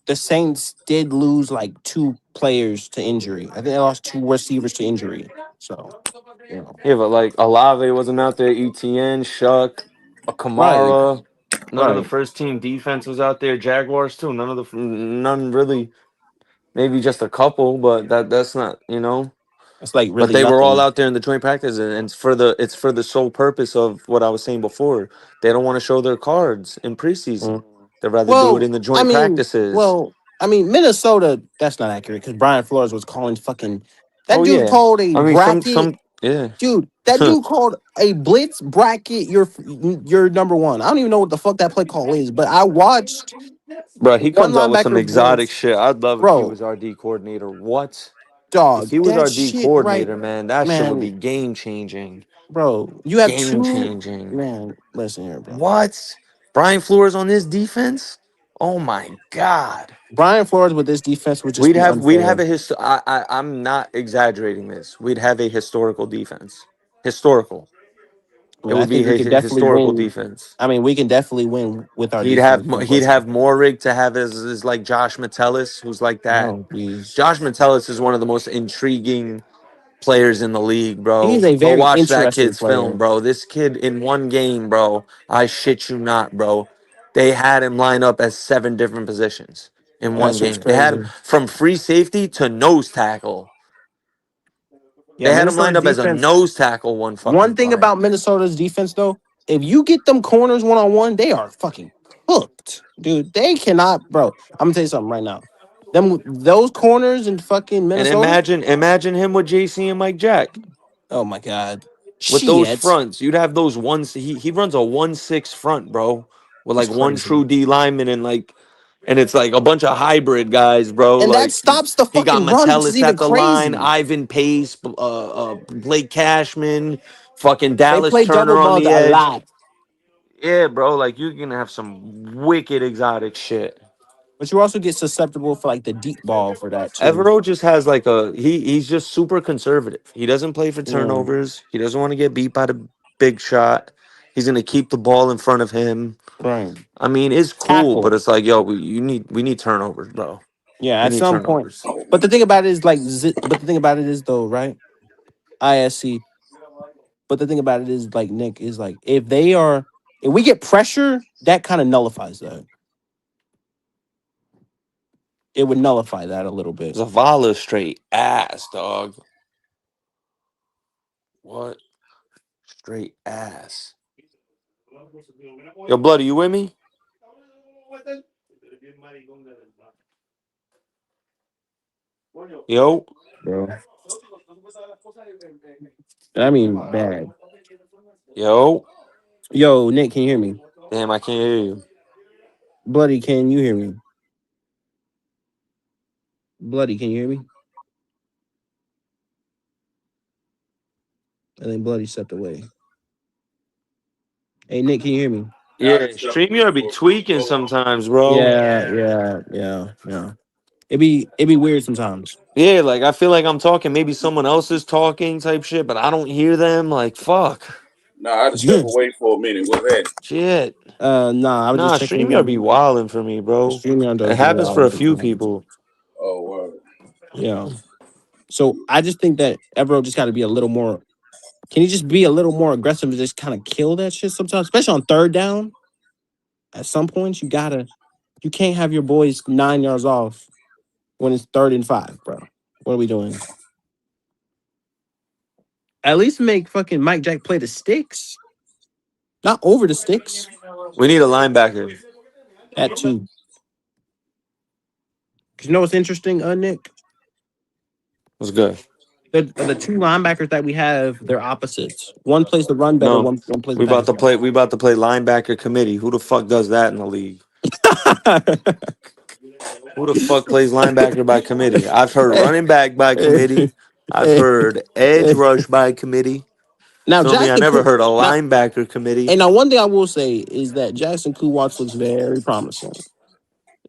the Saints did lose like two players to injury. I think they lost two receivers to injury. So, you know. Yeah, but like Olave wasn't out there, ETN, Shuck, a Right, Kamara. None of the right. first team defense was out there. Jaguars too. None really. Maybe just a couple, but that's not, you know. It's like But really they were all nothing. out there in the joint practice, and it's for the sole purpose of what I was saying before. They don't want to show their cards in preseason. Mm. They'd rather do it Well, in the I joint mean, practices. well, I mean, Minnesota, that's not accurate because Brian Flores was calling fucking that Oh dude yeah, called a I mean bracket. some yeah, Dude, that dude called a blitz bracket your number one. I don't even know what the fuck that play call is, but I watched bro. He one comes out with some linebacker exotic blitz. shit. I'd love if he Bro, was our D coordinator. What if dog, he was that our D shit right, coordinator, man? That shit would be man, game changing. bro. You have Game two, changing. man. Listen here, bro. What? Brian Flores on this defense? Oh my god. Brian Flores with this defense would just We'd be have we'd have unfair. a I'm not exaggerating this. We'd have a historical defense. Historical. I It mean, I would be think we a could definitely historical win. defense. I mean, we can definitely win with our He'd have defense. No he'd question. have Morrig to have as like Josh Metellus, who's like that. Oh, please. Josh Metellus is one of the most intriguing players in the league, He's bro. a Go very watch that interesting kid's film, player. bro. This kid in one game, bro. I shit you not, bro. They had him line up as 7 different positions in one That's what's game. They had him crazy. from free safety to nose tackle. Yeah, They had him lined Minnesota's up as a defense. nose tackle one One fucking thing time. about Minnesota's defense, though, if you get them corners one on one, they are fucking hooked, dude. They cannot, bro. I'm gonna tell you something right now. Those corners in fucking And Minnesota. imagine him with JC and Mike Jack. Oh my god. With those Shit. fronts, you'd have those ones. He runs a 1-6 front, bro, with It's like one crazy. true D lineman and it's like a bunch of hybrid guys, bro. And that Like stops the he got fucking run, which is Metellus even at the line, crazy. Ivan Pace, Blake Cashman, fucking They Dallas play double Turner on ball the a edge. lot. Yeah, bro. Like you're gonna have some wicked exotic shit. But you also get susceptible for like the deep ball for that too. Evero just has like he's just super conservative. He doesn't play for Yeah. turnovers. He doesn't want to get beat by the big shot. He's gonna keep the ball in front of him. Right. I mean, it's cool, but Tackle. it's like, yo, we need turnovers, bro. Yeah, We at need some point. turnovers. But the thing about it is like but the thing about it is though, right? ISC. But the thing about it is like Nick is like if we get pressure, that kind of nullifies that. It would nullify that a little bit. Zavala straight ass, dog. What? Straight ass. Yo, bloody, you with me? Yo, Bro. I mean bad. yo. Yo, Nick, can you hear me? Damn, I can't hear you. Bloody, can you hear me? Bloody, can you hear me? And then Bloody stepped away. Hey Nick, can you hear me? Yeah, StreamYard be tweaking sometimes, bro. Yeah. It be weird sometimes. Yeah, like I feel like I'm talking, maybe someone else is talking type shit, but I don't hear them. Like, fuck. Nah, I had to step away for a minute. What's that? Shit. Nah, I was Nah, just checking StreamYard be in. wilding for me, bro. StreamYard It does be happens for a wild few sometimes. people. Oh, wow. Yeah. So I just think that Evero just got to be a little more. Can he just be a little more aggressive and just kind of kill that shit sometimes, especially on third down? At some points, you can't have your boys 9 yards off when it's 3rd and 5, bro. What are we doing? At least make fucking Mike Jack play the sticks, not over the sticks. We need a linebacker. At two. 'Cause you know what's interesting, Nick? What's good? The two linebackers that we have, they're opposites. One plays the run better, No. one plays the pass better. We about to play linebacker committee. Who the fuck does that in the league? Who the fuck plays linebacker by committee? I've heard running back by committee. I've heard edge rush by committee. Now Feel me? I Jackson never Cool. heard a Now linebacker committee. and now one thing I will say is that Jackson Kuwatch looks very promising.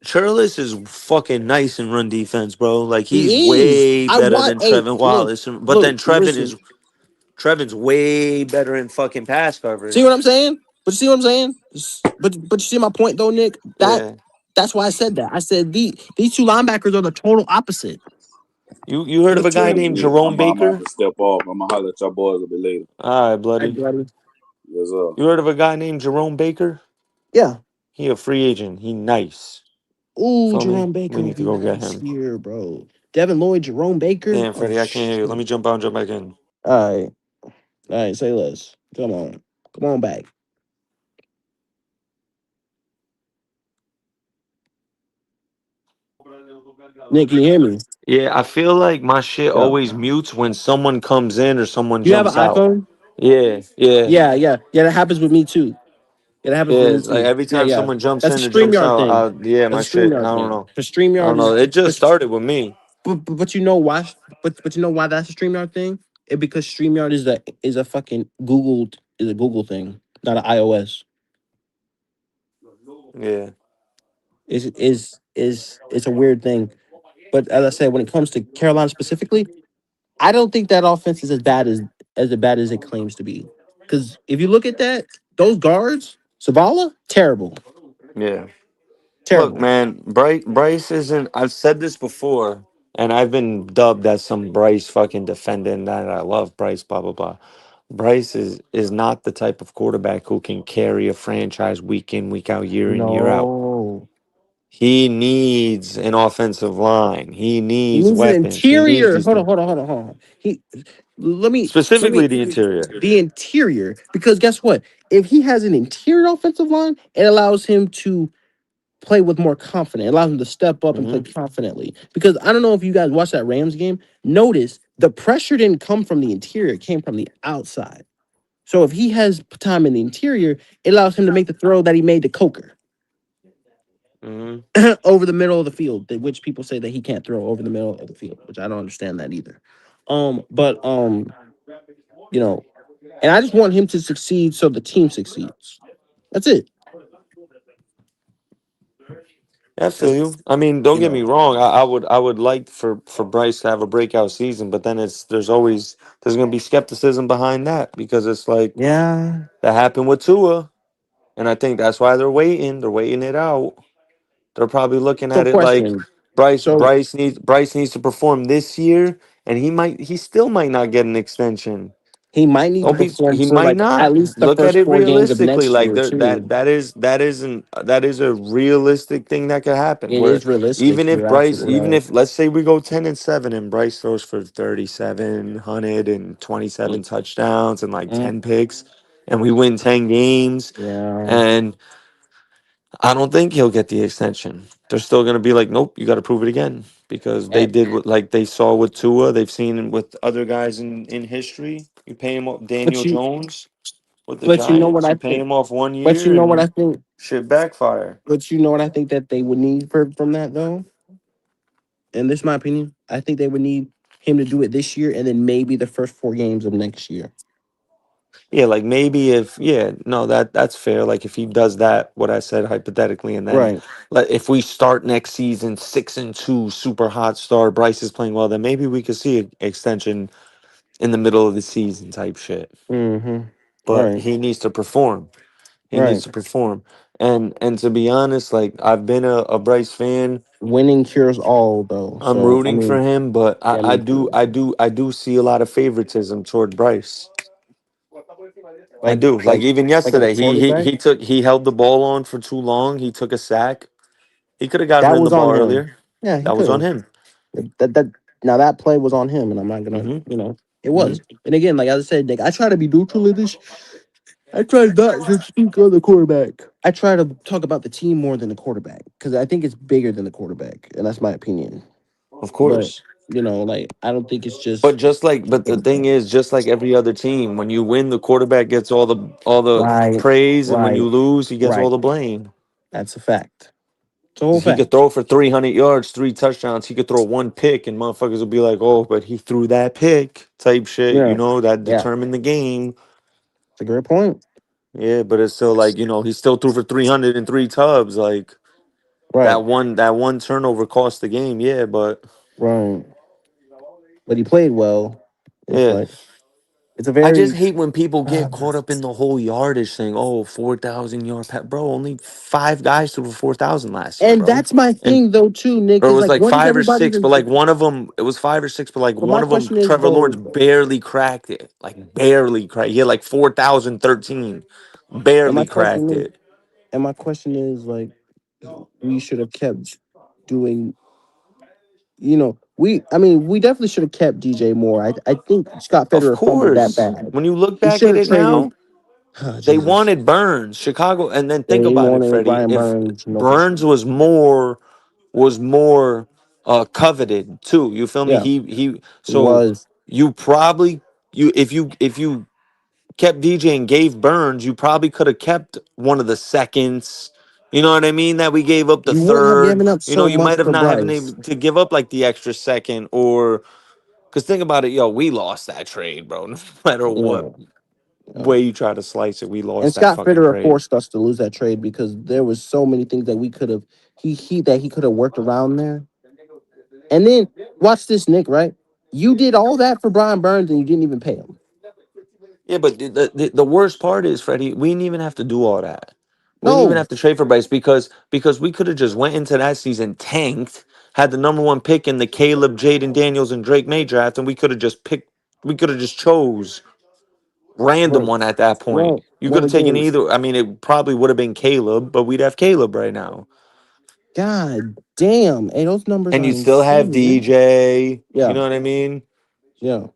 Churlis is fucking nice in run defense, bro. Like he's He is. way I better want. than Hey, Trevin look, Wallace. But look, then listen. Trevin's way better in fucking pass See what coverage. I'm saying? But you see what I'm saying? But you see my point though, Nick. Yeah. That's why I said that. I said these two linebackers are the total opposite. You They're heard the of a guy total. named Yeah, Jerome I'm about Baker? to step off. I'm going to holler at y'all boys a bit later. All right, Hey, bloody. buddy. Yes, sir. You heard of a guy named Jerome Baker? Yeah. He a free agent. He nice. Ooh, Feel me? Jerome Baker We would need to be go get nice him. here, bro. Devin Lloyd, Jerome Baker. Damn, Oh Freddie, I can't hear you. Let shit. me jump out and jump back in. All right. All right, say less. Come on back. Nick, can you hear me? Yeah, I feel like my shit Yeah. always mutes when someone comes in or someone You have an jumps out. iPhone? Yeah, yeah. Yeah. That happens with me too. Yeah, that happens with Yeah, me like too. every Yeah, time yeah. someone jumps That's a in or jumps StreamYard out, thing. yeah, my That's a shit. I StreamYard don't thing. know. The I don't StreamYard know. is, It just but started with me. but you know why? But you know why that's a StreamYard thing? It because StreamYard is a fucking Google thing, not an iOS. Yeah, It's a weird thing. But as I said, when it comes to Carolina specifically, I don't think that offense is as bad as it claims to be. Because if you look at that, those guards, Zavala, terrible, yeah. Look, terrible. man, Bryce isn't. I've said this before, and I've been dubbed as some Bryce fucking defendant that I love Bryce. Blah blah blah. Bryce is not the type of quarterback who can carry a franchise week in, week out, year in, year out. No, He needs an offensive line. He he needs needs an weapons. He needs interior. these Hold on, things. hold on, hold on, hold on. Let me so let Specifically me the interior. the interior because guess what? If he has an interior offensive line, it allows him to play with more confidence. It allows him to step up and play Hmm. confidently. Because I don't know if you guys watched that Rams game. Notice The pressure didn't come from the interior; it came from the outside. So if he has time in the interior, it allows him to make the throw that he made to Coker Hmm. over the middle of the field, which people say that he can't throw over the middle of the field, which I don't understand that either. But you know, and I just want him to succeed so the team succeeds. That's it. I feel That's, you. I mean, don't you get me know, wrong. I would like for Bryce to have a breakout season, but then there's gonna be skepticism behind that because it's like yeah. that happened with Tua, and I think that's why they're waiting. They're waiting it out. They're probably looking So at it like question. Bryce So Bryce needs to perform this year, and he still might not get an extension. he might need to Don't be. perform He for might like at not. least the Look at first it 4 games of realistically. next Like year there, too. that is a realistic thing that could happen. It Where is realistic. even if You're Bryce, absolutely even right. if let's say we go 10-7 and Bryce throws for 3,727 touchdowns and like Mm, 10 picks, and we win 10 games, yeah. and I don't think he'll get the extension. They're still gonna be like, nope, you got to prove it again because they And, did what like they saw with Tua. They've seen with other guys in history. You pay him up, but Daniel you, Jones with the but you know what Giants. I You pay think. him off one But you year know what I and think. shit backfire. But you know what I think that they would need from that though. And this is my opinion. I think they would need him to do it this year, and then maybe the first 4 games of next year. Yeah, like maybe if no, that's fair. Like if he does that, what I said hypothetically, and then Right. like if we start next season 6-2, super hot start, Bryce is playing well, then maybe we could see an extension in the middle of the season type shit. Mm-hmm. But Right. he needs to perform. He needs Right. to perform. And to be honest, like I've been a Bryce fan. Winning cures all, though. I'm So I rooting for mean, him, but yeah, I me do too. I do I do see a lot of favoritism toward Bryce. I Like, do. Like even like a yesterday, quarterback. he held the ball on for too long. He took a sack. He could have gotten That rid of the was on ball him. earlier. Yeah, he That was could on have. him. That now that play was on him, and I'm not gonna, Hmm. it Hmm. was. And again, like I said, like I try to be neutral in this. I try not to speak on the quarterback. I try to talk about the team more than the quarterback because I think it's bigger than the quarterback, and that's my opinion. Of But course. like I don't think it's But just but the thing is, just like every other team, when you win, the quarterback gets all the right, praise, and when you right, lose, he gets all right. the blame. That's a fact. It's a whole 'Cause he fact. could throw for 300 yards, 3 touchdowns. He could throw one pick, and motherfuckers will be like, "Oh, but he threw that pick," type shit. Yeah, That yeah. determined the game. It's a great point. Yeah, but it's still like he still threw for 303 tubs. Like Right, that one turnover cost the game. Yeah, but right. But he played well. It's yeah. like it's a I just very hate when people get caught up in the whole yardage thing. Oh, 4,000 yard pat, bro. Only 5 guys threw for 4,000 last year, and bro. that's my And thing though too, Nick. or it Is was like like what is five or everybody? six, but like one of them, it was 5 or 6, but like But one my of them, question is Trevor Lawrence though. barely cracked it. Like barely cracked. He had like 4,013, And my barely question cracked is. it. And my question is like we should have kept doing. I mean, we definitely should have kept DJ Moore. I think Scott Of Federer fumbled that course, bad. when you look He back should at have it traded. now, Oh, they Jesus. wanted Burns, Chicago, and then think They about it, wanted Freddie. Brian If Burns, no Burns question. was more coveted too. You feel me? Yeah, He he so was. you probably if you kept DJ and gave Burns, you probably could have kept one of the seconds. You know what I mean? That we gave up the You wouldn't have third. given up so You much might have for not having Bryce. able to give up like the extra second or because think about it, yo, we lost that trade, bro. No matter what Yeah, yeah. way you try to slice it, we And lost that Scott fucking Federer trade. forced us to lose that trade because there was so many things that we could have he could have worked around there. And then watch this, Nick. Right? You did all that for Brian Burns and you didn't even pay him. Yeah, but the worst part is, Freddie, we didn't even have to do all that. We didn't even No, have to trade for Bryce because we could have just went into that season tanked, had the number one pick in the Caleb, Jaden Daniels, and Drake May draft, and we could have just chose random right. one at that point. You could Well, have taken again, either. I mean, it probably would have been Caleb, but we'd have Caleb right now, God damn. Hey, those numbers and are you'd still have insane, man. DJ. You Yeah, know what I mean? yeah.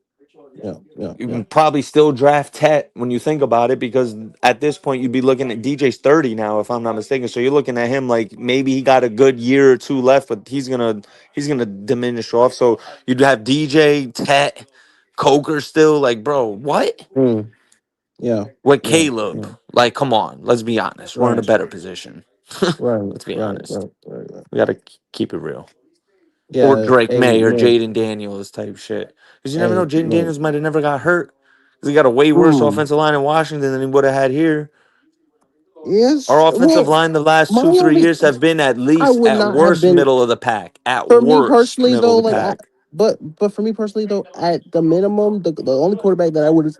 Yeah, yeah, You yeah. can probably still draft Tet when you think about it, because at this point you'd be looking at DJ's 30 now, if I'm not mistaken. So you're looking at him like maybe he got a good year or two left, but he's gonna diminish off. So you'd have DJ, Tet, Coker still. Like, bro, what? Mm, yeah, With yeah, Caleb? yeah. Like, come on, let's be honest. We're in a Right, better position. right, Let's be right, honest. right, right, right. We gotta keep it real. Or Yeah, Drake hey, May or look, Jaden Daniels type shit. Because you never know, hey, Jaden look. Daniels might have never got hurt. Because he got a way worse Mm, offensive line in Washington than he would have had here. yes, Our offensive well, line the last my two, three only, years have been at I least would at not have worst been middle of the pack. At for me worst personally middle though. of the Like pack. but for me personally though, at the minimum, the only quarterback that I would have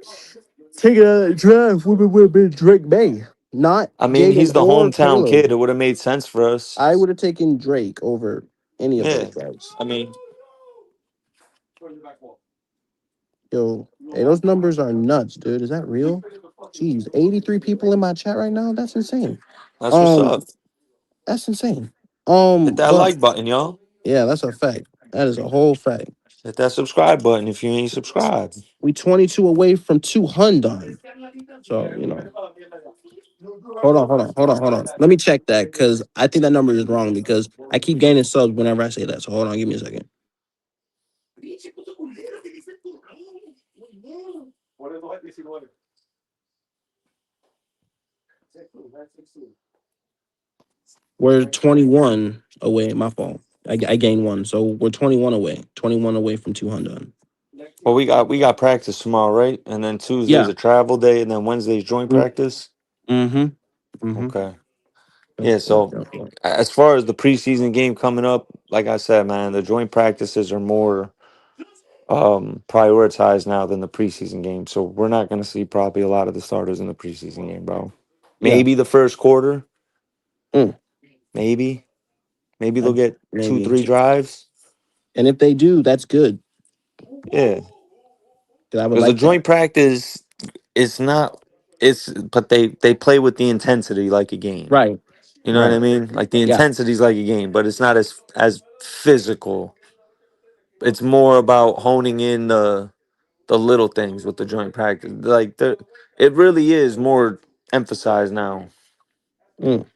taken out of that draft would have been Drake May, not I mean, Jaden he's the or hometown Caleb. kid. It would have made sense for us. I would have taken Drake over any of those Yeah. guys. I mean, Yo, hey, those numbers are nuts, dude. Is that real? Jeez, 83 people in my chat right now. That's insane. that's what's Um, up. that's insane. Hit that But like button, y'all. yeah, that's a fact. That is a whole fact. Hit that subscribe button if you ain't subscribed. We 22 away from 200. So, hold on. Let me check that because I think that number is wrong because I keep gaining subs whenever I say that. So hold on, give me a second. We're 21 away. My fault. I gained one. So we're 21 away. 21 away from 200. Well, we got practice tomorrow, right? And then Tuesday's Yeah. a travel day, and then Wednesday's joint practice. Mm-hmm. Mm-hmm. Okay. Yep, Yeah, yep, so yep, yep. as far as the preseason game coming up, like I said, man, the joint practices are more prioritized now than the preseason game. So we're not going to see probably a lot of the starters in the preseason game, bro. Yeah. Maybe the first quarter, Mm. maybe. Maybe they'll I, get two, maybe. three drives. And if they do, that's good. Yeah. 'Cause I would Because the like that. joint practice it's not but they play with the intensity like a game. Right. You know what I Right. mean? Like the Yeah. intensity's like a game, but it's not as physical. It's more about honing in the little things with the joint practice. Like it really is more emphasized now. Mm.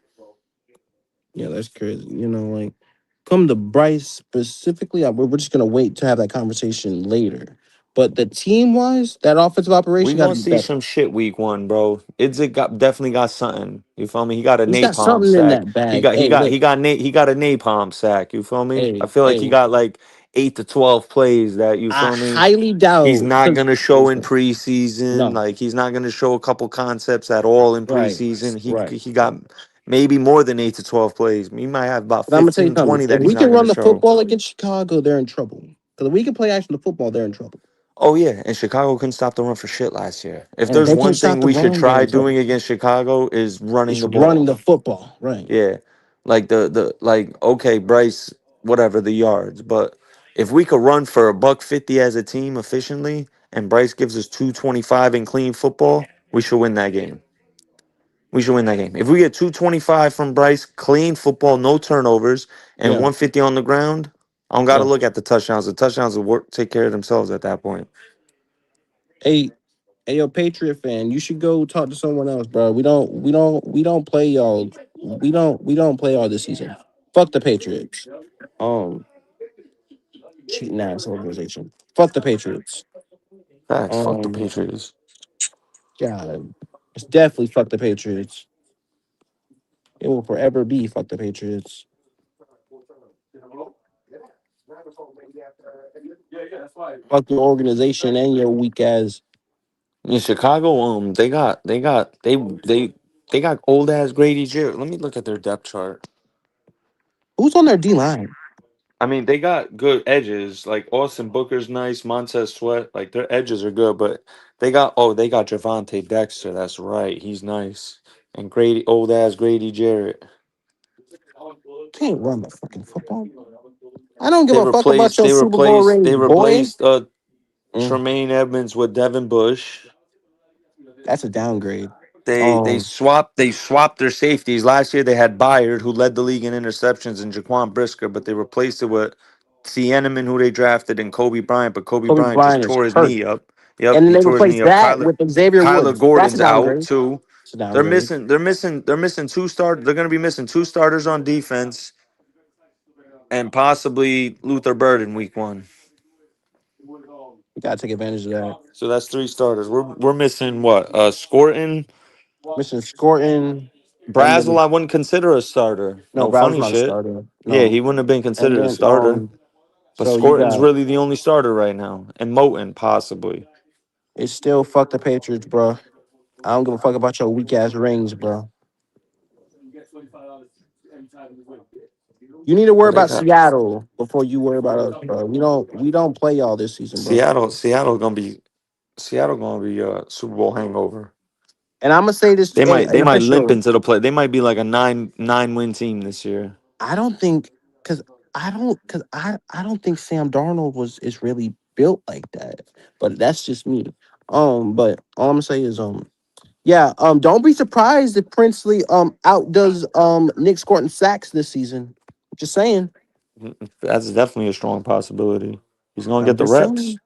Yeah, that's crazy. Like come to Bryce specifically, we're just gonna wait to have that conversation later. But the team wise, that offensive We operation got to gonna be see better. some shit week one, bro. Idzik definitely got something. You feel me? He got a He's got napalm something in sack. that He bag. got he Hey, got look. he got he got a napalm sack. You feel me? I Hey, feel like he hey. got like 8 to 12 plays that you I feel me. highly He's doubt not because gonna show in preseason. no. Like he's not gonna show a couple concepts at all in Right. preseason. He Right. he got maybe more than 8 to 12 plays. He might have about But I'm gonna tell you 15, something. 20 If that he's we not can gonna run the show. football against Chicago, they're in trouble. Because if we can play actual football, they're in trouble. Oh yeah, and Chicago couldn't stop the run for shit last year. If And if there's they can't one stop thing the we should run, they're try in doing trouble. against Chicago is running It's the running ball. the football. Right. Yeah. Like the like okay, Bryce, whatever the yards, but if we could run for $150 as a team efficiently and Bryce gives us 225 in clean football, we should win that game. We should win that game. If we get 225 from Bryce, clean football, no turnovers, and Yeah. 150 on the ground, I don't got to Yeah. look at the touchdowns. The touchdowns will take care of themselves at that point. Hey, hey, yo, Patriot fan, you should go talk to someone else, bro. We don't play y'all. We don't play y'all this season. Fuck the Patriots. Um, cheating ass organization. Fuck the Patriots. Facts. Fuck the Um, Patriots. God, it's definitely fuck the Patriots. It will forever be fuck the Patriots. Fuck your organization and your weak ass. In Chicago, they got old ass Grady Jarrett. Let me look at their depth chart. Who's on their D line? I mean, they got good edges. Like Austin Booker's nice, Montez Sweat. Like their edges are good, but they got Javante Dexter. That's right, he's nice. And Grady, old ass Grady Jarrett. Can't run the fucking football. I don't give They a fuck about replaced your they Super Bowl replaced rings, they boy. replaced Mm, Tremaine Edmonds with Devin Bush. that's a downgrade. They Um, swapped their safeties. Last year they had Byard, who led the league in interceptions, and Jaquan Brisker, but they replaced it with Thieneman, who they drafted, and Kobe Bryant. But Kobe Kobe Bryant just Bryant is tore his hurt. knee up. Yep, And then he they tore his replaced knee up. that with Xavier Kyler Woods. That's a Gordon's out downgrade. too. It's a downgrade. They're missing two start. They're gonna be missing two starters on defense and possibly Luther Bird in week one. You gotta take advantage of that. So that's three starters. We're missing what? Scorton, Mission Scorton, and Brazel. then I wouldn't consider a starter. no, No Brow's funny not a shit. starter. Yeah, No, he wouldn't have been and considered a then starter. But so you Scorton's got really the only starter right now, and Moten possibly. it's still fuck the Patriots, bro. I don't give a fuck about your weak ass rings, bro. You need to worry But they about got Seattle before you worry about us, bro. We don't play y'all this season, bro. Seattle. Seattle gonna be a Super Bowl hangover. And I'm gonna say this They an might limp official. into the play. They might be like a nine win team this year. I don't think because I don't think Sam Darnold is really built like that. But that's just me. But all I'm gonna say is yeah, don't be surprised if Princely outdoes Nick Scorton sacks this season. Just saying. That's definitely a strong possibility. He's gonna I'm get the just reps. saying.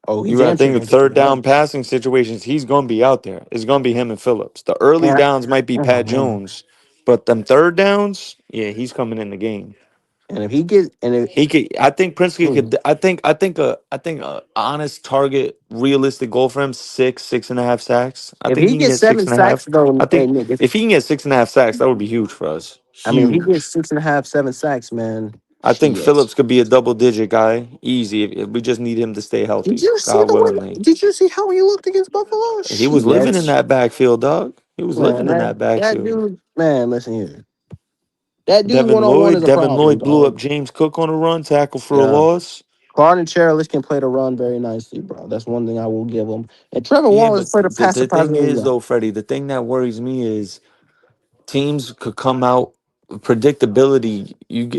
Oh, You he's gotta answered think of gonna get the third down reps. passing situations. He's gonna be out there. It's gonna be him and Phillips. The early And downs might be oh Pat man. Jones, but them third downs, yeah, he's coming in the game. And if he gets and if He could. I think Prinsky mm, could. I think a honest target, realistic goal for him 6.5 sacks. I if think he he can gets get six seven and a sacks half. though, I hey think Nick, if if he can get 6.5 sacks, that would be huge for us. I mean if he Huge. gets 6.5, 7 sacks, man, I think shit. Phillips could be a double digit guy, easy. If we just need him to stay Did healthy, you see God the willingly. way? Did you see how he looked against Buffalo? He was living in Shit, that backfield, dog. He was man, living in that that that backfield. dude, man, listen here. That dude 1-on-1 is a Devin problem, Lloyd blew up dog. James Cook on a run, tackle for a Yeah. loss. Claude and Cherilus can play the run very nicely, bro. That's one thing I will give them. And Trevor Yeah, Wallace but played a pass the thing surprisingly is, well. though, Freddie, the thing that worries me is teams could come out predictability.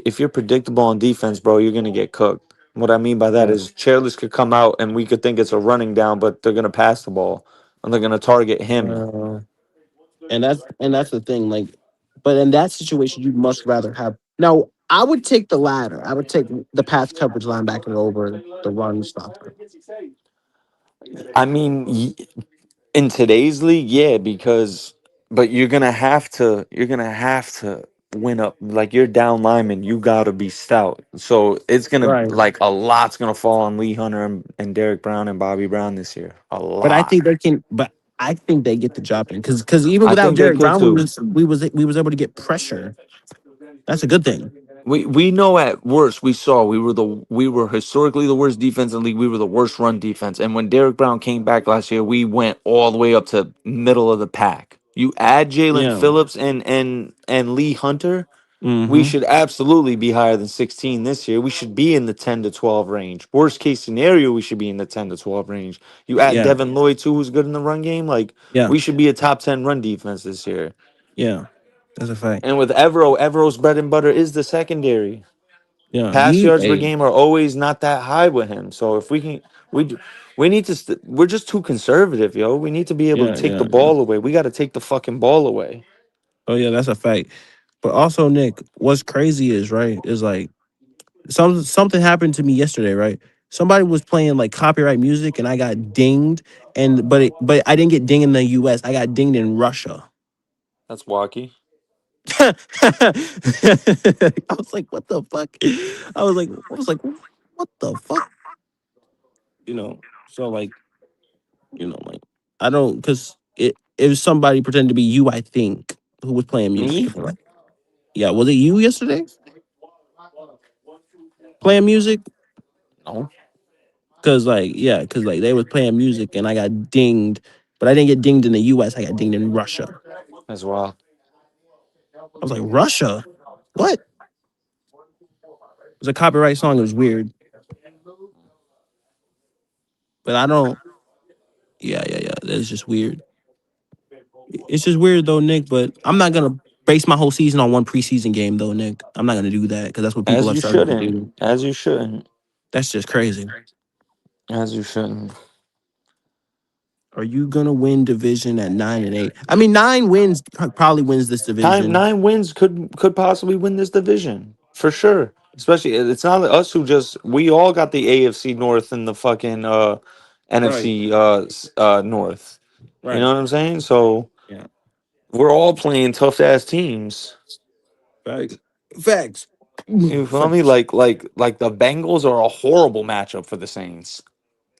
If you're predictable on defense, bro, you're gonna get cooked. What I mean by that Yeah. is Chairless could come out and we could think it's a running down, but they're gonna pass the ball and they're gonna target him. Uh, and that's the thing. Like, but in that situation, you must rather have. Now, I would take the latter. I would take the pass coverage linebacker over the run stopper. I mean, in today's league, yeah, because but you're gonna have to win up like you're down lineman, you gotta be stout. So it's gonna Right. like a lot's gonna fall on Lee Hunter and Derek Brown and Bobby Brown this year. A But I lot. think they can. But I think they get the job in because even I without think they Derek could Brown, too. we was able to get pressure. That's a good thing. We know at worst we were historically the worst defense in the league. We were the worst run defense. And when Derek Brown came back last year, we went all the way up to middle of the pack. You add Jalen Yeah. Phillips and Lee Hunter, we Mm-hmm. should absolutely be higher than 16 this year. We should be in the 10 to 12 range. Worst case scenario, we should be in the 10 to 12 range. You add Yeah. Devin Lloyd too, who's good in the run game. Like Yeah. we should be a top 10 run defense this year. Yeah. That's a fact. And with Evero's bread and butter is the secondary. Yeah. Pass He. yards per Hey. game are always not that high with him. So if we can, we d- we need to. We're just too conservative, yo. We need to be able to Yeah. take the Yeah. Yeah. ball away. We got to take the fucking ball away. Oh yeah, that's a fact. But also, Nick, what's crazy is right is like something happened to me yesterday. Right, somebody was playing like copyright music, and I got dinged. And but I didn't get dinged in the U.S. I got dinged in Russia. That's wacky. I was like, what the fuck? I was like, what the fuck? So like, like I don't because it was somebody pretending to be you. I think who was playing music. Me? And they're like, yeah, was it you yesterday playing music? No. Cause like yeah, cause like they was playing music and I got dinged, but I didn't get dinged in the U.S. I got dinged in Russia. That's wild. I was like, Russia, what? It was a copyright song. It was weird, but I don't. Yeah, yeah, yeah. That's just weird. It's just weird though, Nick. But I'm not gonna base my whole season on one preseason game though, Nick. I'm not gonna do that because that's what people As have you started to shouldn't. do. As you shouldn't. That's just crazy. As you shouldn't. Are you gonna win division at 9-8? I mean, 9 wins probably wins this Nine division. nine wins could possibly win this division for sure. Especially it's not us who just we all got the AFC North and the fucking Right. NFC North. You know Right. what I'm saying? So Yeah. we're all playing tough ass teams. Facts. Facts. You feel me? Facts. Like the Bengals are a horrible matchup for the Saints.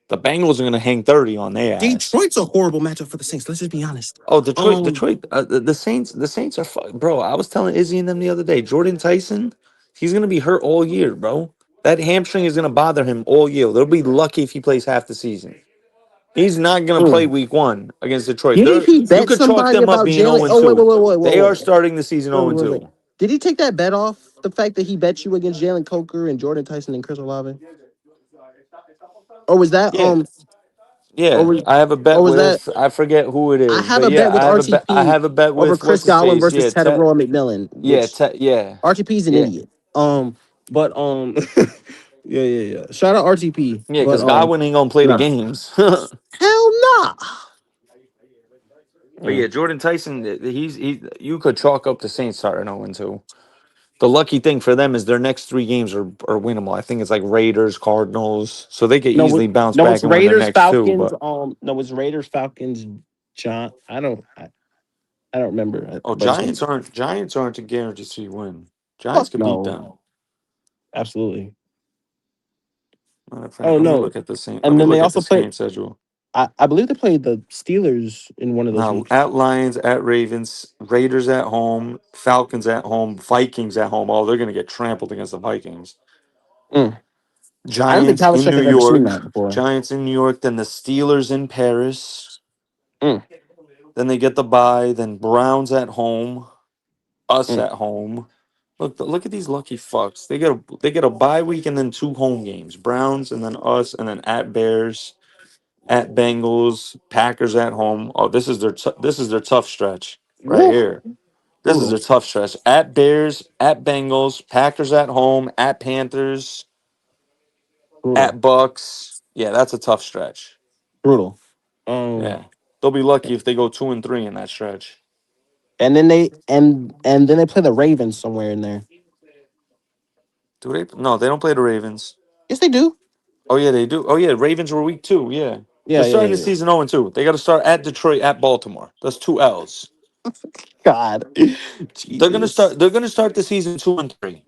The Bengals are gonna hang 30 on their ass. Detroit's a horrible matchup for the Saints. Let's just be honest. Oh, Detroit, Um, Detroit, the Saints are bro. I was telling Izzy and them the other day. Jordan Tyson, he's gonna be hurt all year, bro. That hamstring is gonna bother him all year. They'll be lucky if he plays half the season. He's not gonna play mm. week one against Detroit. Didn't They're he you bet could chalk somebody them up about being Jalen? 0 Oh, wait, wait, 2. wait, wait, They are wait, wait. starting the season Wait, 0 wait, wait, wait. 2. Did he take that bet off the fact that he bet you against Jalen Coker and Jordan Tyson and Chris Olave? Or was that Yeah, or yeah. was I have a or bet was that with I forget who it I is, have but a yeah, bet with I RTP have a bet over with Chris what's his Godwin face? versus Yeah, Tedebro McMillan, which yeah, RTP is an yeah. idiot. But yeah. Shout out RTP, Yeah, but because Godwin ain't gonna play the nah, games. hell nah. But yeah, Mm. Jordan Tyson, you could chalk up the Saints starting 0 2. The lucky thing for them is their next three games are winnable. I think it's like Raiders, Cardinals, so they could No, easily bounce no, back it's and win their Raiders, next two. Falcons. But No, it's Raiders, Falcons, John. I don't remember, oh, but it's gonna Giants aren't a guaranteed win. Giants fuck could beat no, them. absolutely. Matter of fact, Oh let me no, look at the Saint. Let and me then they look at the also played. Saints schedule. I believe they played the Steelers in one of those Now weeks. at Lions, at Ravens, Raiders at home, Falcons at home, Vikings at home. Oh, they're gonna get trampled against the Vikings. Mm. I don't think Giants in Kalichek New has ever seen York. that before. Giants in New York. Then the Steelers in Paris. Mm. Then they get the bye. Then Browns at home. Us Mm. at home. Look at these lucky fucks. They get a bye week and then two home games. Browns and then us and then at Bears, at Bengals, Packers at home. Oh, this is their tough stretch right Woo. here. This is Brutal, their tough stretch. At Bears, at Bengals, Packers at home, at Panthers, brutal, at Bucks. Yeah, that's a tough stretch. brutal. Yeah. They'll be lucky if they go 2-3 in that stretch. And then they play the Ravens somewhere in there. Do they? No, they don't play the Ravens. Yes, they do. Oh yeah, they do. Oh yeah, Ravens were week 2. Yeah, they're starting the Yeah. season 0-2. They got to start at Detroit, at Baltimore. That's two L's. God, They're gonna Jesus. start. They're gonna start the season 2-3.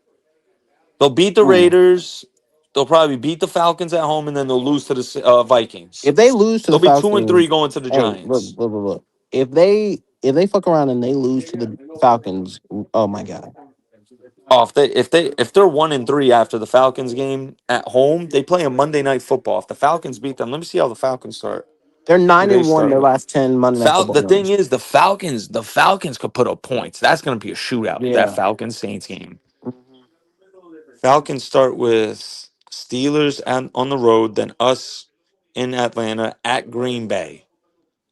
They'll beat the Mm. Raiders. They'll probably beat the Falcons at home, and then they'll lose to the Vikings. If they lose to the They'll be 2-3 Falcons, going to the hey, look, Giants. look, look, look. If they fuck around and they lose to the Falcons, oh my God, Oh, if they're 1-3 after the Falcons game at home, they play a Monday night football. If the Falcons beat them, let me see how the Falcons start. they're Who nine they and one their start? last 10 Monday Night Football The thing games. is, the Falcons could put up points. That's going to be a shootout. That Yeah. Falcons Saints game. Falcons start with Steelers on the road, then us in Atlanta at Green Bay.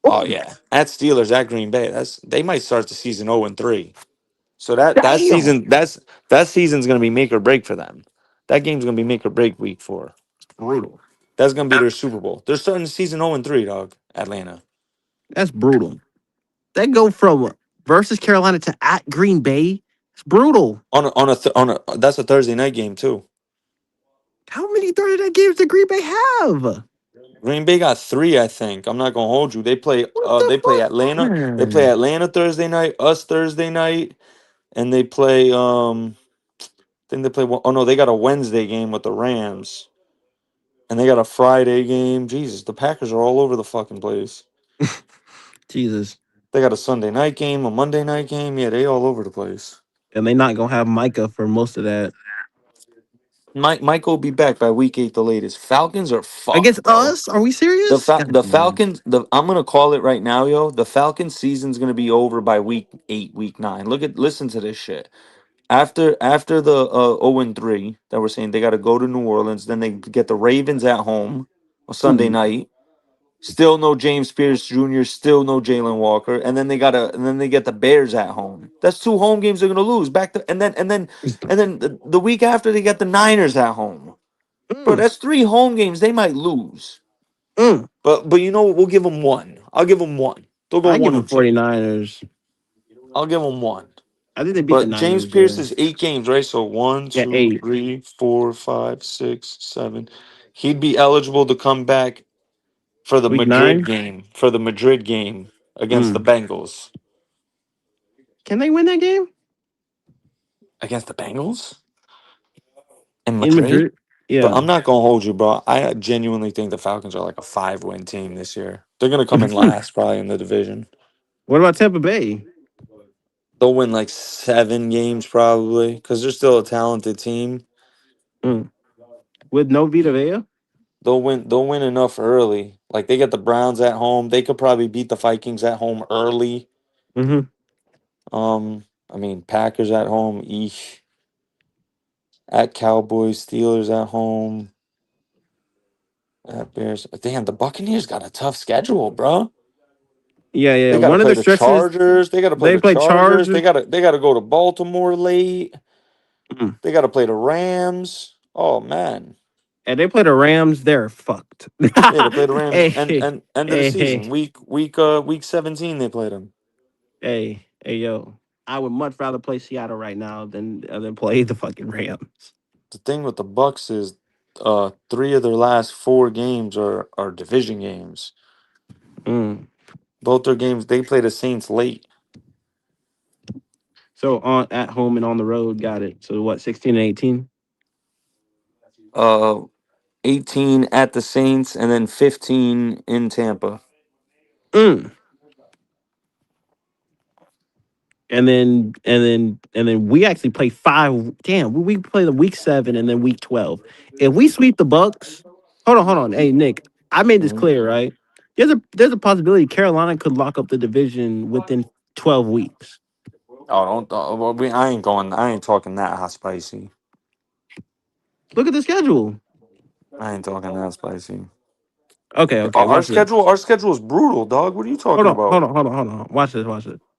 Oh Oh, yeah, at Steelers at Green Bay. They might start the season 0-3. So that damn, season that season's going to be make or break for them. That game's going to be make or break week 4. brutal. That's going to be their Super Bowl. They're starting the season 0-3, dog. Atlanta That's brutal. They go from versus Carolina to at Green Bay. It's brutal. on a that's a Thursday night game too. How many Thursday night games did Green Bay have? Green Bay got 3, I think. I'm not gonna hold you. What the They play fuck? Atlanta. They play Man. Atlanta Thursday night, us Thursday night, and they play I think they play oh no, they got a Wednesday game with the Rams. And they got a Friday game. Jesus, the Packers are all over the fucking place. Jesus. They got a Sunday night game, a Monday night game. Yeah, they all over the place. And they not gonna have Micah for most of that. Mike will be back by week 8 the latest. Falcons are Against fucked, bro. us? Are we serious? God The damn. Falcons, I'm gonna call it right now, yo. The Falcons season's gonna be over by week 8, week 9. Listen to this shit. After the 0-3 that we're saying they got to go to New Orleans, then they get the Ravens at home on Sunday Ooh. night. Still no James Pierce Jr. Still no Jalen Walker, and then they get the Bears at home. That's 2 home games they're gonna lose. Back to and then the week after they get the Niners at home. Bro, Mm, that's 3 home games they might lose. mm. But you know what? We'll give them one. I'll give them one. They'll go I give one them and two. 49ers. I'll give them one. I think they beat the But James Niners, Pierce yeah. is 8 games, right? So one, Yeah, two, 8. 3, 4, 5, 6, 7. He'd be eligible to come back for the Week Madrid 9. game. For the Madrid game against the Mm. Bengals. Can they win that game Against the Bengals in in Madrid? Madrid? But Yeah. I'm not gonna hold you, bro. I genuinely think the Falcons are like a 5-win team this year. They're gonna come in last, probably in the division. What about Tampa Bay? They'll win like 7 games, probably, because they're still a talented team. Mm. With no Vita Vea? They'll win. They'll win enough early. Like they get the Browns at home. They could probably beat the Vikings at home early. Mm-hmm. I mean Packers at home. Eesh. At Cowboys, Steelers at home. At Bears. Damn, the Buccaneers got a tough schedule, bro. Yeah, yeah. They got to One of play the the stretches Chargers. They got to play they the play Chargers. Chargers. They got to go to Baltimore late. Mm. They got to play the Rams. Oh man. And they play the Rams. They're fucked. Yeah, they play the Rams hey, and end of the hey, hey, season. Week 17 they played them. hey, yo. I would much rather play Seattle right now than play the fucking Rams. The thing with the Bucks is 3 of their last 4 games are division games. Mm. Both their games they play the Saints late. So on at home and on the road, got it. So what, 16 and 18? Uh 18 at the Saints and then 15 in Tampa. Mm. And then we actually play 5. Damn, we play the week 7 and then week 12. If we sweep the Bucks, hold on. Hey Nick, I made this Mhm. clear, right? There's a possibility Carolina could lock up the division within 12 weeks. Oh, don't. Well, I ain't going. I ain't talking that hot spicy. Look at the schedule. I ain't talking that spicy. Okay, watch this. Our schedule is brutal, dog. What are you talking about? Hold on. Watch this.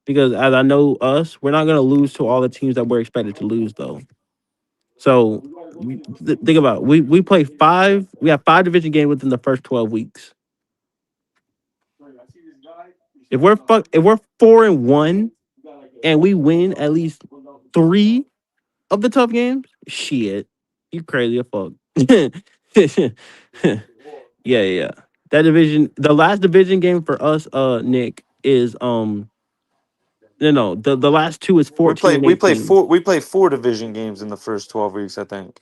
Because as I know us, we're not gonna lose to all the teams that we're expected to lose though. So think about it. We play 5. We have 5 division games within the first 12 weeks. If we're 4-1 and we win at least 3 of the tough games, shit, you crazy as fuck. Yeah. That division, the last division game for us, Nick, is no, the last 2 is 14 and We play 18. 4 division games in the first 12 weeks. I think.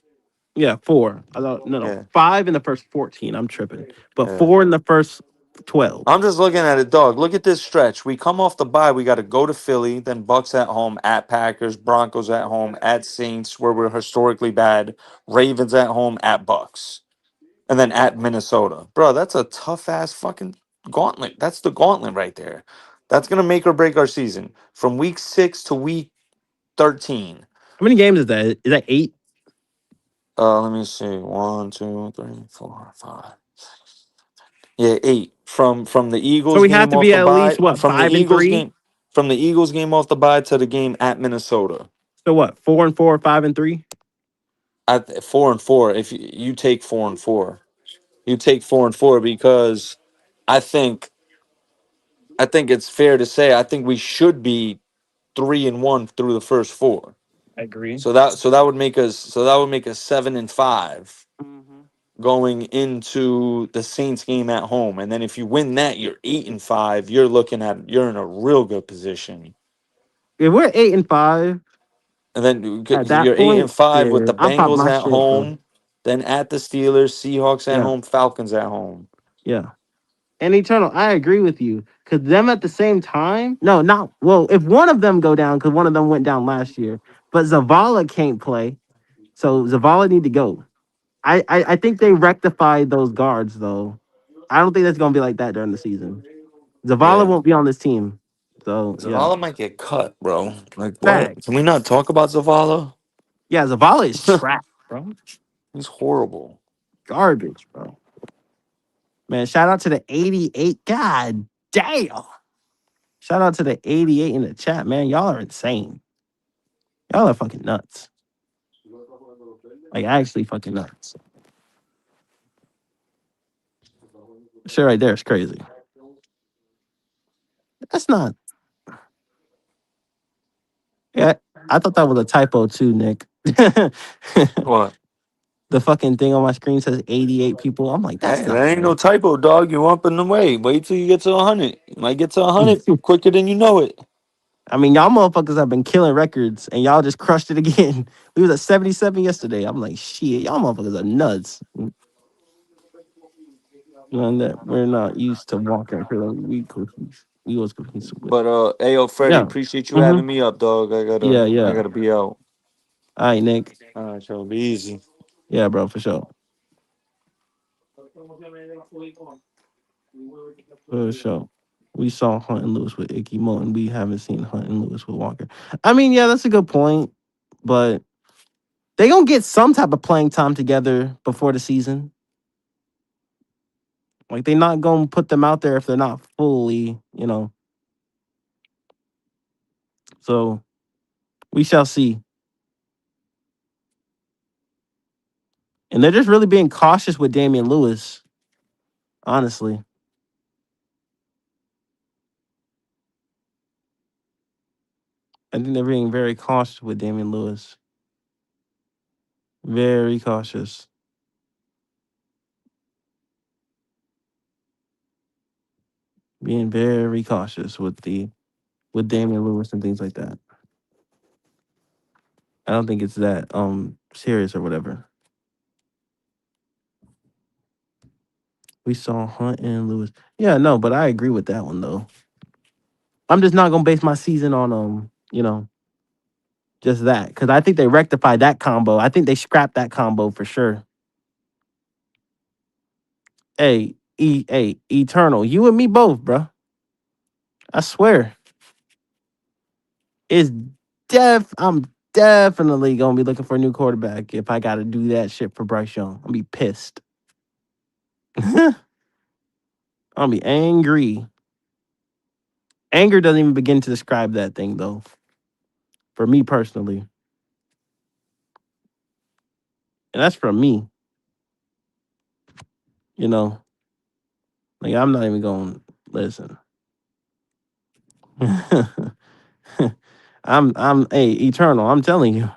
Yeah, 4. I thought no, Yeah, 5 in the first 14. I'm tripping, but yeah. 4 in the first 12. I'm just looking at it, dog. Look at this stretch. We come off the bye. We got to go to Philly, then Bucks at home, at Packers, Broncos at home, at Saints, where we're historically bad, Ravens at home, at Bucks, and then at Minnesota. Bro, that's a tough ass fucking gauntlet. That's the gauntlet right there. That's gonna make or break our season from week 6 to week 13. How many games is that? Is that 8? Let me see. 1, 2, 3, 4, 5. Yeah, 8 from the So Eagles we have game to off be the at least bye. what, 5 and 3? From the Eagles game off the bye to the game at Minnesota. So what, 4 and 4, 5 and 3? At 4-4. If you take 4-4, you take 4-4 because I think it's fair to say I think we should be 3-1 through the first 4. I agree. So that would make us 7-5 going into the Saints game at home. And then if you win that, you're 8-5. You're in a real good position. If we're 8 and 5 And then at that you're eight point, and five with yeah, the I'll pop Bengals my at shit, bro. home, then at the Steelers, Seahawks at Yeah, home, Falcons at home. yeah. And Eternal, I agree with you. Cause them at the same time, no, not well, if one of them go down, because one of them went down last year, but Zavala can't play. So Zavala need to go. I think they rectified those guards though. I don't think that's gonna be like that during the season. Zavala Yeah. won't be on this team. So yeah. Zavala might get cut, bro. Like what? Can Facts. we not talk about Zavala? Yeah, Zavala is trash, bro. He's horrible. Garbage, bro. Man, shout out to the 88. God damn. Shout out to the 88 in the chat, man. Y'all are insane. Y'all are fucking nuts. Like actually fucking nuts. Shit right there is crazy. That's not. Yeah, I thought that was a typo too, Nick. What? The fucking thing on my screen says 88 people. I'm like, that's Hey, not that ain't no right. typo, dog. You up in the way. Wait till you get to 100. You might get to 100 quicker than you know it. I mean, y'all motherfuckers have been killing records, and y'all just crushed it again. We was at 77 yesterday. I'm like, shit, y'all motherfuckers are nuts. And that we're not used to walking for the we was confused with. But hey, Freddie, Yeah. appreciate you Mm-hmm. having me up, dog. Yeah, I yeah. gotta be out. All right, Nick. All right, so be easy. Yeah, bro, for sure. For sure. We saw Hunt and Lewis with Icky Moulton. We haven't seen Hunt and Lewis with Walker. I mean, yeah, that's a good point, but they gonna get some type of playing time together before the season. Like they not gonna put them out there if they're not fully, So we shall see. And they're just really being cautious with Damian Lewis, honestly. I think they're being very cautious with Damian Lewis. Very cautious. Being very cautious with Damian Lewis and things like that. I don't think it's that serious or whatever. We saw Hunt and Lewis. Yeah, no, but I agree with that one though. I'm just not gonna base my season on just that. Because I think they rectified that combo. I think they scrapped that combo for sure. Hey, Eternal, you and me both, bro. I swear. It's I'm definitely gonna be looking for a new quarterback if I gotta do that shit for Bryce Young. I'll be pissed. I'll be angry. Anger doesn't even begin to describe that thing though. For me personally. And that's from me, you know. Like I'm not even gonna listen. I'm eternal. I'm telling you.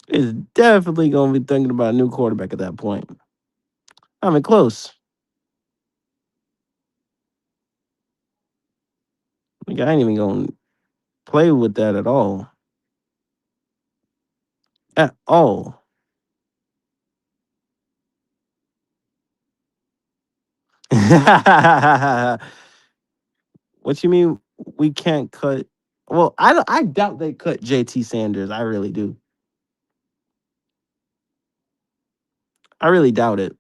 It's definitely gonna be thinking about a new quarterback at that point. I mean close. Like I ain't even gonna play with that at all. At all. What you mean we can't cut? Well, I doubt they cut JT Sanders. I really do. I really doubt it.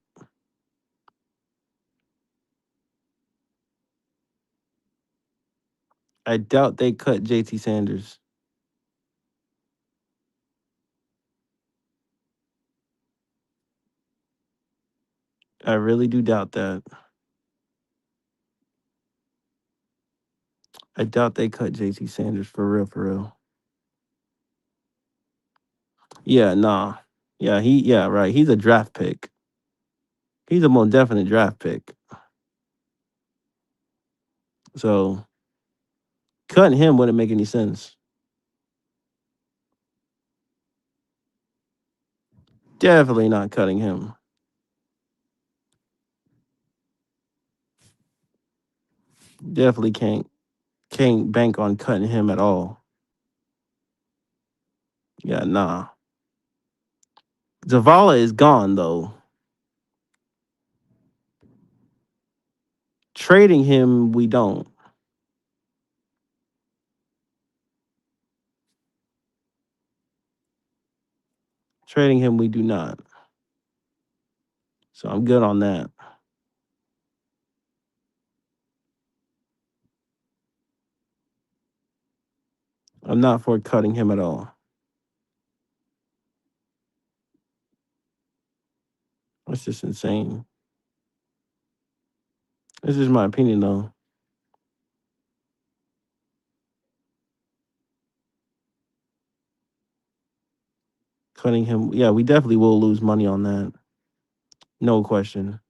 I doubt they cut JT Sanders. I really do doubt that. I doubt they cut JT Sanders for real, for real. Yeah, nah. Yeah, right. He's a draft pick. He's a more definite draft pick. So cutting him wouldn't make any sense. Definitely not cutting him. Definitely can't bank on cutting him at all. Yeah, nah. Zavala is gone though. Trading him, we don't. Trading him, we do not. So I'm good on that. I'm not for cutting him at all. That's just insane. This is my opinion though. Cutting him, yeah, we definitely will lose money on that. No question.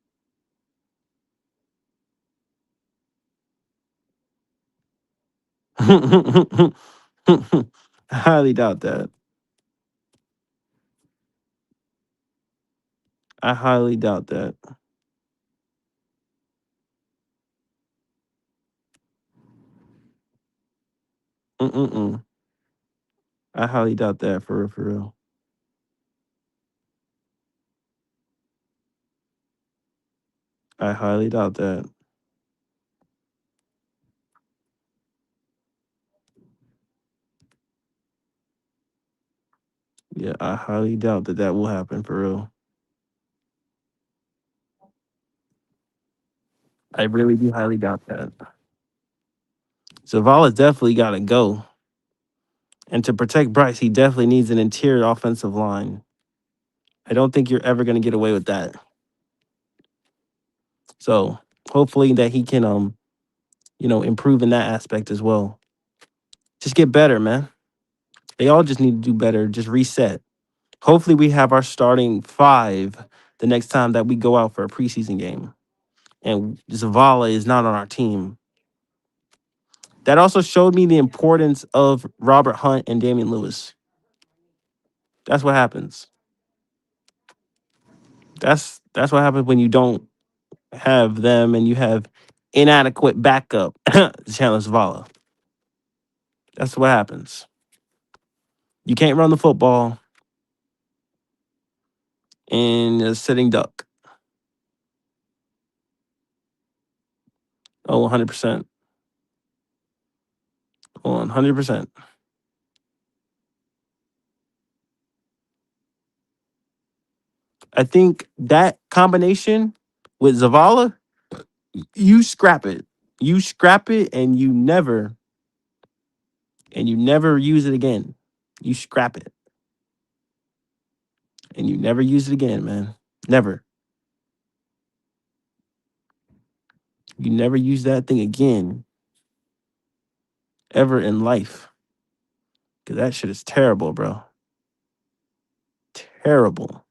I highly doubt that. I highly doubt that. Mm-mm-mm. I highly doubt that for real, for real. I highly doubt that. Yeah, I highly doubt that that will happen for real. I really do highly doubt that. Zavala's definitely got to go. And to protect Bryce, he definitely needs an interior offensive line. I don't think you're ever going to get away with that. So hopefully that he can, improve in that aspect as well. Just get better, man. They all just need to do better. Just reset. Hopefully we have our starting five the next time that we go out for a preseason game. And Zavala is not on our team. That also showed me the importance of Robert Hunt and Damian Lewis. That's what happens. That's what happens when you don't have them and you have inadequate backup. Chandler Zavala. That's what happens. You can't run the football in a sitting duck. Oh, 100%. Oh, 100%. I think that combination with Zavala, you scrap it. You scrap it and you never use it again. You scrap it and you never use it again, man. Never. You never use that thing again ever in life. Cause that shit is terrible, bro. Terrible.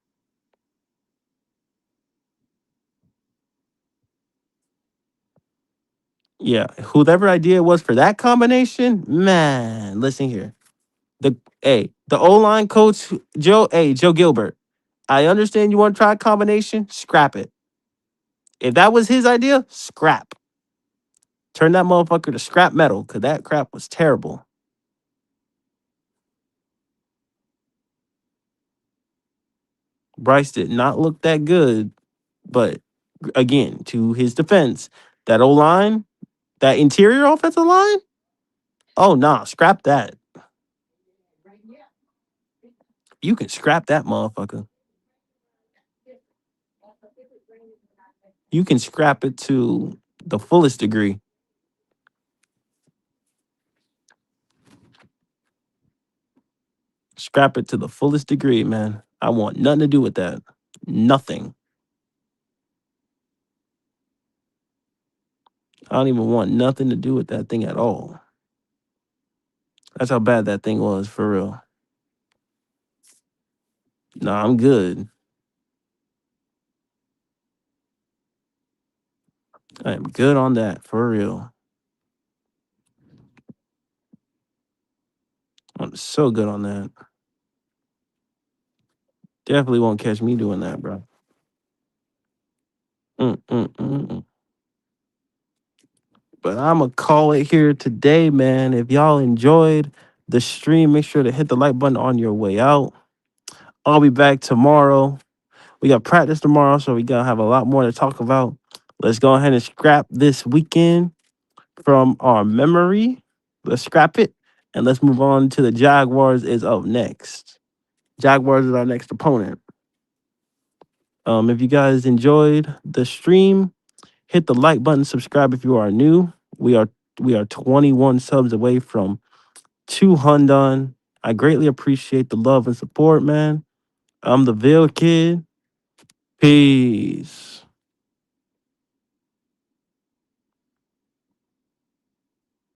Yeah. Whoever idea it was for that combination, man, listen here. The O line coach, Joe Gilbert. I understand you want to try a combination, scrap it. If that was his idea, scrap. Turn that motherfucker to scrap metal, because that crap was terrible. Bryce did not look that good, but again, to his defense, that O line, that interior offensive line, oh nah, scrap that. You can scrap that motherfucker. You can scrap it to the fullest degree. Scrap it to the fullest degree, man. I want nothing to do with that. Nothing. I don't even want nothing to do with that thing at all. That's how bad that thing was, for real. Nah, I'm good. I am good on that, for real. I'm so good on that. Definitely won't catch me doing that, bro. Mm. But I'm going to call it here today, man. If y'all enjoyed the stream, make sure to hit the like button on your way out. I'll be back tomorrow. We got practice tomorrow, so we going to have a lot more to talk about. Let's go ahead and scrap this weekend from our memory. Let's scrap it. And let's move on to the Jaguars is up next. Jaguars is our next opponent. If you guys enjoyed the stream, hit the like button, subscribe if you are new. We are 21 subs away from 200. I greatly appreciate the love and support, man. I'm the Ville Kid. Peace.